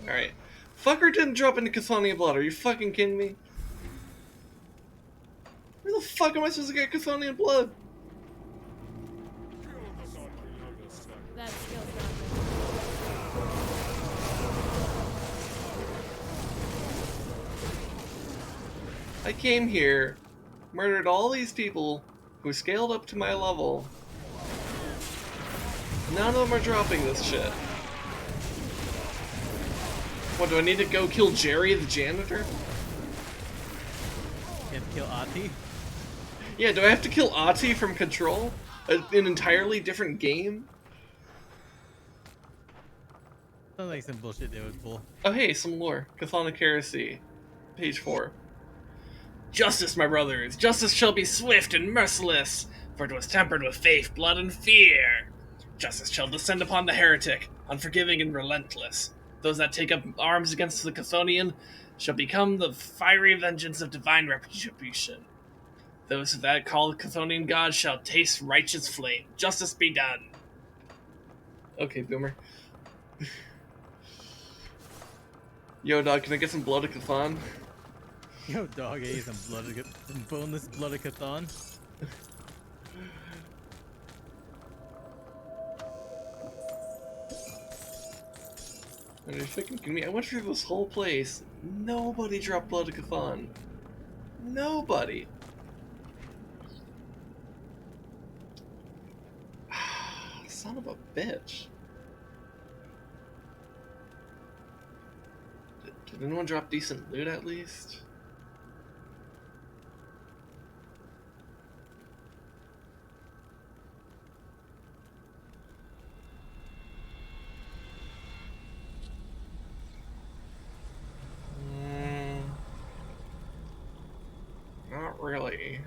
Alright. Fucker didn't drop into Chthonian blood. Are you fucking kidding me? Where the fuck am I supposed to get Chthonian blood? That skill's not ready. I came here, murdered all these people who scaled up to my level. None of them are dropping this shit. What, do I need to go kill Jerry the janitor? You have to kill Ati. Yeah, do I have to kill Ati from Control? An entirely different game? Sounds like some bullshit they would pull. Oh hey, some lore. Chthonic Heresy. Page 4. Justice, my brothers! Justice shall be swift and merciless, for it was tempered with faith, blood, and fear. Justice shall descend upon the heretic, unforgiving and relentless. Those that take up arms against the Chthonian shall become the fiery vengeance of divine retribution. Those that call the Chthonian god shall taste righteous flame. Justice be done. Okay, boomer. Yo, dog, can I get some blood of Chthon? Yo, dog, ate some boneless blood of Chthon. Are you fucking kidding me? I went through this whole place. Nobody dropped blood of Chthon. Nobody. Son of a bitch. Did anyone drop decent loot at least? Not really.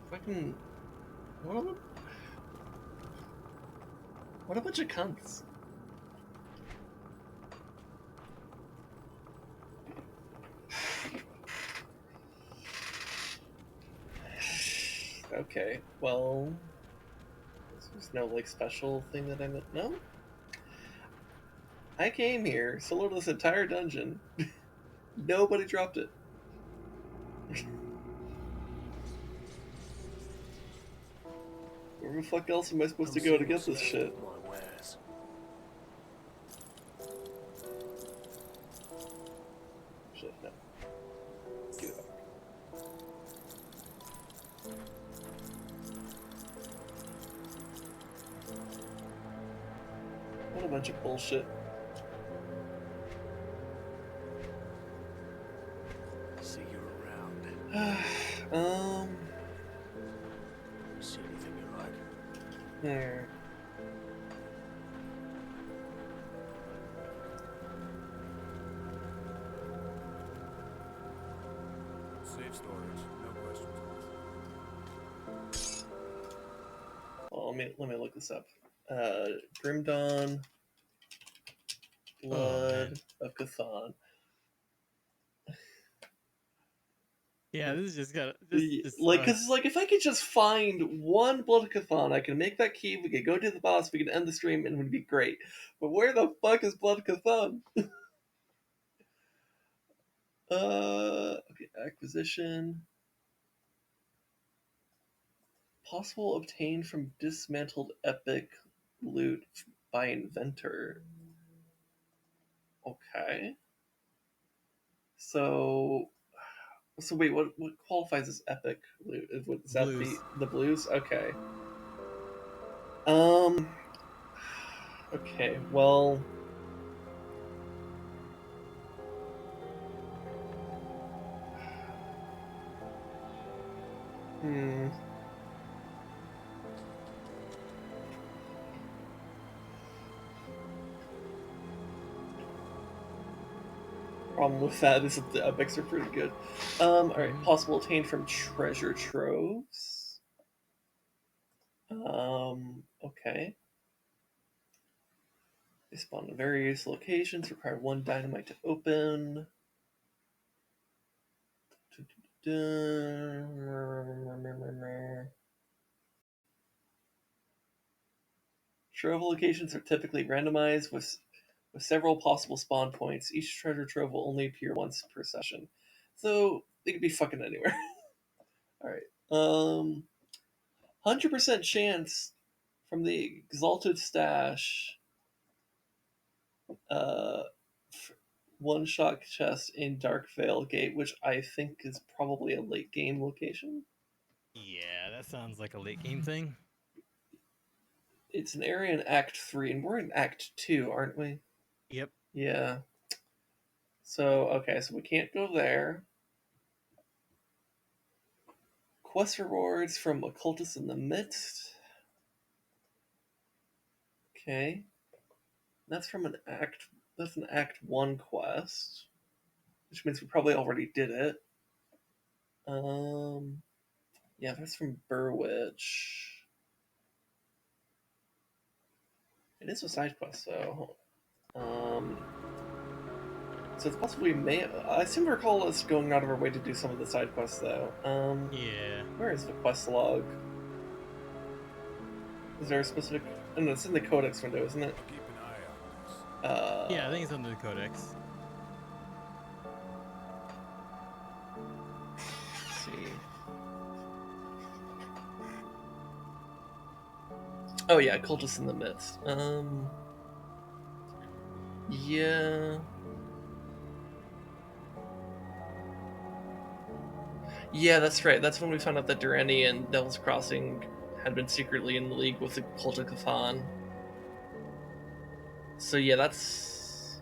Fucking... What a bunch of cunts. Okay, well... There's no, like, special thing that I meant. No? I came here, soloed this entire dungeon. Nobody dropped it. Where the fuck else am I supposed to go to get this shit? Shit, no. Give it back. What a bunch of bullshit. See you around. See anything you like? There. Safe storage, no questions asked. Well, let me look this up. Grim Dawn, Blood of Chthon. Yeah, this is just gotta. Cause like if I could just find one Blood of Chthon, I can make that key. We could go to the boss. We could end the stream, and it would be great. But where the fuck is Blood of Chthon? Okay, acquisition. Possible obtained from dismantled epic loot by inventor. Okay. So wait, what qualifies as epic loot? Is that Blues. the blues? Okay. Okay, well. problem with that is that the epics are pretty good. Alright, possible obtained from treasure troves. Okay. They spawn in various locations, require 1 dynamite to open. Trove locations are typically randomized with several possible spawn points. Each treasure trove will only appear once per session. So they could be fucking anywhere. Alright. 100% chance from the Exalted Stash. One-shot chest in Dark Veil Gate, which I think is probably a late game location. Yeah, that sounds like a late game thing. It's an area in Act 3, and we're in Act 2, aren't we? Yep. Yeah. So, okay, so we can't go there. Quest rewards from Occultists in the Midst. Okay. That's from an Act... That's an Act 1 quest. Which means we probably already did it. Yeah, that's from Burrwitch. It is a side quest, though. So it's possible we may... I seem to recall us going out of our way to do some of the side quests, though. Yeah. Where is the quest log? Is there a specific... Oh, no, it's in the codex window, isn't it? I'll keep an eye on this. Yeah, I think it's under the codex. Let's see. Oh yeah, Cultists in the Midst. Yeah. Yeah, that's right. That's when we found out that Durrani and Devil's Crossing had been secretly in the league with the Cult of Cthulhu. So yeah, that's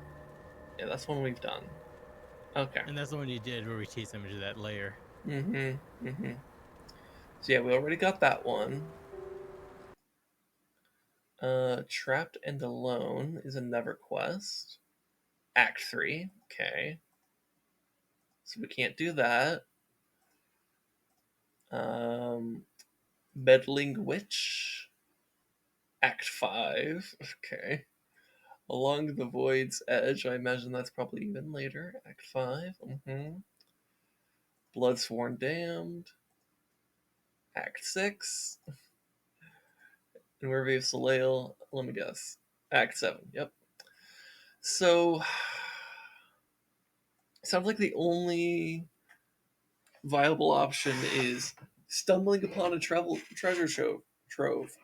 one we've done. Okay. And that's the one you did where we chased him into that lair. So yeah, we already got that one. Trapped and Alone is another quest. Act 3. Okay. So we can't do that. Meddling Witch. Act 5. Okay. Along the Void's Edge. I imagine that's probably even later. Act 5. Bloodsworn Damned. Act 6. And Werve of Soleil. Let me guess. Act 7. Yep. So... sounds like the only viable option is stumbling upon a treasure trove.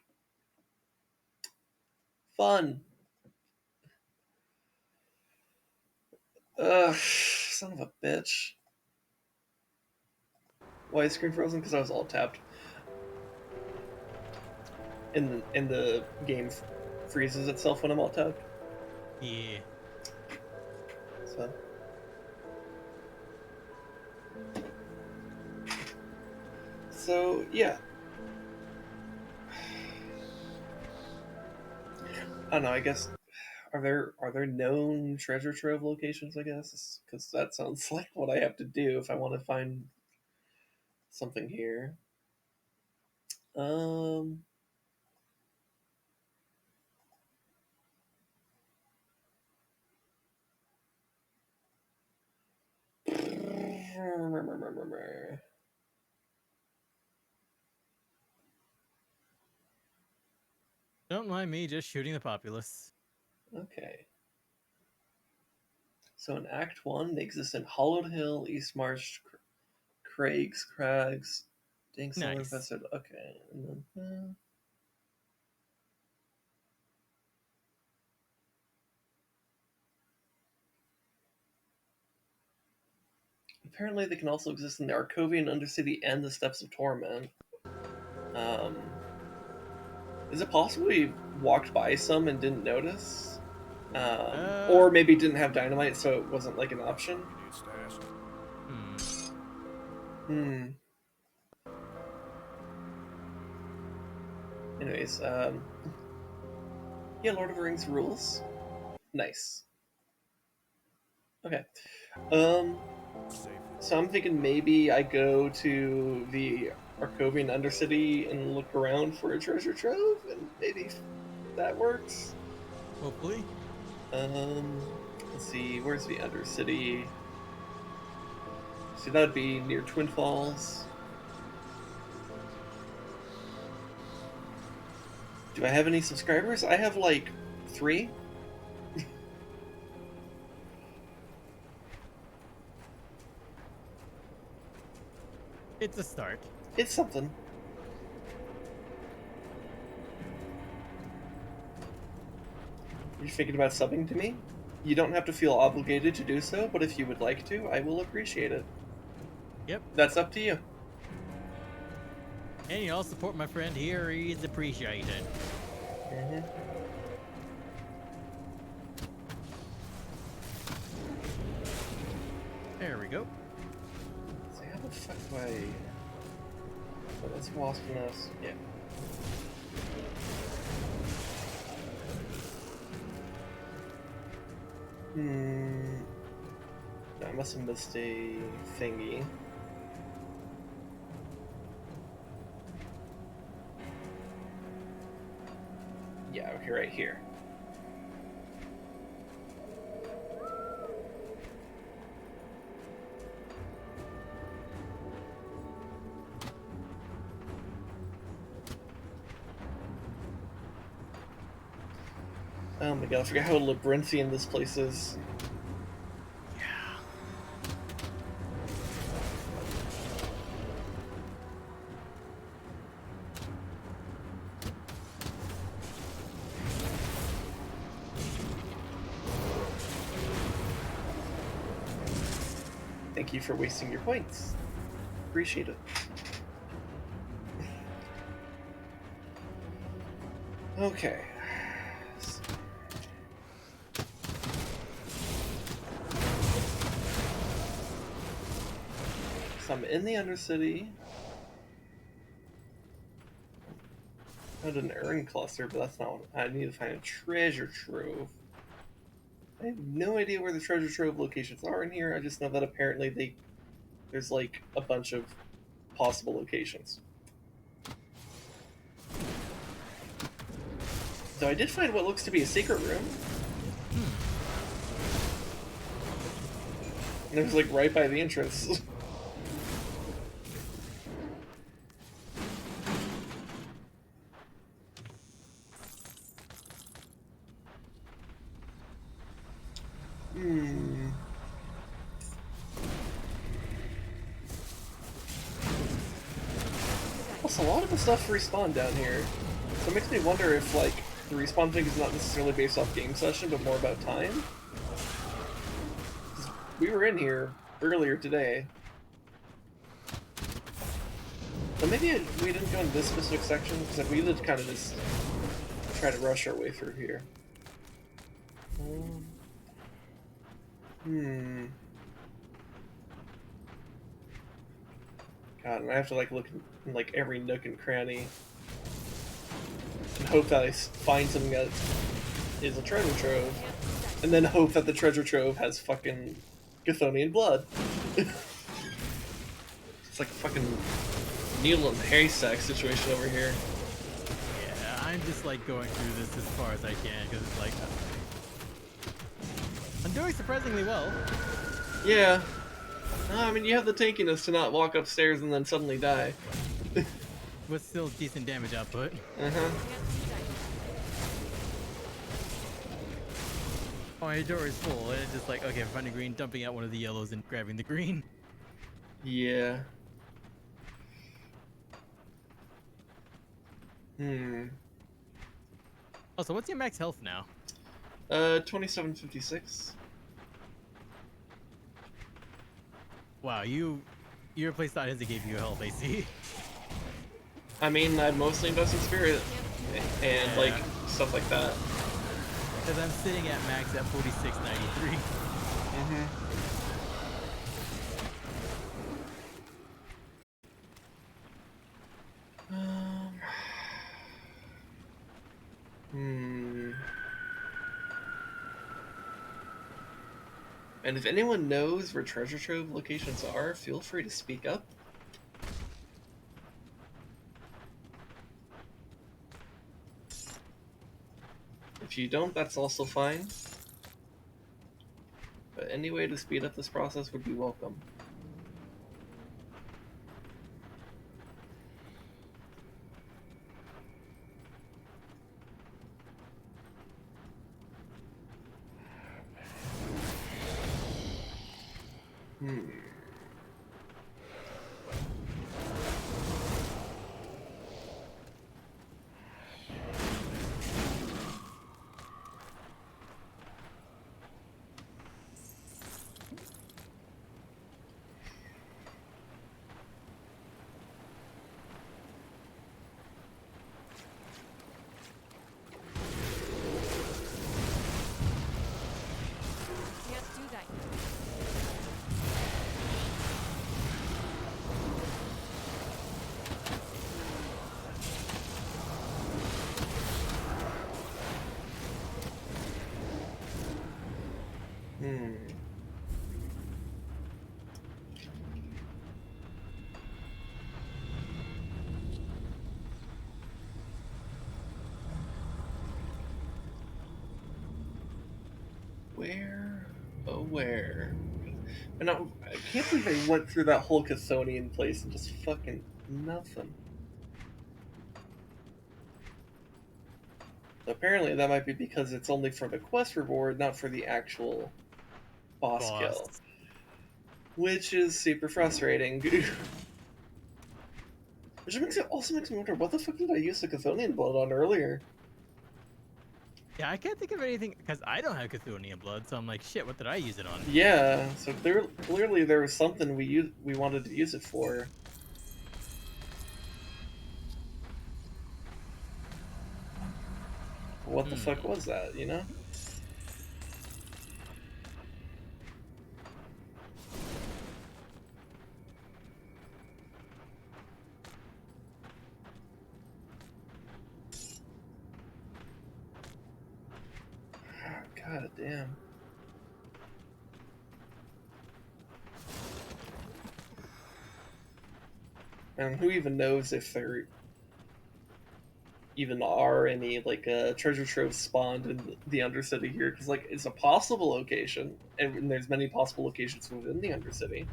Fun. Ugh, son of a bitch. Why is screen frozen? Because I was alt tapped. And the game freezes itself when I'm alt tapped. Yeah. So yeah. I don't know, I guess are there known treasure trove locations, I guess? Because that sounds like what I have to do if I want to find something here. Don't mind me just shooting the populace. Okay. So in Act 1, they exist in Hollowed Hill, East Marsh, Crags, Dang Solar Nice. Infested. Okay. And then, apparently they can also exist in the Arkovia and Undercity and the Steps of Torment. Is it possible we walked by some and didn't notice? Or maybe didn't have dynamite, so it wasn't like an option? You need stash. Anyways, yeah, Lord of the Rings rules. Nice. Okay. So I'm thinking maybe I go to the Arkovian Undercity and look around for a treasure trove, and maybe that works. Hopefully. Let's see, where's the Undercity? See, that'd be near Twin Falls. Do I have any subscribers? I have like 3. It's a start. It's something. You're thinking about subbing to me? You don't have to feel obligated to do so, but if you would like to, I will appreciate it. Yep. That's up to you. And y'all support my friend here. He's appreciated. Mm-hmm. There we go. So how the fuck do I... Oh, that's wasp nest. Yeah. I must have missed a thingy. Yeah, okay, right here. Oh my god, I forgot how labyrinthian this place is. Thank you for wasting your points. Appreciate it. Okay. So I'm in the Undercity. I found an urn cluster, but that's not what I need to find a treasure trove. I have no idea where the treasure trove locations are in here. I just know that apparently there's like a bunch of possible locations. So I did find what looks to be a secret room. And it was like right by the entrance. Plus, a lot of the stuff respawned down here. So it makes me wonder if, like, the respawn thing is not necessarily based off game session, but more about time. 'Cause we were in here earlier today. So maybe we didn't go in this specific section, because we did kind of just try to rush our way through here. God, and I have to like look in like every nook and cranny and hope that I find something that is a treasure trove, and then hope that the treasure trove has fucking Chthonian blood. It's like a fucking needle and haystack situation over here. Yeah, I'm just like going through this as far as I can because it's like I'm doing surprisingly well. Yeah. I mean, you have the tankiness to not walk upstairs and then suddenly die. With still decent damage output. Uh-huh. Oh, my door is full, and it's just like, okay, I'm finding green, dumping out one of the yellows and grabbing the green. Yeah. Also, what's your max health now? 2756. Wow, you replaced items that gave you health, I see. I mean, I mostly invest in spirit and like stuff like that. Because I'm sitting at max at 4693. And if anyone knows where treasure trove locations are, feel free to speak up. If you don't, that's also fine. But any way to speed up this process would be welcome. Can't do that. Where? Oh, where? And I can't believe I went through that whole Chthonian place and just fucking nothing. Apparently that might be because it's only for the quest reward, not for the actual boss kill. Which is super frustrating. Which also makes me wonder, what the fuck did I use the Chthonian blood on earlier? Yeah, I can't think of anything because I don't have Chthonian blood, so I'm like, shit, what did I use it on? Yeah, so clearly there was something we wanted to use it for. What the fuck was that, you know? God damn. And who even knows if there even are any like treasure troves spawned in the Undercity here? Because like it's a possible location, and there's many possible locations within the Undercity.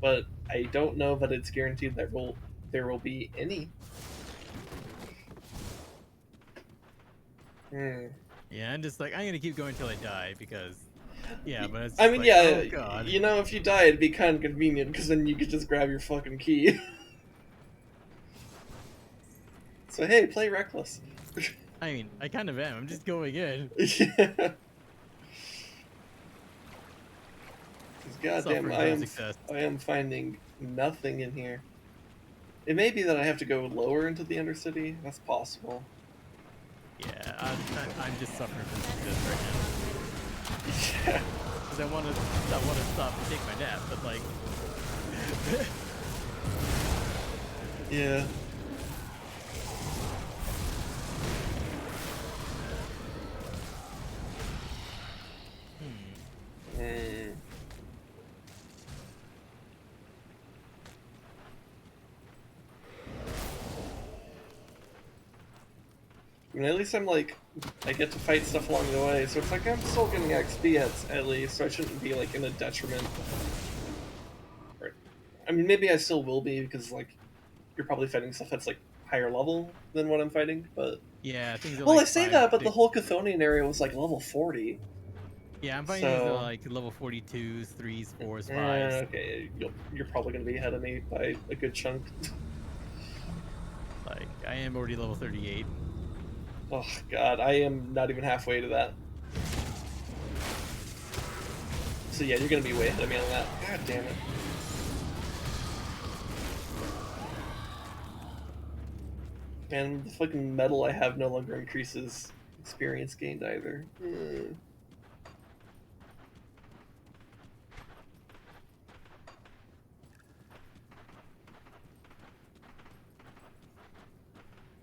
But I don't know that it's guaranteed that there will be any. Yeah, I'm just like, I'm gonna keep going till I die because, yeah, but it's I mean, like, yeah, oh god. you know, if you die, it'd be kind of convenient because then you could just grab your fucking key. So hey, play reckless. I mean, I kind of am. I'm just going in. Yeah. Goddamn, Suffering success. I am finding nothing in here. It may be that I have to go lower into the Undercity. That's possible. Yeah, I'm just suffering from success right now. Yeah. Because I want to stop and take my nap, but like, Yeah. I mean, at least I'm like, I get to fight stuff along the way, so it's like I'm still getting XP at least, so I shouldn't be like in a detriment. I mean, maybe I still will be because like you're probably fighting stuff that's like higher level than what I'm fighting, but yeah, things are well, like I say 5, that, but the 6 whole Chthonian area was like level 40. Yeah, I'm fighting these are like level 42s, 3s, 4s, 5s. Okay, you're probably gonna be ahead of me by a good chunk. Like, I am already level 38. Oh god, I am not even halfway to that. So yeah, you're gonna be way ahead of me on that. God damn it. And the fucking metal I have no longer increases experience gained either. And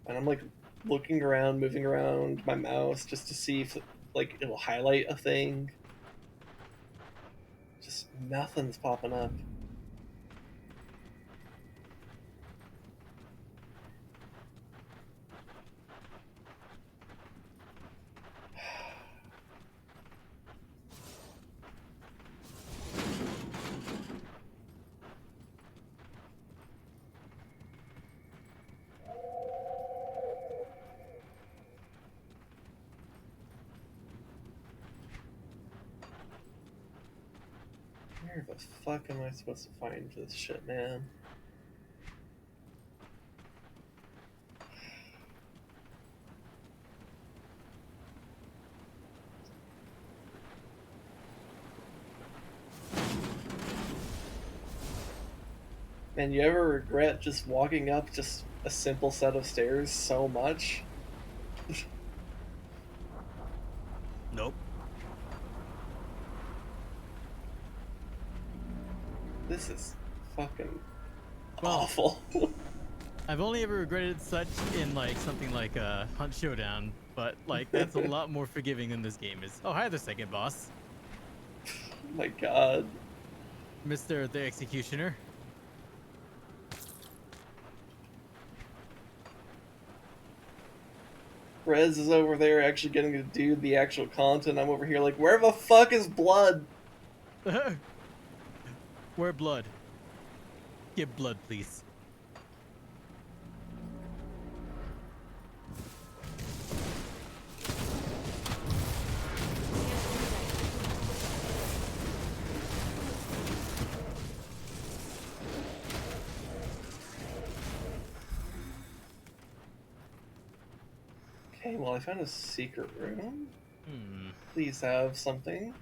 I'm like looking around, moving around my mouse just to see if like it'll highlight a thing. Just nothing's popping up. Where the fuck am I supposed to find this shit, man? Man, you ever regret just walking up just a simple set of stairs so much? Nope. This is fucking Well, awful. I've only ever regretted such in like something like Hunt Showdown, but like that's a lot more forgiving than this game is. Oh, hi, the second boss, Oh my god. Mr. the Executioner. Rez is over there actually getting to do the actual content. I'm over here like, where the fuck is blood? Where blood? Give blood, please. Okay, well I found a secret room. Hmm. Please have something.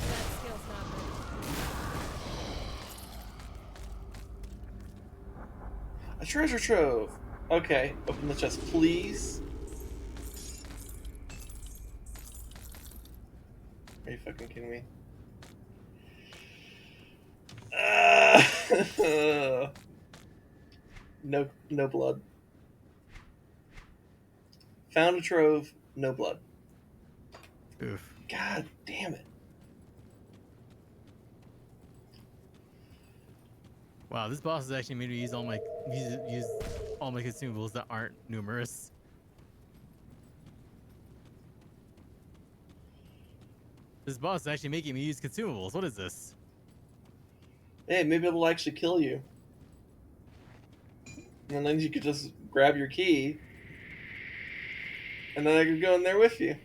That skill's not good. A treasure trove! Okay, open the chest, please. Are you fucking kidding me? No blood. Found a trove, no blood. Oof. God damn it. Wow, this boss has actually made me use all my use all my consumables that aren't numerous. This boss is actually making me use consumables. What is this? Hey, maybe it'll actually kill you. And then you could just grab your key. And then I could go in there with you.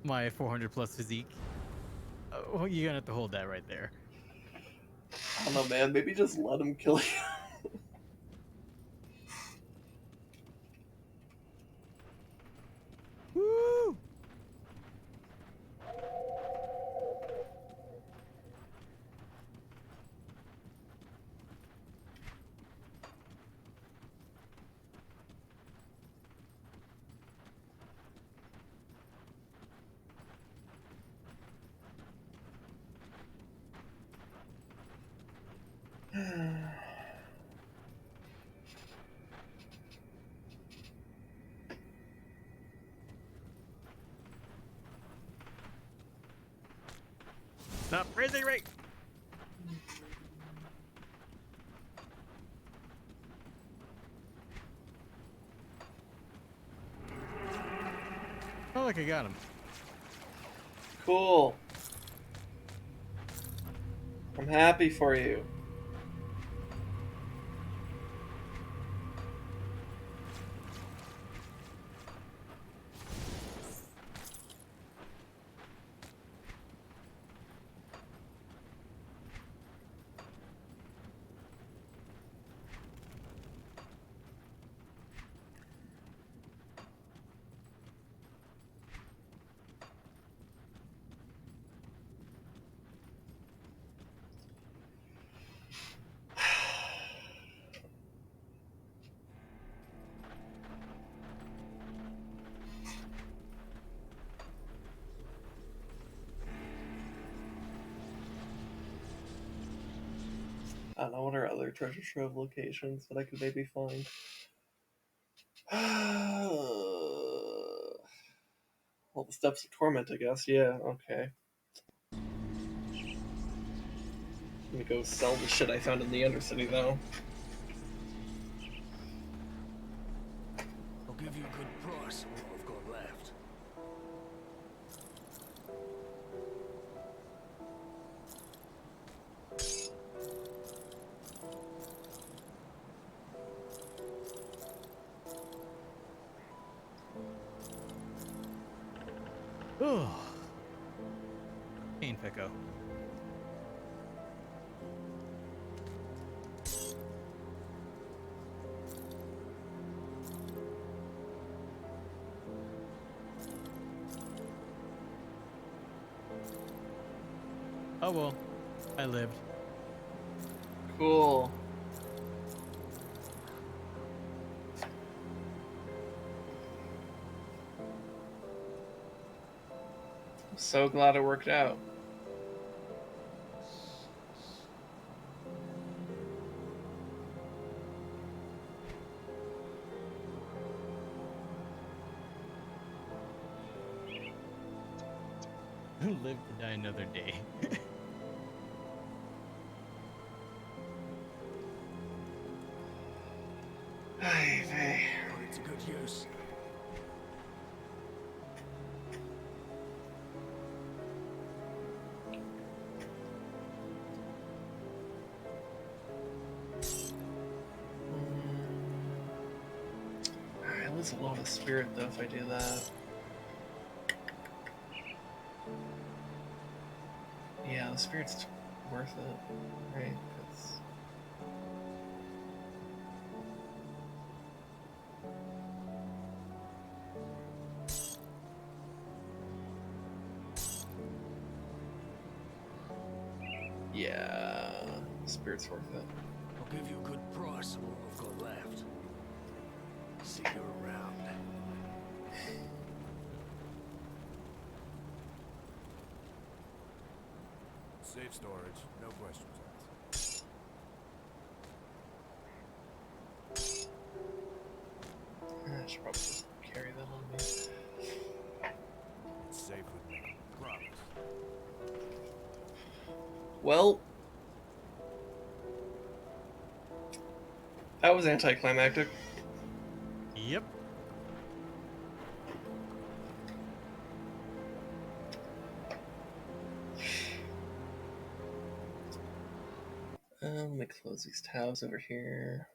My 400 plus physique. Oh, you're gonna have to hold that right there. I don't know, man. Maybe just let him kill you. Woo! Stop raising rate. Oh, look, I got him. Cool. I'm happy for you. I don't know, what are other treasure trove locations that I could maybe find? Well, the Steps of Torment, I guess. Yeah, okay. Let me go sell the shit I found in the Undercity, though. I'll give you a good price on what I've got left. Oh. Pain Pico. Oh well, I lived. Cool. I'm so glad it worked out. Live to die another day. Ay, vey. Put it to good use. I lose a lot of spirit though if I do that. Yeah, the spirit's worth it, right? 'Cause- yeah, spirit's worth it. I'll give you a good price on what I've got left. See you around. Safe storage, no questions asked. I should probably just carry that on me. It's safe with me. Promise. Well, that was anticlimactic. Yep. Let me close these tabs over here.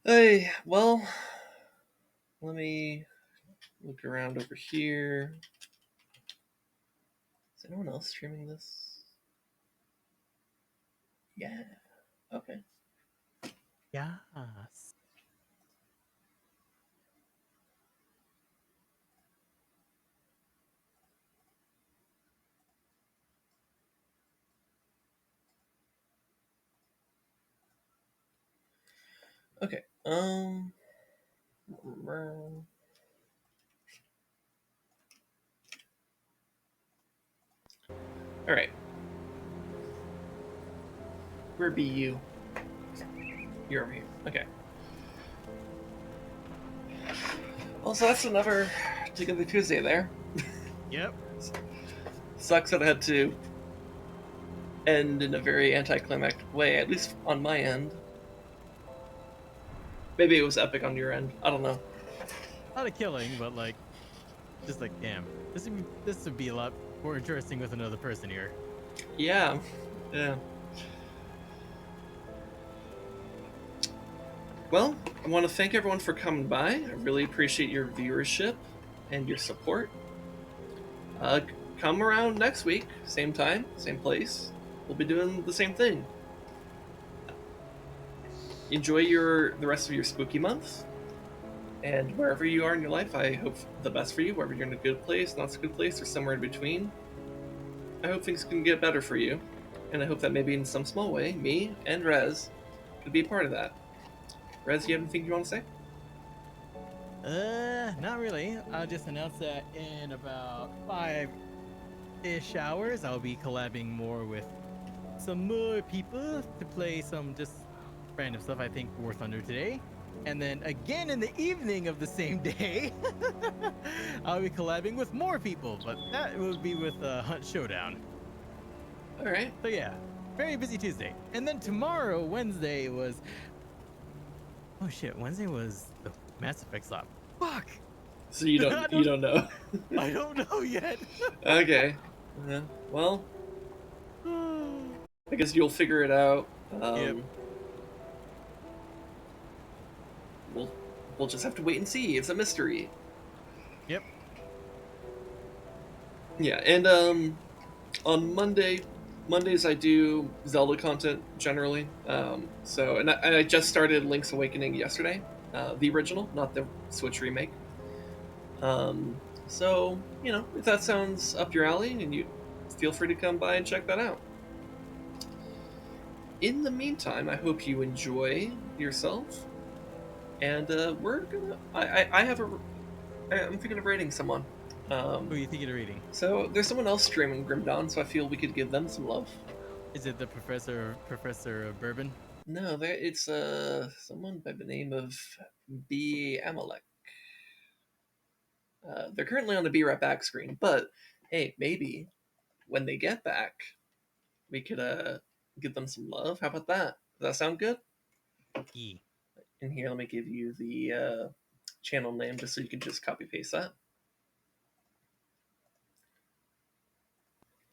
Hey, well, let me look around over here. Is anyone else streaming this? Yeah. Okay. Yes. Okay. All right. Where be you? You're over here. Okay. Also, that's another Together Tuesday there. Yep. Sucks that I had to end in a very anticlimactic way, at least on my end. Maybe it was epic on your end. I don't know. Not a killing, but like, just like, damn, this would be a lot more interesting with another person here. Yeah. Yeah. Well, I want to thank everyone for coming by. I really appreciate your viewership and your support. Come around next week, same time, same place. We'll be doing the same thing. Enjoy the rest of your spooky month, and wherever you are in your life, I hope the best for you. Whether you're in a good place, not so good place, or somewhere in between, I hope things can get better for you, and I hope that maybe in some small way, me and Rez could be a part of that. Rez, you have anything you want to say? Not really. I'll just announce that in about ish hours, I'll be collabing more with some more people to play some just random stuff. I think War Thunder today. And then again in the evening of the same day, I'll be collabing with more people, but that will be with Hunt Showdown. All right. So yeah, very busy Tuesday. And then tomorrow, Wednesday, was... Oh shit, Wednesday was the Mass Effect slot. Fuck! So you don't know. I don't know yet. Okay. Yeah. Well, I guess you'll figure it out. Yep. We'll just have to wait and see. It's a mystery. Yep. Yeah, and on Mondays I do Zelda content generally. So and I just started Link's Awakening yesterday, the original, not the Switch remake. So you know, if that sounds up your alley, and you feel free to come by and check that out. In the meantime, I hope you enjoy yourself. And we're gonna. I'm thinking of rating someone. Who are you thinking of reading? So there's someone else streaming Grim Dawn, so I feel we could give them some love. Is it the Professor of Bourbon? No, it's someone by the name of B Amalek. They're currently on the Be Right Back screen, but hey, maybe when they get back, we could give them some love. How about that? Does that sound good? E. In here, let me give you the channel name just so you can just copy paste that.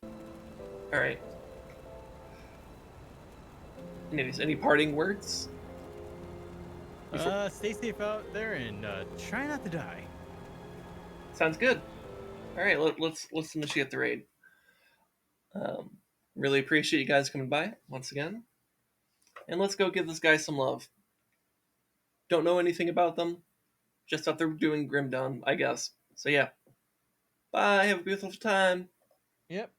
All right. Anyways, any parting words? Stay safe out there and try not to die. Sounds good. All right, let's initiate the raid. Really appreciate you guys coming by once again, and let's go give this guy some love. Don't know anything about them, just thought they're doing Grim Dawn, I guess. So yeah, bye. Have a beautiful time. Yep.